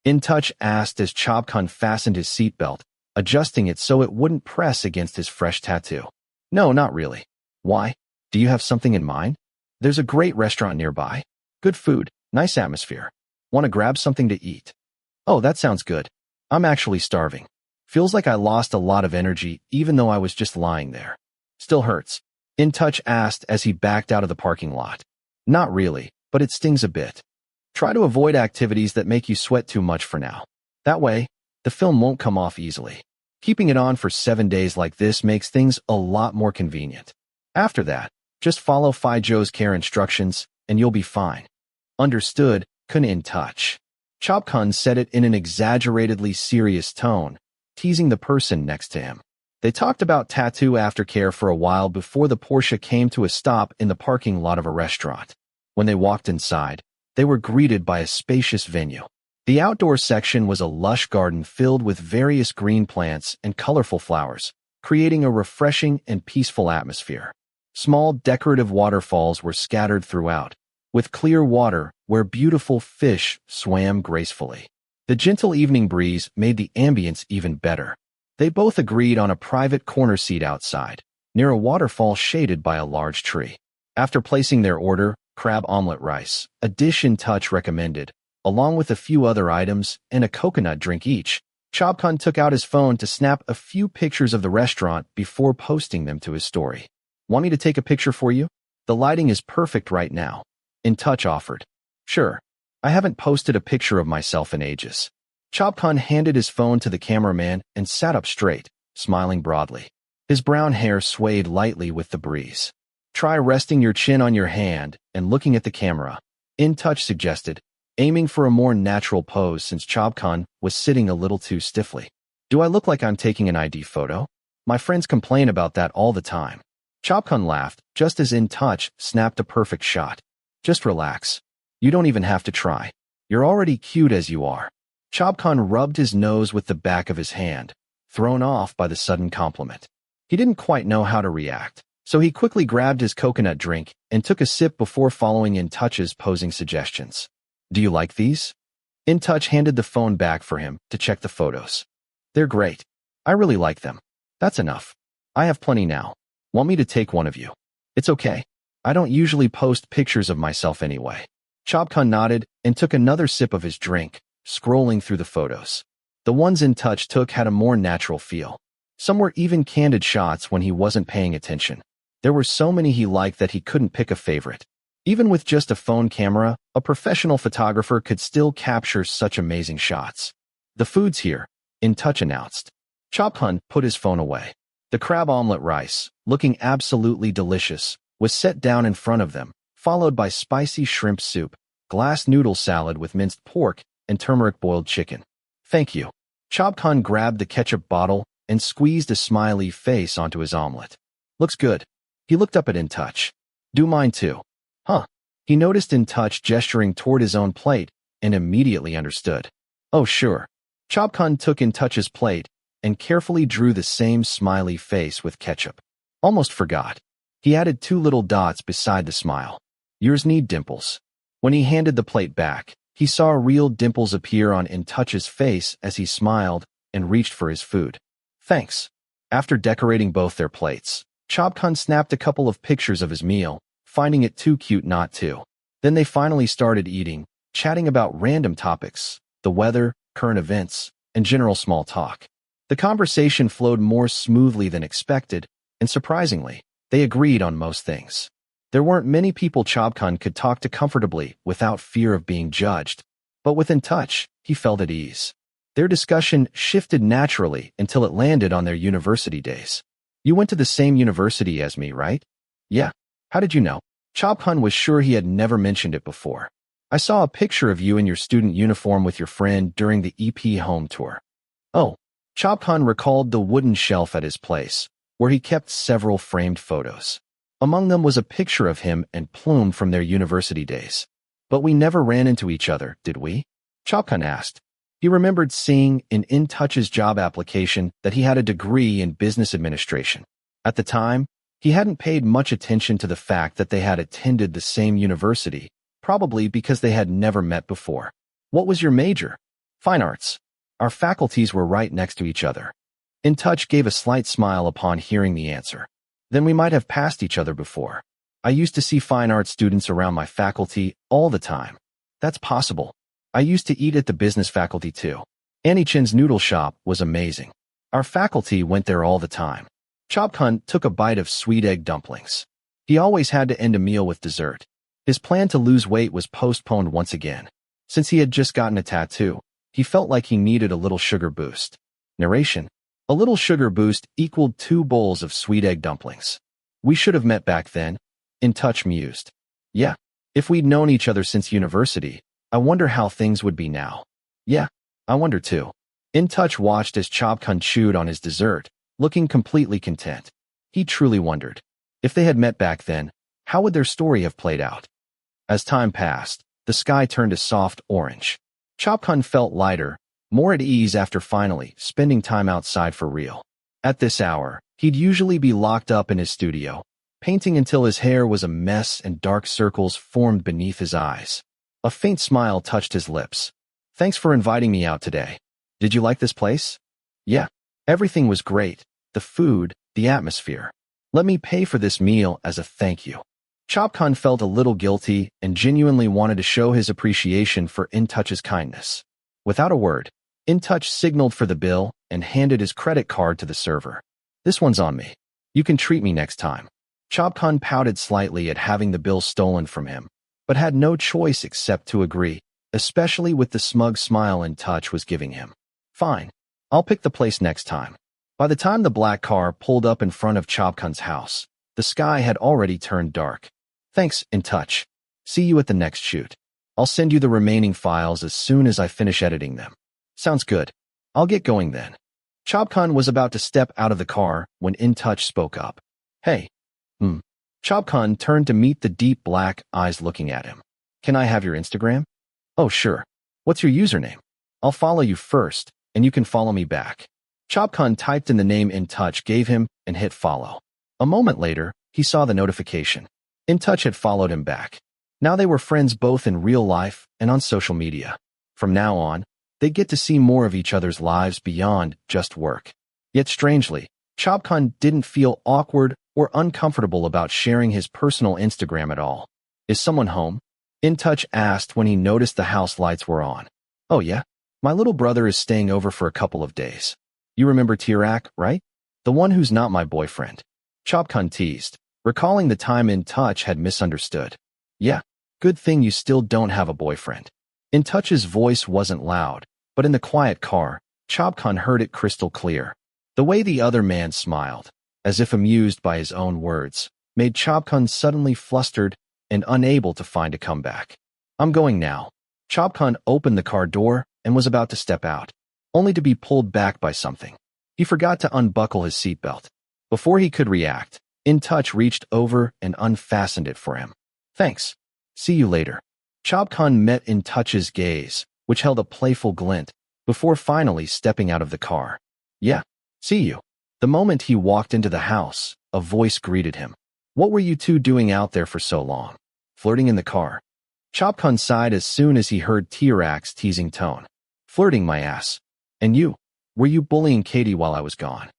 Speaker 1: Intouch asked as Chobkhun fastened his seatbelt, adjusting it so it wouldn't press against his fresh tattoo. No, not really. Why? Do you have something in mind? There's a great restaurant nearby. Good food, nice atmosphere. Want to grab something to eat? Oh, that sounds good. I'm actually starving. Feels like I lost a lot of energy even though I was just lying there. Still hurts? Intouch asked as he backed out of the parking lot. Not really, but it stings a bit. Try to avoid activities that make you sweat too much for now. That way, the film won't come off easily. Keeping it on for 7 days like this makes things a lot more convenient. After that, just follow Phi Joe's care instructions and you'll be fine. Understood, Khun Intouch. Chobkhun said it in an exaggeratedly serious tone, teasing the person next to him. They talked about tattoo aftercare for a while before the Porsche came to a stop in the parking lot of a restaurant. When they walked inside, they were greeted by a spacious venue. The outdoor section was a lush garden filled with various green plants and colorful flowers, creating a refreshing and peaceful atmosphere. Small decorative waterfalls were scattered throughout, with clear water where beautiful fish swam gracefully. The gentle evening breeze made the ambience even better. They both agreed on a private corner seat outside, near a waterfall shaded by a large tree. After placing their order, crab omelet rice, a dish Intouch recommended, along with a few other items and a coconut drink each, Chobkhun took out his phone to snap a few pictures of the restaurant before posting them to his story. Want me to take a picture for you? The lighting is perfect right now. Intouch offered. Sure. I haven't posted a picture of myself in ages. Chobkhun handed his phone to the cameraman and sat up straight, smiling broadly. His brown hair swayed lightly with the breeze. Try resting your chin on your hand and looking at the camera, Intouch suggested, aiming for a more natural pose since Chobkhun was sitting a little too stiffly. Do I look like I'm taking an ID photo? My friends complain about that all the time. Chobkhun laughed, just as Intouch snapped a perfect shot. Just relax. You don't even have to try. You're already cute as you are. Chobkhun rubbed his nose with the back of his hand, thrown off by the sudden compliment. He didn't quite know how to react, so he quickly grabbed his coconut drink and took a sip before following Intouch's posing suggestions. Do you like these? Intouch handed the phone back for him to check the photos. They're great. I really like them. That's enough. I have plenty now. Want me to take one of you? It's okay. I don't usually post pictures of myself anyway. Chobkhun nodded and took another sip of his drink, scrolling through the photos. The ones Intouch took had a more natural feel. Some were even candid shots when he wasn't paying attention. There were so many he liked that he couldn't pick a favorite. Even with just a phone camera, a professional photographer could still capture such amazing shots. The food's here, Intouch announced. Chobkhun put his phone away. The crab omelet rice, looking absolutely delicious, was set down in front of them, followed by spicy shrimp soup, glass noodle salad with minced pork, and turmeric boiled chicken. Thank you. Chobkhun grabbed the ketchup bottle and squeezed a smiley face onto his omelet. Looks good. He looked up at Intouch. Do mine too. Huh. He noticed Intouch gesturing toward his own plate and immediately understood. Oh, sure. Chobkhun took Intouch's plate and carefully drew the same smiley face with ketchup. Almost forgot. He added 2 little dots beside the smile. Yours need dimples. When he handed the plate back, he saw real dimples appear on Intouch's face as he smiled and reached for his food. Thanks. After decorating both their plates, Chobkhun snapped a couple of pictures of his meal, finding it too cute not to. Then they finally started eating, chatting about random topics, the weather, current events, and general small talk. The conversation flowed more smoothly than expected, and surprisingly, they agreed on most things. There weren't many people Chobkhun could talk to comfortably without fear of being judged, but with Intouch, he felt at ease. Their discussion shifted naturally until it landed on their university days. You went to the same university as me, right? Yeah. How did you know? Chobkhun was sure he had never mentioned it before. I saw a picture of you in your student uniform with your friend during the EP home tour. Oh. Chobkhun recalled the wooden shelf at his place, where he kept several framed photos. Among them was a picture of him and Plume from their university days. But we never ran into each other, did we? Chobkhun asked. He remembered seeing in Intouch's job application that he had a degree in business administration. At the time, he hadn't paid much attention to the fact that they had attended the same university, probably because they had never met before. What was your major? Fine arts. Our faculties were right next to each other. Intouch gave a slight smile upon hearing the answer. Then we might have passed each other before. I used to see fine art students around my faculty all the time. That's possible. I used to eat at the business faculty too. Annie Chen's noodle shop was amazing. Our faculty went there all the time. Chobkhun took a bite of sweet egg dumplings. He always had to end a meal with dessert. His plan to lose weight was postponed once again. Since he had just gotten a tattoo, he felt like he needed a little sugar boost. Narration. A little sugar boost equaled 2 bowls of sweet egg dumplings. We should have met back then, Intouch mused. Yeah, if we'd known each other since university, I wonder how things would be now. Yeah, I wonder too. Intouch watched as Chobkhun chewed on his dessert, looking completely content. He truly wondered. If they had met back then, how would their story have played out? As time passed, the sky turned a soft orange. Chobkhun felt lighter, more at ease after finally spending time outside for real. At this hour, he'd usually be locked up in his studio, painting until his hair was a mess and dark circles formed beneath his eyes. A faint smile touched his lips. Thanks for inviting me out today. Did you like this place? Yeah, everything was great. The food, the atmosphere. Let me pay for this meal as a thank you. Chobkhun felt a little guilty and genuinely wanted to show his appreciation for Intouch's kindness. Without a word, Intouch signaled for the bill and handed his credit card to the server. This one's on me. You can treat me next time. Chobkhun pouted slightly at having the bill stolen from him, but had no choice except to agree, especially with the smug smile Intouch was giving him. Fine. I'll pick the place next time. By the time the black car pulled up in front of Chobkhun's house, the sky had already turned dark. Thanks, Intouch. See you at the next shoot. I'll send you the remaining files as soon as I finish editing them. Sounds good. I'll get going then. Chobkhun was about to step out of the car when Intouch spoke up. Hey. Chobkhun turned to meet the deep black eyes looking at him. Can I have your Instagram? Oh, sure. What's your username? I'll follow you first, and you can follow me back. Chobkhun typed in the name Intouch gave him and hit follow. A moment later, he saw the notification. Intouch had followed him back. Now they were friends both in real life and on social media. From now on, they'd get to see more of each other's lives beyond just work. Yet strangely, Chobkhun didn't feel awkward or uncomfortable about sharing his personal Instagram at all. Is someone home? Intouch asked when he noticed the house lights were on. Oh yeah? My little brother is staying over for a couple of days. You remember Tirak, right? The one who's not my boyfriend. Chobkhun teased, recalling the time Intouch had misunderstood. Yeah, good thing you still don't have a boyfriend. Intouch's voice wasn't loud, but in the quiet car, Chobkhun heard it crystal clear. The way the other man smiled, as if amused by his own words, made Chobkhun suddenly flustered and unable to find a comeback. I'm going now. Chobkhun opened the car door and was about to step out, only to be pulled back by something. He forgot to unbuckle his seatbelt. Before he could react, Intouch reached over and unfastened it for him. Thanks. See you later. Chobkhun met Intouch's gaze, which held a playful glint, before finally stepping out of the car. Yeah, see you. The moment he walked into the house, a voice greeted him. What were you two doing out there for so long? Flirting in the car. Chobkhun sighed as soon as he heard Tirak's teasing tone. Flirting, my ass. And you? Were you bullying Katie while I was gone?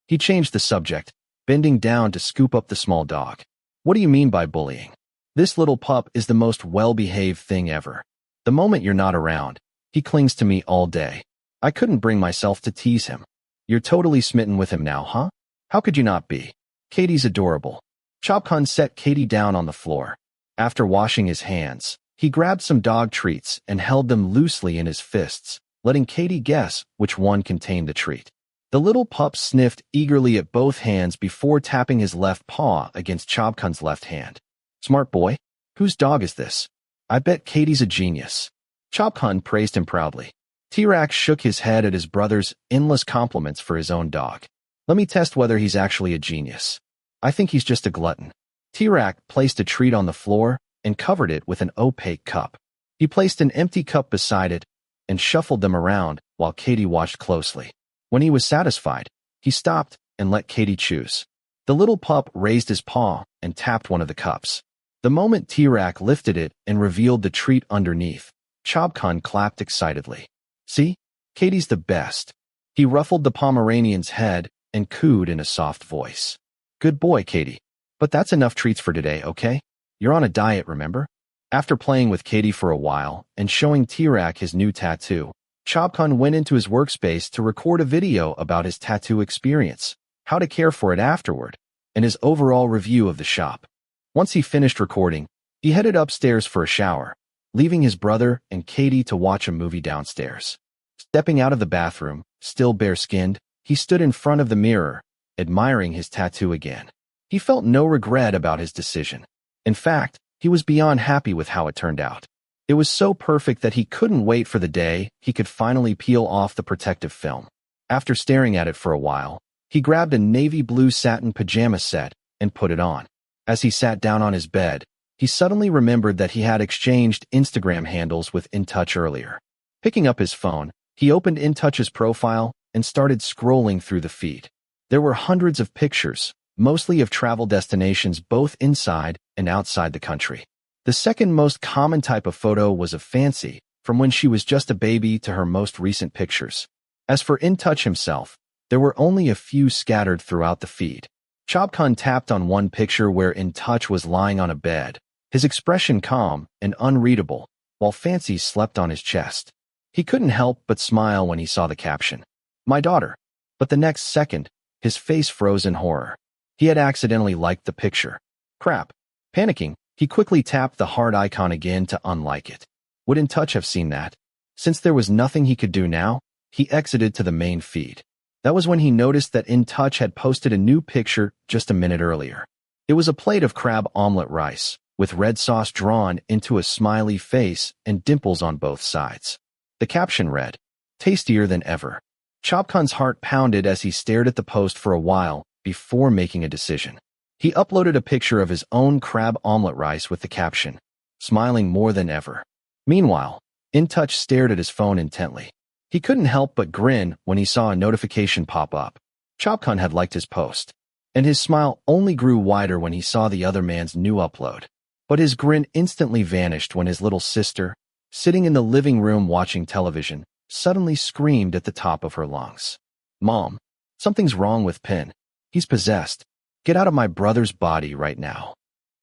Speaker 1: He changed the subject, bending down to scoop up the small dog. What do you mean by bullying? This little pup is the most well-behaved thing ever. The moment you're not around, he clings to me all day. I couldn't bring myself to tease him. You're totally smitten with him now, huh? How could you not be? Katie's adorable. Chobkhun set Katie down on the floor. After washing his hands, he grabbed some dog treats and held them loosely in his fists, letting Katie guess which one contained the treat. The little pup sniffed eagerly at both hands before tapping his left paw against Chobkhun's left hand. Smart boy. Whose dog is this? I bet Katie's a genius. Chobkhun praised him proudly. Tirak shook his head at his brother's endless compliments for his own dog. Let me test whether he's actually a genius. I think he's just a glutton. Tirak placed a treat on the floor and covered it with an opaque cup. He placed an empty cup beside it and shuffled them around while Katie watched closely. When he was satisfied, he stopped and let Katie choose. The little pup raised his paw and tapped one of the cups. The moment T-Rack lifted it and revealed the treat underneath, Chobkhun clapped excitedly. See? Katie's the best. He ruffled the Pomeranian's head and cooed in a soft voice. Good boy, Katie. But that's enough treats for today, okay? You're on a diet, remember? After playing with Katie for a while and showing T-Rack his new tattoo, Chobkhun went into his workspace to record a video about his tattoo experience, how to care for it afterward, and his overall review of the shop. Once he finished recording, he headed upstairs for a shower, leaving his brother and Katie to watch a movie downstairs. Stepping out of the bathroom, still bare-skinned, he stood in front of the mirror, admiring his tattoo again. He felt no regret about his decision. In fact, he was beyond happy with how it turned out. It was so perfect that he couldn't wait for the day he could finally peel off the protective film. After staring at it for a while, he grabbed a navy blue satin pajama set and put it on. As he sat down on his bed, he suddenly remembered that he had exchanged Instagram handles with Intouch earlier. Picking up his phone, he opened Intouch's profile and started scrolling through the feed. There were hundreds of pictures, mostly of travel destinations both inside and outside the country. The second most common type of photo was of Fancy, from when she was just a baby to her most recent pictures. As for Intouch himself, there were only a few scattered throughout the feed. Chobkhun tapped on one picture where Intouch was lying on a bed, his expression calm and unreadable, while Fancy slept on his chest. He couldn't help but smile when he saw the caption, "My daughter." But the next second, his face froze in horror. He had accidentally liked the picture. Crap. Panicking, he quickly tapped the heart icon again to unlike it. Would Intouch have seen that? Since there was nothing he could do now, he exited to the main feed. That was when he noticed that Intouch had posted a new picture just a minute earlier. It was a plate of crab omelet rice, with red sauce drawn into a smiley face and dimples on both sides. The caption read, "Tastier than ever." Chobkhun's heart pounded as he stared at the post for a while before making a decision. He uploaded a picture of his own crab omelet rice with the caption, "Smiling more than ever." Meanwhile, Intouch stared at his phone intently. He couldn't help but grin when he saw a notification pop up. Chobkhun had liked his post, and his smile only grew wider when he saw the other man's new upload. But his grin instantly vanished when his little sister, sitting in the living room watching television, suddenly screamed at the top of her lungs. "Mom, something's wrong with Pin. He's possessed. Get out of my brother's body right now."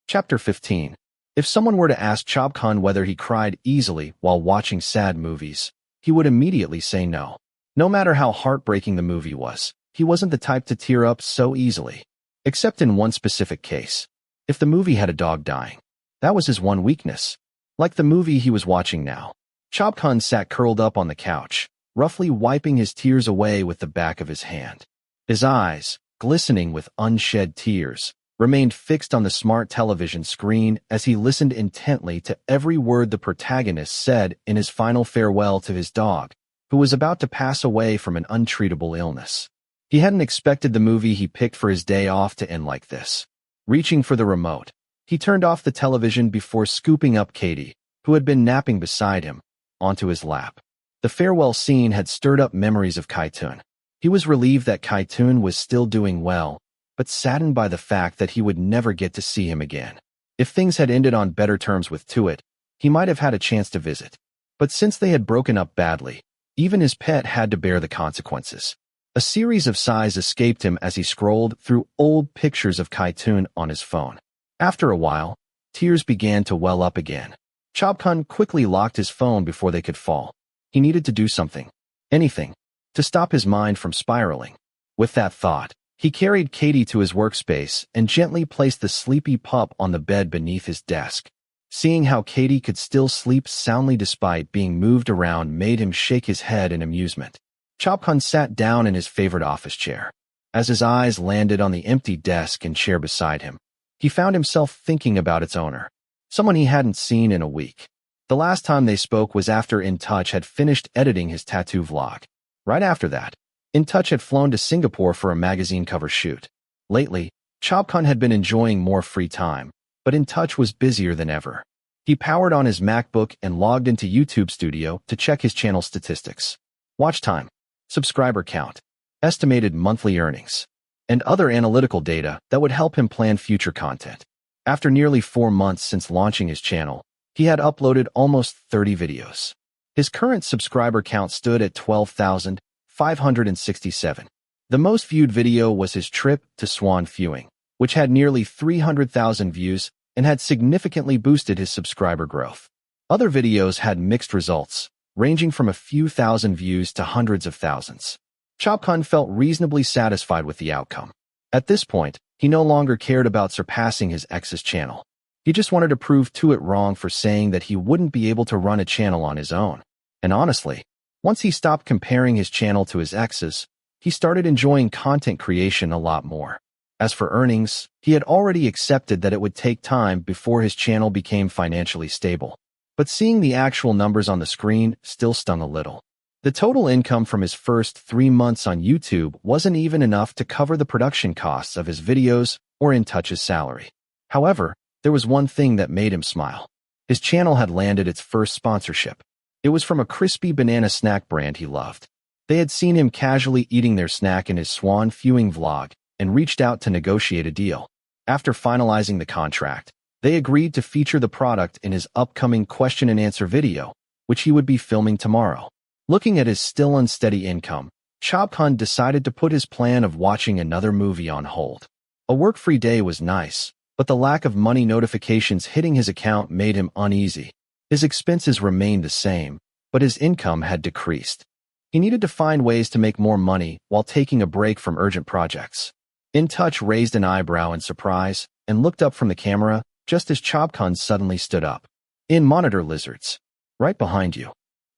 Speaker 1: Chapter 15. If someone were to ask Chobkhun whether he cried easily while watching sad movies, he would immediately say no. No matter how heartbreaking the movie was, he wasn't the type to tear up so easily. Except in one specific case. If the movie had a dog dying. That was his one weakness. Like the movie he was watching now. Chobkhun sat curled up on the couch, roughly wiping his tears away with the back of his hand. His eyes, glistening with unshed tears, remained fixed on the smart television screen as he listened intently to every word the protagonist said in his final farewell to his dog, who was about to pass away from an untreatable illness. He hadn't expected the movie he picked for his day off to end like this. Reaching for the remote, he turned off the television before scooping up Katie, who had been napping beside him, onto his lap. The farewell scene had stirred up memories of Kaitun. He was relieved that Kaitun was still doing well, but saddened by the fact that he would never get to see him again. If things had ended on better terms with Tuit, he might have had a chance to visit. But since they had broken up badly, even his pet had to bear the consequences. A series of sighs escaped him as he scrolled through old pictures of Kaitun on his phone. After a while, tears began to well up again. Chobkhun quickly locked his phone before they could fall. He needed to do something, anything, to stop his mind from spiraling. With that thought, he carried Katie to his workspace and gently placed the sleepy pup on the bed beneath his desk. Seeing how Katie could still sleep soundly despite being moved around made him shake his head in amusement. Chobkhun sat down in his favorite office chair. As his eyes landed on the empty desk and chair beside him, he found himself thinking about its owner, someone he hadn't seen in a week. The last time they spoke was after Intouch had finished editing his tattoo vlog. Right after that, Intouch had flown to Singapore for a magazine cover shoot. Lately, Chobkhun had been enjoying more free time, but Intouch was busier than ever. He powered on his MacBook and logged into YouTube Studio to check his channel statistics. Watch time, subscriber count, estimated monthly earnings, and other analytical data that would help him plan future content. After nearly 4 months since launching his channel, he had uploaded almost 30 videos. His current subscriber count stood at 12,567. The most viewed video was his trip to Swan Viewing, which had nearly 300,000 views and had significantly boosted his subscriber growth. Other videos had mixed results, ranging from a few thousand views to hundreds of thousands. Chobkhun felt reasonably satisfied with the outcome. At this point, he no longer cared about surpassing his ex's channel. He just wanted to prove to it wrong for saying that he wouldn't be able to run a channel on his own. And honestly, once he stopped comparing his channel to his ex's, he started enjoying content creation a lot more. As for earnings, he had already accepted that it would take time before his channel became financially stable. But seeing the actual numbers on the screen still stung a little. The total income from his first 3 months on YouTube wasn't even enough to cover the production costs of his videos or Intouch's salary. However, there was one thing that made him smile. His channel had landed its first sponsorship. It was from a crispy banana snack brand he loved. They had seen him casually eating their snack in his Swan Viewing vlog and reached out to negotiate a deal. After finalizing the contract, they agreed to feature the product in his upcoming question and answer video, which he would be filming tomorrow. Looking at his still unsteady income, Chobkhun decided to put his plan of watching another movie on hold. A work-free day was nice, but the lack of money notifications hitting his account made him uneasy. His expenses remained the same, but his income had decreased. He needed to find ways to make more money while taking a break from urgent projects. Intouch raised an eyebrow in surprise and looked up from the camera just as Chobkhun suddenly stood up. "In monitor lizards. Right behind you."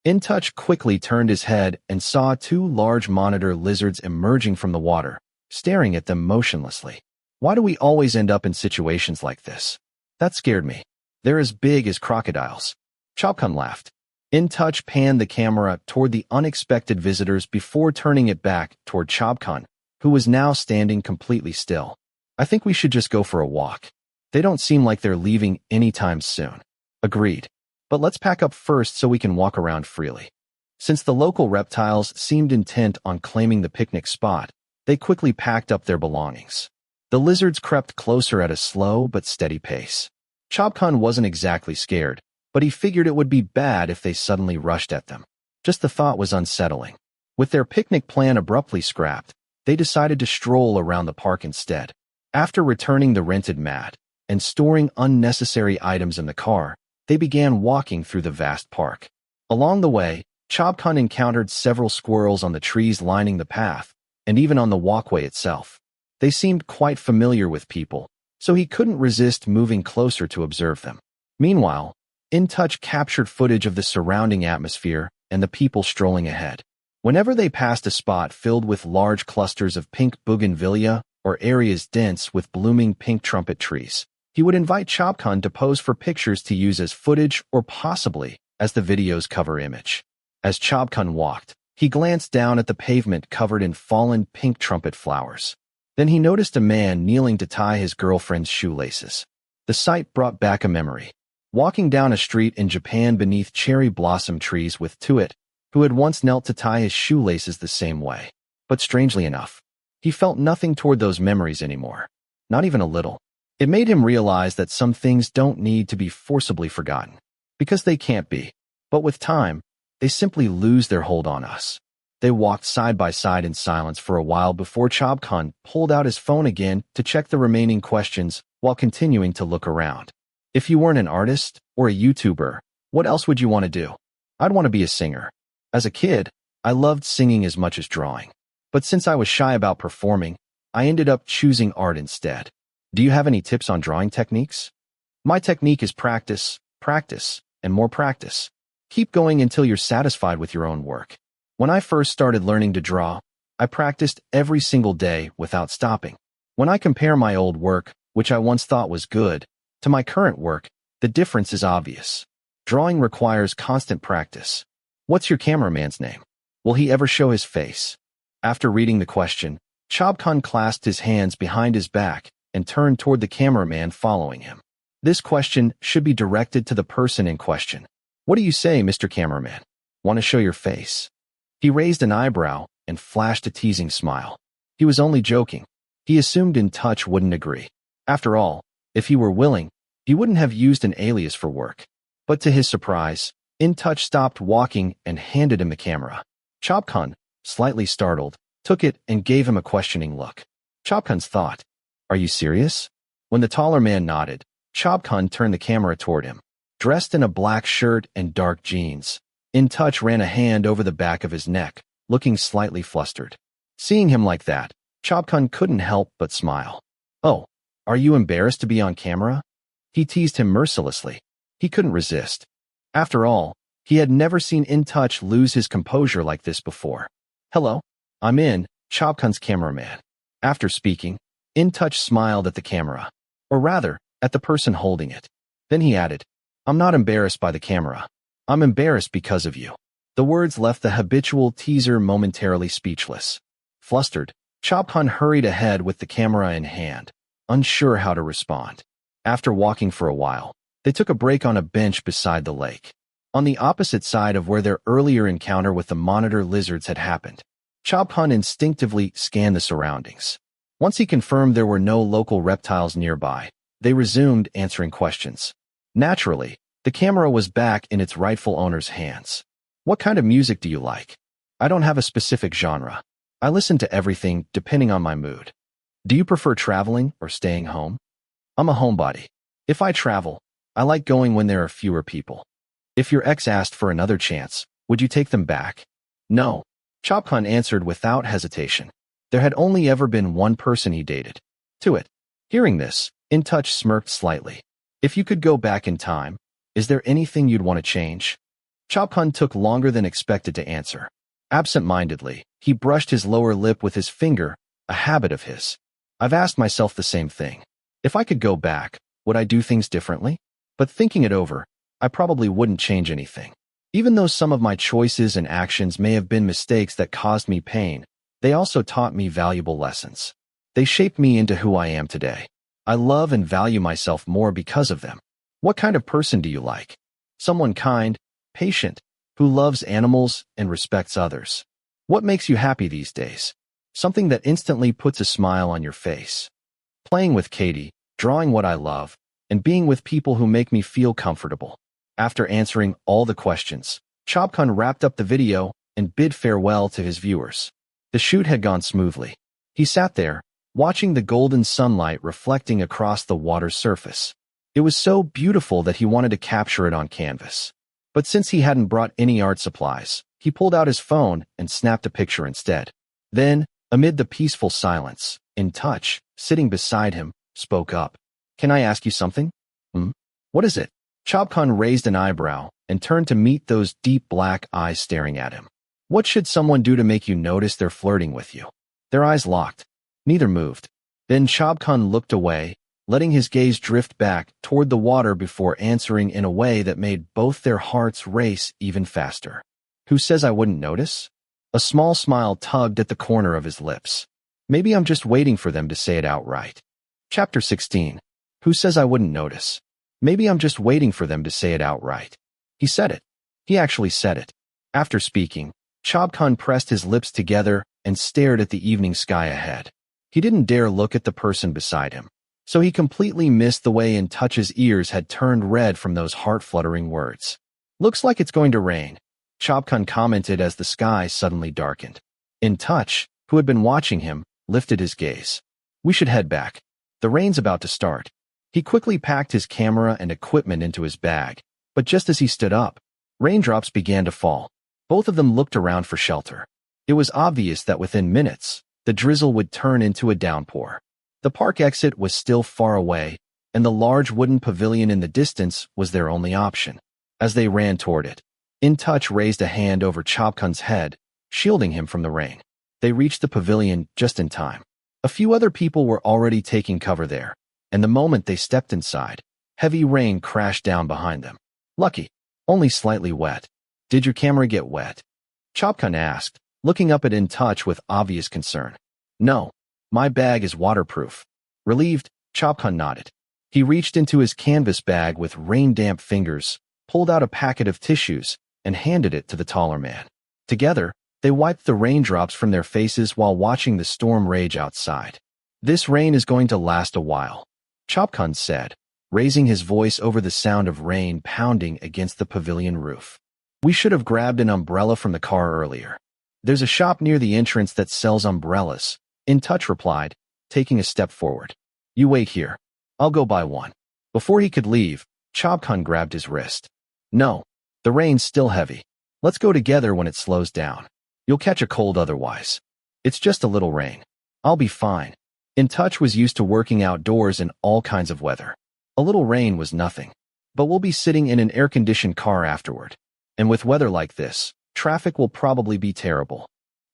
Speaker 1: Intouch quickly turned his head and saw 2 large monitor lizards emerging from the water, staring at them motionlessly. Why do we always end up in situations like this? That scared me. They're as big as crocodiles. Chobkhun laughed. Intouch panned the camera toward the unexpected visitors before turning it back toward Chobkhun, who was now standing completely still. "I think we should just go for a walk. They don't seem like they're leaving anytime soon." "Agreed. But let's pack up first so we can walk around freely." Since the local reptiles seemed intent on claiming the picnic spot, they quickly packed up their belongings. The lizards crept closer at a slow but steady pace. Chobkhun wasn't exactly scared, but he figured it would be bad if they suddenly rushed at them. Just the thought was unsettling. With their picnic plan abruptly scrapped, they decided to stroll around the park instead. After returning the rented mat and storing unnecessary items in the car, they began walking through the vast park. Along the way, Chobkhun encountered several squirrels on the trees lining the path, and even on the walkway itself. They seemed quite familiar with people, so he couldn't resist moving closer to observe them. Meanwhile, Intouch captured footage of the surrounding atmosphere and the people strolling ahead. Whenever they passed a spot filled with large clusters of pink bougainvillea or areas dense with blooming pink trumpet trees, he would invite Chobkhun to pose for pictures to use as footage or possibly as the video's cover image. As Chobkhun walked, he glanced down at the pavement covered in fallen pink trumpet flowers. Then he noticed a man kneeling to tie his girlfriend's shoelaces. The sight brought back a memory. Walking down a street in Japan beneath cherry blossom trees with Tuit, who had once knelt to tie his shoelaces the same way. But strangely enough, he felt nothing toward those memories anymore. Not even a little. It made him realize that some things don't need to be forcibly forgotten, because they can't be. But with time, they simply lose their hold on us. They walked side by side in silence for a while before Chobkhun pulled out his phone again to check the remaining questions while continuing to look around. "If you weren't an artist or a YouTuber, what else would you want to do?" "I'd want to be a singer. As a kid, I loved singing as much as drawing. But since I was shy about performing, I ended up choosing art instead." "Do you have any tips on drawing techniques?" "My technique is practice, practice, and more practice. Keep going until you're satisfied with your own work. When I first started learning to draw, I practiced every single day without stopping. When I compare my old work, which I once thought was good, to my current work, the difference is obvious. Drawing requires constant practice." "What's your cameraman's name? Will he ever show his face?" After reading the question, Chobkhun clasped his hands behind his back and turned toward the cameraman following him. This question should be directed to the person in question. "What do you say, Mr. Cameraman? Want to show your face?" He raised an eyebrow and flashed a teasing smile. He was only joking. He assumed Intouch wouldn't agree. After all, If he were willing, he wouldn't have used an alias for work. But to his surprise, Intouch stopped walking and handed him the camera. Chobkhun, slightly startled, took it and gave him a questioning look. Chobkhun's thought, "Are you serious?" When the taller man nodded, Chobkhun turned the camera toward him. Dressed in a black shirt and dark jeans, Intouch ran a hand over the back of his neck, looking slightly flustered. Seeing him like that, Chobkhun couldn't help but smile. "Oh, are you embarrassed to be on camera?" He teased him mercilessly. He couldn't resist. After all, he had never seen Intouch lose his composure like this before. "Hello, I'm Chobkhun's cameraman." After speaking, Intouch smiled at the camera, or rather, at the person holding it. Then he added, "I'm not embarrassed by the camera. I'm embarrassed because of you." The words left the habitual teaser momentarily speechless. Flustered, Chobkhun hurried ahead with the camera in hand, unsure how to respond. After walking for a while, they took a break on a bench beside the lake. On the opposite side of where their earlier encounter with the monitor lizards had happened, Chobkhun instinctively scanned the surroundings. Once he confirmed there were no local reptiles nearby, they resumed answering questions. Naturally, the camera was back in its rightful owner's hands. "What kind of music do you like?" "I don't have a specific genre. I listen to everything depending on my mood." "Do you prefer traveling or staying home?" "I'm a homebody. If I travel, I like going when there are fewer people." "If your ex asked for another chance, would you take them back?" "No," Chobkhun answered without hesitation. There had only ever been one person he dated. To it. Hearing this, Intouch smirked slightly. "If you could go back in time, is there anything you'd want to change?" Chobkhun took longer than expected to answer. Absent-mindedly, he brushed his lower lip with his finger, a habit of his. "I've asked myself the same thing. If I could go back, would I do things differently? But thinking it over, I probably wouldn't change anything. Even though some of my choices and actions may have been mistakes that caused me pain, they also taught me valuable lessons. They shaped me into who I am today. I love and value myself more because of them." "What kind of person do you like?" "Someone kind, patient, who loves animals and respects others." "What makes you happy these days?" "Something that instantly puts a smile on your face." "Playing with Katie, drawing what I love, and being with people who make me feel comfortable." After answering all the questions, Chobkhun wrapped up the video and bid farewell to his viewers. The shoot had gone smoothly. He sat there, watching the golden sunlight reflecting across the water's surface. It was so beautiful that he wanted to capture it on canvas. But since he hadn't brought any art supplies, he pulled out his phone and snapped a picture instead. Then, amid the peaceful silence, Intouch, sitting beside him, spoke up. "Can I ask you something?" "What is it?" Chobkhun raised an eyebrow and turned to meet those deep black eyes staring at him. "What should someone do to make you notice they're flirting with you?" Their eyes locked. Neither moved. Then Chobkhun looked away, letting his gaze drift back toward the water before answering in a way that made both their hearts race even faster. "Who says I wouldn't notice?" A small smile tugged at the corner of his lips. "Maybe I'm just waiting for them to say it outright." Chapter 16. Who says I wouldn't notice? Maybe I'm just waiting for them to say it outright. He said it. He actually said it. After speaking, Chobkhun pressed his lips together and stared at the evening sky ahead. He didn't dare look at the person beside him, so he completely missed the way Intouch's ears had turned red from those heart-fluttering words. "Looks like it's going to rain," Chobkhun commented as the sky suddenly darkened. Intouch, who had been watching him, lifted his gaze. "We should head back. The rain's about to start." He quickly packed his camera and equipment into his bag, but just as he stood up, raindrops began to fall. Both of them looked around for shelter. It was obvious that within minutes, the drizzle would turn into a downpour. The park exit was still far away, and the large wooden pavilion in the distance was their only option. As they ran toward it, Intouch raised a hand over Chobkhun's head, shielding him from the rain. They reached the pavilion just in time. A few other people were already taking cover there, and the moment they stepped inside, heavy rain crashed down behind them. "Lucky. Only slightly wet." "Did your camera get wet?" Chobkhun asked, looking up at Intouch with obvious concern. "No. My bag is waterproof." Relieved, Chobkhun nodded. He reached into his canvas bag with rain-damp fingers, pulled out a packet of tissues, and handed it to the taller man. Together, they wiped the raindrops from their faces while watching the storm rage outside. "This rain is going to last a while," Chobkhun said, raising his voice over the sound of rain pounding against the pavilion roof. We should have grabbed an umbrella from the car earlier. There's a shop near the entrance that sells umbrellas, Intouch replied, taking a step forward. You wait here. I'll go buy one. Before he could leave, Chobkhun grabbed his wrist. No, the rain's still heavy. Let's go together when it slows down. You'll catch a cold otherwise. It's just a little rain. I'll be fine. Intouch was used to working outdoors in all kinds of weather. A little rain was nothing. But we'll be sitting in an air-conditioned car afterward. And with weather like this, traffic will probably be terrible.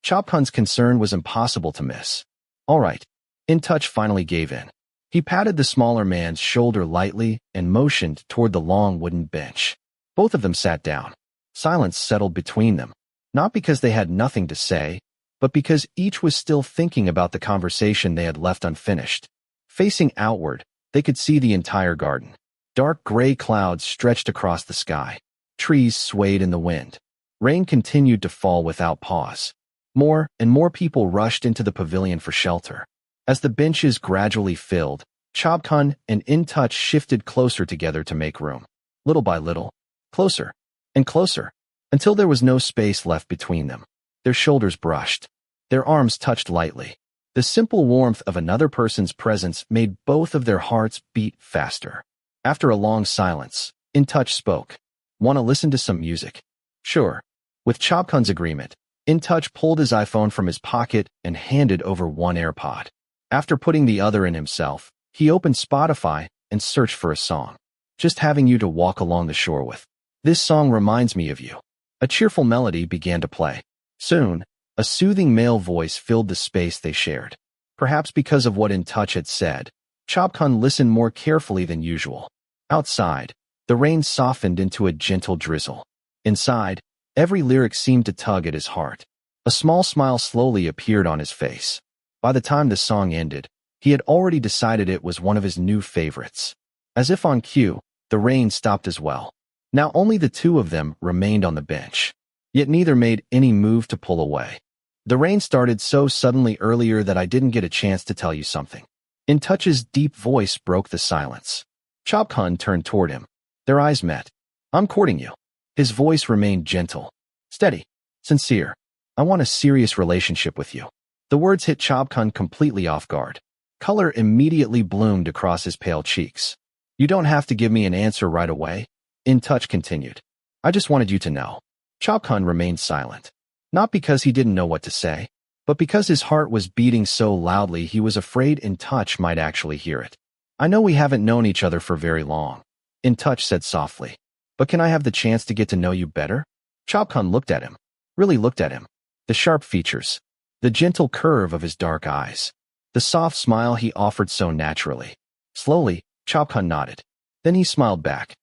Speaker 1: Chobkhun's concern was impossible to miss. All right. Intouch finally gave in. He patted the smaller man's shoulder lightly and motioned toward the long wooden bench. Both of them sat down. Silence settled between them, not because they had nothing to say, but because each was still thinking about the conversation they had left unfinished. Facing outward, they could see the entire garden. Dark gray clouds stretched across the sky. Trees swayed in the wind. Rain continued to fall without pause. More and more people rushed into the pavilion for shelter. As the benches gradually filled, Chobkhun and Intouch shifted closer together to make room. Little by little, closer and closer, until there was no space left between them. Their shoulders brushed. Their arms touched lightly. The simple warmth of another person's presence made both of their hearts beat faster. After a long silence, Intouch spoke. Want to listen to some music? Sure. With Chobkhun's agreement, Intouch pulled his iPhone from his pocket and handed over one AirPod. After putting the other in himself, he opened Spotify and searched for a song. Just having you to walk along the shore with. This song reminds me of you. A cheerful melody began to play. Soon, a soothing male voice filled the space they shared. Perhaps because of what Intouch had said, Chobkhun listened more carefully than usual. Outside, the rain softened into a gentle drizzle. Inside, every lyric seemed to tug at his heart. A small smile slowly appeared on his face. By the time the song ended, he had already decided it was one of his new favorites. As if on cue, the rain stopped as well. Now only the two of them remained on the bench. Yet neither made any move to pull away. The rain started so suddenly earlier that I didn't get a chance to tell you something. Intouch's deep voice broke the silence. Chobkhun turned toward him. Their eyes met. I'm courting you. His voice remained gentle, steady, sincere. I want a serious relationship with you. The words hit Chobkhun completely off guard. Color immediately bloomed across his pale cheeks. You don't have to give me an answer right away, Intouch continued. I just wanted you to know. Chobkhun remained silent. Not because he didn't know what to say, but because his heart was beating so loudly he was afraid Intouch might actually hear it. I know we haven't known each other for very long, Intouch said softly. But can I have the chance to get to know you better? Chobkhun looked at him. Really looked at him. The sharp features. The gentle curve of his dark eyes. The soft smile he offered so naturally. Slowly, Chobkhun nodded. Then he smiled back.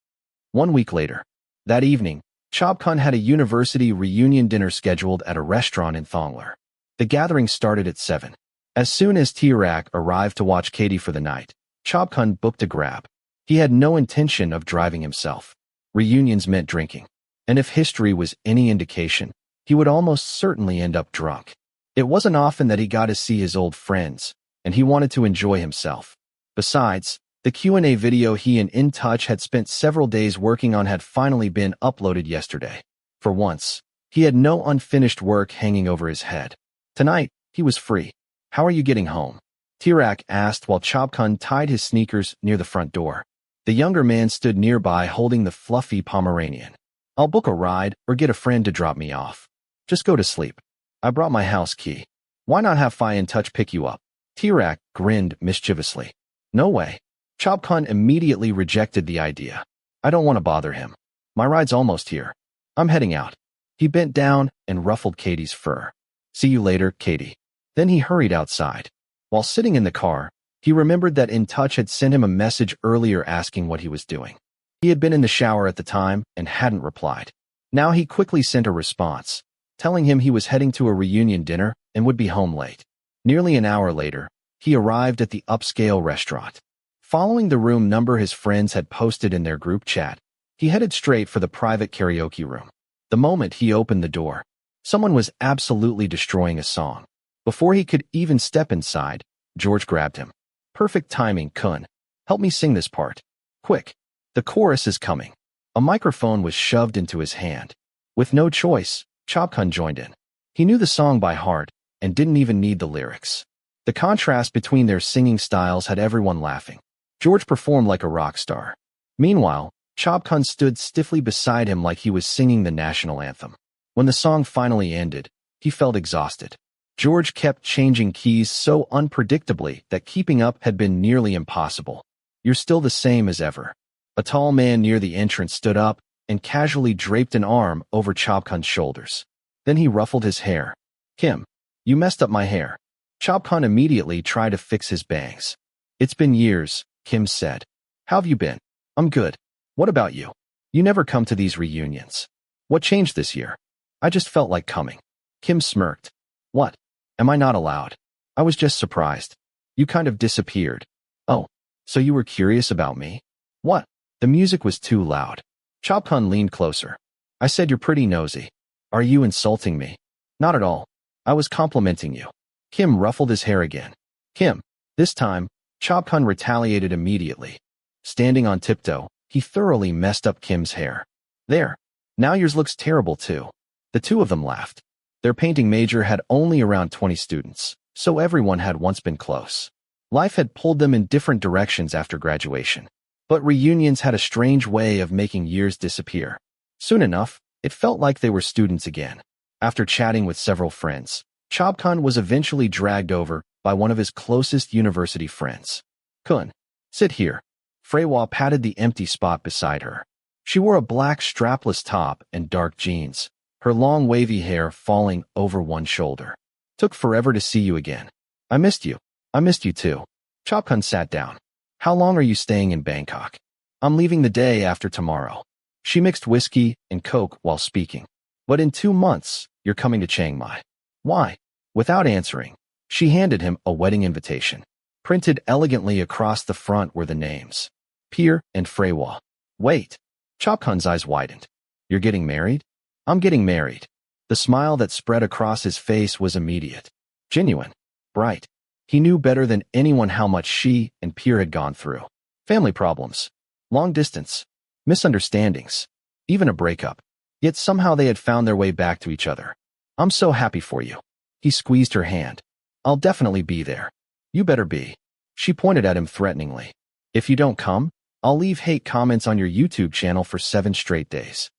Speaker 1: 1 week later. That evening, Chobkhun had a university reunion dinner scheduled at a restaurant in Thongler. The gathering started at 7. As soon as Tirak arrived to watch Katie for the night, Chobkhun booked a grab. He had no intention of driving himself. Reunions meant drinking. And if history was any indication, he would almost certainly end up drunk. It wasn't often that he got to see his old friends, and he wanted to enjoy himself. Besides, the Q&A video he and Intouch had spent several days working on had finally been uploaded yesterday. For once, he had no unfinished work hanging over his head. Tonight, he was free. How are you getting home? Tirak asked while Chobkhun tied his sneakers near the front door. The younger man stood nearby holding the fluffy Pomeranian. I'll book a ride or get a friend to drop me off. Just go to sleep. I brought my house key. Why not have Intouch pick you up? Tirak grinned mischievously. No way. Chobkhun immediately rejected the idea. I don't want to bother him. My ride's almost here. I'm heading out. He bent down and ruffled Katie's fur. See you later, Katie. Then he hurried outside. While sitting in the car, he remembered that Intouch had sent him a message earlier asking what he was doing. He had been in the shower at the time and hadn't replied. Now he quickly sent a response, telling him he was heading to a reunion dinner and would be home late. Nearly an hour later, he arrived at the upscale restaurant. Following the room number his friends had posted in their group chat, he headed straight for the private karaoke room. The moment he opened the door, someone was absolutely destroying a song. Before he could even step inside, George grabbed him. Perfect timing, Kun. Help me sing this part. Quick. The chorus is coming. A microphone was shoved into his hand. With no choice, Chobkhun joined in. He knew the song by heart and didn't even need the lyrics. The contrast between their singing styles had everyone laughing. George performed like a rock star. Meanwhile, Chobkhun stood stiffly beside him like he was singing the national anthem. When the song finally ended, he felt exhausted. George kept changing keys so unpredictably that keeping up had been nearly impossible. You're still the same as ever. A tall man near the entrance stood up and casually draped an arm over Chobkhun's shoulders. Then he ruffled his hair. Kim, you messed up my hair. Chobkhun immediately tried to fix his bangs. It's been years, Kim said. How have you been? I'm good. What about you? You never come to these reunions. What changed this year? I just felt like coming. Kim smirked. What? Am I not allowed? I was just surprised. You kind of disappeared. Oh, so you were curious about me? What? The music was too loud. Chobkhun leaned closer. I said you're pretty nosy. Are you insulting me? Not at all. I was complimenting you. Kim ruffled his hair again. Kim. This time, Chobkhun retaliated immediately. Standing on tiptoe, he thoroughly messed up Kim's hair. There. Now yours looks terrible too. The two of them laughed. Their painting major had only around 20 students, so everyone had once been close. Life had pulled them in different directions after graduation. But reunions had a strange way of making years disappear. Soon enough, it felt like they were students again. After chatting with several friends, Chobkhun was eventually dragged over by one of his closest university friends. Kun, sit here. Freywa patted the empty spot beside her. She wore a black strapless top and dark jeans, her long wavy hair falling over one shoulder. Took forever to see you again. I missed you. I missed you too. Chobkhun sat down. How long are you staying in Bangkok? I'm leaving the day after tomorrow. She mixed whiskey and coke while speaking. But in 2 months, you're coming to Chiang Mai. Why? Without answering, she handed him a wedding invitation. Printed elegantly across the front were the names. Pierre and Freywa. Wait. Chobkhun's eyes widened. You're getting married? I'm getting married. The smile that spread across his face was immediate. Genuine. Bright. He knew better than anyone how much she and Pierre had gone through. Family problems. Long distance. Misunderstandings. Even a breakup. Yet somehow they had found their way back to each other. I'm so happy for you. He squeezed her hand. I'll definitely be there. You better be. She pointed at him threateningly. If you don't come, I'll leave hate comments on your YouTube channel for 7 straight days.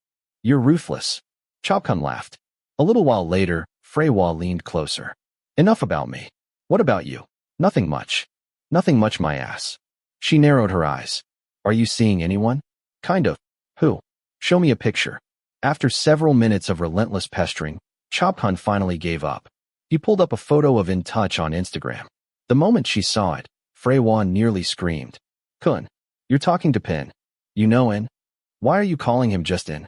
Speaker 1: You're ruthless. Chobkhun laughed. A little while later, Freywa leaned closer. Enough about me. What about you? Nothing much. Nothing much, my ass. She narrowed her eyes. Are you seeing anyone? Kind of. Who? Show me a picture. After several minutes of relentless pestering, Chobkhun finally gave up. He pulled up a photo of Intouch on Instagram. The moment she saw it, Freywa nearly screamed. Kun, you're talking to Pin. You know In? Why are you calling him just In?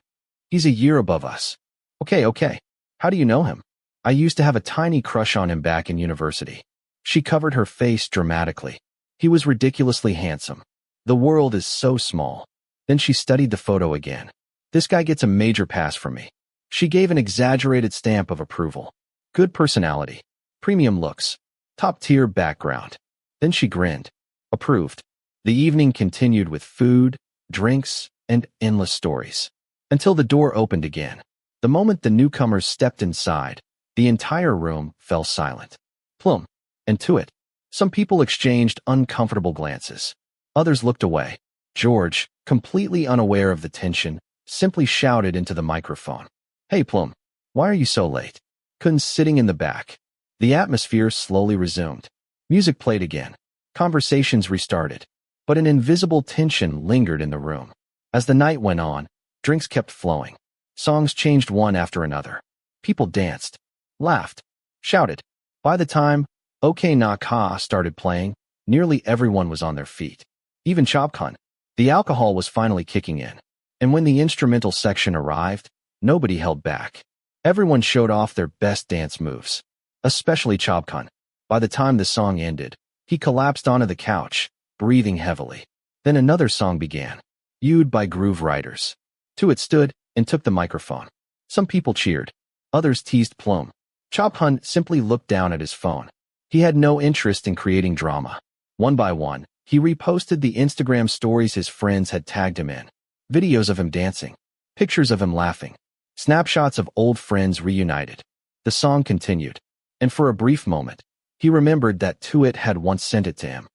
Speaker 1: He's a year above us. Okay. How do you know him? I used to have a tiny crush on him back in university. She covered her face dramatically. He was ridiculously handsome. The world is so small. Then she studied the photo again. This guy gets a major pass from me. She gave an exaggerated stamp of approval. Good personality. Premium looks. Top-tier background. Then she grinned. Approved. The evening continued with food, drinks, and endless stories. Until the door opened again. The moment the newcomers stepped inside, the entire room fell silent. Plum. And to it. Some people exchanged uncomfortable glances. Others looked away. George, completely unaware of the tension, simply shouted into the microphone. Hey Plum, why are you so late? Kun's sitting in the back. The atmosphere slowly resumed. Music played again. Conversations restarted. But an invisible tension lingered in the room. As the night went on, drinks kept flowing. Songs changed one after another. People danced, laughed, shouted. By the time OK Na Ka started playing, nearly everyone was on their feet. Even Chobkhun. The alcohol was finally kicking in. And when the instrumental section arrived, nobody held back. Everyone showed off their best dance moves. Especially Chobkhun. By the time the song ended, he collapsed onto the couch, breathing heavily. Then another song began. You'd by Groove Riders. To it stood and took the microphone. Some people cheered. Others teased Plum. Chobkhun simply looked down at his phone. He had no interest in creating drama. One by one, He reposted the Instagram stories his friends had tagged him in. Videos of him dancing. Pictures of him laughing. Snapshots of old friends reunited. The song continued. And for a brief moment, he remembered that Tuit had once sent it to him.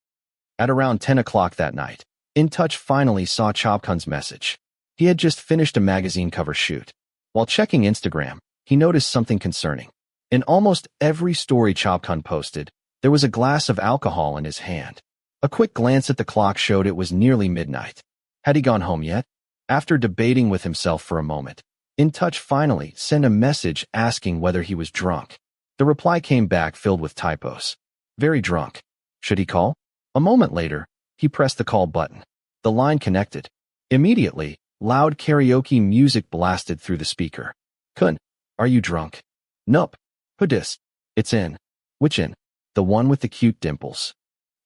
Speaker 1: At around 10 o'clock that night, Intouch finally saw Chobkhun's message. He had just finished a magazine cover shoot. While checking Instagram, he noticed something concerning. In almost every story Chobkhun posted, there was a glass of alcohol in his hand. A quick glance at the clock showed it was nearly midnight. Had he gone home yet? After debating with himself for a moment, Intouch finally sent a message asking whether he was drunk. The reply came back filled with typos. Very drunk. Should he call? A moment later, he pressed the call button. The line connected. Immediately, loud karaoke music blasted through the speaker. Kun, are you drunk? Nope. Who dis? It's in. Which in? The one with the cute dimples.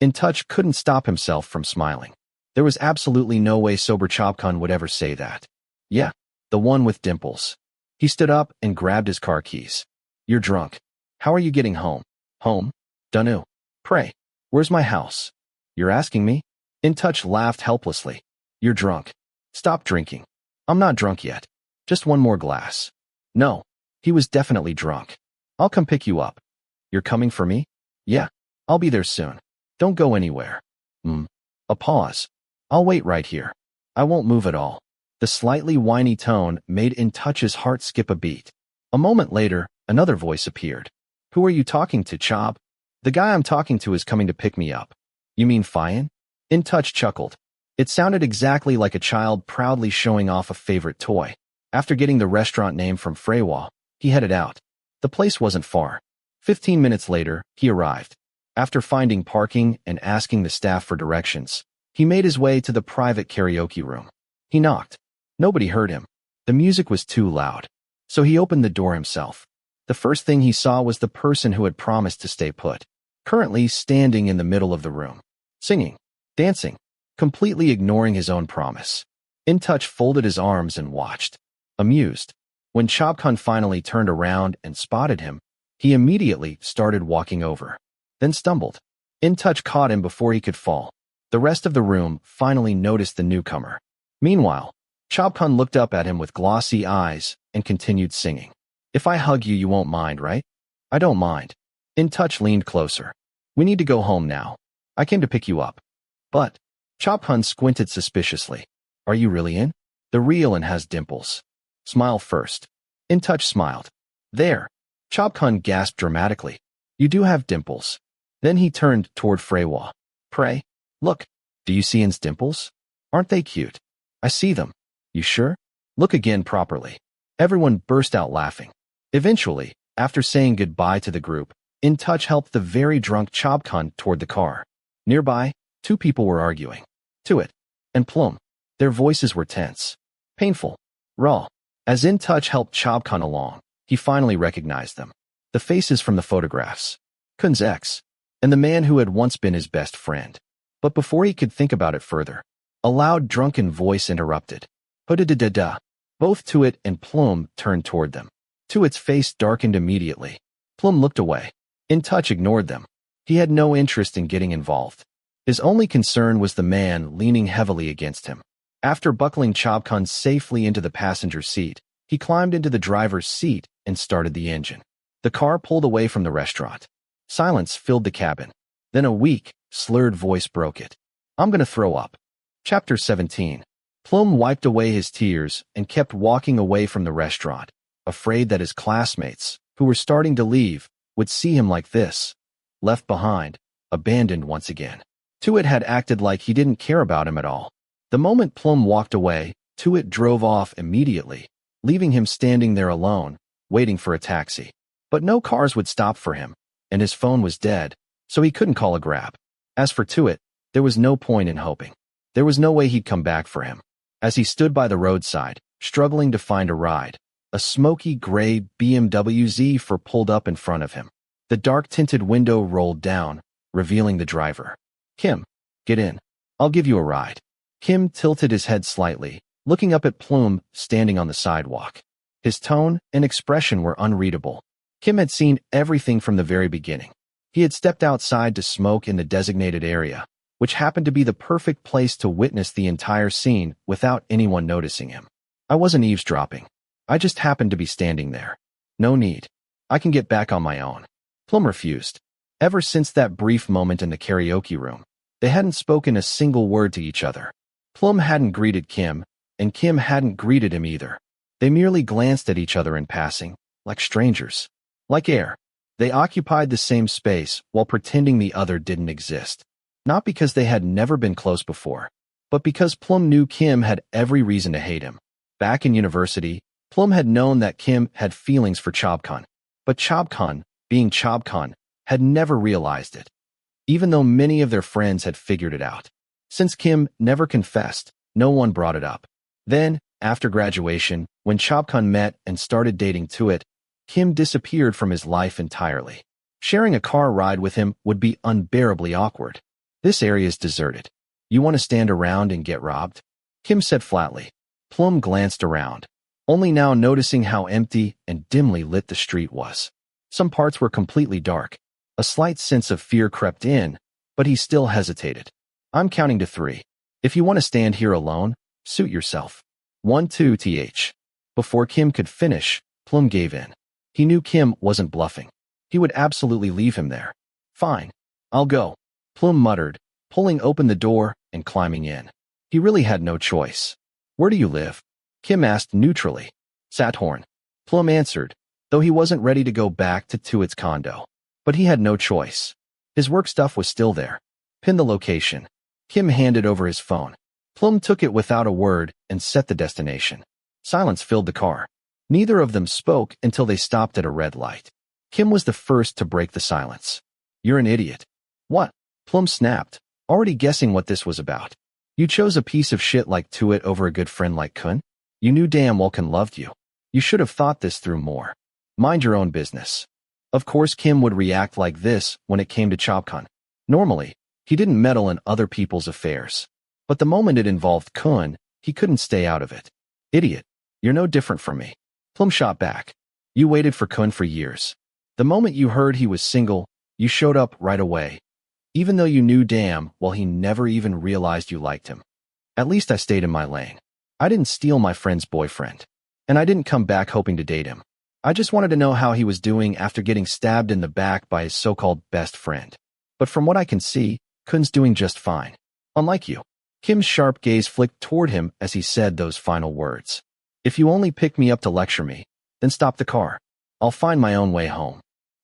Speaker 1: Intouch couldn't stop himself from smiling. There was absolutely no way sober Chobkhun would ever say that. Yeah, the one with dimples. He stood up and grabbed his car keys. You're drunk. How are you getting home? Home? Dunno. Pray. Where's my house? You're asking me? Intouch laughed helplessly. You're drunk. Stop drinking. I'm not drunk yet. Just one more glass. No. He was definitely drunk. I'll come pick you up. You're coming for me? Yeah. I'll be there soon. Don't go anywhere. A pause. I'll wait right here. I won't move at all. The slightly whiny tone made Intouch's heart skip a beat. A moment later, another voice appeared. Who are you talking to, Chob? The guy I'm talking to is coming to pick me up. You mean Fian? Intouch chuckled. It sounded exactly like a child proudly showing off a favorite toy. After getting the restaurant name from Frewa, he headed out. The place wasn't far. 15 minutes later, he arrived. After finding parking and asking the staff for directions, he made his way to the private karaoke room. He knocked. Nobody heard him. The music was too loud. So he opened the door himself. The first thing he saw was the person who had promised to stay put, currently standing in the middle of the room, singing, dancing, completely ignoring his own promise. Intouch folded his arms and watched, amused. When Chobkhun finally turned around and spotted him, he immediately started walking over, then stumbled. Intouch caught him before he could fall. The rest of the room finally noticed the newcomer. Meanwhile, Chobkhun looked up at him with glossy eyes and continued singing. If I hug you, you won't mind, right? I don't mind. Intouch leaned closer. We need to go home now. I came to pick you up. But, Chobkhun squinted suspiciously. Are you really in? The real and has dimples. Smile first. Intouch smiled. There. Chobkhun gasped dramatically. You do have dimples. Then he turned toward Frewa. Pray. Look. Do you see In's dimples? Aren't they cute? I see them. You sure? Look again properly. Everyone burst out laughing. Eventually, after saying goodbye to the group, Intouch helped the very drunk Chobkhun toward the car. Nearby, two people were arguing. Tuit and Plum. Their voices were tense, painful, raw. As Intouch helped Chobkhun along, he finally recognized them. The faces from the photographs. Kun's ex, and the man who had once been his best friend. But before he could think about it further, a loud drunken voice interrupted. Hudadadada. Both Tuit and Plum turned toward them. Tuit's face darkened immediately. Plum looked away. Intouch ignored them. He had no interest in getting involved. His only concern was the man leaning heavily against him. After buckling Chobkhun safely into the passenger seat, he climbed into the driver's seat and started the engine. The car pulled away from the restaurant. Silence filled the cabin. Then a weak, slurred voice broke it. I'm gonna throw up. Chapter 17. Plum wiped away his tears and kept walking away from the restaurant, afraid that his classmates, who were starting to leave, would see him like this. Left behind, abandoned once again. Tuit had acted like he didn't care about him at all. The moment Plum walked away, Tuit drove off immediately, leaving him standing there alone, waiting for a taxi. But no cars would stop for him, and his phone was dead, so he couldn't call a Grab. As for Tuit, there was no point in hoping. There was no way he'd come back for him. As he stood by the roadside, struggling to find a ride, a smoky gray BMW Z4 pulled up in front of him. The dark-tinted window rolled down, revealing the driver. Kim, get in. I'll give you a ride. Kim tilted his head slightly, looking up at Plum standing on the sidewalk. His tone and expression were unreadable. Kim had seen everything from the very beginning. He had stepped outside to smoke in the designated area, which happened to be the perfect place to witness the entire scene without anyone noticing him. I wasn't eavesdropping. I just happened to be standing there. No need. I can get back on my own. Plum refused. Ever since that brief moment in the karaoke room, they hadn't spoken a single word to each other. Plum hadn't greeted Kim, and Kim hadn't greeted him either. They merely glanced at each other in passing, like strangers. Like air. They occupied the same space while pretending the other didn't exist. Not because they had never been close before, but because Plum knew Kim had every reason to hate him. Back in university, Plum had known that Kim had feelings for Chobkhun, but Chobkhun, being Chobkhun, had never realized it, even though many of their friends had figured it out. Since Kim never confessed, no one brought it up. Then, after graduation, when Chobkhun met and started dating Tuit, Kim disappeared from his life entirely. Sharing a car ride with him would be unbearably awkward. This area is deserted. You want to stand around and get robbed? Kim said flatly. Plum glanced around, only now noticing how empty and dimly lit the street was. Some parts were completely dark. A slight sense of fear crept in, but he still hesitated. I'm counting to 3. If you want to stand here alone, suit yourself. 1, 2, th. Before Kim could finish, Plum gave in. He knew Kim wasn't bluffing. He would absolutely leave him there. Fine. I'll go. Plum muttered, pulling open the door and climbing in. He really had no choice. Where do you live? Kim asked neutrally. Sathorn. Plum answered, though he wasn't ready to go back to Tuit's condo. But he had no choice. His work stuff was still there. Pin the location. Kim handed over his phone. Plum took it without a word and set the destination. Silence filled the car. Neither of them spoke until they stopped at a red light. Kim was the first to break the silence. You're an idiot. What? Plum snapped, already guessing what this was about. You chose a piece of shit like Tuit over a good friend like Kun? You knew damn well Kun loved you. You should have thought this through more. Mind your own business. Of course Kim would react like this when it came to Chobkhun. Normally, he didn't meddle in other people's affairs. But the moment it involved Kun, he couldn't stay out of it. Idiot. You're no different from me. Plum shot back. You waited for Kun for years. The moment you heard he was single, you showed up right away. Even though you knew damn well he never even realized you liked him. At least I stayed in my lane. I didn't steal my friend's boyfriend. And I didn't come back hoping to date him. I just wanted to know how he was doing after getting stabbed in the back by his so-called best friend. But from what I can see, Kun's doing just fine. Unlike you. Kim's sharp gaze flicked toward him as he said those final words. If you only pick me up to lecture me, then stop the car. I'll find my own way home.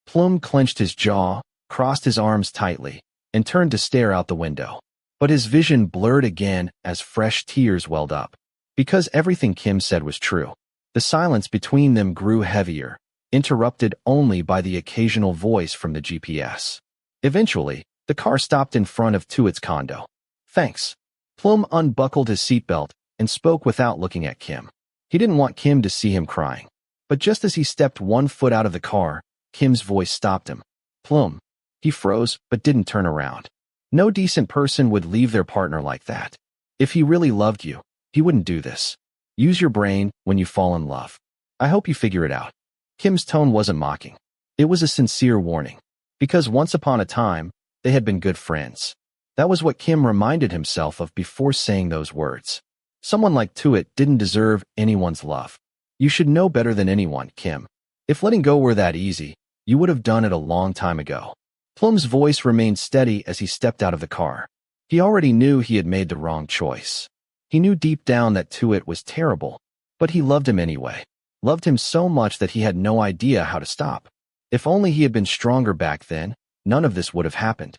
Speaker 1: Plum clenched his jaw, crossed his arms tightly, and turned to stare out the window. But his vision blurred again as fresh tears welled up. Because everything Kim said was true. The silence between them grew heavier, interrupted only by the occasional voice from the GPS. Eventually, the car stopped in front of Tuit's condo. Thanks. Plum unbuckled his seatbelt and spoke without looking at Kim. He didn't want Kim to see him crying. But just as he stepped 1 foot out of the car, Kim's voice stopped him. Plum. He froze, but didn't turn around. No decent person would leave their partner like that. If he really loved you, he wouldn't do this. Use your brain when you fall in love. I hope you figure it out. Kim's tone wasn't mocking. It was a sincere warning. Because once upon a time, they had been good friends. That was what Kim reminded himself of before saying those words. Someone like Tuit didn't deserve anyone's love. You should know better than anyone, Kim. If letting go were that easy, you would have done it a long time ago. Plum's voice remained steady as he stepped out of the car. He already knew he had made the wrong choice. He knew deep down that Tuit was terrible, but he loved him anyway. Loved him so much that he had no idea how to stop. If only he had been stronger back then, none of this would have happened.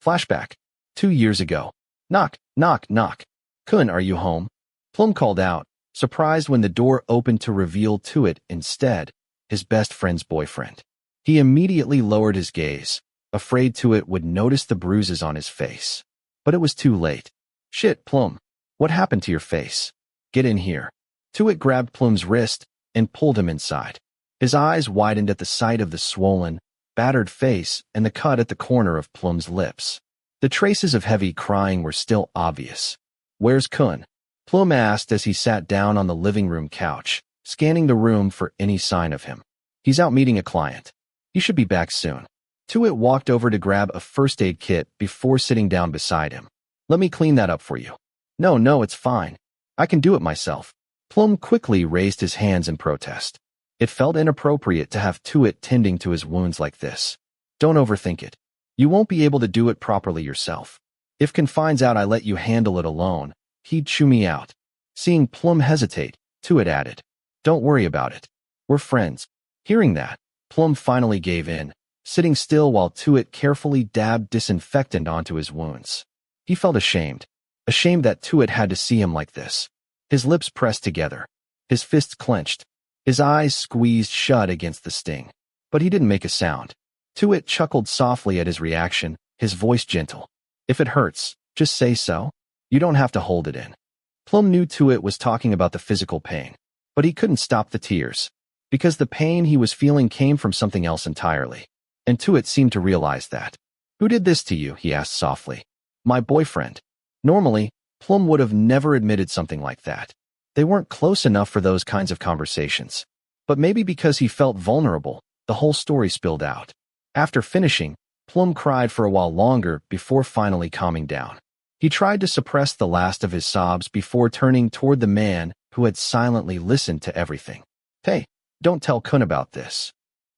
Speaker 1: Flashback. 2 years ago. Knock, knock, knock. Kun, are you home? Plum called out, surprised when the door opened to reveal Tuit instead, his best friend's boyfriend. He immediately lowered his gaze, afraid Tuit would notice the bruises on his face. But it was too late. Shit, Plum. What happened to your face? Get in here. Tuit grabbed Plum's wrist and pulled him inside. His eyes widened at the sight of the swollen, battered face and the cut at the corner of Plum's lips. The traces of heavy crying were still obvious. Where's Kun? Plum asked as he sat down on the living room couch, scanning the room for any sign of him. He's out meeting a client. He should be back soon. Tuit walked over to grab a first aid kit before sitting down beside him. Let me clean that up for you. No, it's fine. I can do it myself. Plum quickly raised his hands in protest. It felt inappropriate to have Tuit tending to his wounds like this. Don't overthink it. You won't be able to do it properly yourself. If Khun finds out I let you handle it alone, he'd chew me out. Seeing Plum hesitate, Tuit added, Don't worry about it. We're friends. Hearing that, Plum finally gave in, sitting still while Tuit carefully dabbed disinfectant onto his wounds. He felt ashamed that Tuit had to see him like this. His lips pressed together, his fists clenched, his eyes squeezed shut against the sting. But he didn't make a sound. Tuit chuckled softly at his reaction, his voice gentle. If it hurts, just say so. You don't have to hold it in. Plum knew Tuit was talking about the physical pain, but he couldn't stop the tears, because the pain he was feeling came from something else entirely. And Tuit seemed to realize that. Who did this to you? He asked softly. My boyfriend. Normally, Plum would have never admitted something like that. They weren't close enough for those kinds of conversations. But maybe because he felt vulnerable, the whole story spilled out. After finishing, Plum cried for a while longer before finally calming down. He tried to suppress the last of his sobs before turning toward the man who had silently listened to everything. Hey, don't tell Khun about this.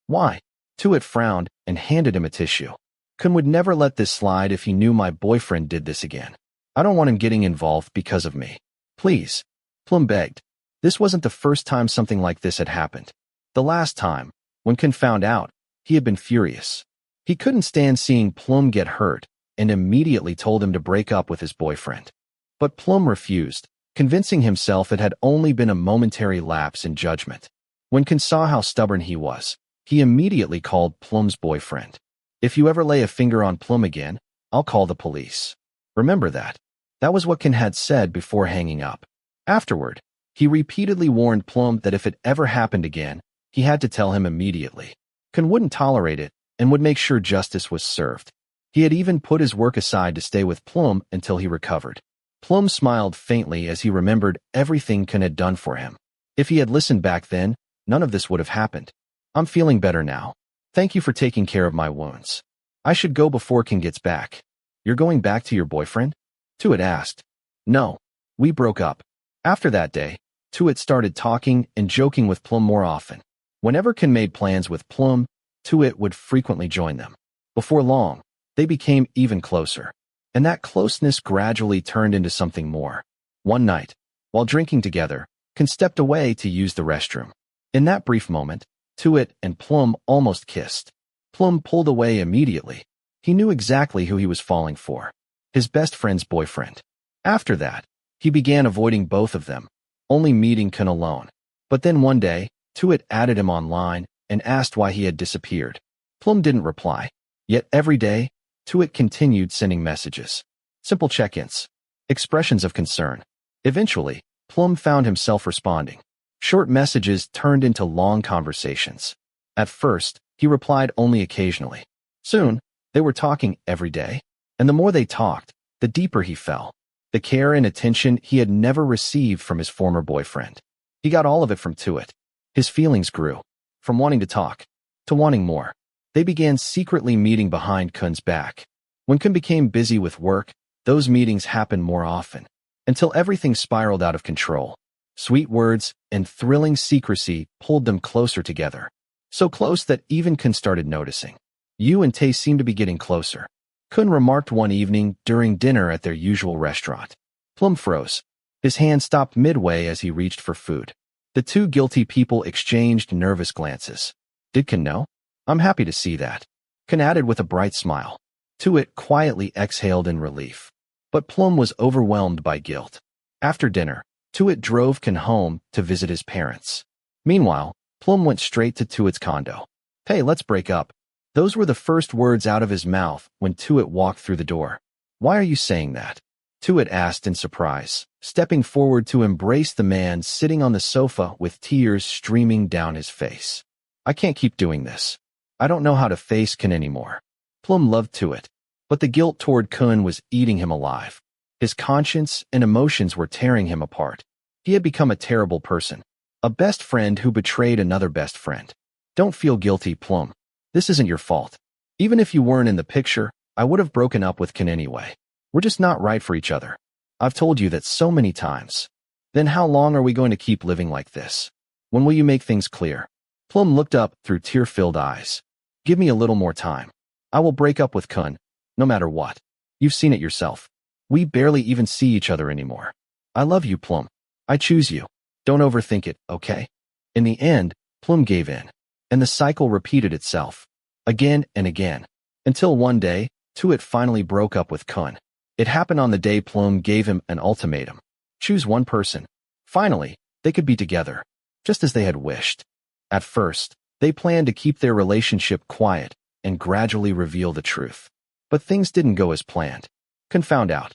Speaker 1: Why? Tuit frowned and handed him a tissue. Khun would never let this slide if he knew my boyfriend did this again. I don't want him getting involved because of me. Please. Plum begged. This wasn't the first time something like this had happened. The last time, when Khun found out, he had been furious. He couldn't stand seeing Plum get hurt and immediately told him to break up with his boyfriend. But Plum refused, convincing himself it had only been a momentary lapse in judgment. When Khun saw how stubborn he was, he immediately called Plum's boyfriend. If you ever lay a finger on Plum again, I'll call the police. Remember that. That was what Khun had said before hanging up. Afterward, he repeatedly warned Plum that if it ever happened again, he had to tell him immediately. Khun wouldn't tolerate it and would make sure justice was served. He had even put his work aside to stay with Plum until he recovered. Plum smiled faintly as he remembered everything Khun had done for him. If he had listened back then, none of this would have happened. I'm feeling better now. Thank you for taking care of my wounds. I should go before Khun gets back. You're going back to your boyfriend? Tuit asked. No, we broke up. After that day, Tuit started talking and joking with Plum more often. Whenever Khun made plans with Plum, Tuit would frequently join them. Before long, they became even closer. And that closeness gradually turned into something more. One night, while drinking together, Khun stepped away to use the restroom. In that brief moment, Tuit and Plum almost kissed. Plum pulled away immediately. He knew exactly who he was falling for. His best friend's boyfriend. After that, he began avoiding both of them, only meeting Khun alone. But then one day, Tuit added him online and asked why he had disappeared. Plum didn't reply. Yet every day, Tuit continued sending messages. Simple check-ins. Expressions of concern. Eventually, Plum found himself responding. Short messages turned into long conversations. At first, he replied only occasionally. Soon, they were talking every day. And the more they talked, the deeper he fell. The care and attention he had never received from his former boyfriend. He got all of it from Tuit. His feelings grew. From wanting to talk, to wanting more. They began secretly meeting behind Khun's back. When Khun became busy with work, those meetings happened more often. Until everything spiraled out of control. Sweet words and thrilling secrecy pulled them closer together. So close that even Khun started noticing. You and Tae seemed to be getting closer. Khun remarked one evening during dinner at their usual restaurant. Plum froze. His hand stopped midway as he reached for food. The two guilty people exchanged nervous glances. Did Khun know? I'm happy to see that. Khun added with a bright smile. Tuit quietly exhaled in relief. But Plum was overwhelmed by guilt. After dinner, Tuit drove Khun home to visit his parents. Meanwhile, Plum went straight to Tuit's condo. Hey, let's break up. Those were the first words out of his mouth when Tuit walked through the door. Why are you saying that? Tuit asked in surprise, stepping forward to embrace the man sitting on the sofa with tears streaming down his face. I can't keep doing this. I don't know how to face Khun anymore. Plum loved Tuit, but the guilt toward Khun was eating him alive. His conscience and emotions were tearing him apart. He had become a terrible person. A best friend who betrayed another best friend. Don't feel guilty, Plum. This isn't your fault. Even if you weren't in the picture, I would have broken up with Kun anyway. We're just not right for each other. I've told you that so many times. Then how long are we going to keep living like this? When will you make things clear? Plum looked up through tear-filled eyes. Give me a little more time. I will break up with Kun, no matter what. You've seen it yourself. We barely even see each other anymore. I love you, Plum. I choose you. Don't overthink it, okay? In the end, Plum gave in, and the cycle repeated itself, again and again, until one day, Tuit finally broke up with Kun. It happened on the day Plum gave him an ultimatum. Choose one person. Finally, they could be together, just as they had wished. At first, they planned to keep their relationship quiet and gradually reveal the truth. But things didn't go as planned. Kun found out.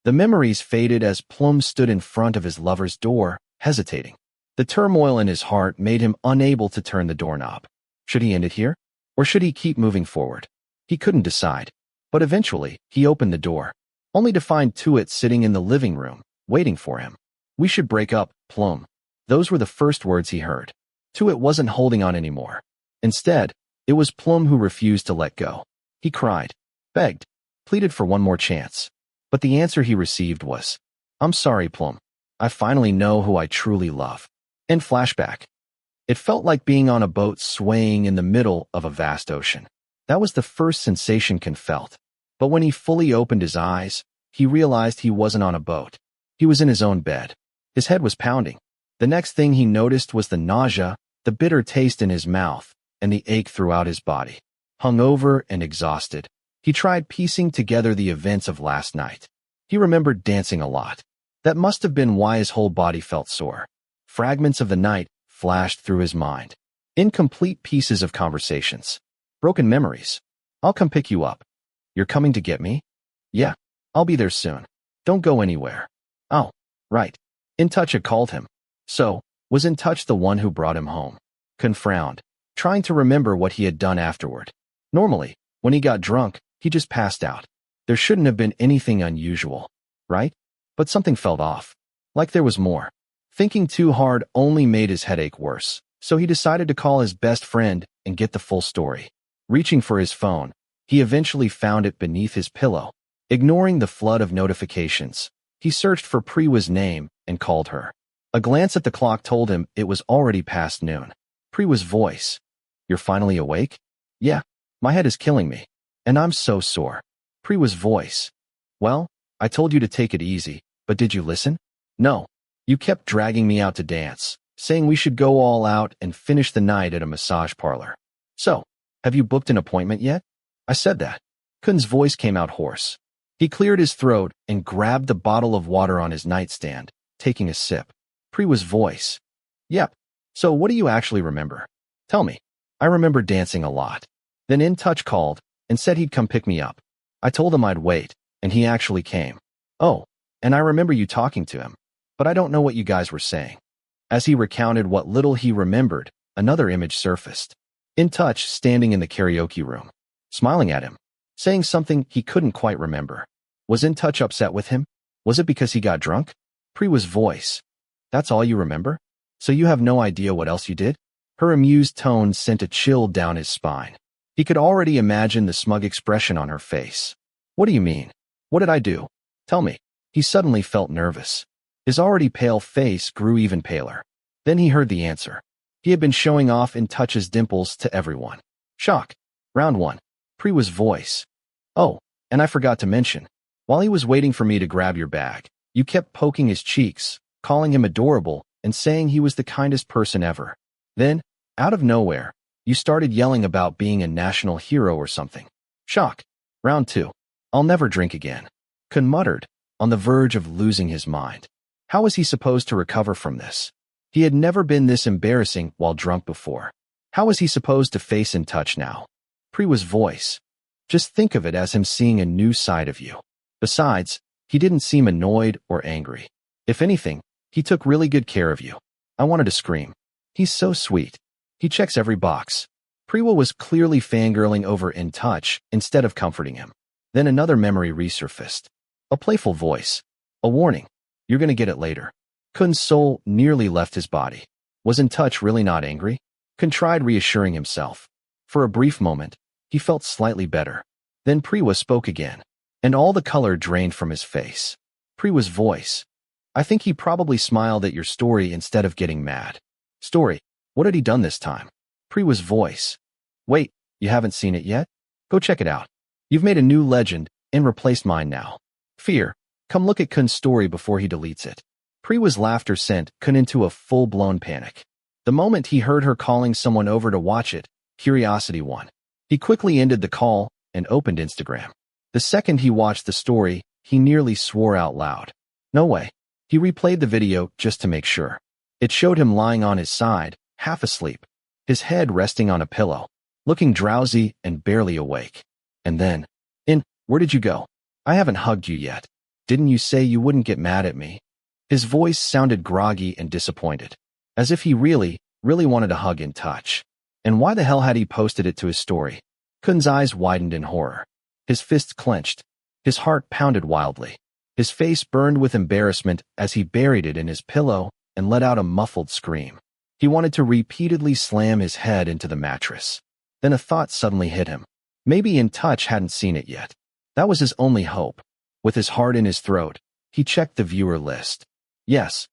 Speaker 1: The memories faded as Plum stood in front of his lover's door, hesitating. The turmoil in his heart made him unable to turn the doorknob. Should he end it here? Or should he keep moving forward? He couldn't decide. But eventually, he opened the door, only to find Tuit sitting in the living room, waiting for him. We should break up, Plum. Those were the first words he heard. Tuit wasn't holding on anymore. Instead, it was Plum who refused to let go. He cried, begged, pleaded for one more chance. But the answer he received was, I'm sorry, Plum. I finally know who I truly love. In flashback. It felt like being on a boat swaying in the middle of a vast ocean. That was the first sensation Kun felt. But when he fully opened his eyes, he realized he wasn't on a boat. He was in his own bed. His head was pounding. The next thing he noticed was the nausea, the bitter taste in his mouth, and the ache throughout his body. Hungover and exhausted, he tried piecing together the events of last night. He remembered dancing a lot. That must have been why his whole body felt sore. Fragments of the night flashed through his mind. Incomplete pieces of conversations. Broken memories. I'll come pick you up. You're coming to get me? Yeah, I'll be there soon. Don't go anywhere. Oh, right. Intouch had called him. So, was Intouch the one who brought him home? Kun frowned, trying to remember what he had done afterward. Normally, when he got drunk, he just passed out. There shouldn't have been anything unusual, right? But something felt off. Like there was more. Thinking too hard only made his headache worse, so he decided to call his best friend and get the full story. Reaching for his phone, he eventually found it beneath his pillow. Ignoring the flood of notifications, he searched for Priwa's name and called her. A glance at the clock told him it was already past noon. Priwa's voice. You're finally awake? Yeah, my head is killing me. And I'm so sore. Priwa's voice. Well, I told you to take it easy, but did you listen? No. You kept dragging me out to dance, saying we should go all out and finish the night at a massage parlor. So, have you booked an appointment yet? I said that. Kun's voice came out hoarse. He cleared his throat and grabbed the bottle of water on his nightstand, taking a sip. Priwa's voice. Yep. So what do you actually remember? Tell me. I remember dancing a lot. Then Intouch called and said he'd come pick me up. I told him I'd wait, and he actually came. Oh, and I remember you talking to him, but I don't know what you guys were saying. As he recounted what little he remembered, another image surfaced. Intouch standing in the karaoke room, smiling at him, saying something he couldn't quite remember. Was Intouch upset with him? Was it because he got drunk? Priwa's voice. That's all you remember? So you have no idea what else you did? Her amused tone sent a chill down his spine. He could already imagine the smug expression on her face. What do you mean? What did I do? Tell me. He suddenly felt nervous. His already pale face grew even paler. Then he heard the answer. He had been showing off Intouch's dimples to everyone. Shock. Round 1. Priwa's voice. Oh, and I forgot to mention. While he was waiting for me to grab your bag, you kept poking his cheeks, calling him adorable, and saying he was the kindest person ever. Then, out of nowhere, you started yelling about being a national hero or something. Shock. Round 2. I'll never drink again. Kun muttered, on the verge of losing his mind. How was he supposed to recover from this? He had never been this embarrassing while drunk before. How was he supposed to face Intouch now? Priwa's voice. Just think of it as him seeing a new side of you. Besides, he didn't seem annoyed or angry. If anything, he took really good care of you. I wanted to scream. He's so sweet. He checks every box. Priwa was clearly fangirling over Intouch instead of comforting him. Then another memory resurfaced. A playful voice. A warning. You're gonna get it later. Kun's soul nearly left his body. Was Intouch really not angry? Kun tried reassuring himself. For a brief moment, He felt slightly better. Then Priwa spoke again, and all the color drained from his face. Priwa's voice. I think he probably smiled at your story instead of getting mad. Story. What had he done this time? Priwa's voice. Wait, you haven't seen it yet? Go check it out. You've made a new legend and replaced mine now. Fear. Come look at Khun's story before he deletes it. Priwa's laughter sent Khun into a full-blown panic. The moment he heard her calling someone over to watch it, curiosity won. He quickly ended the call and opened Instagram. The second he watched the story, he nearly swore out loud. No way. He replayed the video just to make sure. It showed him lying on his side, half asleep, his head resting on a pillow, looking drowsy and barely awake. And then, where did you go? I haven't hugged you yet. Didn't you say you wouldn't get mad at me? His voice sounded groggy and disappointed, as if he really wanted a hug in touch. And why the hell had he posted it to his story? Khun's eyes widened in horror. His fists clenched. His heart pounded wildly. His face burned with embarrassment as he buried it in his pillow and let out a muffled scream. He wanted to repeatedly slam his head into the mattress. Then a thought suddenly hit him. Maybe Intouch hadn't seen it yet. That was his only hope. With his heart in his throat, he checked the viewer list. Yes.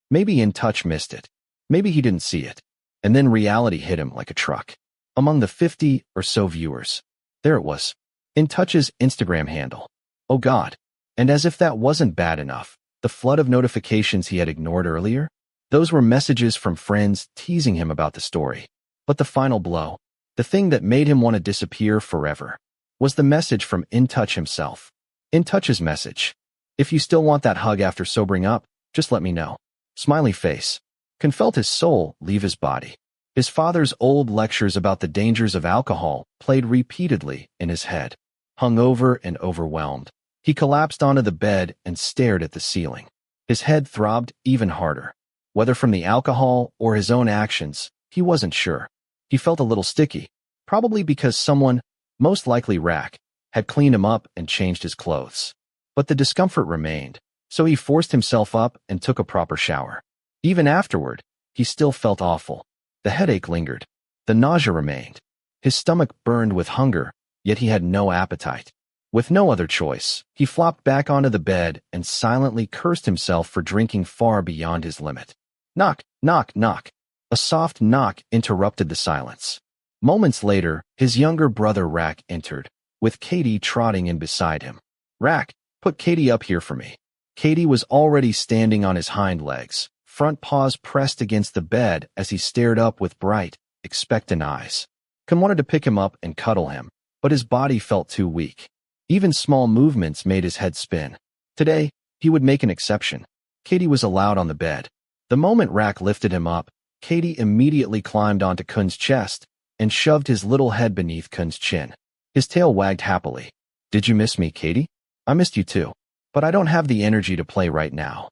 Speaker 1: Maybe Intouch missed it. Maybe he didn't see it. And then reality hit him like a truck. Among the 50 or so viewers, there it was. Intouch's Instagram handle. Oh God. And as if that wasn't bad enough, the flood of notifications he had ignored earlier, those were messages from friends teasing him about the story. But the final blow, the thing that made him want to disappear forever, was the message from Intouch himself. Intouch's message. If you still want that hug after sobering up, just let me know. Smiley face. Khun felt his soul leave his body. His father's old lectures about the dangers of alcohol played repeatedly in his head. Hungover and overwhelmed, he collapsed onto the bed and stared at the ceiling. His head throbbed even harder. Whether from the alcohol or his own actions, he wasn't sure. He felt a little sticky, probably because someone, most likely Rak, had cleaned him up and changed his clothes. But the discomfort remained, so he forced himself up and took a proper shower. Even afterward, he still felt awful. The headache lingered. The nausea remained. His stomach burned with hunger, yet he had no appetite. With no other choice, he flopped back onto the bed and silently cursed himself for drinking far beyond his limit. Knock, knock, knock. A soft knock interrupted the silence. Moments later, his younger brother Rak entered, with Katie trotting in beside him. Rak, put Katie up here for me. Katie was already standing on his hind legs, front paws pressed against the bed as he stared up with bright, expectant eyes. Khun wanted to pick him up and cuddle him, but his body felt too weak. Even small movements made his head spin. Today, he would make an exception. Katie was allowed on the bed. The moment Rak lifted him up, Katie immediately climbed onto Khun's chest and shoved his little head beneath Khun's chin. His tail wagged happily. Did you miss me, Katie? I missed you too. But I don't have the energy to play right now.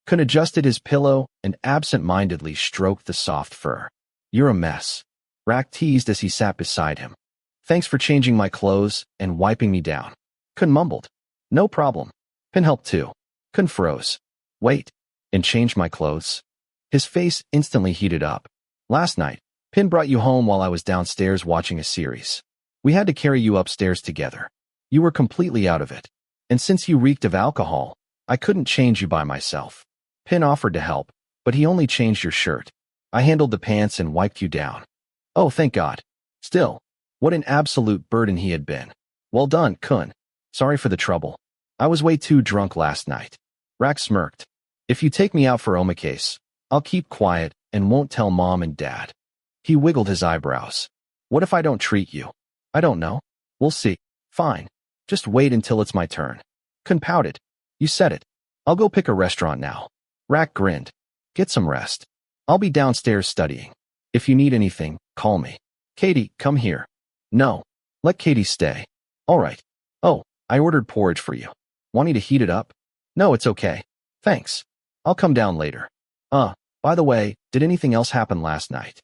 Speaker 1: Khun adjusted his pillow and absent-mindedly stroked the soft fur. You're a mess. Rak teased as he sat beside him. Thanks for changing my clothes and wiping me down. Khun mumbled. No problem. Pin helped too. Khun froze. Wait. And changed my clothes? His face instantly heated up. Last night, Pin brought you home while I was downstairs watching a series. We had to carry you upstairs together. You were completely out of it. And since you reeked of alcohol, I couldn't change you by myself. Pin offered to help, but he only changed your shirt. I handled the pants and wiped you down. Oh, thank God. Still, what an absolute burden he had been. Well done, Khun. Sorry for the trouble. I was way too drunk last night. Rak smirked. If you take me out for omakase, I'll keep quiet and won't tell Mom and Dad. He wiggled his eyebrows. What if I don't treat you? I don't know. We'll see. Fine. Just wait until it's my turn. Khun pouted. You said it. I'll go pick a restaurant now. Rak grinned. Get some rest. I'll be downstairs studying. If you need anything, call me. Katie, come here. No. Let Katie stay. All right. Oh, I ordered porridge for you. Want me to heat it up? No, it's okay. Thanks. I'll come down later. By the way, did anything else happen last night?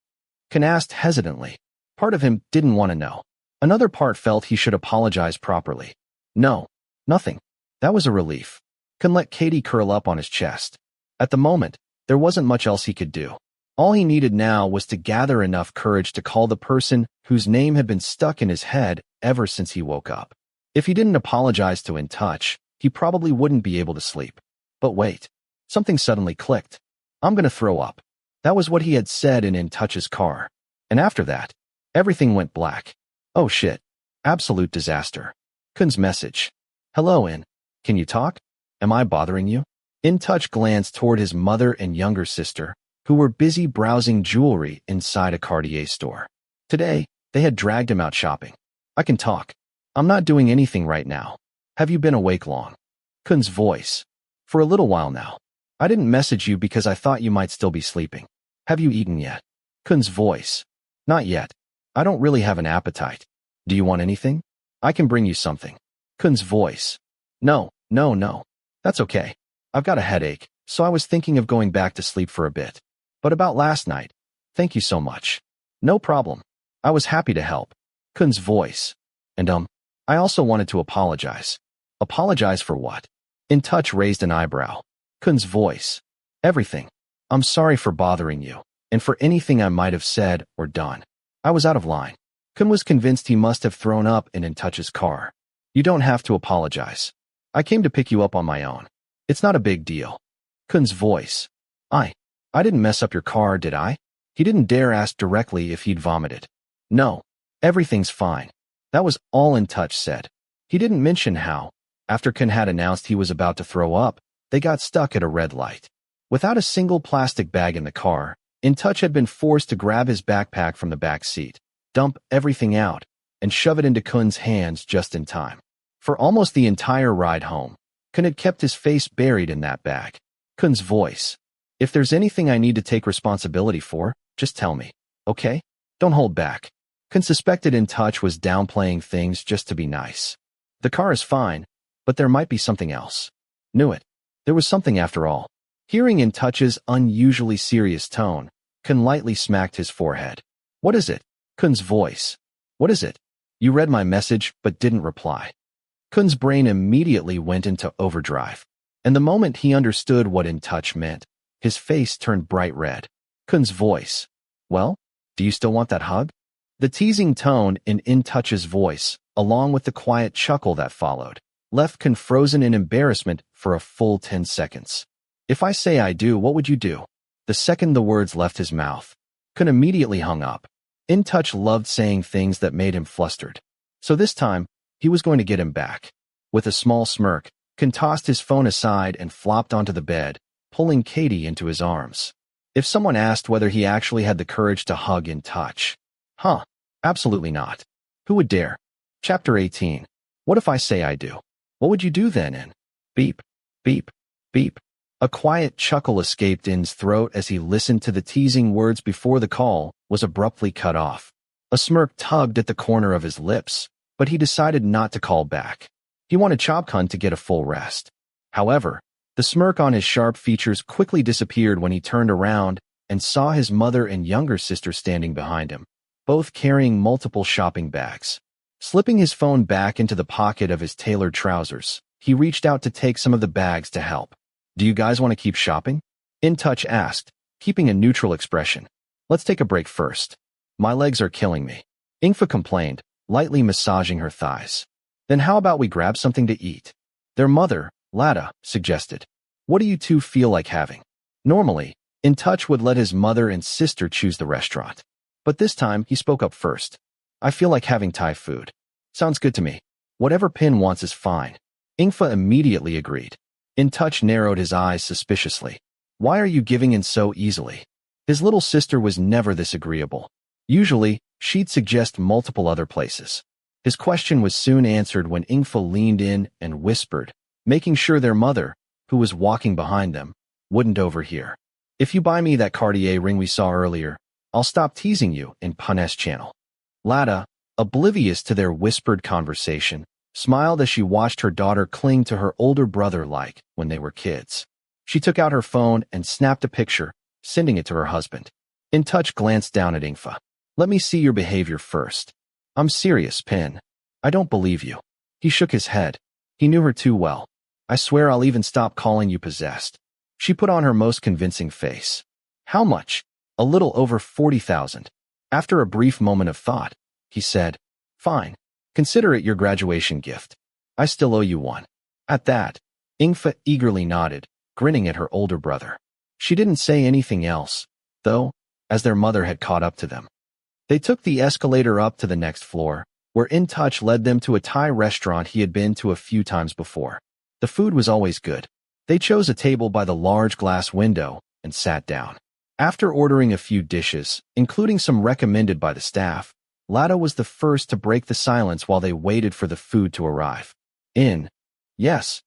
Speaker 1: Khun asked hesitantly. Part of him didn't want to know. Another part felt he should apologize properly. No, nothing. That was a relief. Khun let Katie curl up on his chest. At the moment, there wasn't much else he could do. All he needed now was to gather enough courage to call the person whose name had been stuck in his head ever since he woke up. If he didn't apologize to Intouch, he probably wouldn't be able to sleep. But wait, something suddenly clicked. I'm gonna throw up. That was what he had said in Intouch's car. And after that, everything went black. Oh shit. Absolute disaster. Khun's message. Hello, In. Can you talk? Am I bothering you? Intouch glanced toward his mother and younger sister, who were busy browsing jewelry inside a Cartier store. Today, they had dragged him out shopping. I can talk. I'm not doing anything right now. Have you been awake long? Khun's voice. For a little while now. I didn't message you because I thought you might still be sleeping. Have you eaten yet? Khun's voice. Not yet. I don't really have an appetite. Do you want anything? I can bring you something. Khun's voice. No. That's okay. I've got a headache, so I was thinking of going back to sleep for a bit. But about last night. Thank you so much. No problem. I was happy to help. Khun's voice. And I also wanted to apologize. Apologize for what? Intouch raised an eyebrow. Khun's voice. Everything. I'm sorry for bothering you, and for anything I might have said or done. I was out of line. Khun was convinced he must have thrown up in Intouch's car. You don't have to apologize. I came to pick you up on my own. It's not a big deal. Khun's voice. I didn't mess up your car, did I? He didn't dare ask directly if he'd vomited. No. Everything's fine. That was all Intouch said. He didn't mention how, after Khun had announced he was about to throw up, they got stuck at a red light. Without a single plastic bag in the car, Intouch had been forced to grab his backpack from the back seat, dump everything out, and shove it into Khun's hands just in time. For almost the entire ride home, Khun had kept his face buried in that bag. Khun's voice. If there's anything I need to take responsibility for, just tell me, okay? Don't hold back. Khun suspected Intouch was downplaying things just to be nice. The car is fine, but there might be something else. Knew it. There was something after all. Hearing Intouch's unusually serious tone, Khun lightly smacked his forehead. What is it? Khun's voice. What is it? You read my message but didn't reply. Khun's brain immediately went into overdrive. And the moment he understood what Intouch meant, his face turned bright red. Khun's voice. Well, do you still want that hug? The teasing tone in Intouch's voice, along with the quiet chuckle that followed, left Khun frozen in embarrassment for a full 10 seconds. If I say I do, what would you do? The second the words left his mouth, Khun immediately hung up. Intouch loved saying things that made him flustered. So this time, he was going to get him back. With a small smirk, Khun tossed his phone aside and flopped onto the bed, pulling Katie into his arms. If someone asked whether he actually had the courage to hug Intouch. Absolutely not. Who would dare? Chapter 18. What if I say I do? What would you do then, In? Beep, beep, beep. A quiet chuckle escaped In's throat as he listened to the teasing words before the call was abruptly cut off. A smirk tugged at the corner of his lips, but he decided not to call back. He wanted Chobkhun to get a full rest. However, the smirk on his sharp features quickly disappeared when he turned around and saw his mother and younger sister standing behind him, both carrying multiple shopping bags. Slipping his phone back into the pocket of his tailored trousers, he reached out to take some of the bags to help. Do you guys want to keep shopping? Intouch asked, keeping a neutral expression. Let's take a break first. My legs are killing me. Ingfa complained, lightly massaging her thighs. Then how about we grab something to eat? Their mother, Lada, suggested. What do you two feel like having? Normally, Intouch would let his mother and sister choose the restaurant. But this time, he spoke up first. I feel like having Thai food. Sounds good to me. Whatever Pin wants is fine. Ingfa immediately agreed. Intouch narrowed his eyes suspiciously. Why are you giving in so easily? His little sister was never this agreeable. Usually, she'd suggest multiple other places. His question was soon answered when Ingfa leaned in and whispered, making sure their mother, who was walking behind them, wouldn't overhear. If you buy me that Cartier ring we saw earlier, I'll stop teasing you in Pun's channel. Lada, oblivious to their whispered conversation, smiled as she watched her daughter cling to her older brother like when they were kids. She took out her phone and snapped a picture, sending it to her husband. Intouch glanced down at Ingfa. Let me see your behavior first. I'm serious, Pin. I don't believe you. He shook his head. He knew her too well. I swear I'll even stop calling you possessed. She put on her most convincing face. How much? A little over 40,000. After a brief moment of thought, he said, "Fine. Consider it your graduation gift. I still owe you one." At that, Ingfa eagerly nodded, grinning at her older brother. She didn't say anything else, though, as their mother had caught up to them. They took the escalator up to the next floor, where Intouch led them to a Thai restaurant he had been to a few times before. The food was always good. They chose a table by the large glass window and sat down. After ordering a few dishes, including some recommended by the staff, Lada was the first to break the silence while they waited for the food to arrive. Yes.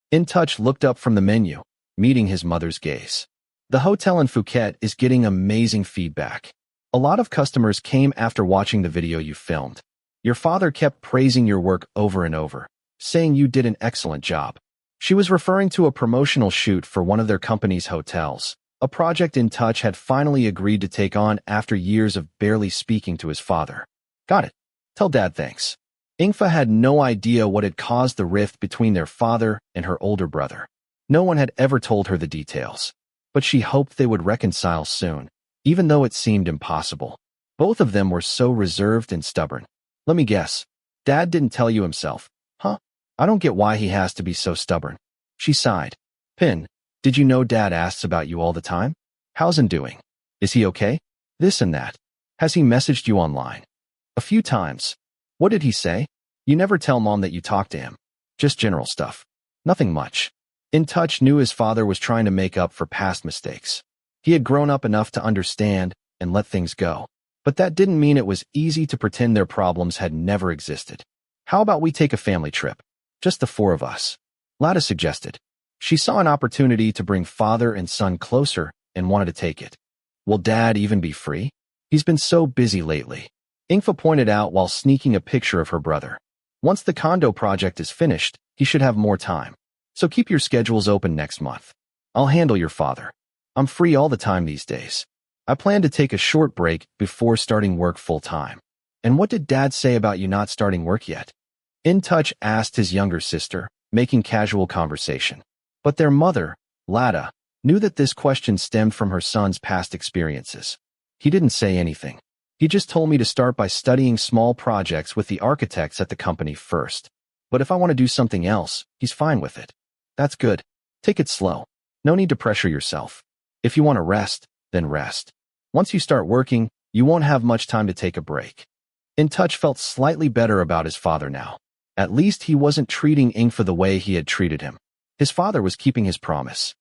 Speaker 1: Intouch looked up from the menu, meeting his mother's gaze. The hotel in Phuket is getting amazing feedback. A lot of customers came after watching the video you filmed. Your father kept praising your work over and over, saying you did an excellent job. She was referring to a promotional shoot for one of their company's hotels, a project Intouch had finally agreed to take on after years of barely speaking to his father. Got it. Tell Dad thanks. Ingfa had no idea what had caused the rift between their father and her older brother. No one had ever told her the details, but she hoped they would reconcile soon, even though it seemed impossible. Both of them were so reserved and stubborn. Let me guess. Dad didn't tell you himself, huh? I don't get why he has to be so stubborn. She sighed. Pin, did you know Dad asks about you all the time? How's he doing? Is he okay? This and that. Has he messaged you online? A few times. What did he say? You never tell Mom that you talk to him. Just general stuff. Nothing much. Intouch knew his father was trying to make up for past mistakes. He had grown up enough to understand and let things go. But that didn't mean it was easy to pretend their problems had never existed. How about we take a family trip? Just the four of us. Lada suggested. She saw an opportunity to bring father and son closer and wanted to take it. Will Dad even be free? He's been so busy lately. Ingfa pointed out while sneaking a picture of her brother. Once the condo project is finished, he should have more time. So keep your schedules open next month. I'll handle your father. I'm free all the time these days. I plan to take a short break before starting work full-time. And what did Dad say about you not starting work yet? Intouch asked his younger sister, making casual conversation. But their mother, Lada, knew that this question stemmed from her son's past experiences. He didn't say anything. He just told me to start by studying small projects with the architects at the company first. But if I want to do something else, he's fine with it. That's good. Take it slow. No need to pressure yourself. If you want to rest, then rest. Once you start working, you won't have much time to take a break. Intouch felt slightly better about his father now. At least he wasn't treating Ingfa the way he had treated him. His father was keeping his promise.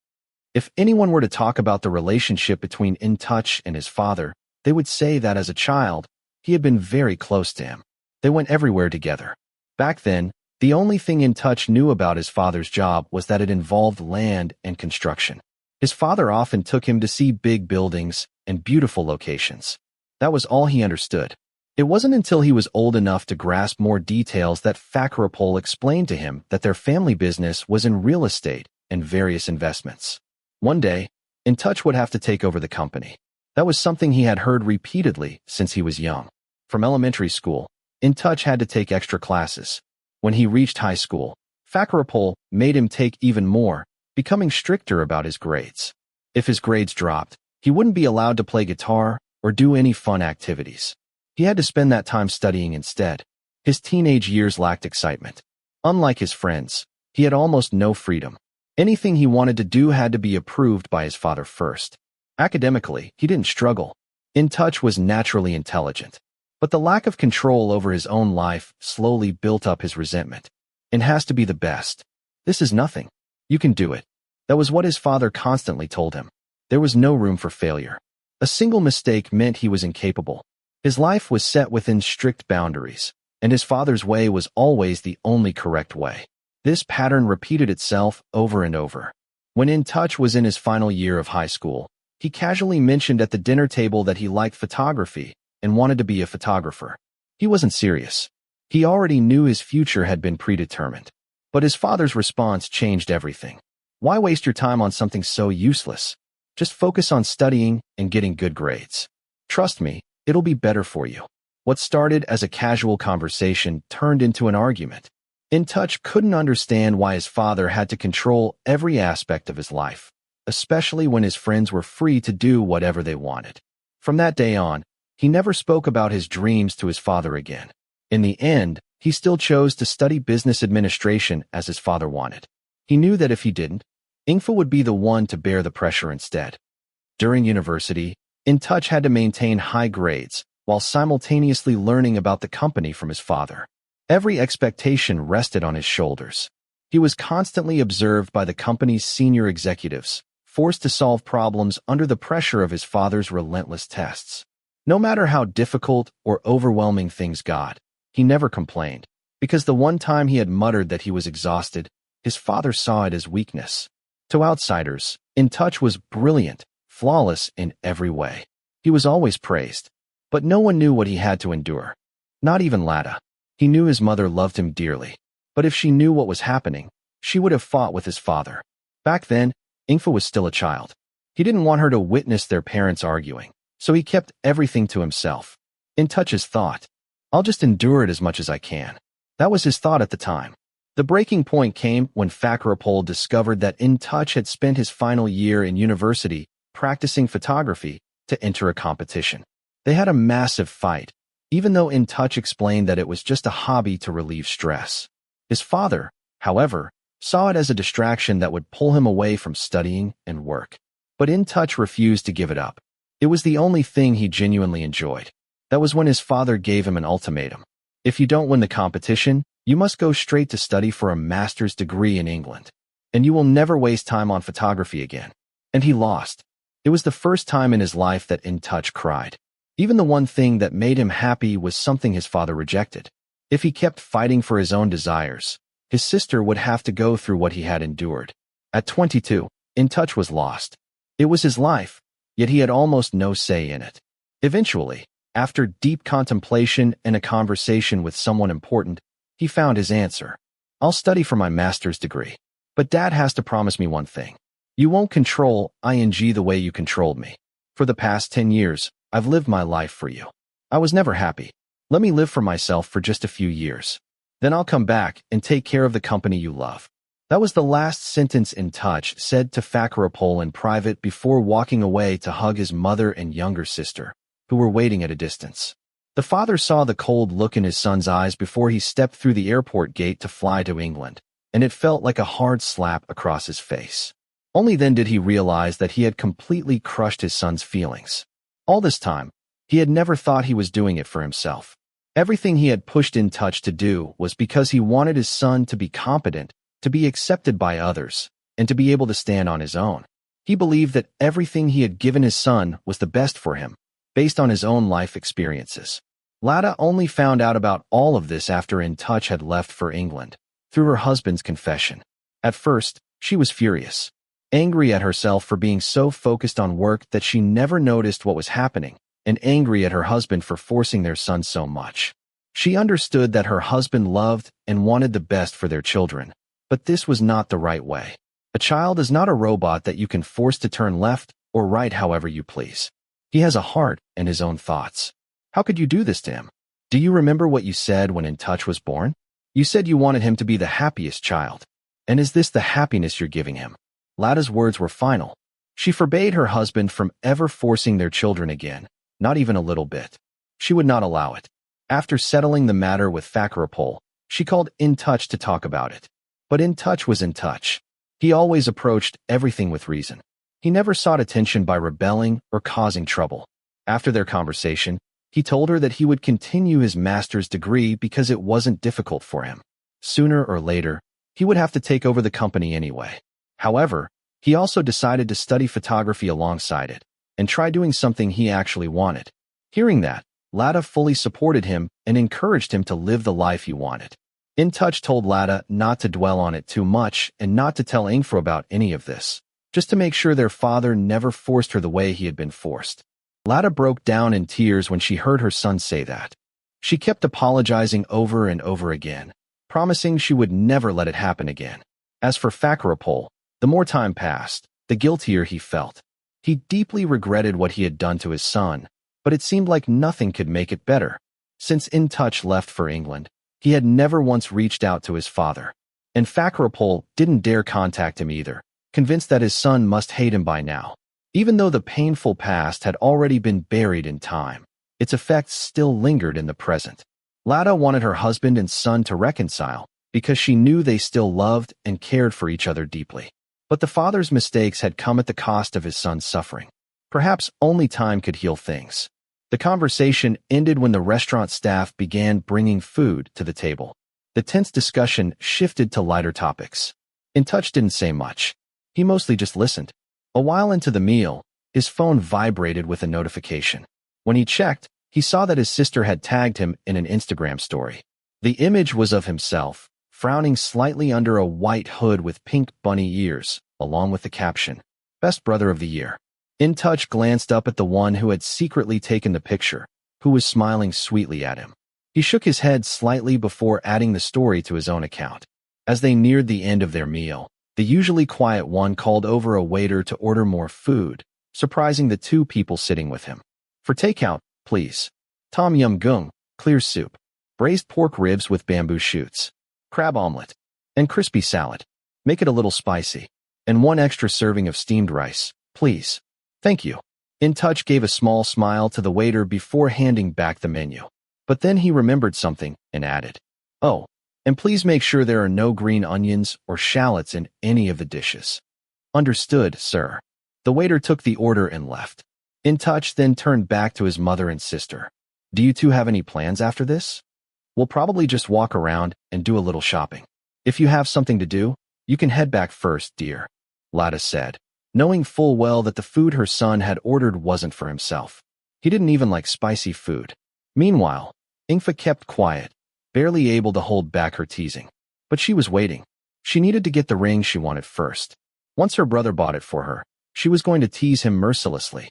Speaker 1: If anyone were to talk about the relationship between Intouch and his father, they would say that as a child, he had been very close to him. They went everywhere together. Back then, the only thing Intouch knew about his father's job was that it involved land and construction. His father often took him to see big buildings and beautiful locations. That was all he understood. It wasn't until he was old enough to grasp more details that Fakrapol explained to him that their family business was in real estate and various investments. One day, Intouch would have to take over the company. That was something he had heard repeatedly since he was young. From elementary school, Intouch had to take extra classes. When he reached high school, Fakrapol made him take even more, becoming stricter about his grades. If his grades dropped, he wouldn't be allowed to play guitar or do any fun activities. He had to spend that time studying instead. His teenage years lacked excitement. Unlike his friends, he had almost no freedom. Anything he wanted to do had to be approved by his father first. Academically, he didn't struggle. Intouch was naturally intelligent. But the lack of control over his own life slowly built up his resentment. It has to be the best. This is nothing. You can do it. That was what his father constantly told him. There was no room for failure. A single mistake meant he was incapable. His life was set within strict boundaries, and his father's way was always the only correct way. This pattern repeated itself over and over. When Intouch was in his final year of high school, he casually mentioned at the dinner table that he liked photography and wanted to be a photographer. He wasn't serious. He already knew his future had been predetermined. But his father's response changed everything. Why waste your time on something so useless? Just focus on studying and getting good grades. Trust me, it'll be better for you. What started as a casual conversation turned into an argument. Intouch couldn't understand why his father had to control every aspect of his life, especially when his friends were free to do whatever they wanted. From that day on, he never spoke about his dreams to his father again. In the end, he still chose to study business administration as his father wanted. He knew that if he didn't, Ingfa would be the one to bear the pressure instead. During university, Intouch had to maintain high grades while simultaneously learning about the company from his father. Every expectation rested on his shoulders. He was constantly observed by the company's senior executives, forced to solve problems under the pressure of his father's relentless tests. No matter how difficult or overwhelming things got, he never complained, because the one time he had muttered that he was exhausted, his father saw it as weakness. To outsiders, Intouch was brilliant, flawless in every way. He was always praised, but no one knew what he had to endure. Not even Lada. He knew his mother loved him dearly, but if she knew what was happening, she would have fought with his father. Back then, Ingfa was still a child. He didn't want her to witness their parents arguing, so he kept everything to himself. Intouch's thought, "I'll just endure it as much as I can." That was his thought at the time. The breaking point came when Fakhrapol discovered that Intouch had spent his final year in university practicing photography to enter a competition. They had a massive fight, even though Intouch explained that it was just a hobby to relieve stress. His father, however, saw it as a distraction that would pull him away from studying and work. But Intouch refused to give it up. It was the only thing he genuinely enjoyed. That was when his father gave him an ultimatum. If you don't win the competition, you must go straight to study for a master's degree in England. And you will never waste time on photography again. And he lost. It was the first time in his life that Intouch cried. Even the one thing that made him happy was something his father rejected. If he kept fighting for his own desires, his sister would have to go through what he had endured. At 22, Intouch was lost. It was his life, yet he had almost no say in it. Eventually, after deep contemplation and a conversation with someone important, he found his answer. "I'll study for my master's degree. But Dad has to promise me one thing. You won't control ing the way you controlled me. For the past 10 years, I've lived my life for you. I was never happy. Let me live for myself for just a few years. Then I'll come back and take care of the company you love." That was the last sentence Intouch said to Fakhrapol in private before walking away to hug his mother and younger sister, who were waiting at a distance. The father saw the cold look in his son's eyes before he stepped through the airport gate to fly to England, and it felt like a hard slap across his face. Only then did he realize that he had completely crushed his son's feelings. All this time, he had never thought he was doing it for himself. Everything he had pushed Intouch to do was because he wanted his son to be competent, to be accepted by others, and to be able to stand on his own. He believed that everything he had given his son was the best for him, based on his own life experiences. Lada only found out about all of this after Intouch had left for England, through her husband's confession. At first, she was furious, angry at herself for being so focused on work that she never noticed what was happening, and angry at her husband for forcing their son so much. She understood that her husband loved and wanted the best for their children, but this was not the right way. A child is not a robot that you can force to turn left or right however you please. He has a heart and his own thoughts. How could you do this to him? Do you remember what you said when Intouch was born? You said you wanted him to be the happiest child. And is this the happiness you're giving him? Lada's words were final. She forbade her husband from ever forcing their children again, not even a little bit. She would not allow it. After settling the matter with Fakhrapol, she called Intouch to talk about it. But Intouch was Intouch. He always approached everything with reason. He never sought attention by rebelling or causing trouble. After their conversation, he told her that he would continue his master's degree because it wasn't difficult for him. Sooner or later, he would have to take over the company anyway. However, he also decided to study photography alongside it and try doing something he actually wanted. Hearing that, Lada fully supported him and encouraged him to live the life he wanted. Intouch told Lada not to dwell on it too much and not to tell Ingfa about any of this, just to make sure their father never forced her the way he had been forced. Lada broke down in tears when she heard her son say that. She kept apologizing over and over again, promising she would never let it happen again. As for Fakhrapol, the more time passed, the guiltier he felt. He deeply regretted what he had done to his son, but it seemed like nothing could make it better. Since Intouch left for England, he had never once reached out to his father. And Fakhrapol didn't dare contact him either, convinced that his son must hate him by now. Even though the painful past had already been buried in time, its effects still lingered in the present. Lada wanted her husband and son to reconcile because she knew they still loved and cared for each other deeply. But the father's mistakes had come at the cost of his son's suffering. Perhaps only time could heal things. The conversation ended when the restaurant staff began bringing food to the table. The tense discussion shifted to lighter topics. Intouch didn't say much. He mostly just listened. A while into the meal, his phone vibrated with a notification. When he checked, he saw that his sister had tagged him in an Instagram story. The image was of himself, frowning slightly under a white hood with pink bunny ears, along with the caption, "Best brother of the year." Intouch glanced up at the one who had secretly taken the picture, who was smiling sweetly at him. He shook his head slightly before adding the story to his own account. As they neared the end of their meal, the usually quiet one called over a waiter to order more food, surprising the two people sitting with him. "For takeout, please. Tom yum goong, clear soup, braised pork ribs with bamboo shoots, crab omelet, and crispy salad. Make it a little spicy. And one extra serving of steamed rice, please. Thank you." Intouch gave a small smile to the waiter before handing back the menu. But then he remembered something and added, "Oh, and please make sure there are no green onions or shallots in any of the dishes." "Understood, sir." The waiter took the order and left. Intouch then turned back to his mother and sister. "Do you two have any plans after this?" "We'll probably just walk around and do a little shopping. If you have something to do, you can head back first, dear," Lada said, knowing full well that the food her son had ordered wasn't for himself. He didn't even like spicy food. Meanwhile, Ingfa kept quiet, barely able to hold back her teasing. But she was waiting. She needed to get the ring she wanted first. Once her brother bought it for her, she was going to tease him mercilessly.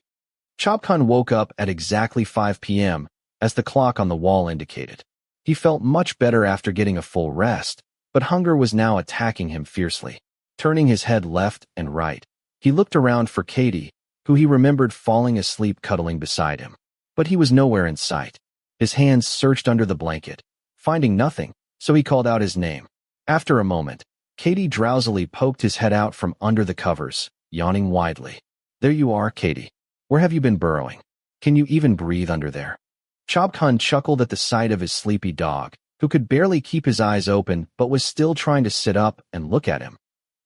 Speaker 1: Chobkhun woke up at exactly 5 p.m., as the clock on the wall indicated. He felt much better after getting a full rest, but hunger was now attacking him fiercely. Turning his head left and right, he looked around for Katie, who he remembered falling asleep cuddling beside him. But he was nowhere in sight. His hands searched under the blanket, finding nothing, so he called out his name. After a moment, Katie drowsily poked his head out from under the covers, yawning widely. "There you are, Katie. Where have you been burrowing? Can you even breathe under there?" Chobkhun chuckled at the sight of his sleepy dog, who could barely keep his eyes open but was still trying to sit up and look at him,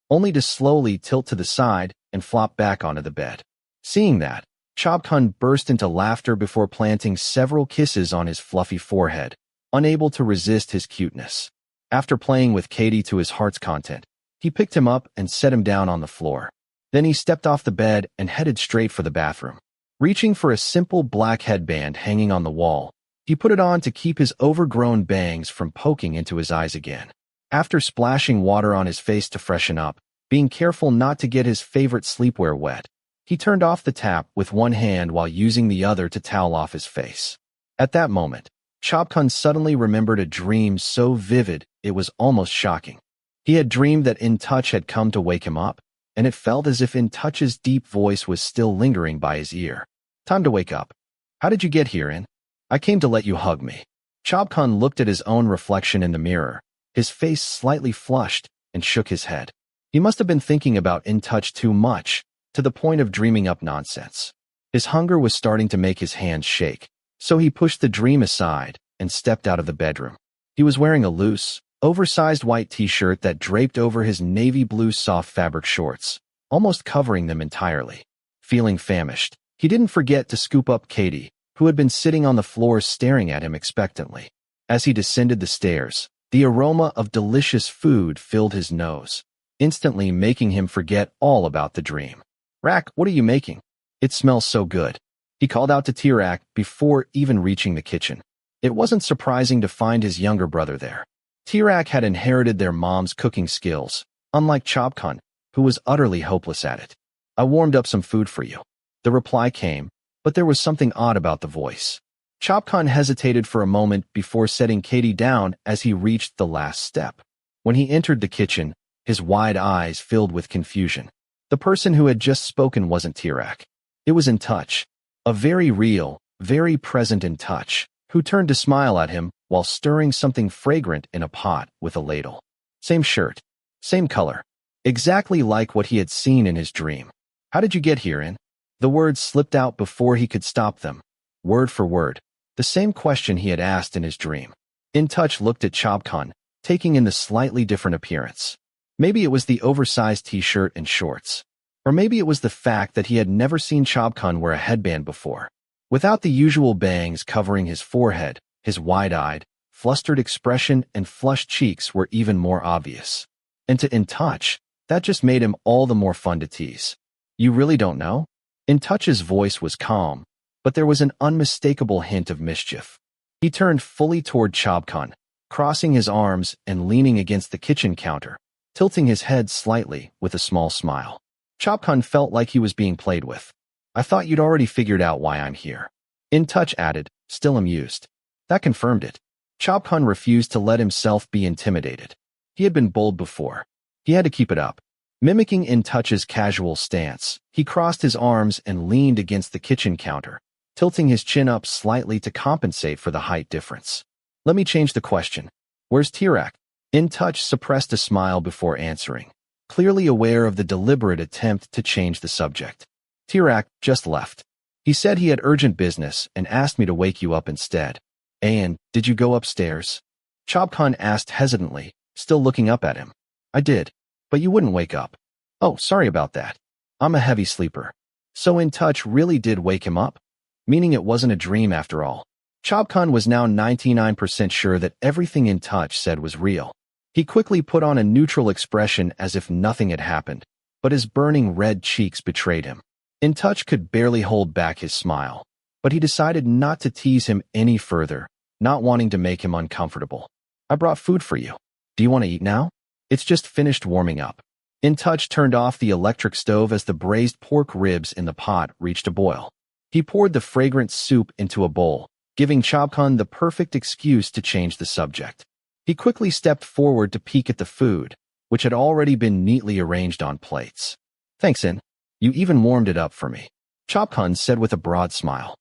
Speaker 1: only to slowly tilt to the side and flop back onto the bed. Seeing that, Chobkhun burst into laughter before planting several kisses on his fluffy forehead, unable to resist his cuteness. After playing with Katie to his heart's content, he picked him up and set him down on the floor. Then he stepped off the bed and headed straight for the bathroom. Reaching for a simple black headband hanging on the wall, he put it on to keep his overgrown bangs from poking into his eyes again. After splashing water on his face to freshen up, being careful not to get his favorite sleepwear wet, he turned off the tap with one hand while using the other to towel off his face. At that moment, Chobkhun suddenly remembered a dream so vivid it was almost shocking. He had dreamed that Intouch had come to wake him up, and it felt as if Intouch's deep voice was still lingering by his ear. "Time to wake up. How did you get here, In? I came to let you hug me." Chobkhun looked at his own reflection in the mirror, his face slightly flushed, and shook his head. He must have been thinking about Intouch too much, to the point of dreaming up nonsense. His hunger was starting to make his hands shake, so he pushed the dream aside and stepped out of the bedroom. He was wearing a loose, oversized white t-shirt that draped over his navy blue soft fabric shorts, almost covering them entirely. Feeling famished, he didn't forget to scoop up Katie, who had been sitting on the floor staring at him expectantly. As he descended the stairs, the aroma of delicious food filled his nose, instantly making him forget all about the dream. "Rak, what are you making? It smells so good," he called out to Tirak before even reaching the kitchen. It wasn't surprising to find his younger brother there. Tirak had inherited their mom's cooking skills, unlike Chobkhun, who was utterly hopeless at it. "I warmed up some food for you." The reply came, but there was something odd about the voice. Chobkhun hesitated for a moment before setting Katie down as he reached the last step. When he entered the kitchen, his wide eyes filled with confusion. The person who had just spoken wasn't Tirak. It was Intouch, a very real, very present Intouch, who turned to smile at him while stirring something fragrant in a pot with a ladle. Same shirt, same color, exactly like what he had seen in his dream. "How did you get here, In?" The words slipped out before he could stop them, word for word, the same question he had asked in his dream. Intouch looked at Chobkhun, taking in the slightly different appearance. Maybe it was the oversized t-shirt and shorts. Or maybe it was the fact that he had never seen Chobkhun wear a headband before. Without the usual bangs covering his forehead, his wide-eyed, flustered expression and flushed cheeks were even more obvious. And to Intouch, that just made him all the more fun to tease. You really don't know? Intouch's voice was calm, but there was an unmistakable hint of mischief. He turned fully toward Chobkhun, crossing his arms and leaning against the kitchen counter, tilting his head slightly with a small smile. Chobkhun felt like he was being played with. I thought you'd already figured out why I'm here. Intouch added, still amused. That confirmed it. Chobkhun refused to let himself be intimidated. He had been bold before. He had to keep it up. Mimicking Intouch's casual stance, he crossed his arms and leaned against the kitchen counter, tilting his chin up slightly to compensate for the height difference. Let me change the question. Where's Tirak? Intouch suppressed a smile before answering, clearly aware of the deliberate attempt to change the subject. Tirak just left. He said he had urgent business and asked me to wake you up instead. And, did you go upstairs? Chobkhun asked hesitantly, still looking up at him. I did. But you wouldn't wake up. Oh, sorry about that. I'm a heavy sleeper. So Intouch really did wake him up? Meaning it wasn't a dream after all. Chobkhun was now 99% sure that everything Intouch said was real. He quickly put on a neutral expression as if nothing had happened, but his burning red cheeks betrayed him. Intouch could barely hold back his smile, but he decided not to tease him any further, not wanting to make him uncomfortable. I brought food for you. Do you want to eat now? It's just finished warming up. Intouch turned off the electric stove as the braised pork ribs in the pot reached a boil. He poured the fragrant soup into a bowl, giving Chobkhun the perfect excuse to change the subject. He quickly stepped forward to peek at the food, which had already been neatly arranged on plates. Thanks, In. You even warmed it up for me. Chobkhun said with a broad smile.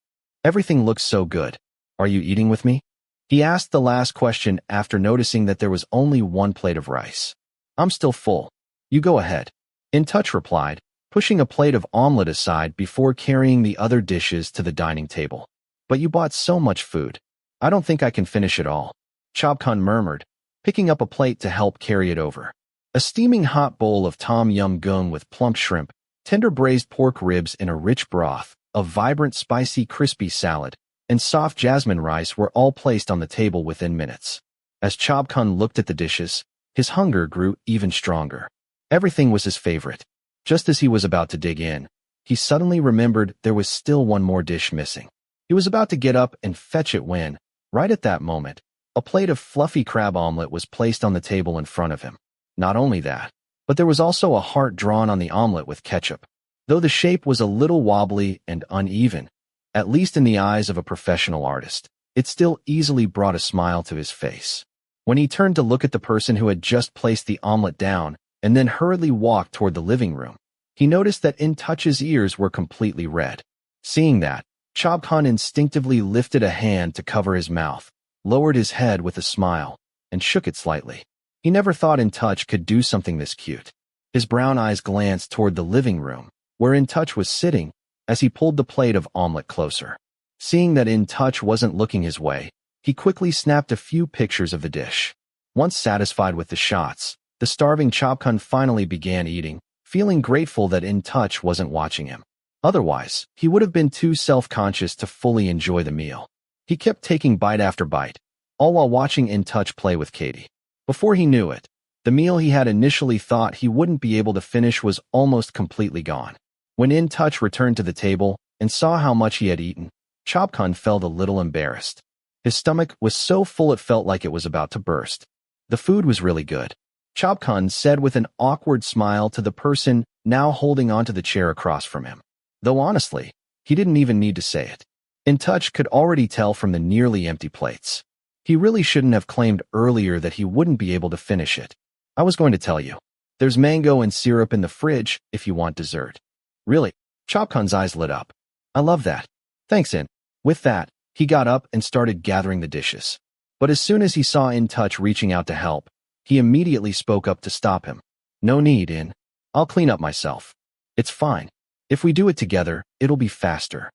Speaker 1: Everything looks so good. Are you eating with me? He asked the last question after noticing that there was only one plate of rice. I'm still full. You go ahead. Intouch replied, pushing a plate of omelet aside before carrying the other dishes to the dining table. But you bought so much food. I don't think I can finish it all. Chobkhun murmured, picking up a plate to help carry it over. A steaming hot bowl of tom yum goong with plump shrimp, tender braised pork ribs in a rich broth, a vibrant spicy crispy salad, and soft jasmine rice were all placed on the table within minutes. As Chobkhun looked at the dishes, his hunger grew even stronger. Everything was his favorite. Just as he was about to dig in, he suddenly remembered there was still one more dish missing. He was about to get up and fetch it when, right at that moment, a plate of fluffy crab omelet was placed on the table in front of him. Not only that, but there was also a heart drawn on the omelet with ketchup. Though the shape was a little wobbly and uneven, at least in the eyes of a professional artist, it still easily brought a smile to his face. When he turned to look at the person who had just placed the omelet down and then hurriedly walked toward the living room, he noticed that Intouch's ears were completely red. Seeing that, Chobkhun instinctively lifted a hand to cover his mouth, lowered his head with a smile, and shook it slightly. He never thought Intouch could do something this cute. His brown eyes glanced toward the living room, where Intouch was sitting, as he pulled the plate of omelet closer. Seeing that Intouch wasn't looking his way, he quickly snapped a few pictures of the dish. Once satisfied with the shots, the starving Chobkhun finally began eating, feeling grateful that Intouch wasn't watching him. Otherwise, he would have been too self-conscious to fully enjoy the meal. He kept taking bite after bite, all while watching Intouch play with Katie. Before he knew it, the meal he had initially thought he wouldn't be able to finish was almost completely gone. When Intouch returned to the table and saw how much he had eaten, Chobkhun felt a little embarrassed. His stomach was so full it felt like it was about to burst. The food was really good. Chobkhun said with an awkward smile to the person now holding onto the chair across from him. Though honestly, he didn't even need to say it. Intouch could already tell from the nearly empty plates. He really shouldn't have claimed earlier that he wouldn't be able to finish it. I was going to tell you. There's mango and syrup in the fridge if you want dessert. Really? Chobkhun's eyes lit up. I love that. Thanks, In. With that, he got up and started gathering the dishes. But as soon as he saw Intouch reaching out to help, he immediately spoke up to stop him. No need, In. I'll clean up myself. It's fine. If we do it together, it'll be faster.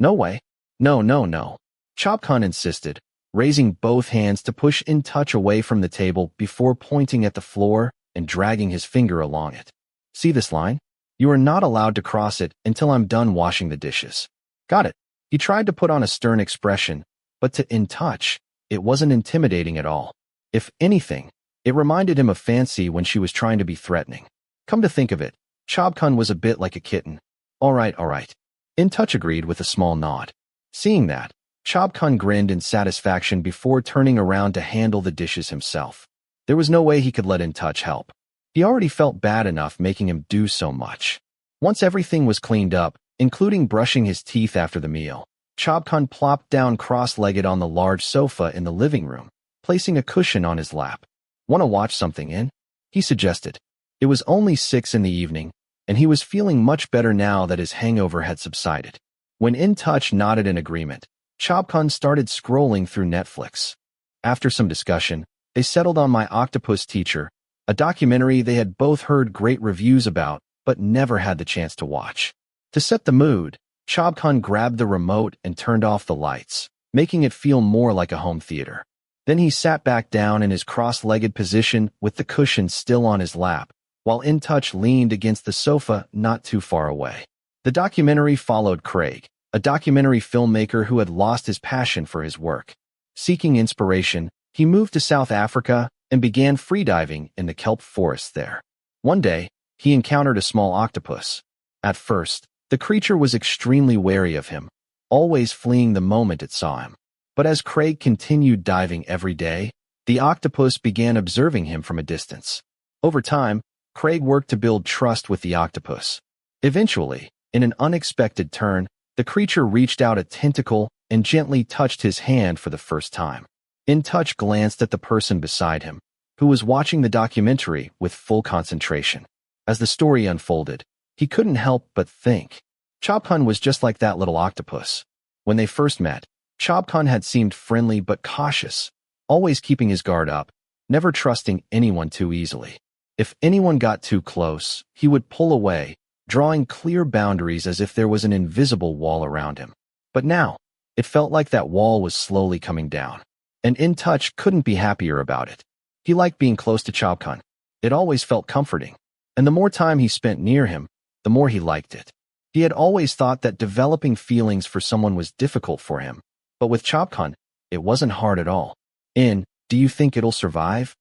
Speaker 1: No way. No, no, no. Chobkhun insisted, raising both hands to push Intouch away from the table before pointing at the floor and dragging his finger along it. See this line? You are not allowed to cross it until I'm done washing the dishes. Got it. He tried to put on a stern expression, but to Intouch, it wasn't intimidating at all. If anything, it reminded him of Fancy when she was trying to be threatening. Come to think of it, Chobkhun was a bit like a kitten. All right. Intouch agreed with a small nod. Seeing that, Chobkhun grinned in satisfaction before turning around to handle the dishes himself. There was no way he could let Intouch help. He already felt bad enough making him do so much. Once everything was cleaned up, including brushing his teeth after the meal, Chobkhun plopped down cross-legged on the large sofa in the living room, placing a cushion on his lap. Want to watch something in? He suggested. It was only 6 in the evening, and he was feeling much better now that his hangover had subsided. When Intouch nodded in agreement, Chobkhun started scrolling through Netflix. After some discussion, they settled on My Octopus Teacher, a documentary they had both heard great reviews about but never had the chance to watch. To set the mood, Chobkhun grabbed the remote and turned off the lights, making it feel more like a home theater. Then he sat back down in his cross-legged position with the cushion still on his lap, while Intouch leaned against the sofa not too far away. The documentary followed Craig, a documentary filmmaker who had lost his passion for his work. Seeking inspiration, he moved to South Africa and began freediving in the kelp forests there. One day, he encountered a small octopus. At first, the creature was extremely wary of him, always fleeing the moment it saw him. But as Craig continued diving every day, the octopus began observing him from a distance. Over time, Craig worked to build trust with the octopus. Eventually, in an unexpected turn, the creature reached out a tentacle and gently touched his hand for the first time. Intouch glanced at the person beside him, who was watching the documentary with full concentration. As the story unfolded, he couldn't help but think. Chobkhun was just like that little octopus. When they first met, Chobkhun had seemed friendly but cautious, always keeping his guard up, never trusting anyone too easily. If anyone got too close, he would pull away, drawing clear boundaries as if there was an invisible wall around him. But now, it felt like that wall was slowly coming down. And Intouch couldn't be happier about it. He liked being close to Chobkhun. It always felt comforting. And the more time he spent near him, the more he liked it. He had always thought that developing feelings for someone was difficult for him. But with Chobkhun, it wasn't hard at all. Do you think it'll survive?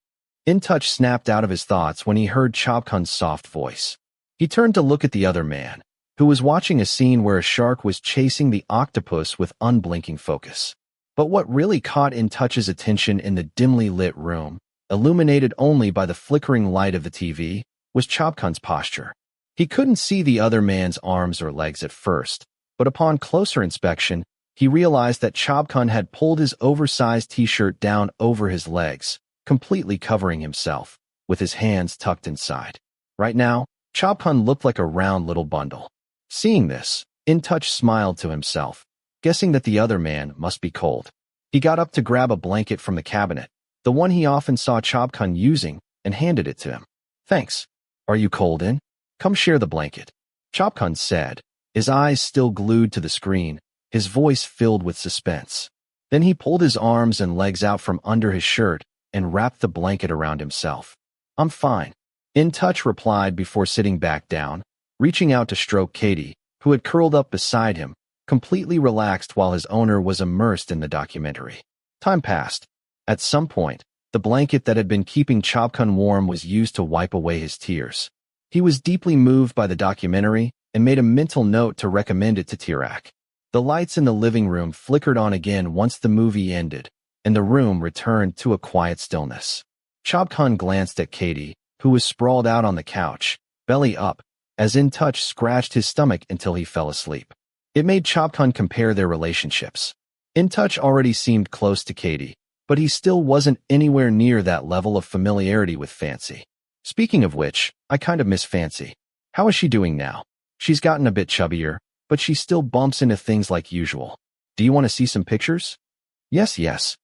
Speaker 1: Intouch snapped out of his thoughts when he heard Chobkhun's soft voice. He turned to look at the other man, who was watching a scene where a shark was chasing the octopus with unblinking focus. But what really caught Intouch's attention in the dimly lit room, illuminated only by the flickering light of the TV, was Chobkhun's posture. He couldn't see the other man's arms or legs at first, but upon closer inspection, he realized that Chobkhun had pulled his oversized t-shirt down over his legs, completely covering himself, with his hands tucked inside. Right now, Chobkhun looked like a round little bundle. Seeing this, Intouch smiled to himself, guessing that the other man must be cold. He got up to grab a blanket from the cabinet, the one he often saw Chobkhun using, and handed it to him. Thanks. Are you cold in? Come share the blanket. Chobkhun said, his eyes still glued to the screen, his voice filled with suspense. Then he pulled his arms and legs out from under his shirt and wrapped the blanket around himself. I'm fine. Intouch replied before sitting back down, reaching out to stroke Katie, who had curled up beside him, completely relaxed while his owner was immersed in the documentary. Time passed. At some point, the blanket that had been keeping Chobkhun warm was used to wipe away his tears. He was deeply moved by the documentary and made a mental note to recommend it to Tirak. The lights in the living room flickered on again once the movie ended, and the room returned to a quiet stillness. Chobkhun glanced at Katie, who was sprawled out on the couch, belly up, as Intouch scratched his stomach until he fell asleep. It made Chobkhun compare their relationships. Intouch already seemed close to Katie, but he still wasn't anywhere near that level of familiarity with Fancy. Speaking of which, I kind of miss Fancy. How is she doing now? She's gotten a bit chubbier, but she still bumps into things like usual. Do you want to see some pictures? Yes.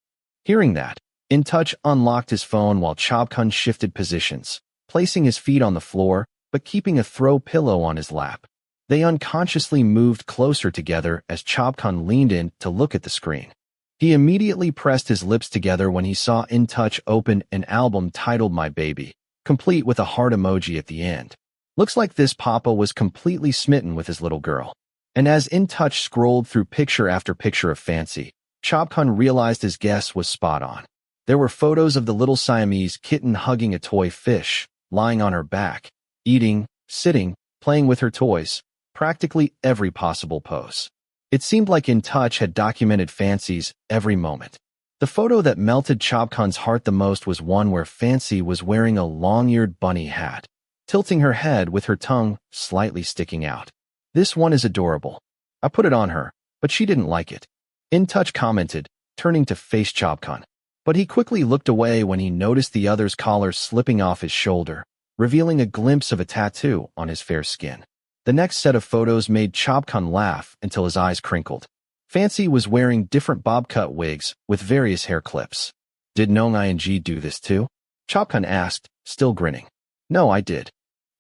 Speaker 1: Hearing that, Intouch unlocked his phone while Chobkhun shifted positions, placing his feet on the floor, but keeping a throw pillow on his lap. They unconsciously moved closer together as Chobkhun leaned in to look at the screen. He immediately pressed his lips together when he saw Intouch open an album titled My Baby, complete with a heart emoji at the end. Looks like this papa was completely smitten with his little girl. And as Intouch scrolled through picture after picture of Fancy, Chobkhun realized his guess was spot on. There were photos of the little Siamese kitten hugging a toy fish, lying on her back, eating, sitting, playing with her toys, practically every possible pose. It seemed like Intouch had documented Fancy's every moment. The photo that melted Chobkhun's heart the most was one where Fancy was wearing a long-eared bunny hat, tilting her head with her tongue slightly sticking out. This one is adorable. I put it on her, but she didn't like it. Intouch commented, turning to face Chobkhun. But he quickly looked away when he noticed the other's collar slipping off his shoulder, revealing a glimpse of a tattoo on his fair skin. The next set of photos made Chobkhun laugh until his eyes crinkled. Fancy was wearing different bob-cut wigs with various hair clips. Did Nong Ing do this too? Chobkhun asked, still grinning. No, I did.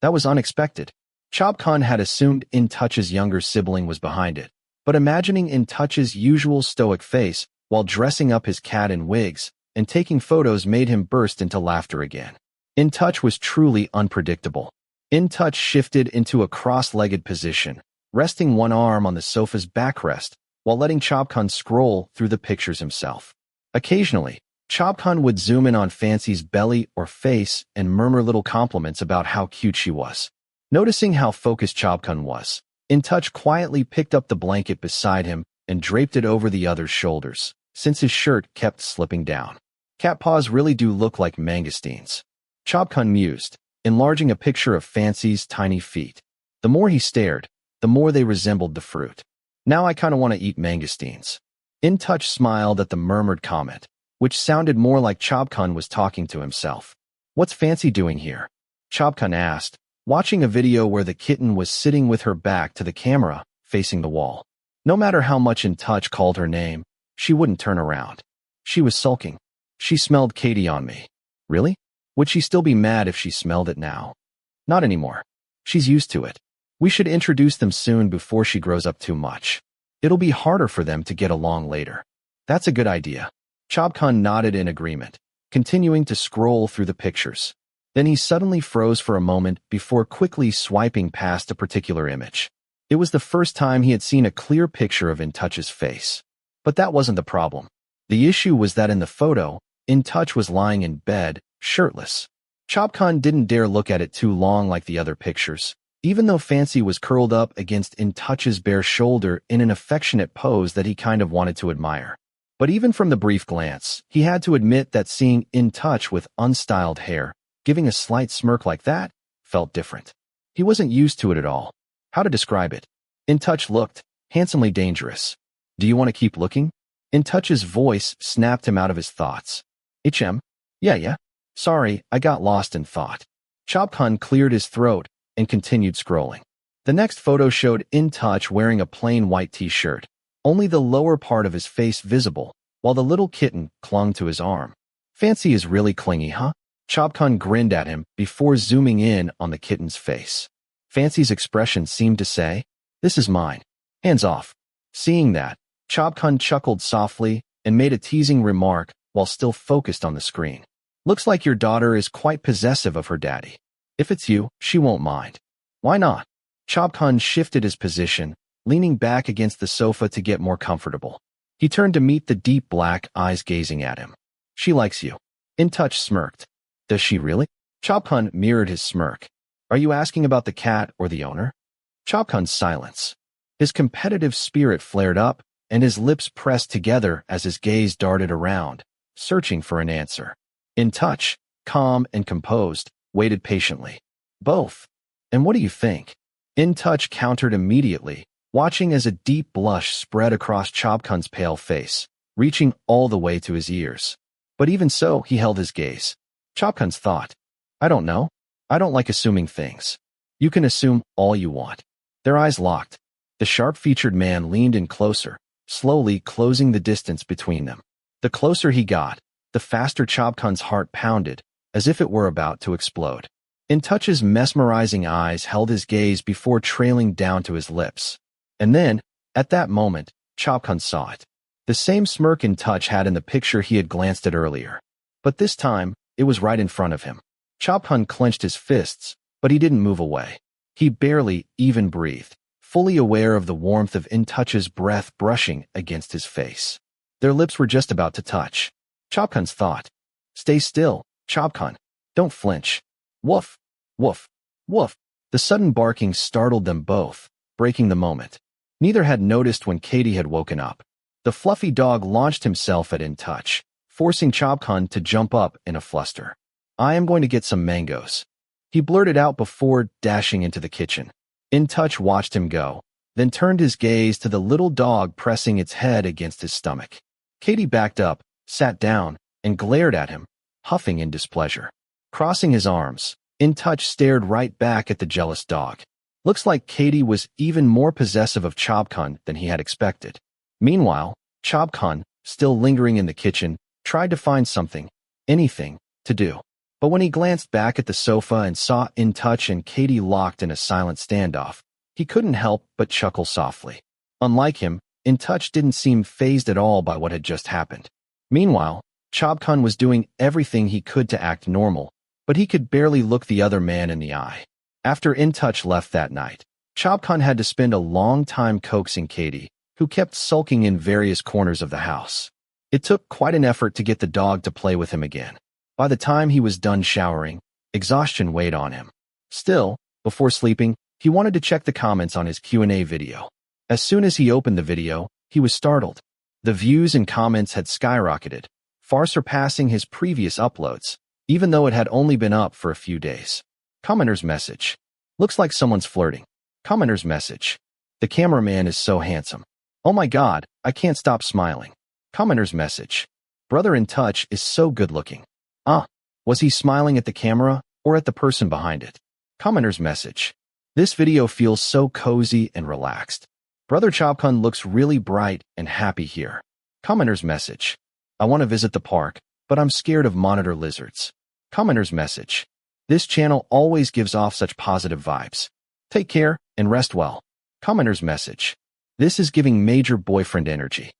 Speaker 1: That was unexpected. Chobkhun had assumed Intouch's younger sibling was behind it, but imagining Intouch's usual stoic face while dressing up his cat in wigs and taking photos made him burst into laughter again. Intouch was truly unpredictable. Intouch shifted into a cross-legged position, resting one arm on the sofa's backrest while letting Chobkhun scroll through the pictures himself. Occasionally, Chobkhun would zoom in on Fancy's belly or face and murmur little compliments about how cute she was. Noticing how focused Chobkhun was, Intouch quietly picked up the blanket beside him and draped it over the other's shoulders, since his shirt kept slipping down. Cat paws really do look like mangosteens. Chobkhun mused, enlarging a picture of Fancy's tiny feet. The more he stared, the more they resembled the fruit. Now I kinda want to eat mangosteens. Intouch smiled at the murmured comment, which sounded more like Chobkhun was talking to himself. What's Fancy doing here? Chobkhun asked, watching a video where the kitten was sitting with her back to the camera, facing the wall. No matter how much Intouch called her name, she wouldn't turn around. She was sulking. She smelled Katie on me. Really? Would she still be mad if she smelled it now? Not anymore. She's used to it. We should introduce them soon before she grows up too much. It'll be harder for them to get along later. That's a good idea. Chobkhun nodded in agreement, continuing to scroll through the pictures. Then he suddenly froze for a moment before quickly swiping past a particular image. It was the first time he had seen a clear picture of Intouch's face. But that wasn't the problem. The issue was that in the photo, Intouch was lying in bed, shirtless. Chobkhun didn't dare look at it too long like the other pictures, even though Fancy was curled up against Intouch's bare shoulder in an affectionate pose that he kind of wanted to admire. But even from the brief glance, he had to admit that seeing Intouch with unstyled hair, giving a slight smirk like that, felt different. He wasn't used to it at all. How to describe it? Intouch looked handsomely dangerous. Do you want to keep looking? Intouch's voice snapped him out of his thoughts. Yeah. Sorry, I got lost in thought. Chobkhun cleared his throat and continued scrolling. The next photo showed Intouch wearing a plain white t-shirt, only the lower part of his face visible, while the little kitten clung to his arm. Fancy is really clingy, huh? Chobkhun grinned at him before zooming in on the kitten's face. Fancy's expression seemed to say, "This is mine. Hands off." Seeing that, Chobkhun chuckled softly and made a teasing remark while still focused on the screen. Looks like your daughter is quite possessive of her daddy. If it's you, she won't mind. Why not? Chobkhun shifted his position, leaning back against the sofa to get more comfortable. He turned to meet the deep black eyes gazing at him. She likes you. Intouch smirked. Does she really? Chobkhun mirrored his smirk. Are you asking about the cat or the owner? Chobkhun's silence. His competitive spirit flared up, and his lips pressed together as his gaze darted around, searching for an answer. Intouch, calm and composed, waited patiently. Both. And what do you think? Intouch countered immediately, watching as a deep blush spread across Chobkhun's pale face, reaching all the way to his ears. But even so, he held his gaze. Chobkhun's thought. I don't know. I don't like assuming things. You can assume all you want. Their eyes locked. The sharp-featured man leaned in closer, slowly closing the distance between them. The closer he got, the faster Chobkhun's heart pounded, as if it were about to explode. Intouch's mesmerizing eyes held his gaze before trailing down to his lips. And then, at that moment, Chobkhun saw it. The same smirk Intouch had in the picture he had glanced at earlier. But this time, it was right in front of him. Chobkhun clenched his fists, but he didn't move away. He barely even breathed, fully aware of the warmth of Intouch's breath brushing against his face. Their lips were just about to touch. Chobkhun's thought. Stay still, Chobkhun. Don't flinch. Woof, woof, woof. The sudden barking startled them both, breaking the moment. Neither had noticed when Katie had woken up. The fluffy dog launched himself at Intouch, forcing Chobkhun to jump up in a fluster. I am going to get some mangoes, he blurted out before dashing into the kitchen. Intouch watched him go, then turned his gaze to the little dog pressing its head against his stomach. Katie backed up, sat down, and glared at him, huffing in displeasure. Crossing his arms, Intouch stared right back at the jealous dog. Looks like Katie was even more possessive of Chobkhun than he had expected. Meanwhile, Chobkhun, still lingering in the kitchen, tried to find something, anything, to do. But when he glanced back at the sofa and saw Intouch and Katie locked in a silent standoff, he couldn't help but chuckle softly. Unlike him, Intouch didn't seem fazed at all by what had just happened. Meanwhile, Chobkhun was doing everything he could to act normal, but he could barely look the other man in the eye. After Intouch left that night, Chobkhun had to spend a long time coaxing Katie, who kept sulking in various corners of the house. It took quite an effort to get the dog to play with him again. By the time he was done showering, exhaustion weighed on him. Still, before sleeping, he wanted to check the comments on his Q&A video. As soon as he opened the video, he was startled. The views and comments had skyrocketed, far surpassing his previous uploads, even though it had only been up for a few days. Commenter's message. Looks like someone's flirting. Commenter's message. The cameraman is so handsome. Oh my god, I can't stop smiling. Commenter's message. Brother Intouch is so good looking. Was he smiling at the camera or at the person behind it? Commenter's message. This video feels so cozy and relaxed. Brother Chobkhun looks really bright and happy here. Commenter's message. I want to visit the park, but I'm scared of monitor lizards. Commenter's message. This channel always gives off such positive vibes. Take care and rest well. Commenter's message. This is giving major boyfriend energy.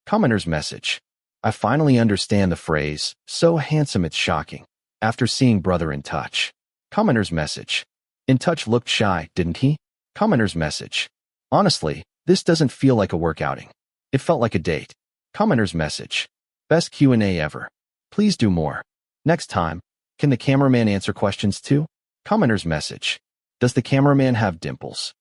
Speaker 1: Commenter's message. I finally understand the phrase, so handsome it's shocking, after seeing Brother Intouch. Commenter's message. Intouch looked shy, didn't he? Commenter's message. Honestly, this doesn't feel like a work outing. It felt like a date. Commenter's message. Best Q&A ever. Please do more. Next time, can the cameraman answer questions too? Commenter's message. Does the cameraman have dimples?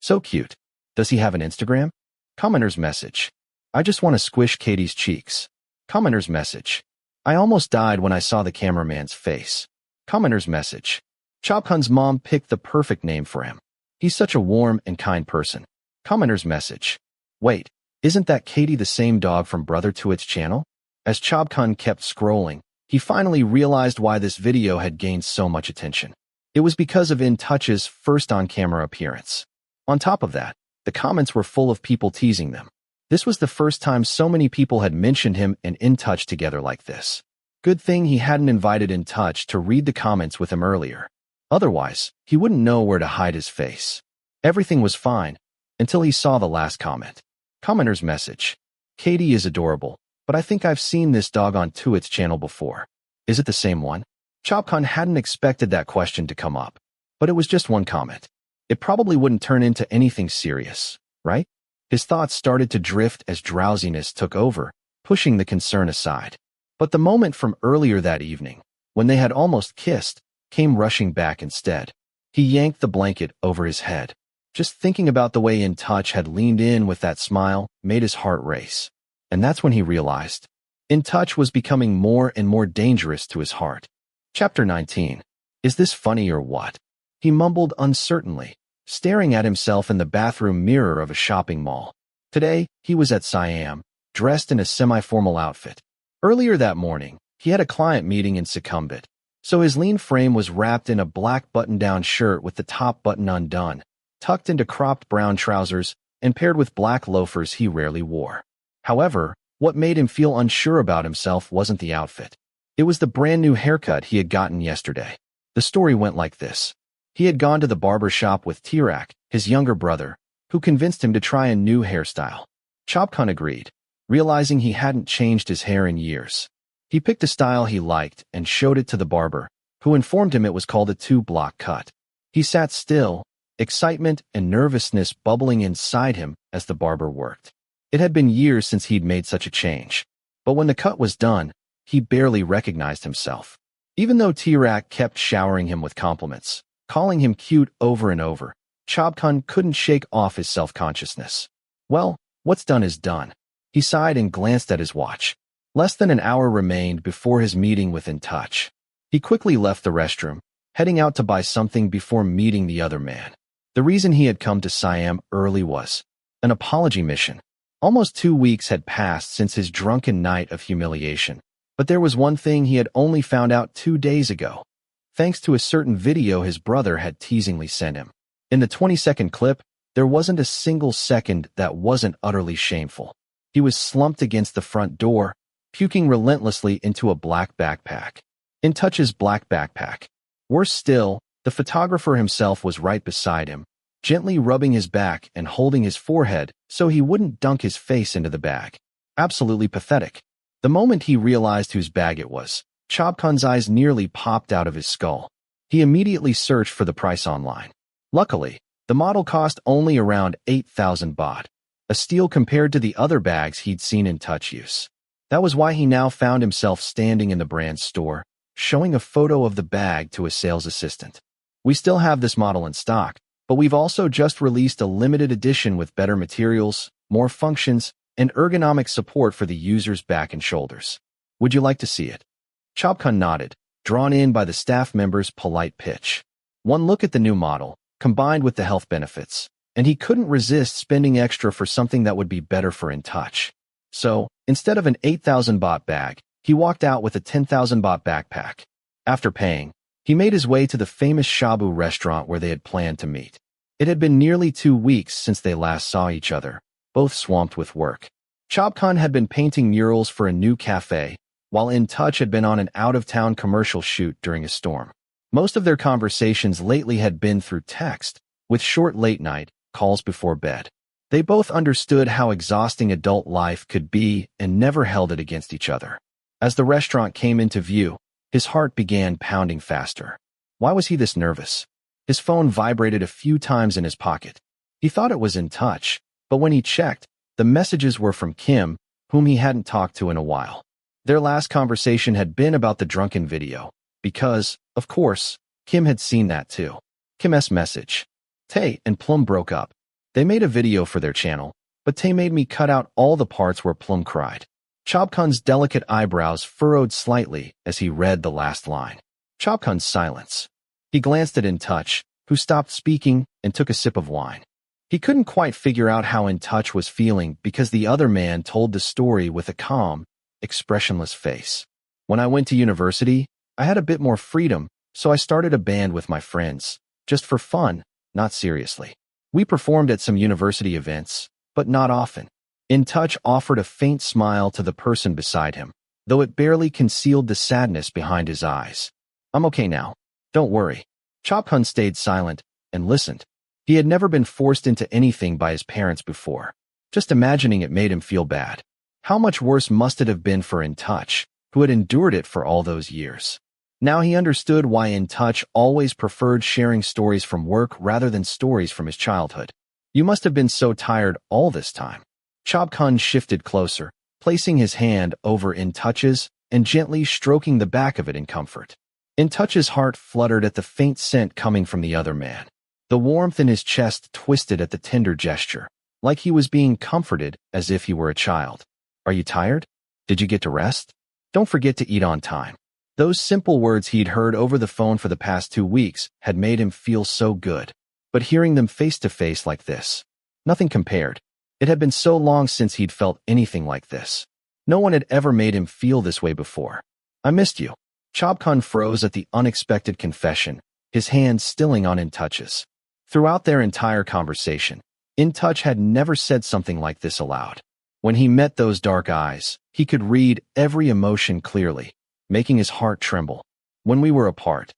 Speaker 1: So cute. Does he have an Instagram? Commenter's message. I just want to squish Katie's cheeks. Commenter's message. I almost died when I saw the cameraman's face. Commenter's message. Chobkhun's mom picked the perfect name for him. He's such a warm and kind person. Commenter's message. Wait, isn't that Katie the same dog from Brother to its channel? As Chobkhun kept scrolling, he finally realized why this video had gained so much attention. It was because of Intouch's first on-camera appearance. On top of that, the comments were full of people teasing them. This was the first time so many people had mentioned him and Intouch together like this. Good thing he hadn't invited Intouch to read the comments with him earlier. Otherwise, he wouldn't know where to hide his face. Everything was fine, until he saw the last comment. Commenter's message. Katie is adorable, but I think I've seen this dog on Tuit's channel before. Is it the same one? Chobkhun hadn't expected that question to come up, but it was just one comment. It probably wouldn't turn into anything serious, right? His thoughts started to drift as drowsiness took over, pushing the concern aside. But the moment from earlier that evening, when they had almost kissed, came rushing back instead. He yanked the blanket over his head. Just thinking about the way Intouch had leaned in with that smile made his heart race. And that's when he realized Intouch was becoming more and more dangerous to his heart. Chapter 19. Is this funny or what? He mumbled uncertainly, staring at himself in the bathroom mirror of a shopping mall. Today, he was at Siam, dressed in a semi-formal outfit. Earlier that morning, he had a client meeting in Sukhumvit, so his lean frame was wrapped in a black button-down shirt with the top button undone, tucked into cropped brown trousers, and paired with black loafers he rarely wore. However, what made him feel unsure about himself wasn't the outfit. It was the brand-new haircut he had gotten yesterday. The story went like this. He had gone to the barber shop with Tirak, his younger brother, who convinced him to try a new hairstyle. Chobkhun agreed, realizing he hadn't changed his hair in years. He picked a style he liked and showed it to the barber, who informed him it was called a 2-block cut. He sat still, excitement and nervousness bubbling inside him as the barber worked. It had been years since he'd made such a change. But when the cut was done, he barely recognized himself. Even though Tirak kept showering him with compliments, calling him cute over and over, Chobkhun couldn't shake off his self-consciousness. Well, what's done is done. He sighed and glanced at his watch. Less than an hour remained before his meeting with Intouch. He quickly left the restroom, heading out to buy something before meeting the other man. The reason he had come to Siam early was an apology mission. Almost 2 weeks had passed since his drunken night of humiliation, but there was one thing he had only found out 2 days ago, thanks to a certain video his brother had teasingly sent him. In the 20-second clip, there wasn't a single second that wasn't utterly shameful. He was slumped against the front door, puking relentlessly into a black backpack. Intouch's black backpack. Worse still, the photographer himself was right beside him, gently rubbing his back and holding his forehead so he wouldn't dunk his face into the bag. Absolutely pathetic. The moment he realized whose bag it was, Chobkhun's eyes nearly popped out of his skull. He immediately searched for the price online. Luckily, the model cost only around 8,000 baht, a steal compared to the other bags he'd seen Intouch use. That was why he now found himself standing in the brand store, showing a photo of the bag to a sales assistant. We still have this model in stock, but we've also just released a limited edition with better materials, more functions, and ergonomic support for the user's back and shoulders. Would you like to see it? Chobkhun nodded, drawn in by the staff member's polite pitch. One look at the new model, combined with the health benefits, and he couldn't resist spending extra for something that would be better for Intouch. So, instead of an 8,000 baht bag, he walked out with a 10,000 baht backpack. After paying, he made his way to the famous Shabu restaurant where they had planned to meet. It had been nearly 2 weeks since they last saw each other, both swamped with work. Chobkhun had been painting murals for a new cafe, while Intouch had been on an out-of-town commercial shoot during a storm. Most of their conversations lately had been through text, with short late-night calls before bed. They both understood how exhausting adult life could be and never held it against each other. As the restaurant came into view, his heart began pounding faster. Why was he this nervous? His phone vibrated a few times in his pocket. He thought it was Intouch, but when he checked, the messages were from Kim, whom he hadn't talked to in a while. Their last conversation had been about the drunken video, because, of course, Kim had seen that too. Kim's message. Tay and Plum broke up. They made a video for their channel, but Tay made me cut out all the parts where Plum cried. Chobkhun's delicate eyebrows furrowed slightly as he read the last line. Chobkhun's silence. He glanced at Intouch, who stopped speaking and took a sip of wine. He couldn't quite figure out how Intouch was feeling because the other man told the story with a calm, expressionless face. When I went to university, I had a bit more freedom, so I started a band with my friends, just for fun, not seriously. We performed at some university events, but not often. Intouch offered a faint smile to the person beside him, though it barely concealed the sadness behind his eyes. I'm okay now. Don't worry. Chobkhun stayed silent and listened. He had never been forced into anything by his parents before. Just imagining it made him feel bad. How much worse must it have been for Intouch, who had endured it for all those years? Now he understood why Intouch always preferred sharing stories from work rather than stories from his childhood. You must have been so tired all this time. Chobkhun shifted closer, placing his hand over Intouch's and gently stroking the back of it in comfort. Intouch's heart fluttered at the faint scent coming from the other man. The warmth in his chest twisted at the tender gesture, like he was being comforted as if he were a child. Are you tired? Did you get to rest? Don't forget to eat on time. Those simple words he'd heard over the phone for the past 2 weeks had made him feel so good. But hearing them face to face like this, nothing compared. It had been so long since he'd felt anything like this. No one had ever made him feel this way before. I missed you. Chobkhun froze at the unexpected confession, his hand stilling on Intouch's. Throughout their entire conversation, Intouch had never said something like this aloud. When he met those dark eyes, he could read every emotion clearly, making his heart tremble. When we were apart,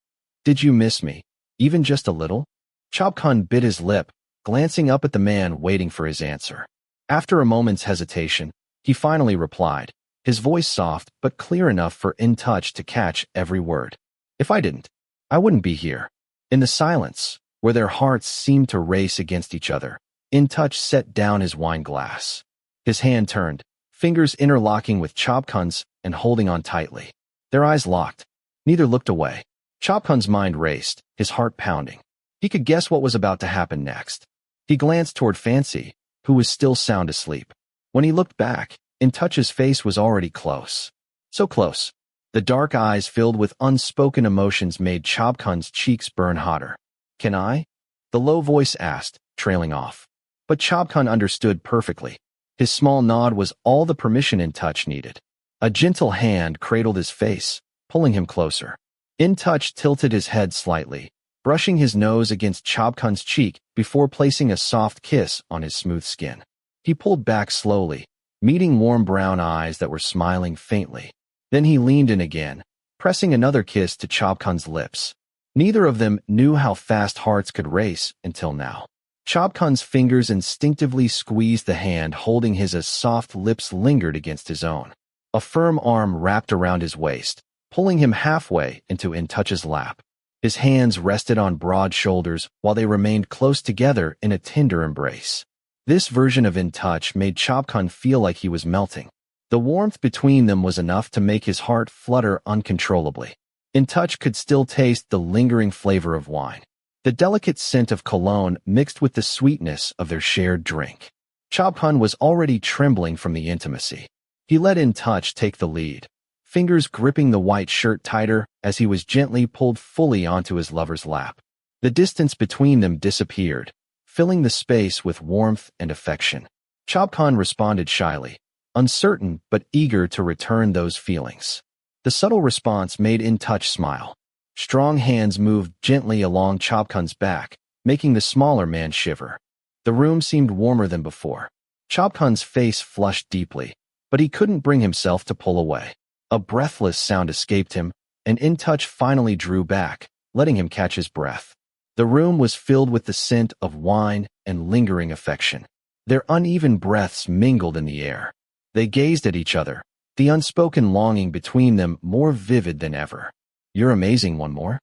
Speaker 1: Did you miss me? Even just a little? Chobkhun bit his lip, glancing up at the man waiting for his answer. After a moment's hesitation, he finally replied, his voice soft but clear enough for Intouch to catch every word. If I didn't, I wouldn't be here. In the silence, where their hearts seemed to race against each other, Intouch set down his wine glass. His hand turned, fingers interlocking with Chobkhun's and holding on tightly. Their eyes locked. Neither looked away. Chobkhun's mind raced, his heart pounding. He could guess what was about to happen next. He glanced toward Fancy, who was still sound asleep. When he looked back, Intouch's face was already close. So close. The dark eyes filled with unspoken emotions made Chobkhun's cheeks burn hotter. Can I? The low voice asked, trailing off. But Chobkhun understood perfectly. His small nod was all the permission Intouch needed. A gentle hand cradled his face, pulling him closer. Intouch tilted his head slightly, brushing his nose against Chobkhun's cheek before placing a soft kiss on his smooth skin. He pulled back slowly, meeting warm brown eyes that were smiling faintly. Then he leaned in again, pressing another kiss to Chobkhun's lips. Neither of them knew how fast hearts could race until now. Chobkhun's fingers instinctively squeezed the hand holding his as soft lips lingered against his own. A firm arm wrapped around his waist, pulling him halfway into Intouch's lap. His hands rested on broad shoulders while they remained close together in a tender embrace. This version of Intouch made Chobkhun feel like he was melting. The warmth between them was enough to make his heart flutter uncontrollably. Intouch could still taste the lingering flavor of wine. The delicate scent of cologne mixed with the sweetness of their shared drink. Chobkhun was already trembling from the intimacy. He let Intouch take the lead, fingers gripping the white shirt tighter as he was gently pulled fully onto his lover's lap. The distance between them disappeared, filling the space with warmth and affection. Chobkhun responded shyly, uncertain but eager to return those feelings. The subtle response made Intouch smile. Strong hands moved gently along Chobkhun's back, making the smaller man shiver. The room seemed warmer than before. Chobkhun's face flushed deeply, but he couldn't bring himself to pull away. A breathless sound escaped him, and Intouch finally drew back, letting him catch his breath. The room was filled with the scent of wine and lingering affection. Their uneven breaths mingled in the air. They gazed at each other, the unspoken longing between them more vivid than ever. You're amazing, one more.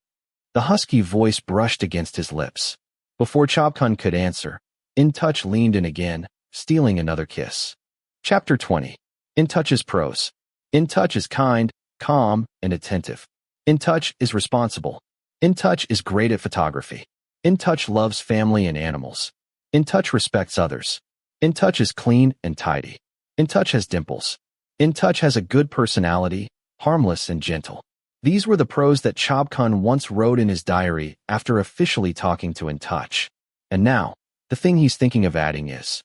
Speaker 1: The husky voice brushed against his lips. Before Chobkhun could answer, Intouch leaned in again, stealing another kiss. Chapter 20. Intouch's prose. Intouch is kind, calm, and attentive. Intouch is responsible. Intouch is great at photography. Intouch loves family and animals. Intouch respects others. Intouch is clean and tidy. Intouch has dimples. Intouch has a good personality, harmless and gentle. These were the prose that Chobkhun once wrote in his diary after officially talking to Intouch. And now, the thing he's thinking of adding is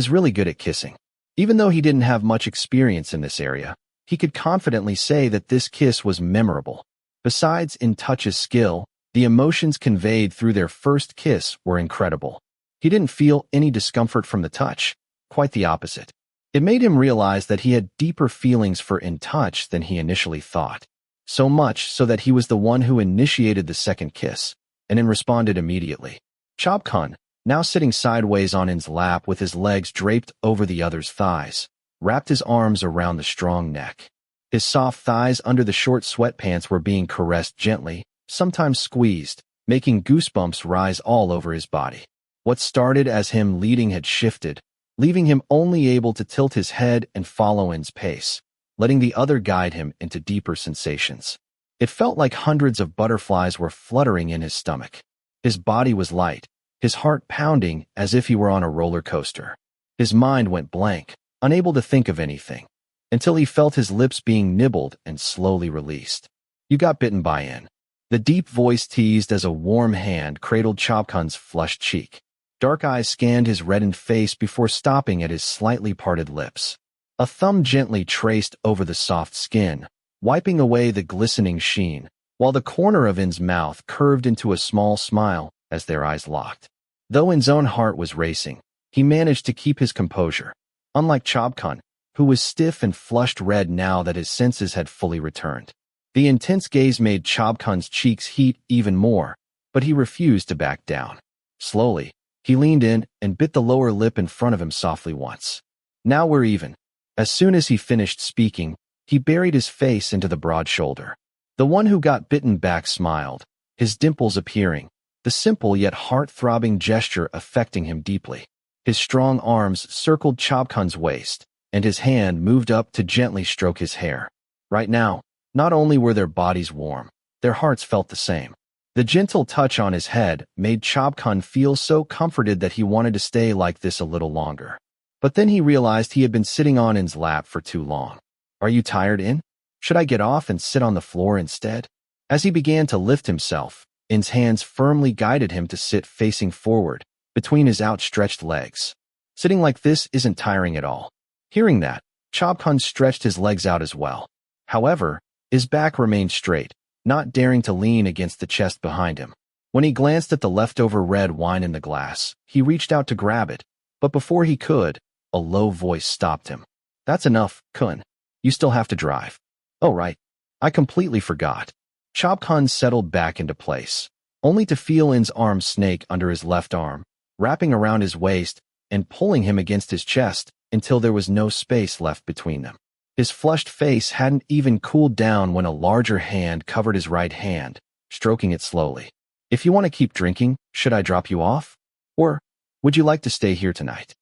Speaker 1: really good at kissing. Even though he didn't have much experience in this area, he could confidently say that this kiss was memorable. Besides Intouch's skill, the emotions conveyed through their first kiss were incredible. He didn't feel any discomfort from the touch, quite the opposite. It made him realize that he had deeper feelings for Intouch than he initially thought. So much so that he was the one who initiated the second kiss, and then responded immediately. Chobkhun, now sitting sideways on In's lap with his legs draped over the other's thighs, wrapped his arms around the strong neck. His soft thighs under the short sweatpants were being caressed gently, sometimes squeezed, making goosebumps rise all over his body. What started as him leading had shifted, leaving him only able to tilt his head and follow In's pace, letting the other guide him into deeper sensations. It felt like hundreds of butterflies were fluttering in his stomach. His body was light, his heart pounding as if he were on a roller coaster. His mind went blank, unable to think of anything, until he felt his lips being nibbled and slowly released. You got bitten by In. The deep voice teased as a warm hand cradled Chobkhun's flushed cheek. Dark eyes scanned his reddened face before stopping at his slightly parted lips. A thumb gently traced over the soft skin, wiping away the glistening sheen, while the corner of In's mouth curved into a small smile as their eyes locked. Though In's own heart was racing, he managed to keep his composure. Unlike Chobkhun, who was stiff and flushed red now that his senses had fully returned. The intense gaze made Chobkhun's cheeks heat even more, but he refused to back down. Slowly, he leaned in and bit the lower lip in front of him softly once. Now we're even. As soon as he finished speaking, he buried his face into the broad shoulder. The one who got bitten back smiled, his dimples appearing, the simple yet heart-throbbing gesture affecting him deeply. His strong arms circled Chobkhun's waist, and his hand moved up to gently stroke his hair. Right now, not only were their bodies warm, their hearts felt the same. The gentle touch on his head made Chobkhun feel so comforted that he wanted to stay like this a little longer. But then he realized he had been sitting on In's lap for too long. Are you tired, In? Should I get off and sit on the floor instead? As he began to lift himself, In's hands firmly guided him to sit facing forward, between his outstretched legs. Sitting like this isn't tiring at all. Hearing that, Chobkhun stretched his legs out as well. However, his back remained straight, not daring to lean against the chest behind him. When he glanced at the leftover red wine in the glass, he reached out to grab it, but before he could, a low voice stopped him. That's enough, Kun. You still have to drive. Oh right. I completely forgot. Chobkhun settled back into place, only to feel In's arm snake under his left arm, wrapping around his waist and pulling him against his chest until there was no space left between them. His flushed face hadn't even cooled down when a larger hand covered his right hand, stroking it slowly. If you want to keep drinking, should I drop you off? Or would you like to stay here tonight?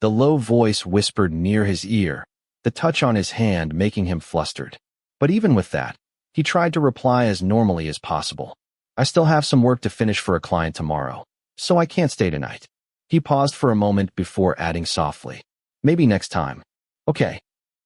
Speaker 1: The low voice whispered near his ear, the touch on his hand making him flustered. But even with that, he tried to reply as normally as possible. I still have some work to finish for a client tomorrow, so I can't stay tonight. He paused for a moment before adding softly. Maybe next time. Okay.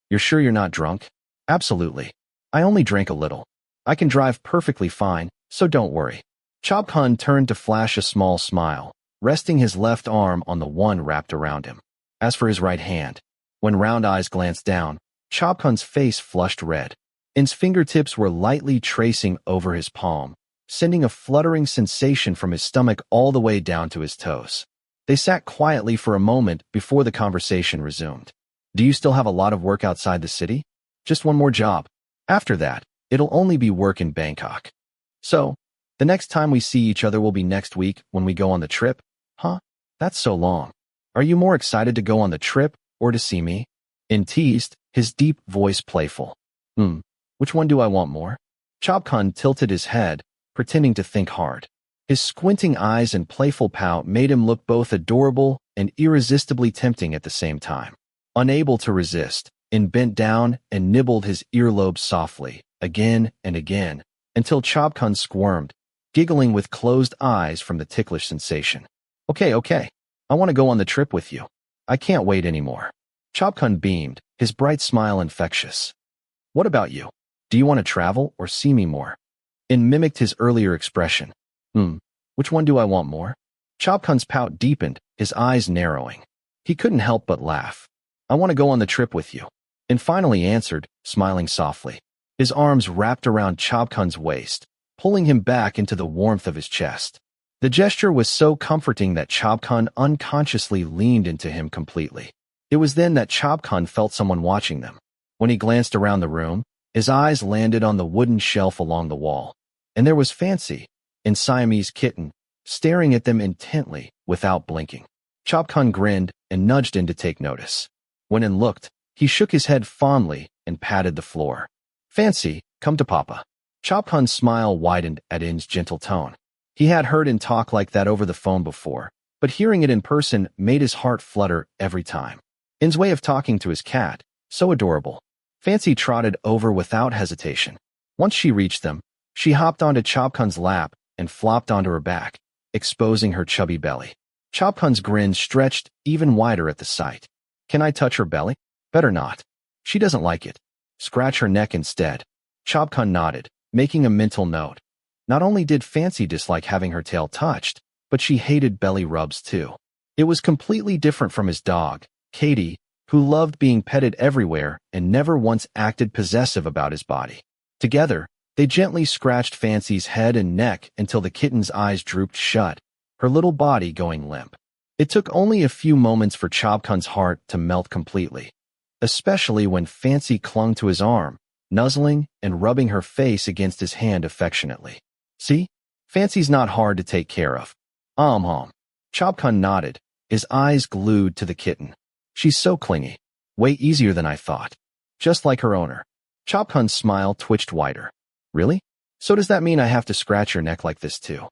Speaker 1: You're sure you're not drunk? Absolutely. I only drank a little. I can drive perfectly fine, so don't worry. Chobkhun turned to flash a small smile, resting his left arm on the one wrapped around him. As for his right hand, when round eyes glanced down, Chobkhun's face flushed red. In's fingertips were lightly tracing over his palm, sending a fluttering sensation from his stomach all the way down to his toes. They sat quietly for a moment before the conversation resumed. Do you still have a lot of work outside the city? Just one more job. After that, it'll only be work in Bangkok. So, the next time we see each other will be next week when we go on the trip? Huh? That's so long. Are you more excited to go on the trip or to see me? In teased, his deep voice playful. Which one do I want more? Chobkhun tilted his head, pretending to think hard. His squinting eyes and playful pout made him look both adorable and irresistibly tempting at the same time. Unable to resist, In bent down and nibbled his earlobe softly, again and again, until Chobkhun squirmed, giggling with closed eyes from the ticklish sensation. Okay. I want to go on the trip with you. I can't wait anymore. Chobkhun beamed, his bright smile infectious. What about you? Do you want to travel or see me more? In mimicked his earlier expression. Which one do I want more? Chobkhun's pout deepened, his eyes narrowing. He couldn't help but laugh. I want to go on the trip with you. In finally answered, smiling softly. His arms wrapped around Chobkhun's waist, pulling him back into the warmth of his chest. The gesture was so comforting that Chobkhun unconsciously leaned into him completely. It was then that Chobkhun felt someone watching them. When he glanced around the room, his eyes landed on the wooden shelf along the wall, and there was Fancy, in Siamese kitten, staring at them intently without blinking. Chobkhun grinned and nudged In to take notice. When In looked, he shook his head fondly and patted the floor. Fancy, come to Papa. Chobkhun's smile widened at In's gentle tone. He had heard In talk like that over the phone before, but hearing it in person made his heart flutter every time. In's way of talking to his cat, so adorable. Fancy trotted over without hesitation. Once she reached them, she hopped onto Chobkhun's lap and flopped onto her back, exposing her chubby belly. Chobkhun's grin stretched even wider at the sight. Can I touch her belly? Better not. She doesn't like it. Scratch her neck instead. Chobkhun nodded, making a mental note. Not only did Fancy dislike having her tail touched, but she hated belly rubs too. It was completely different from his dog, Katie, who loved being petted everywhere and never once acted possessive about his body. Together, they gently scratched Fancy's head and neck until the kitten's eyes drooped shut, her little body going limp. It took only a few moments for Chobkhun's heart to melt completely, especially when Fancy clung to his arm, nuzzling and rubbing her face against his hand affectionately. See? Fancy's not hard to take care of. Chobkhun nodded, his eyes glued to the kitten. She's so clingy. Way easier than I thought. Just like her owner. Chobkhun's smile twitched wider. Really? So does that mean I have to scratch your neck like this too?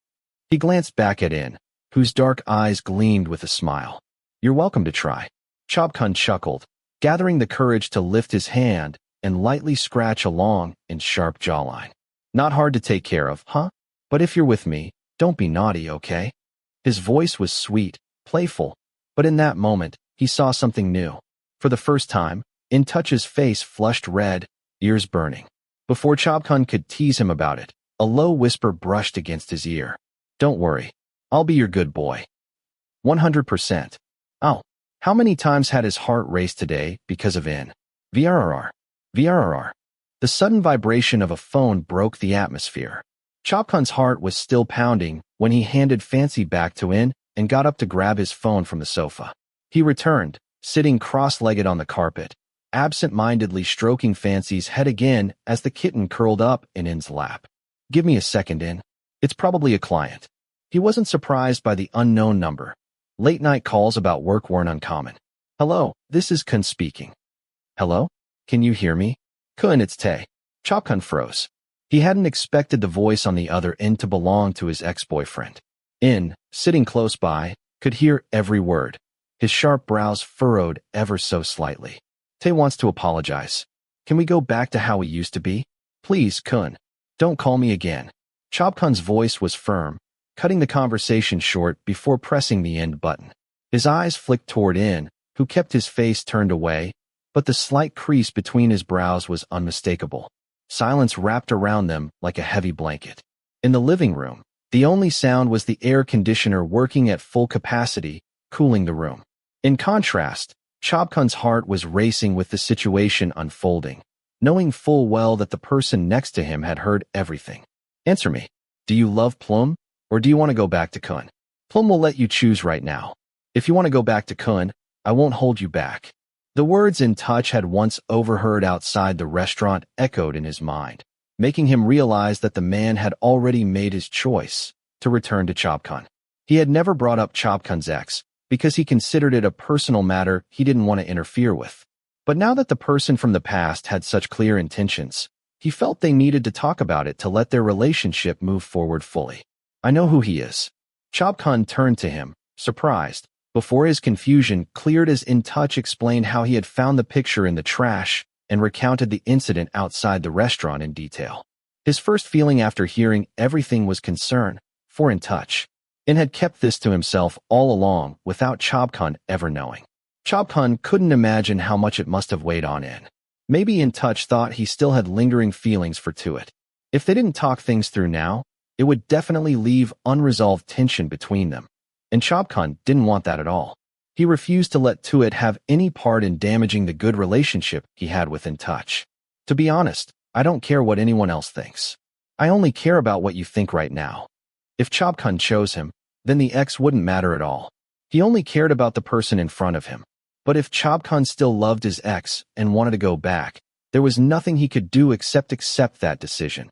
Speaker 1: He glanced back at In, whose dark eyes gleamed with a smile. You're welcome to try. Chobkhun chuckled, gathering the courage to lift his hand and lightly scratch along In's sharp jawline. Not hard to take care of, huh? But if you're with me, don't be naughty, okay? His voice was sweet, playful, but in that moment, he saw something new. For the first time, Intouch's face flushed red, ears burning. Before Chobkhun could tease him about it, a low whisper brushed against his ear. Don't worry. I'll be your good boy. 100%. Oh, how many times had his heart raced today because of In? VRR. VRR. The sudden vibration of a phone broke the atmosphere. Chobkhun's heart was still pounding when he handed Fancy back to In and got up to grab his phone from the sofa. He returned, sitting cross-legged on the carpet, absent-mindedly stroking Fancy's head again as the kitten curled up in In's lap. Give me a second, In. It's probably a client. He wasn't surprised by the unknown number. Late-night calls about work weren't uncommon. Hello, this is Kun speaking. Hello? Can you hear me? Kun, it's Tae. Chobkhun froze. He hadn't expected the voice on the other end to belong to his ex-boyfriend. In, sitting close by, could hear every word. His sharp brows furrowed ever so slightly. Tae wants to apologize. Can we go back to how we used to be? Please, Kun. Don't call me again. Chobkhun's voice was firm, cutting the conversation short before pressing the end button. His eyes flicked toward In, who kept his face turned away, but the slight crease between his brows was unmistakable. Silence wrapped around them like a heavy blanket. In the living room, the only sound was the air conditioner working at full capacity, cooling the room. In contrast, Chobkhun's heart was racing with the situation unfolding, knowing full well that the person next to him had heard everything. Answer me. Do you love Plum, or do you want to go back to Kun? Plum will let you choose right now. If you want to go back to Kun, I won't hold you back. The words Intouch had once overheard outside the restaurant echoed in his mind, making him realize that the man had already made his choice to return to Chobkhun. He had never brought up Chobkhun's ex because he considered it a personal matter he didn't want to interfere with. But now that the person from the past had such clear intentions, he felt they needed to talk about it to let their relationship move forward fully. I know who he is. Chobkhun turned to him, surprised, before his confusion cleared as Intouch explained how he had found the picture in the trash and recounted the incident outside the restaurant in detail. His first feeling after hearing everything was concern for Intouch. In had kept this to himself all along without Chobkhun ever knowing. Chobkhun couldn't imagine how much it must have weighed on In. Maybe Intouch thought he still had lingering feelings for Tuit. If they didn't talk things through now, it would definitely leave unresolved tension between them. And Chobkhun didn't want that at all. He refused to let Tuit have any part in damaging the good relationship he had with Intouch. To be honest, I don't care what anyone else thinks. I only care about what you think right now. If Chobkhun chose him, then the ex wouldn't matter at all. He only cared about the person in front of him. But if Chobkhun still loved his ex and wanted to go back, there was nothing he could do except accept that decision,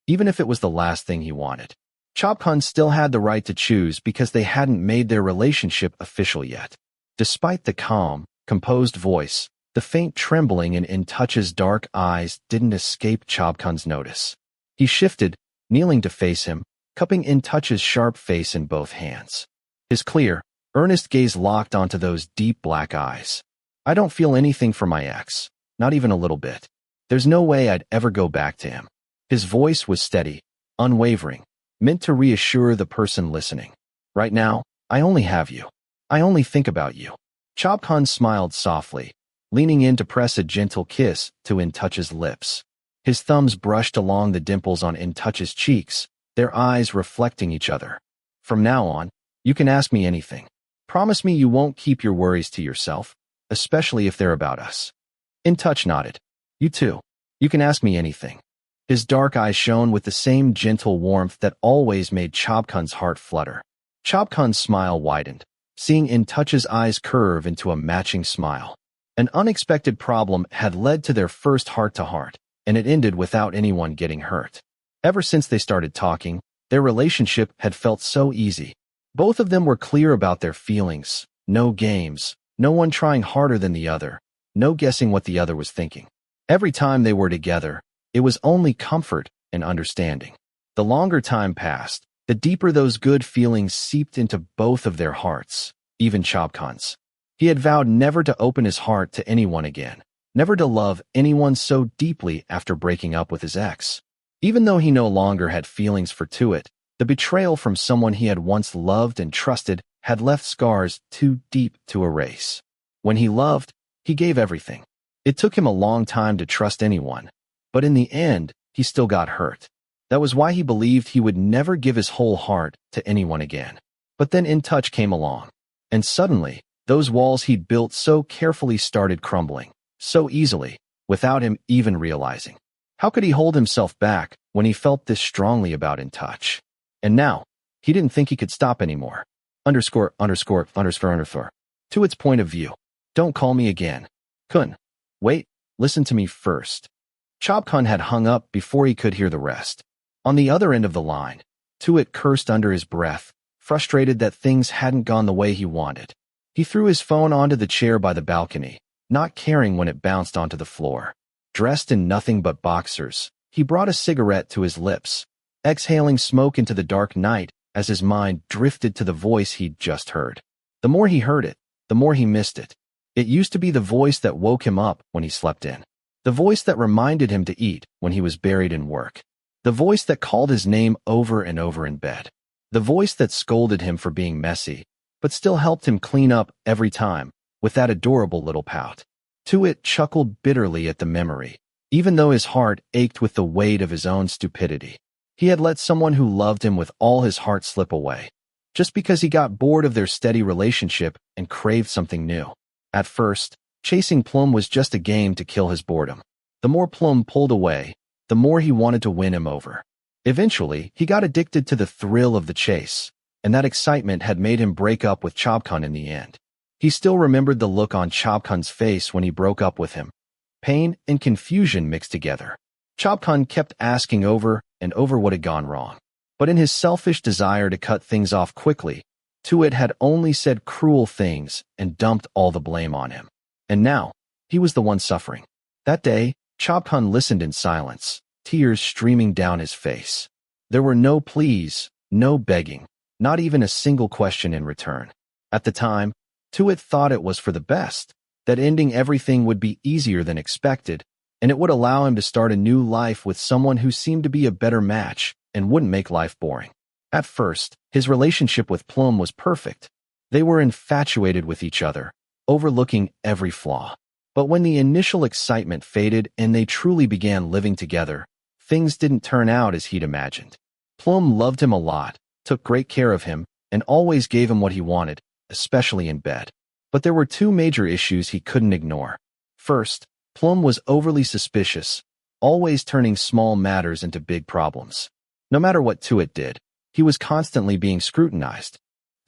Speaker 1: even if it was the last thing he wanted. Chobkhun still had the right to choose because they hadn't made their relationship official yet. Despite the calm, composed voice, the faint trembling in Intouch's dark eyes didn't escape Chobkhun's notice. He shifted, kneeling to face him, cupping Intouch's sharp face in both hands. His clear, earnest gaze locked onto those deep black eyes. I don't feel anything for my ex, not even a little bit. There's no way I'd ever go back to him. His voice was steady, unwavering, meant to reassure the person listening. Right now, I only have you. I only think about you. Chobkhun smiled softly, leaning in to press a gentle kiss to Intouch's lips. His thumbs brushed along the dimples on Intouch's cheeks, their eyes reflecting each other. From now on, you can ask me anything. Promise me you won't keep your worries to yourself, especially if they're about us. Intouch nodded. You too. You can ask me anything. His dark eyes shone with the same gentle warmth that always made Chobkhun's heart flutter. Chobkhun's smile widened, seeing Intouch's eyes curve into a matching smile. An unexpected problem had led to their first heart-to-heart, and it ended without anyone getting hurt. Ever since they started talking, their relationship had felt so easy. Both of them were clear about their feelings, no games, no one trying harder than the other, no guessing what the other was thinking. Every time they were together, it was only comfort and understanding. The longer time passed, the deeper those good feelings seeped into both of their hearts, even Chobkhun's. He had vowed never to open his heart to anyone again, never to love anyone so deeply after breaking up with his ex. Even though he no longer had feelings for Tuit, the betrayal from someone he had once loved and trusted had left scars too deep to erase. When he loved, he gave everything. It took him a long time to trust anyone, but in the end, he still got hurt. That was why he believed he would never give his whole heart to anyone again. But then Intouch came along, and suddenly, those walls he'd built so carefully started crumbling, so easily, without him even realizing. How could he hold himself back when he felt this strongly about Intouch? And now, he didn't think he could stop anymore. Underscore. To its point of view. Don't call me again. Khun. Wait, listen to me first. Chobkhun had hung up before he could hear the rest. On the other end of the line, Tuit cursed under his breath, frustrated that things hadn't gone the way he wanted. He threw his phone onto the chair by the balcony, not caring when it bounced onto the floor. Dressed in nothing but boxers, he brought a cigarette to his lips, exhaling smoke into the dark night as his mind drifted to the voice he'd just heard. The more he heard it, the more he missed it. It used to be the voice that woke him up when he slept in. The voice that reminded him to eat when he was buried in work. The voice that called his name over and over in bed. The voice that scolded him for being messy, but still helped him clean up every time, with that adorable little pout. Tuit chuckled bitterly at the memory, even though his heart ached with the weight of his own stupidity. He had let someone who loved him with all his heart slip away, just because he got bored of their steady relationship and craved something new. At first, chasing Plum was just a game to kill his boredom. The more Plum pulled away, the more he wanted to win him over. Eventually, he got addicted to the thrill of the chase, and that excitement had made him break up with Chobkhun in the end. He still remembered the look on Chobkhun's face when he broke up with him. Pain and confusion mixed together. Chobkhun kept asking over and over what had gone wrong. But in his selfish desire to cut things off quickly, Tuit had only said cruel things and dumped all the blame on him. And now, he was the one suffering. That day, Chobkhun listened in silence, tears streaming down his face. There were no pleas, no begging, not even a single question in return. At the time, Tuit thought it was for the best, that ending everything would be easier than expected, and it would allow him to start a new life with someone who seemed to be a better match and wouldn't make life boring. At first, his relationship with Plum was perfect. They were infatuated with each other, overlooking every flaw. But when the initial excitement faded and they truly began living together, things didn't turn out as he'd imagined. Plum loved him a lot, took great care of him, and always gave him what he wanted, especially in bed. But there were two major issues he couldn't ignore. First, Plum was overly suspicious, always turning small matters into big problems. No matter what Tuit did, he was constantly being scrutinized.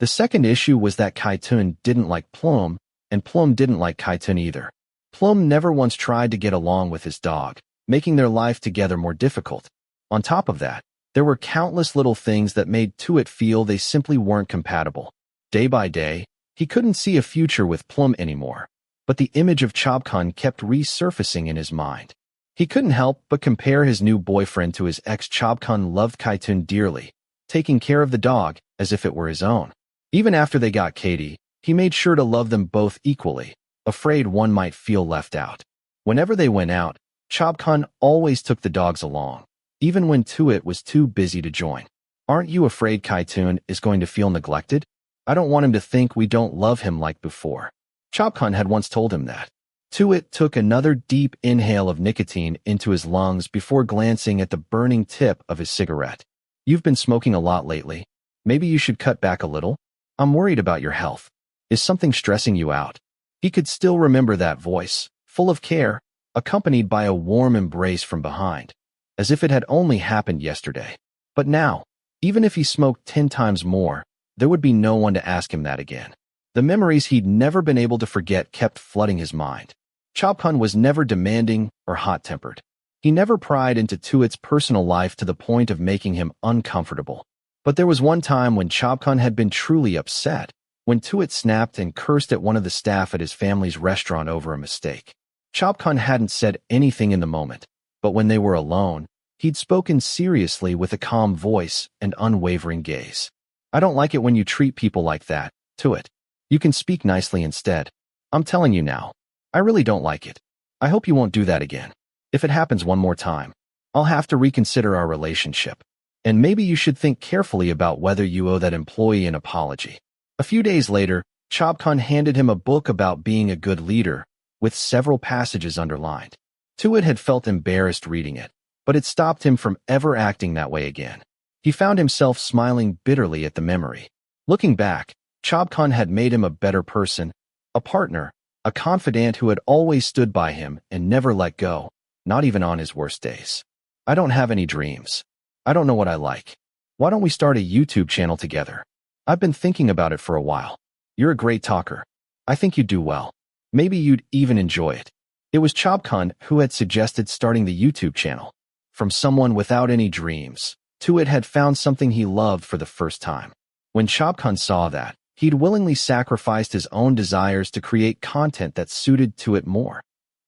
Speaker 1: The second issue was that Kaitun didn't like Plum, and Plum didn't like Kaitun either. Plum never once tried to get along with his dog, making their life together more difficult. On top of that, there were countless little things that made Tuit feel they simply weren't compatible. Day by day, he couldn't see a future with Plum anymore, but the image of Chobkhun kept resurfacing in his mind. He couldn't help but compare his new boyfriend to his ex. Chobkhun loved Kaitun dearly, taking care of the dog as if it were his own. Even after they got Katie, he made sure to love them both equally, afraid one might feel left out. Whenever they went out, Chobkhun always took the dogs along, even when Tuit was too busy to join. Aren't you afraid Kaitun is going to feel neglected? I don't want him to think we don't love him like before. Chobkhun had once told him that. Tuit took another deep inhale of nicotine into his lungs before glancing at the burning tip of his cigarette. You've been smoking a lot lately. Maybe you should cut back a little. I'm worried about your health. Is something stressing you out? He could still remember that voice, full of care, accompanied by a warm embrace from behind, as if it had only happened yesterday. But now, even if he smoked 10 times more, there would be no one to ask him that again. The memories he'd never been able to forget kept flooding his mind. Chobkhun was never demanding or hot-tempered. He never pried into Tuit's personal life to the point of making him uncomfortable. But there was one time when Chobkhun had been truly upset, when Tuit snapped and cursed at one of the staff at his family's restaurant over a mistake. Chobkhun hadn't said anything in the moment, but when they were alone, he'd spoken seriously with a calm voice and unwavering gaze. I don't like it when you treat people like that, Tuit. You can speak nicely instead. I'm telling you now. I really don't like it. I hope you won't do that again. If it happens one more time, I'll have to reconsider our relationship. And maybe you should think carefully about whether you owe that employee an apology. A few days later, Chobkhun handed him a book about being a good leader, with several passages underlined. Tuit had felt embarrassed reading it, but it stopped him from ever acting that way again. He found himself smiling bitterly at the memory. Looking back, Chobkhun had made him a better person, a partner, a confidant who had always stood by him and never let go, not even on his worst days. I don't have any dreams. I don't know what I like. Why don't we start a YouTube channel together? I've been thinking about it for a while. You're a great talker. I think you'd do well. Maybe you'd even enjoy it. It was Chobkhun who had suggested starting the YouTube channel. From someone without any dreams, Tuit had found something he loved for the first time. When Chobkhun saw that, he'd willingly sacrificed his own desires to create content that suited Tuit more.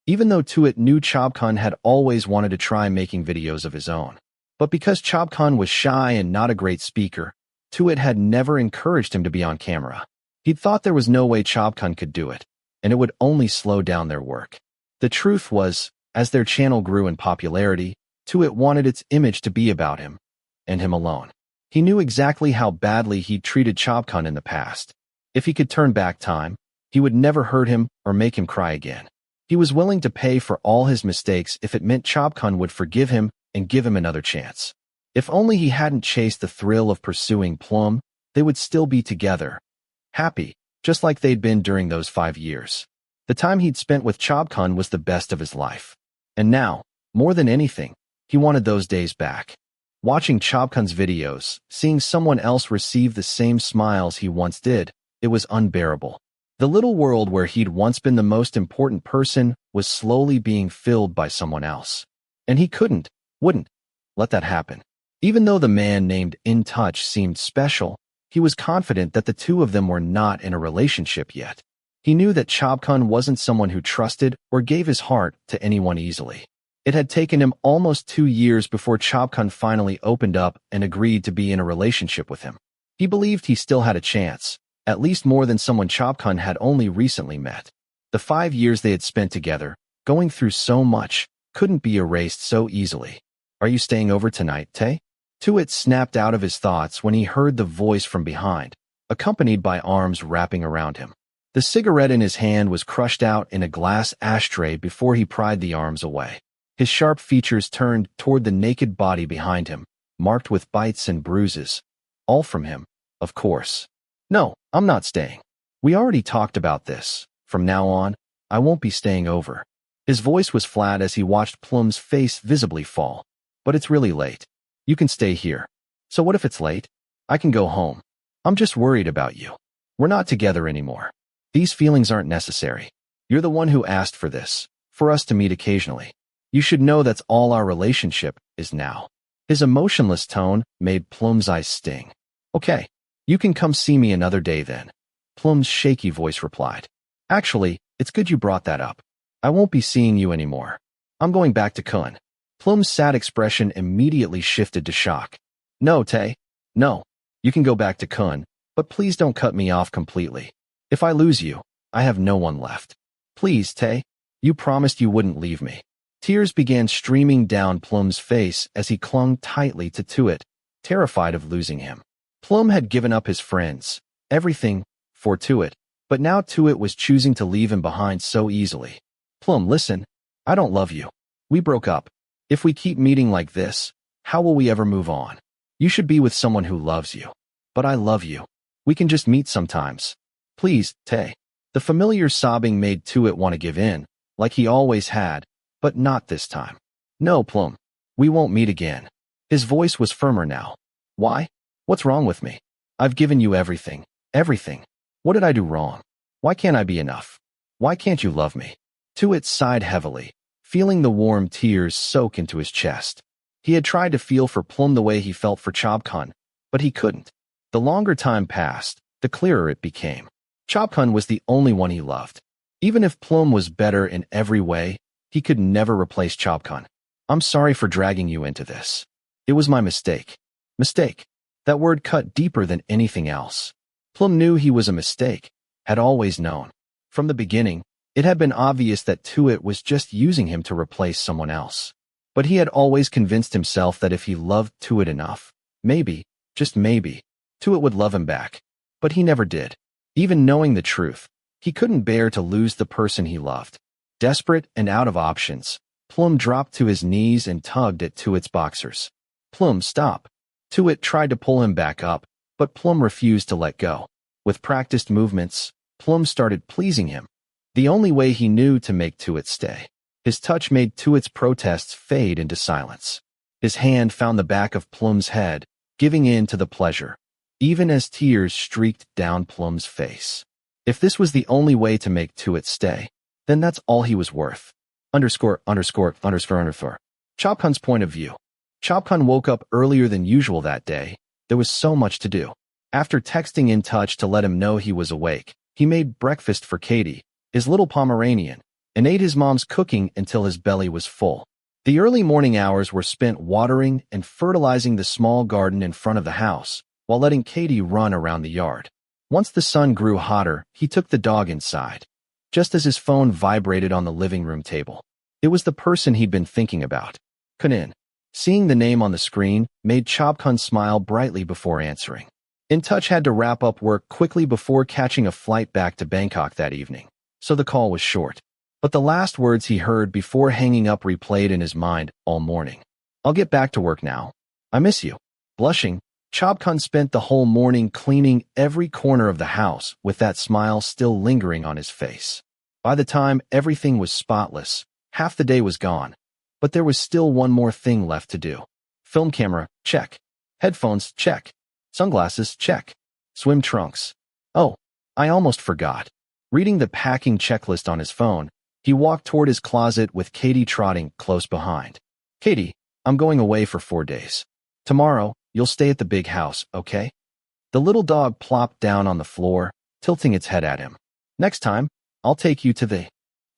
Speaker 1: Even though Tuit knew Chobkhun had always wanted to try making videos of his own. But because Chobkhun was shy and not a great speaker, Tuit had never encouraged him to be on camera. He'd thought there was no way Chobkhun could do it, and it would only slow down their work. The truth was, as their channel grew in popularity, Tuit wanted its image to be about him, and him alone. He knew exactly how badly he'd treated Chobkhun in the past. If he could turn back time, he would never hurt him or make him cry again. He was willing to pay for all his mistakes if it meant Chobkhun would forgive him and give him another chance. If only he hadn't chased the thrill of pursuing Plum, they would still be together, happy, just like they'd been during those 5 years. The time he'd spent with Chobkhun was the best of his life. And now, more than anything, he wanted those days back. Watching Chobkhun's videos, seeing someone else receive the same smiles he once did, it was unbearable. The little world where he'd once been the most important person was slowly being filled by someone else. And he wouldn't, let that happen. Even though the man named Intouch seemed special, he was confident that the two of them were not in a relationship yet. He knew that Chobkhun wasn't someone who trusted or gave his heart to anyone easily. It had taken him almost 2 years before Chobkhun finally opened up and agreed to be in a relationship with him. He believed he still had a chance, at least more than someone Chobkhun had only recently met. The 5 years they had spent together, going through so much, couldn't be erased so easily. Are you staying over tonight, Tay? Tuit snapped out of his thoughts when he heard the voice from behind, accompanied by arms wrapping around him. The cigarette in his hand was crushed out in a glass ashtray before he pried the arms away. His sharp features turned toward the naked body behind him, marked with bites and bruises. All from him, of course. No, I'm not staying. We already talked about this. From now on, I won't be staying over. His voice was flat as he watched Plum's face visibly fall. But it's really late. You can stay here. So what if it's late? I can go home. I'm just worried about you. We're not together anymore. These feelings aren't necessary. You're the one who asked for this, for us to meet occasionally. You should know that's all our relationship is now. His emotionless tone made Plum's eyes sting. Okay, you can come see me another day then. Plum's shaky voice replied. Actually, it's good you brought that up. I won't be seeing you anymore. I'm going back to Khun. Plum's sad expression immediately shifted to shock. No, Tay. No. You can go back to Khun, but please don't cut me off completely. If I lose you, I have no one left. Please, Tay. You promised you wouldn't leave me. Tears began streaming down Plum's face as he clung tightly to Tuit, terrified of losing him. Plum had given up his friends, everything, for Tuit, but now Tuit was choosing to leave him behind so easily. Plum, listen. I don't love you. We broke up. If we keep meeting like this, how will we ever move on? You should be with someone who loves you. But I love you. We can just meet sometimes. Please, Tay. The familiar sobbing made Tuit want to give in, like he always had, but not this time. No, Plum. We won't meet again. His voice was firmer now. Why? What's wrong with me? I've given you everything. Everything. What did I do wrong? Why can't I be enough? Why can't you love me? Tuit sighed heavily, feeling the warm tears soak into his chest. He had tried to feel for Plum the way he felt for Chobkhun, but he couldn't. The longer time passed, the clearer it became. Chobkhun was the only one he loved. Even if Plum was better in every way, he could never replace Chobkhun. I'm sorry for dragging you into this. It was my mistake. Mistake. That word cut deeper than anything else. Plum knew he was a mistake, had always known. From the beginning, it had been obvious that Tuit was just using him to replace someone else. But he had always convinced himself that if he loved Tuit enough, maybe, just maybe, Tuit would love him back. But he never did. Even knowing the truth, he couldn't bear to lose the person he loved. Desperate and out of options, Plum dropped to his knees and tugged at Tuit's boxers. Plum, stop. Tuit tried to pull him back up, but Plum refused to let go. With practiced movements, Plum started pleasing him. The only way he knew to make Tuit stay. His touch made Tuit's protests fade into silence. His hand found the back of Plum's head, giving in to the pleasure, even as tears streaked down Plum's face. If this was the only way to make Tuit stay, then that's all he was worth. Chobkhun's point of view. Chobkhun woke up earlier than usual that day. There was so much to do. After texting Intouch to let him know he was awake, he made breakfast for Katie, his little Pomeranian, and ate his mom's cooking until his belly was full. The early morning hours were spent watering and fertilizing the small garden in front of the house, while letting Katie run around the yard. Once the sun grew hotter, he took the dog inside. Just as his phone vibrated on the living room table. It was the person he'd been thinking about. Kunin. Seeing the name on the screen made Chobkhun smile brightly before answering. Intouch had to wrap up work quickly before catching a flight back to Bangkok that evening, so the call was short. But the last words he heard before hanging up replayed in his mind all morning. I'll get back to work now. I miss you. Blushing, Chobkhun spent the whole morning cleaning every corner of the house with that smile still lingering on his face. By the time everything was spotless, half the day was gone. But there was still one more thing left to do. Film camera, check. Headphones, check. Sunglasses, check. Swim trunks. Oh, I almost forgot. Reading the packing checklist on his phone, he walked toward his closet with Katie trotting close behind. Katie, I'm going away for 4 days. Tomorrow, you'll stay at the big house, okay? The little dog plopped down on the floor, tilting its head at him. Next time, I'll take you to the...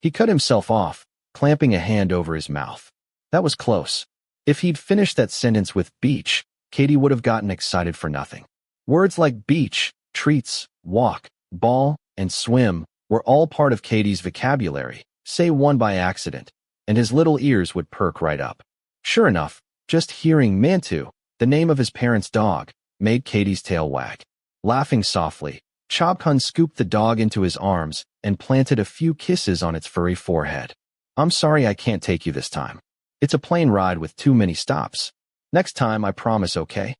Speaker 1: He cut himself off, clamping a hand over his mouth. That was close. If he'd finished that sentence with beach, Katie would have gotten excited for nothing. Words like beach, treats, walk, ball, and swim were all part of Katie's vocabulary, say one by accident, and his little ears would perk right up. Sure enough, just hearing Mantu, the name of his parents' dog, made Katie's tail wag. Laughing softly, Chobkhun scooped the dog into his arms and planted a few kisses on its furry forehead. I'm sorry I can't take you this time. It's a plane ride with too many stops. Next time, I promise, okay?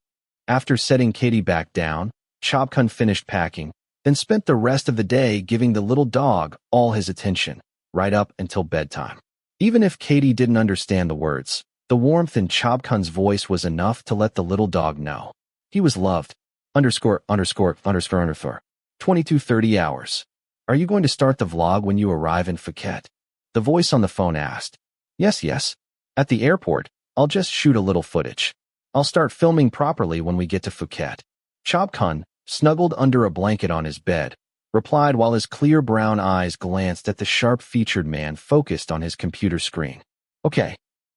Speaker 1: After setting Katie back down, Chobkhun finished packing, then spent the rest of the day giving the little dog all his attention, right up until bedtime. Even if Katie didn't understand the words, the warmth in Chobkhun's voice was enough to let the little dog know. He was loved. 22:30 hours. Are you going to start the vlog when you arrive in Phuket? The voice on the phone asked. Yes. At the airport, I'll just shoot a little footage. I'll start filming properly when we get to Phuket. Chobkhun, snuggled under a blanket on his bed, replied while his clear brown eyes glanced at the sharp-featured man focused on his computer screen. Okay.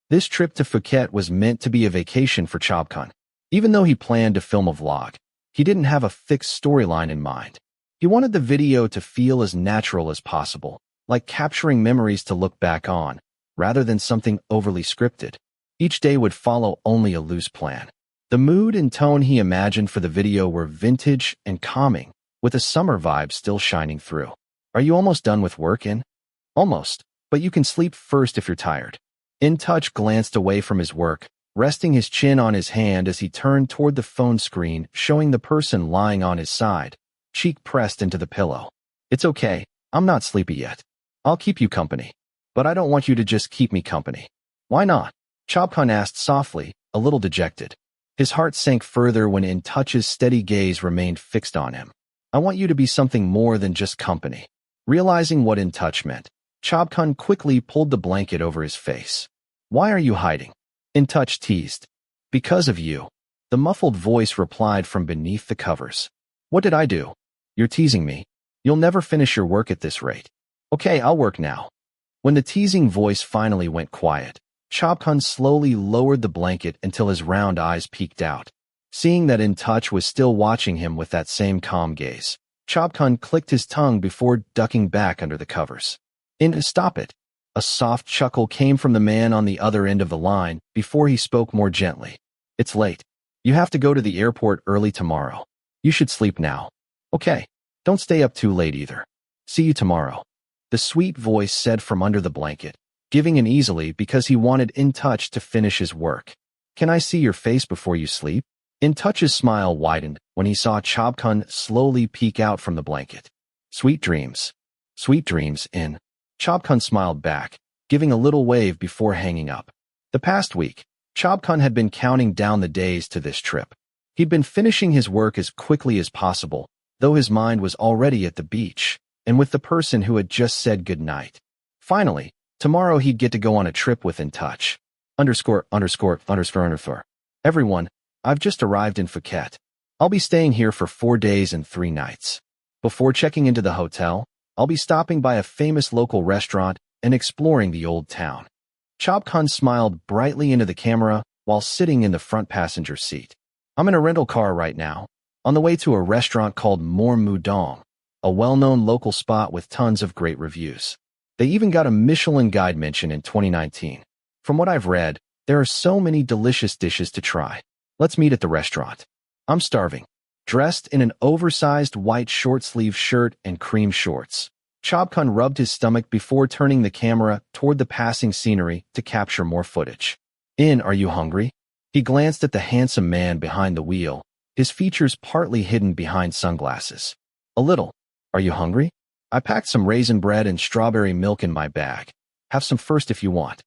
Speaker 1: This trip to Phuket was meant to be a vacation for Chobkhun. Even though he planned to film a vlog, he didn't have a fixed storyline in mind. He wanted the video to feel as natural as possible, like capturing memories to look back on, rather than something overly scripted. Each day would follow only a loose plan. The mood and tone he imagined for the video were vintage and calming, with a summer vibe still shining through. Are you almost done with work, In? Almost, but you can sleep first if you're tired. Intouch glanced away from his work, resting his chin on his hand as he turned toward the phone screen, showing the person lying on his side, cheek pressed into the pillow. It's okay, I'm not sleepy yet. I'll keep you company. But I don't want you to just keep me company. Why not? Chobkhun asked softly, a little dejected. His heart sank further when Intouch's steady gaze remained fixed on him. I want you to be something more than just company. Realizing what Intouch meant, Chobkhun quickly pulled the blanket over his face. Why are you hiding? Intouch teased. Because of you. The muffled voice replied from beneath the covers. What did I do? You're teasing me. You'll never finish your work at this rate. Okay, I'll work now. When the teasing voice finally went quiet, Chobkhun slowly lowered the blanket until his round eyes peeked out. Seeing that Intouch was still watching him with that same calm gaze, Chobkhun clicked his tongue before ducking back under the covers. Stop it. A soft chuckle came from the man on the other end of the line before he spoke more gently. It's late. You have to go to the airport early tomorrow. You should sleep now. Okay. Don't stay up too late either. See you tomorrow. The sweet voice said from under the blanket, giving in easily because he wanted Intouch to finish his work. Can I see your face before you sleep? Intouch's smile widened when he saw Chobkhun slowly peek out from the blanket. Sweet dreams. Sweet dreams, In. Chobkhun smiled back, giving a little wave before hanging up. The past week, Chobkhun had been counting down the days to this trip. He'd been finishing his work as quickly as possible, though his mind was already at the beach, and with the person who had just said goodnight. Finally, tomorrow he'd get to go on a trip with Intouch. Everyone, I've just arrived in Phuket. I'll be staying here for 4 days and 3 nights. Before checking into the hotel, I'll be stopping by a famous local restaurant and exploring the old town. Chobkhun smiled brightly into the camera while sitting in the front passenger seat. I'm in a rental car right now, on the way to a restaurant called More Mudong, a well-known local spot with tons of great reviews. They even got a Michelin Guide mention in 2019. From what I've read, there are so many delicious dishes to try. Let's meet at the restaurant. I'm starving. Dressed in an oversized white short-sleeve shirt and cream shorts, Chobkhun rubbed his stomach before turning the camera toward the passing scenery to capture more footage. Are you hungry? He glanced at the handsome man behind the wheel, his features partly hidden behind sunglasses. A little. Are you hungry? I packed some raisin bread and strawberry milk in my bag. Have some first if you want.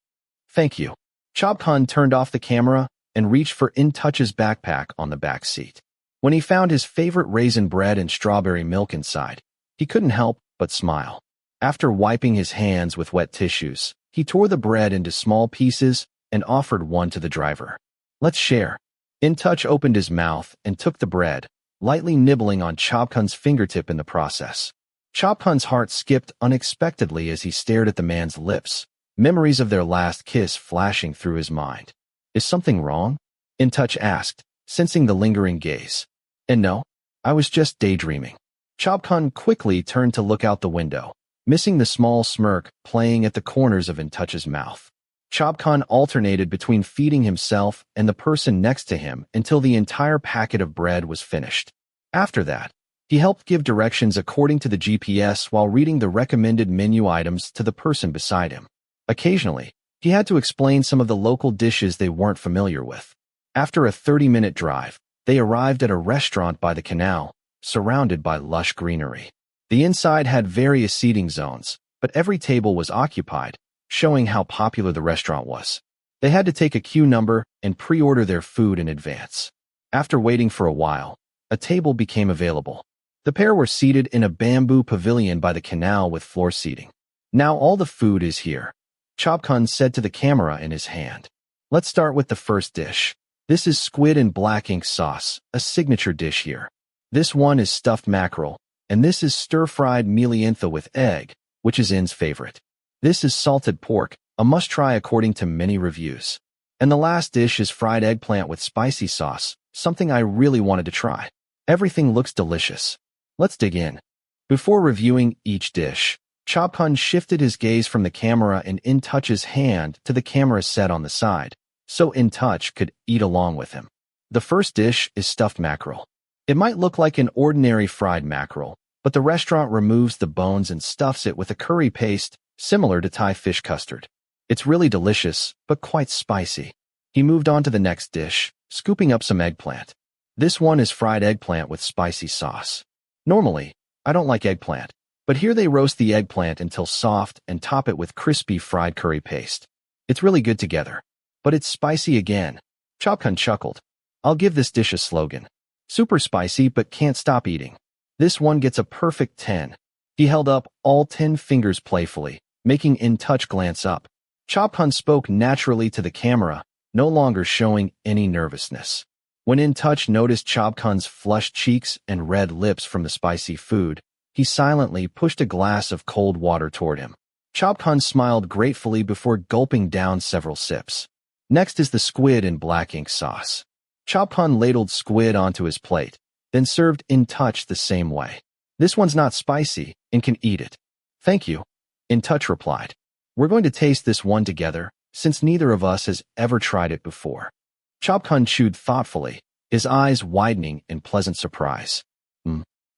Speaker 1: Thank you. Chobkhun turned off the camera and reached for Intouch's backpack on the back seat. When he found his favorite raisin bread and strawberry milk inside, he couldn't help but smile. After wiping his hands with wet tissues, he tore the bread into small pieces and offered one to the driver. Let's share. Intouch opened his mouth and took the bread, lightly nibbling on Chobkhun's fingertip in the process. Chobkhun's heart skipped unexpectedly as he stared at the man's lips, memories of their last kiss flashing through his mind. Is something wrong? Intouch asked, sensing the lingering gaze. No, I was just daydreaming. Chobkhun quickly turned to look out the window, missing the small smirk playing at the corners of Intouch's mouth. Chobkhun alternated between feeding himself and the person next to him until the entire packet of bread was finished. After that, he helped give directions according to the GPS while reading the recommended menu items to the person beside him. Occasionally, he had to explain some of the local dishes they weren't familiar with. After a 30-minute drive, they arrived at a restaurant by the canal, surrounded by lush greenery. The inside had various seating zones, but every table was occupied, showing how popular the restaurant was. They had to take a queue number and pre-order their food in advance. After waiting for a while, a table became available. The pair were seated in a bamboo pavilion by the canal with floor seating. Now all the food is here, Chobkhun said to the camera in his hand. Let's start with the first dish. This is squid and black ink sauce, a signature dish here. This one is stuffed mackerel, and this is stir-fried mealyintha with egg, which is In's favorite. This is salted pork, a must-try according to many reviews. And the last dish is fried eggplant with spicy sauce, something I really wanted to try. Everything looks delicious. Let's dig in. Before reviewing each dish, Chobkhun shifted his gaze from the camera and Intouch's hand to the camera set on the side, so Intouch could eat along with him. The first dish is stuffed mackerel. It might look like an ordinary fried mackerel, but the restaurant removes the bones and stuffs it with a curry paste similar to Thai fish custard. It's really delicious, but quite spicy. He moved on to the next dish, scooping up some eggplant. This one is fried eggplant with spicy sauce. Normally, I don't like eggplant, but here they roast the eggplant until soft and top it with crispy fried curry paste. It's really good together, but it's spicy again. Chobkhun chuckled. I'll give this dish a slogan. Super spicy but can't stop eating. This one gets a perfect 10. He held up all 10 fingers playfully, making Intouch glance up. Chobkhun spoke naturally to the camera, no longer showing any nervousness. When Intouch noticed Chobkhun's flushed cheeks and red lips from the spicy food, he silently pushed a glass of cold water toward him. Chobkhun smiled gratefully before gulping down several sips. Next is the squid in black ink sauce. Chobkhun ladled squid onto his plate, then served Intouch the same way. This one's not spicy and can eat it. Thank you, Intouch replied. We're going to taste this one together, since neither of us has ever tried it before. Chobkhun chewed thoughtfully, his eyes widening in pleasant surprise.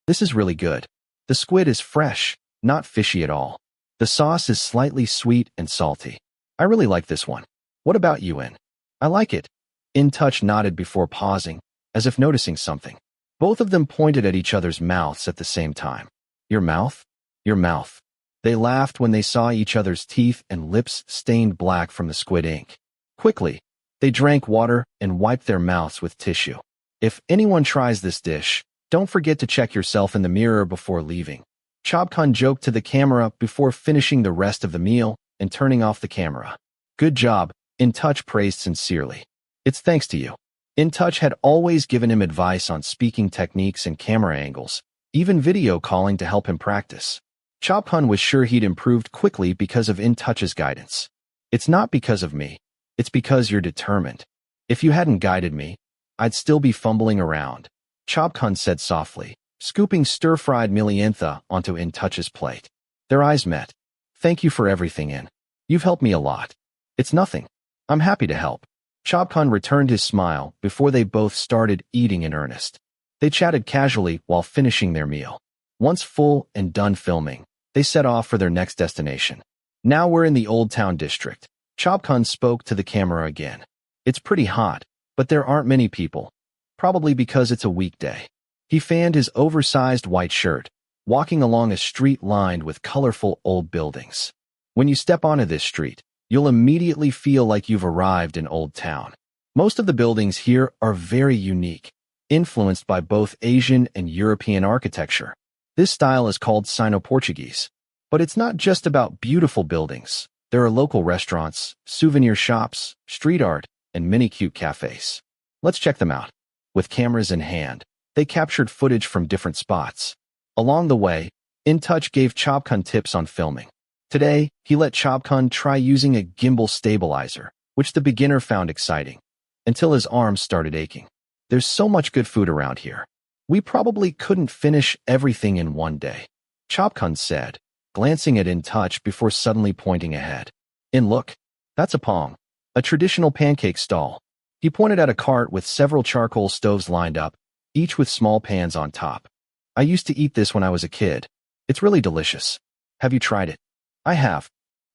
Speaker 1: This is really good. The squid is fresh, not fishy at all. The sauce is slightly sweet and salty. I really like this one. What about you, In? I like it. Intouch nodded before pausing, as if noticing something. Both of them pointed at each other's mouths at the same time. Your mouth? Your mouth. They laughed when they saw each other's teeth and lips stained black from the squid ink. Quickly, they drank water and wiped their mouths with tissue. If anyone tries this dish, don't forget to check yourself in the mirror before leaving. Chobkhun joked to the camera before finishing the rest of the meal and turning off the camera. Good job, Intouch praised sincerely. It's thanks to you. Intouch had always given him advice on speaking techniques and camera angles, even video calling to help him practice. Chobkhun was sure he'd improved quickly because of Intouch's guidance. It's not because of me. It's because you're determined. If you hadn't guided me, I'd still be fumbling around, Chobkhun said softly, scooping stir-fried milientha onto Intouch's plate. Their eyes met. Thank you for everything, In. You've helped me a lot. It's nothing. I'm happy to help. Chobkhun returned his smile before they both started eating in earnest. They chatted casually while finishing their meal. Once full and done filming, they set off for their next destination. Now we're in the Old Town district. Chobkhun spoke to the camera again. It's pretty hot, but there aren't many people, probably because it's a weekday. He fanned his oversized white shirt, walking along a street lined with colorful old buildings. When you step onto this street, you'll immediately feel like you've arrived in Old Town. Most of the buildings here are very unique, influenced by both Asian and European architecture. This style is called Sino-Portuguese. But it's not just about beautiful buildings. There are local restaurants, souvenir shops, street art, and many cute cafes. Let's check them out. With cameras in hand, they captured footage from different spots. Along the way, Intouch gave Chobkhun tips on filming. Today, he let Chobkhun try using a gimbal stabilizer, which the beginner found exciting, until his arms started aching. There's so much good food around here. We probably couldn't finish everything in one day, Chobkhun said, glancing at Intouch before suddenly pointing ahead. In, look, that's a pong, a traditional pancake stall. He pointed at a cart with several charcoal stoves lined up, each with small pans on top. I used to eat this when I was a kid. It's really delicious. Have you tried it? I have.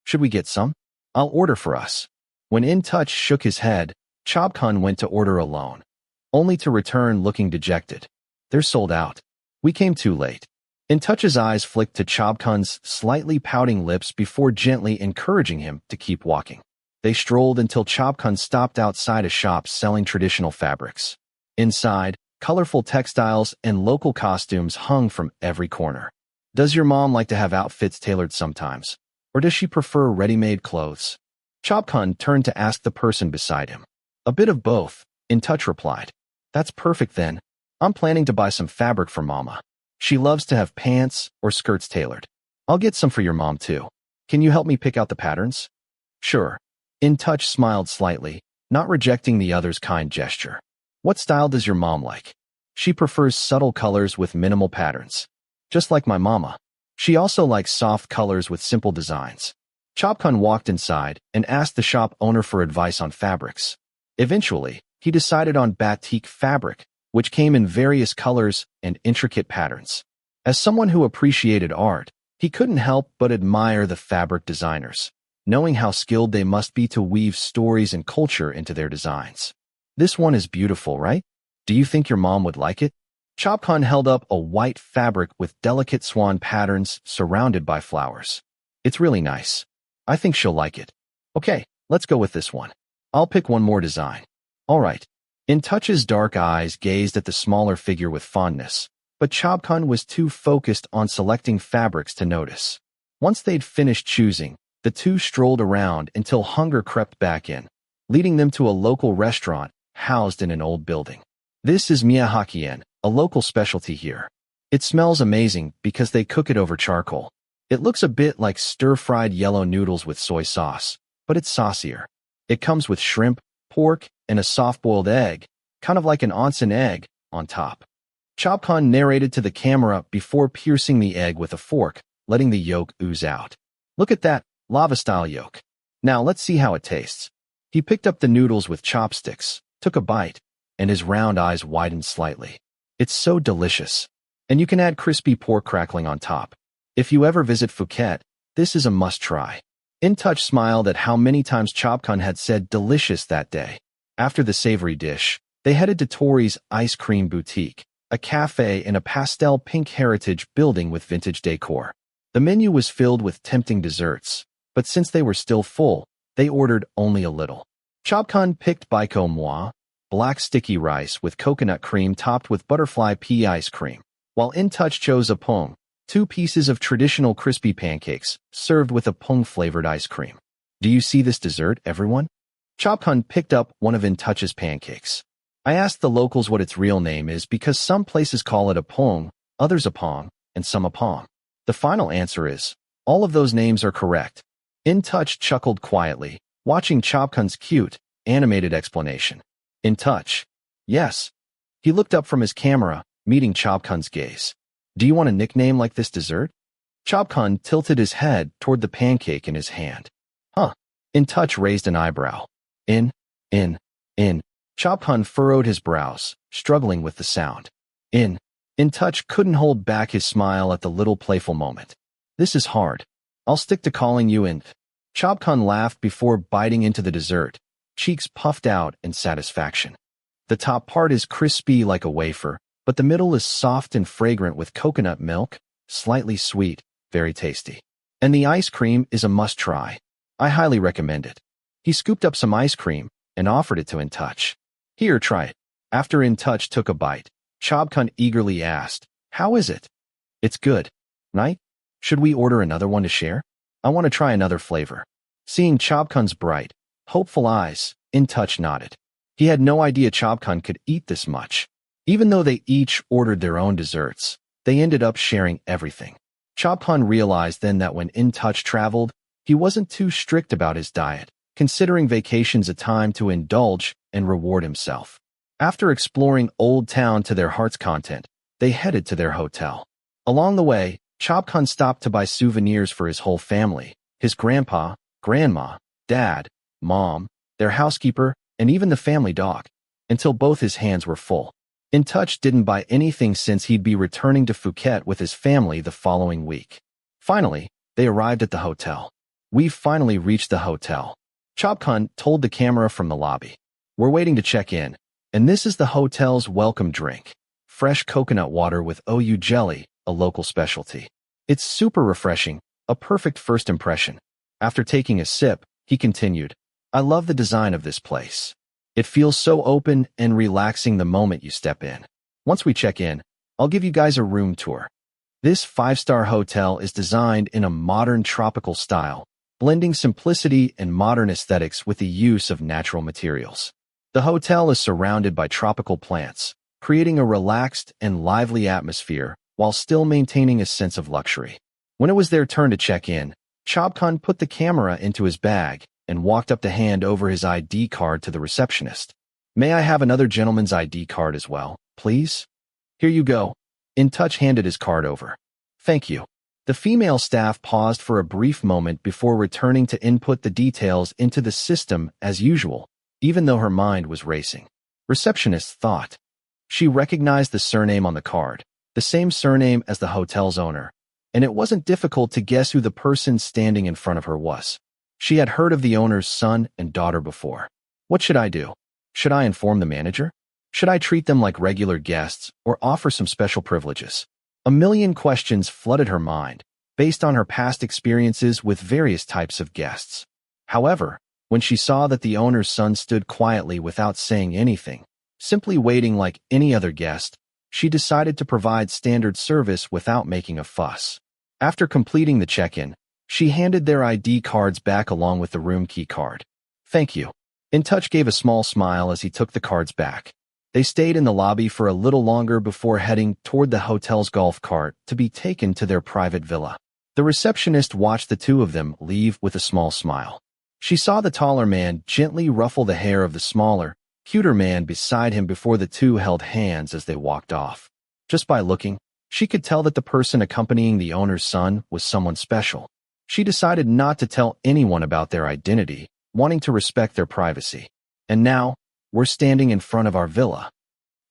Speaker 1: Should we get some? I'll order for us. When Intouch shook his head, Chobkhun went to order alone, only to return looking dejected. They're sold out. We came too late. Intouch's eyes flicked to Chobkhun's slightly pouting lips before gently encouraging him to keep walking. They strolled until Chobkhun stopped outside a shop selling traditional fabrics. Inside, colorful textiles and local costumes hung from every corner. Does your mom like to have outfits tailored sometimes? Or does she prefer ready-made clothes? Chobkhun turned to ask the person beside him. A bit of both, Intouch replied. That's perfect then. I'm planning to buy some fabric for Mama. She loves to have pants or skirts tailored. I'll get some for your mom too. Can you help me pick out the patterns? Sure. Intouch smiled slightly, not rejecting the other's kind gesture. What style does your mom like? She prefers subtle colors with minimal patterns. Just like my mama. She also likes soft colors with simple designs. Chobkhun walked inside and asked the shop owner for advice on fabrics. Eventually, he decided on batik fabric, which came in various colors and intricate patterns. As someone who appreciated art, he couldn't help but admire the fabric designers, knowing how skilled they must be to weave stories and culture into their designs. This one is beautiful, right? Do you think your mom would like it? Chobkhun held up a white fabric with delicate swan patterns surrounded by flowers. It's really nice. I think she'll like it. Okay, let's go with this one. I'll pick one more design. All right. Intouch's dark eyes gazed at the smaller figure with fondness, but Chobkhun was too focused on selecting fabrics to notice. Once they'd finished choosing, The two strolled around until hunger crept back in, leading them to a local restaurant housed in an old building. This is Miyahakien, a local specialty here. It smells amazing because they cook it over charcoal. It looks a bit like stir-fried yellow noodles with soy sauce, but it's saucier. It comes with shrimp, pork, and a soft-boiled egg, kind of like an onsen egg, on top. Chobkhun narrated to the camera before piercing the egg with a fork, letting the yolk ooze out. Look at that, lava-style yolk. Now let's see how it tastes. He picked up the noodles with chopsticks, took a bite, and his round eyes widened slightly. It's so delicious. And you can add crispy pork crackling on top. If you ever visit Phuket, this is a must-try. Intouch smiled at how many times Chobkhun had said delicious that day. After the savory dish, they headed to Tori's Ice Cream Boutique, a cafe in a pastel pink heritage building with vintage decor. The menu was filled with tempting desserts, but since they were still full, they ordered only a little. Chobkhun picked Baiko Moi, black sticky rice with coconut cream topped with butterfly pea ice cream, while Intouch chose a pung, 2 pieces of traditional crispy pancakes, served with a pung-flavored ice cream. Do you see this dessert, everyone? Chobkhun picked up one of Intouch's pancakes. I asked the locals what its real name is because some places call it a pung, others a pong, and some a pong. The final answer is, all of those names are correct. Intouch chuckled quietly, watching Chobkhun's cute, animated explanation. Intouch. Yes. He looked up from his camera, meeting Chobkhun's gaze. Do you want a nickname like this dessert? Chobkhun tilted his head toward the pancake in his hand. Huh. Intouch raised an eyebrow. In. Chobkhun furrowed his brows, struggling with the sound. Intouch couldn't hold back his smile at the little playful moment. This is hard. I'll stick to calling you Int. Chobkhun laughed before biting into the dessert, cheeks puffed out in satisfaction. The top part is crispy like a wafer, but the middle is soft and fragrant with coconut milk, slightly sweet, very tasty. And the ice cream is a must-try. I highly recommend it. He scooped up some ice cream and offered it to Intouch. Here, try it. After Intouch took a bite, Chobkhun eagerly asked, How is it? It's good. Right? Should we order another one to share? I want to try another flavor. Seeing Chobkhun's bright, hopeful eyes, Intouch nodded. He had no idea Chobkhun could eat this much. Even though they each ordered their own desserts, they ended up sharing everything. Chobkhun realized then that when Intouch traveled, he wasn't too strict about his diet, considering vacations a time to indulge and reward himself. After exploring Old Town to their heart's content, they headed to their hotel. Along the way, Chobkhun stopped to buy souvenirs for his whole family, his grandpa, grandma, dad, mom, their housekeeper, and even the family dog, until both his hands were full. Intouch didn't buy anything since he'd be returning to Phuket with his family the following week. Finally, they arrived at the hotel. We've finally reached the hotel. Chobkhun told the camera from the lobby. We're waiting to check in, and this is the hotel's welcome drink. Fresh coconut water with OU jelly, a local specialty. It's super refreshing, a perfect first impression. After taking a sip, he continued, I love the design of this place. It feels so open and relaxing the moment you step in. Once we check in, I'll give you guys a room tour. This 5-star hotel is designed in a modern tropical style, blending simplicity and modern aesthetics with the use of natural materials. The hotel is surrounded by tropical plants, creating a relaxed and lively atmosphere while still maintaining a sense of luxury. When it was their turn to check in, Chobkhun put the camera into his bag and walked up to hand over his ID card to the receptionist. May I have another gentleman's ID card as well, please? Here you go. Intouch handed his card over. Thank you. The female staff paused for a brief moment before returning to input the details into the system as usual, even though her mind was racing. Receptionist thought. She recognized the surname on the card, the same surname as the hotel's owner, and it wasn't difficult to guess who the person standing in front of her was. She had heard of the owner's son and daughter before. What should I do? Should I inform the manager? Should I treat them like regular guests or offer some special privileges? A million questions flooded her mind, based on her past experiences with various types of guests. However, when she saw that the owner's son stood quietly without saying anything, simply waiting like any other guest, she decided to provide standard service without making a fuss. After completing the check-in, She handed their ID cards back along with the room key card. Thank you. Intouch gave a small smile as he took the cards back. They stayed in the lobby for a little longer before heading toward the hotel's golf cart to be taken to their private villa. The receptionist watched the two of them leave with a small smile. She saw the taller man gently ruffle the hair of the smaller, cuter man beside him before the two held hands as they walked off. Just by looking, she could tell that the person accompanying the owner's son was someone special. She decided not to tell anyone about their identity, wanting to respect their privacy. And now, we're standing in front of our villa.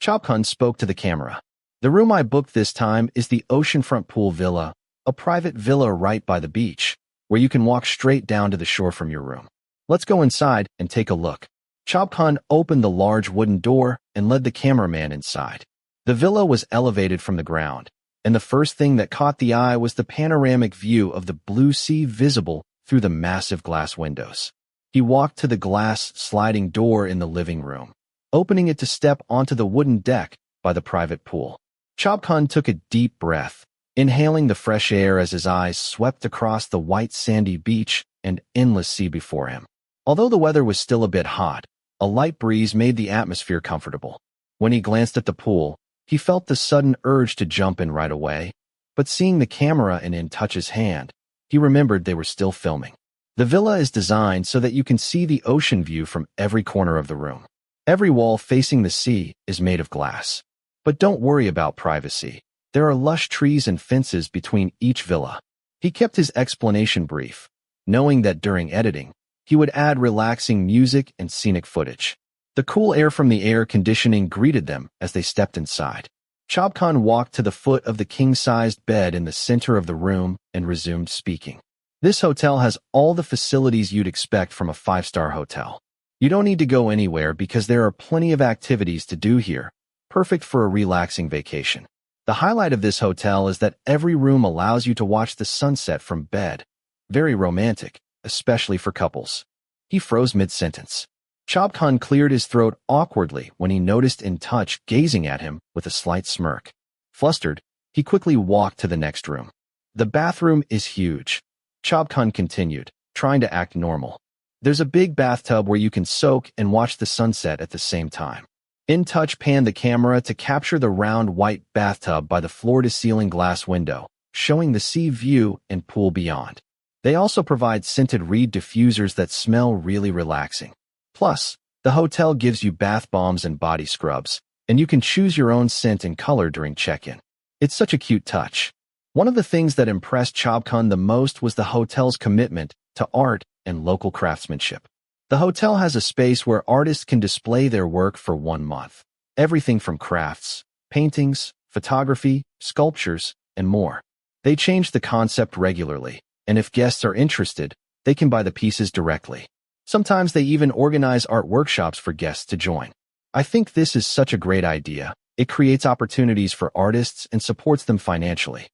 Speaker 1: Chobkhun spoke to the camera. The room I booked this time is the oceanfront pool villa, a private villa right by the beach, where you can walk straight down to the shore from your room. Let's go inside and take a look. Chobkhun opened the large wooden door and led the cameraman inside. The villa was elevated from the ground, and the first thing that caught the eye was the panoramic view of the blue sea visible through the massive glass windows. He walked to the glass sliding door in the living room, opening it to step onto the wooden deck by the private pool. Chobkhun took a deep breath, inhaling the fresh air as his eyes swept across the white sandy beach and endless sea before him. Although the weather was still a bit hot, a light breeze made the atmosphere comfortable. When he glanced at the pool, he felt the sudden urge to jump in right away, but seeing the camera in Intouch's hand, he remembered they were still filming. The villa is designed so that you can see the ocean view from every corner of the room. Every wall facing the sea is made of glass. But don't worry about privacy. There are lush trees and fences between each villa. He kept his explanation brief, knowing that during editing, he would add relaxing music and scenic footage. The cool air from the air conditioning greeted them as they stepped inside. Chobkhun walked to the foot of the king-sized bed in the center of the room and resumed speaking. This hotel has all the facilities you'd expect from a five-star hotel. You don't need to go anywhere because there are plenty of activities to do here, perfect for a relaxing vacation. The highlight of this hotel is that every room allows you to watch the sunset from bed. Very romantic, especially for couples. He froze mid-sentence. Chobkhun cleared his throat awkwardly when he noticed Intouch gazing at him with a slight smirk. Flustered, he quickly walked to the next room. The bathroom is huge. Chobkhun continued, trying to act normal. There's a big bathtub where you can soak and watch the sunset at the same time. Intouch panned the camera to capture the round white bathtub by the floor-to-ceiling glass window, showing the sea view and pool beyond. They also provide scented reed diffusers that smell really relaxing. Plus, the hotel gives you bath bombs and body scrubs, and you can choose your own scent and color during check-in. It's such a cute touch. One of the things that impressed Chobkhun the most was the hotel's commitment to art and local craftsmanship. The hotel has a space where artists can display their work for 1 month. Everything from crafts, paintings, photography, sculptures, and more. They change the concept regularly, and if guests are interested, they can buy the pieces directly. Sometimes they even organize art workshops for guests to join. I think this is such a great idea. It creates opportunities for artists and supports them financially.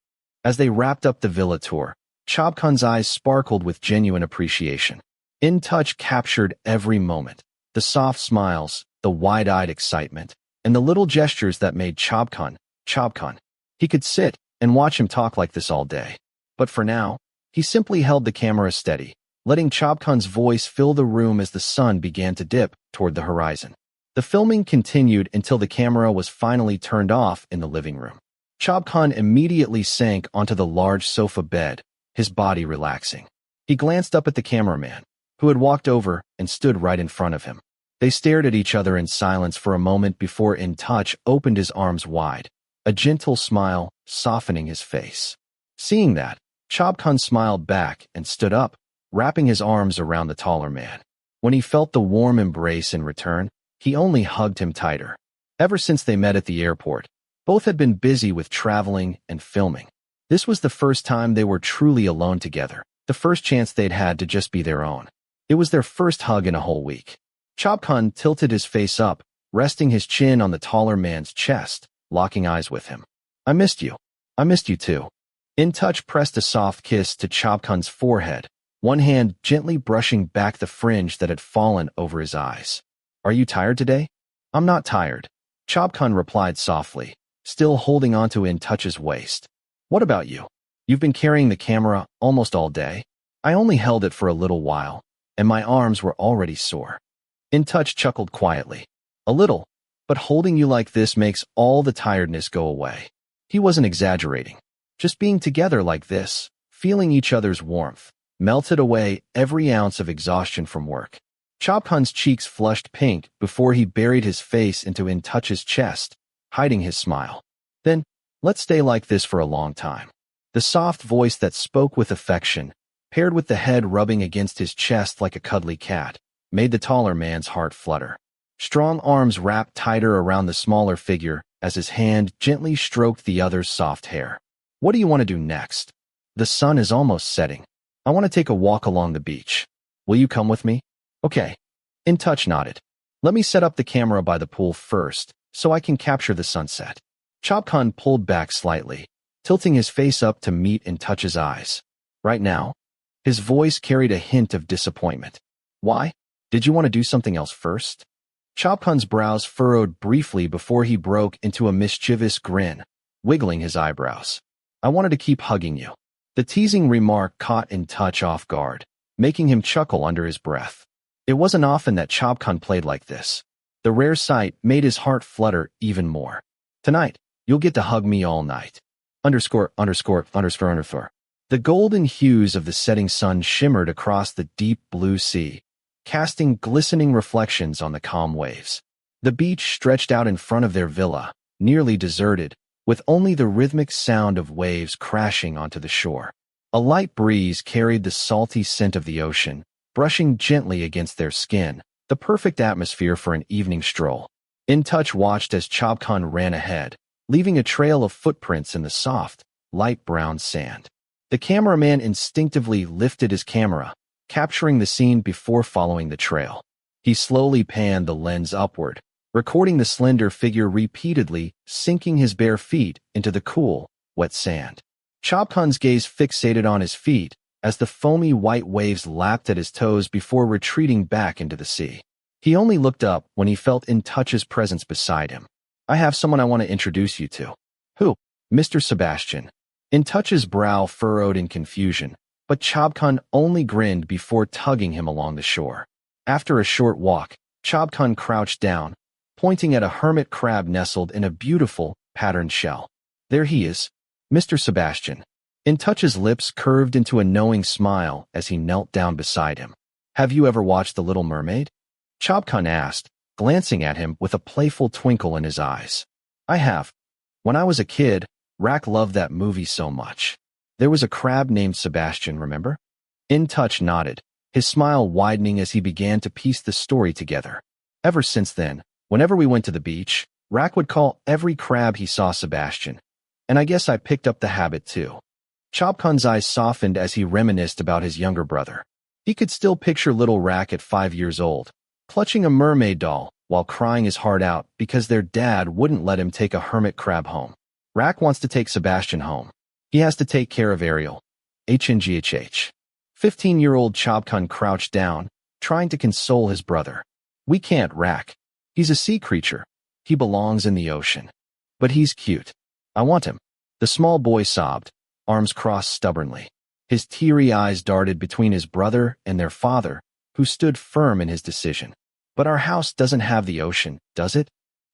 Speaker 1: As they wrapped up the villa tour, Chobkhun's eyes sparkled with genuine appreciation. Intouch captured every moment, the soft smiles, the wide-eyed excitement, and the little gestures that made Chobkhun. He could sit and watch him talk like this all day. But for now, he simply held the camera steady, letting Chobkhun's voice fill the room as the sun began to dip toward the horizon. The filming continued until the camera was finally turned off in the living room. Chobkhun immediately sank onto the large sofa bed, his body relaxing. He glanced up at the cameraman, who had walked over and stood right in front of him. They stared at each other in silence for a moment before Intouch opened his arms wide, a gentle smile softening his face. Seeing that, Chobkhun smiled back and stood up, wrapping his arms around the taller man. When he felt the warm embrace in return, he only hugged him tighter. Ever since they met at the airport, both had been busy with traveling and filming. This was the first time they were truly alone together, the first chance they'd had to just be their own. It was their first hug in a whole week. Chobkhun tilted his face up, resting his chin on the taller man's chest, locking eyes with him. I missed you. I missed you too. Intouch pressed a soft kiss to Chobkhun's forehead, one hand gently brushing back the fringe that had fallen over his eyes. Are you tired today? I'm not tired. Chobkhun replied softly, still holding onto Intouch's waist. What about you? You've been carrying the camera almost all day. I only held it for a little while, and my arms were already sore. Intouch chuckled quietly. A little, but holding you like this makes all the tiredness go away. He wasn't exaggerating. Just being together like this, feeling each other's warmth, melted away every ounce of exhaustion from work. Chobkhun's cheeks flushed pink before he buried his face into Intouch's chest, hiding his smile. Then, let's stay like this for a long time. The soft voice that spoke with affection, paired with the head rubbing against his chest like a cuddly cat, made the taller man's heart flutter. Strong arms wrapped tighter around the smaller figure as his hand gently stroked the other's soft hair. What do you want to do next? The sun is almost setting. I want to take a walk along the beach. Will you come with me? Okay. Intouch nodded. Let me set up the camera by the pool first, so I can capture the sunset. Chobkhun pulled back slightly, tilting his face up to meet Intouch's eyes. Right now? His voice carried a hint of disappointment. Why? Did you want to do something else first? Chobkhun's brows furrowed briefly before he broke into a mischievous grin, wiggling his eyebrows. I wanted to keep hugging you. The teasing remark caught Intouch off guard, making him chuckle under his breath. It wasn't often that Chobkhun played like this. The rare sight made his heart flutter even more. Tonight, you'll get to hug me all night. ________. The golden hues of the setting sun shimmered across the deep blue sea, casting glistening reflections on the calm waves. The beach stretched out in front of their villa, nearly deserted, with only the rhythmic sound of waves crashing onto the shore. A light breeze carried the salty scent of the ocean, brushing gently against their skin, the perfect atmosphere for an evening stroll. Intouch watched as Chobkhun ran ahead, leaving a trail of footprints in the soft, light brown sand. The cameraman instinctively lifted his camera, capturing the scene before following the trail. He slowly panned the lens upward, recording the slender figure repeatedly, sinking his bare feet into the cool, wet sand. Chobkhun's gaze fixated on his feet as the foamy white waves lapped at his toes before retreating back into the sea. He only looked up when he felt Intouch's presence beside him. I have someone I want to introduce you to. Who? Mr. Sebastian. Intouch's brow furrowed in confusion, but Chobkhun only grinned before tugging him along the shore. After a short walk, Chobkhun crouched down, pointing at a hermit crab nestled in a beautiful, patterned shell. There he is, Mr. Sebastian. Intouch's lips curved into a knowing smile as he knelt down beside him. Have you ever watched The Little Mermaid? Chobkhun asked, glancing at him with a playful twinkle in his eyes. I have. When I was a kid, Rack loved that movie so much. There was a crab named Sebastian, remember? Intouch nodded, his smile widening as he began to piece the story together. Ever since then, whenever we went to the beach, Rack would call every crab he saw Sebastian. And I guess I picked up the habit too. Chobkhun's eyes softened as he reminisced about his younger brother. He could still picture little Rack at 5 years old, clutching a mermaid doll while crying his heart out because their dad wouldn't let him take a hermit crab home. Rack wants to take Sebastian home. He has to take care of Ariel. HNGHH. 15-year-old Chobkhun crouched down, trying to console his brother. We can't, Rack. He's a sea creature. He belongs in the ocean. But he's cute. I want him. The small boy sobbed, arms crossed stubbornly. His teary eyes darted between his brother and their father, who stood firm in his decision. But our house doesn't have the ocean, does it?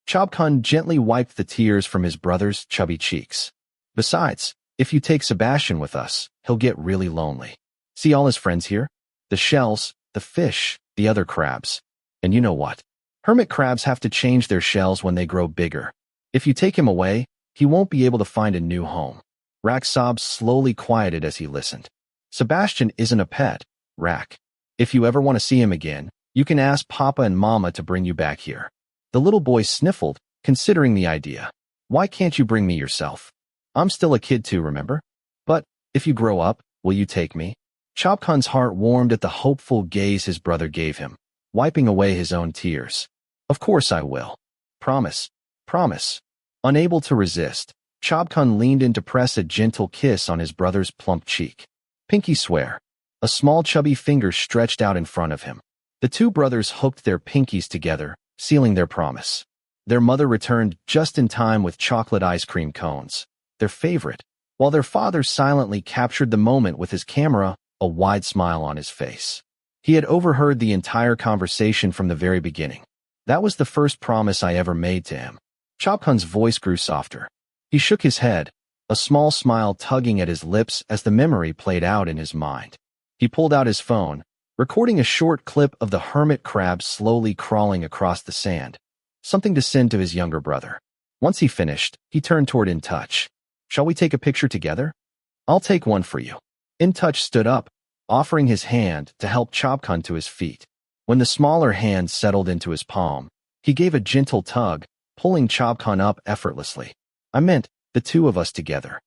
Speaker 1: Chobkhun gently wiped the tears from his brother's chubby cheeks. Besides, if you take Sebastian with us, he'll get really lonely. See all his friends here? The shells, the fish, the other crabs. And you know what? Hermit crabs have to change their shells when they grow bigger. If you take him away, he won't be able to find a new home. Rack's sobs slowly quieted as he listened. Sebastian isn't a pet, Rack. If you ever want to see him again, you can ask Papa and Mama to bring you back here. The little boy sniffled, considering the idea. Why can't you bring me yourself? I'm still a kid too, remember? But, if you grow up, will you take me? Chobkhun's heart warmed at the hopeful gaze his brother gave him, wiping away his own tears. Of course I will. Promise. Promise. Unable to resist, Chobkhun leaned in to press a gentle kiss on his brother's plump cheek. Pinky swear. A small chubby finger stretched out in front of him. The two brothers hooked their pinkies together, sealing their promise. Their mother returned just in time with chocolate ice cream cones, their favorite, while their father silently captured the moment with his camera, a wide smile on his face. He had overheard the entire conversation from the very beginning. That was the first promise I ever made to him. Chobkhun's voice grew softer. He shook his head, a small smile tugging at his lips as the memory played out in his mind. He pulled out his phone, recording a short clip of the hermit crab slowly crawling across the sand, something to send to his younger brother. Once he finished, he turned toward Intouch. "Shall we take a picture together? I'll take one for you." Intouch stood up, offering his hand to help Chobkhun to his feet. When the smaller hand settled into his palm, he gave a gentle tug, pulling Chobkhun up effortlessly. "I meant, the two of us together."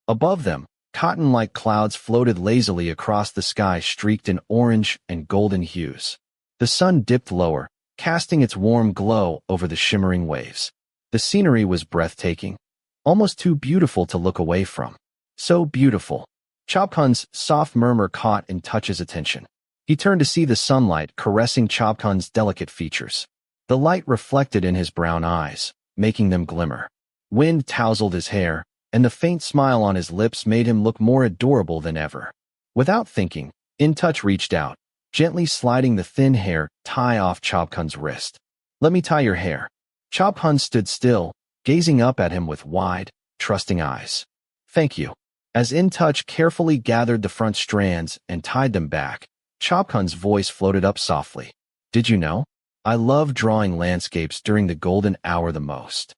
Speaker 1: Above them, cotton-like clouds floated lazily across the sky streaked in orange and golden hues. The sun dipped lower, casting its warm glow over the shimmering waves. The scenery was breathtaking, almost too beautiful to look away from. So beautiful. Chobkhun's soft murmur caught Intouch's attention. He turned to see the sunlight caressing Chobkhun's delicate features. The light reflected in his brown eyes, making them glimmer. Wind tousled his hair, and the faint smile on his lips made him look more adorable than ever. Without thinking, Intouch reached out, gently sliding the thin hair tie off Chobkhun's wrist. "Let me tie your hair." Chobkhun stood still, gazing up at him with wide, trusting eyes. "Thank you." As Intouch carefully gathered the front strands and tied them back, Chobkhun's voice floated up softly. "Did you know? I love drawing landscapes during the golden hour the most.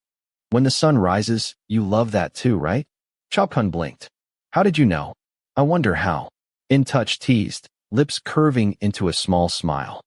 Speaker 1: When the sun rises, you love that too, right?" Chobkhun blinked. "How did you know?" "I wonder how." Intouch teased, lips curving into a small smile.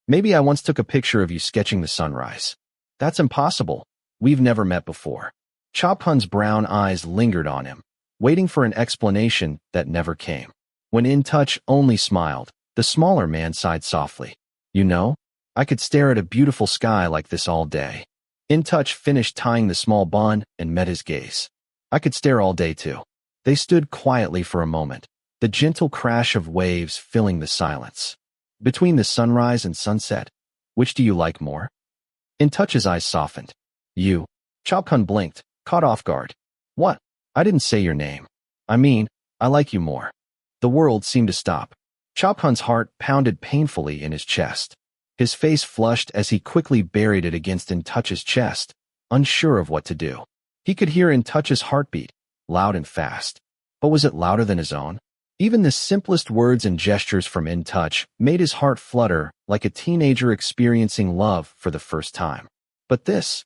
Speaker 1: "Maybe I once took a picture of you sketching the sunrise." "That's impossible. We've never met before." Chobkhun's brown eyes lingered on him, waiting for an explanation that never came. When Intouch only smiled, the smaller man sighed softly. "You know, I could stare at a beautiful sky like this all day." Intouch finished tying the small bun and met his gaze. "I could stare all day too." They stood quietly for a moment, the gentle crash of waves filling the silence. "Between the sunrise and sunset, which do you like more?" Intouch's eyes softened. "You." Chobkhun blinked, caught off guard. "What? I didn't say your name. I mean, I like you more." The world seemed to stop. Chobkhun's heart pounded painfully in his chest. His face flushed as he quickly buried it against Intouch's chest, unsure of what to do. He could hear Intouch's heartbeat, loud and fast. But was it louder than his own? Even the simplest words and gestures from Intouch made his heart flutter like a teenager experiencing love for the first time. But this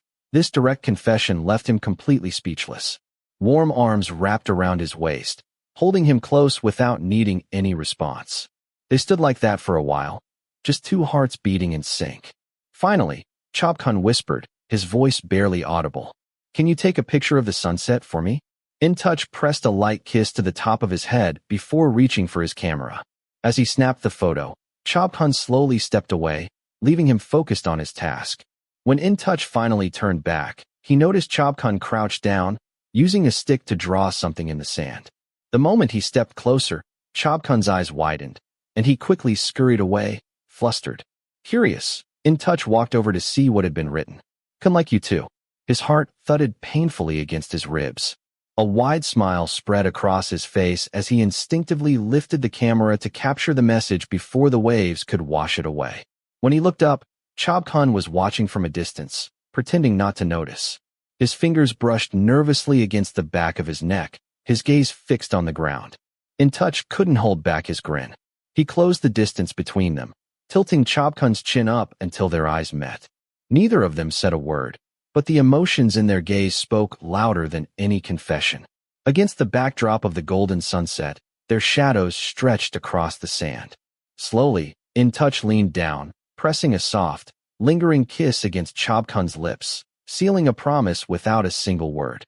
Speaker 1: direct confession left him completely speechless. Warm arms wrapped around his waist, holding him close without needing any response. They stood like that for a while, just two hearts beating in sync. Finally, Chobkhun whispered, his voice barely audible. "Can you take a picture of the sunset for me?" Intouch pressed a light kiss to the top of his head before reaching for his camera. As he snapped the photo, Chobkhun slowly stepped away, leaving him focused on his task. When Intouch finally turned back, he noticed Chobkhun crouched down, using a stick to draw something in the sand. The moment he stepped closer, Chobkhun's eyes widened, and he quickly scurried away, flustered. Curious, Intouch walked over to see what had been written. "Can like you too." His heart thudded painfully against his ribs. A wide smile spread across his face as he instinctively lifted the camera to capture the message before the waves could wash it away. When he looked up, Chobkhun was watching from a distance, pretending not to notice. His fingers brushed nervously against the back of his neck, his gaze fixed on the ground. Intouch couldn't hold back his grin. He closed the distance between them, tilting Chobkhun's chin up until their eyes met. Neither of them said a word, but the emotions in their gaze spoke louder than any confession. Against the backdrop of the golden sunset, their shadows stretched across the sand. Slowly, Intouch leaned down, pressing a soft, lingering kiss against Chobkhun's lips, sealing a promise without a single word.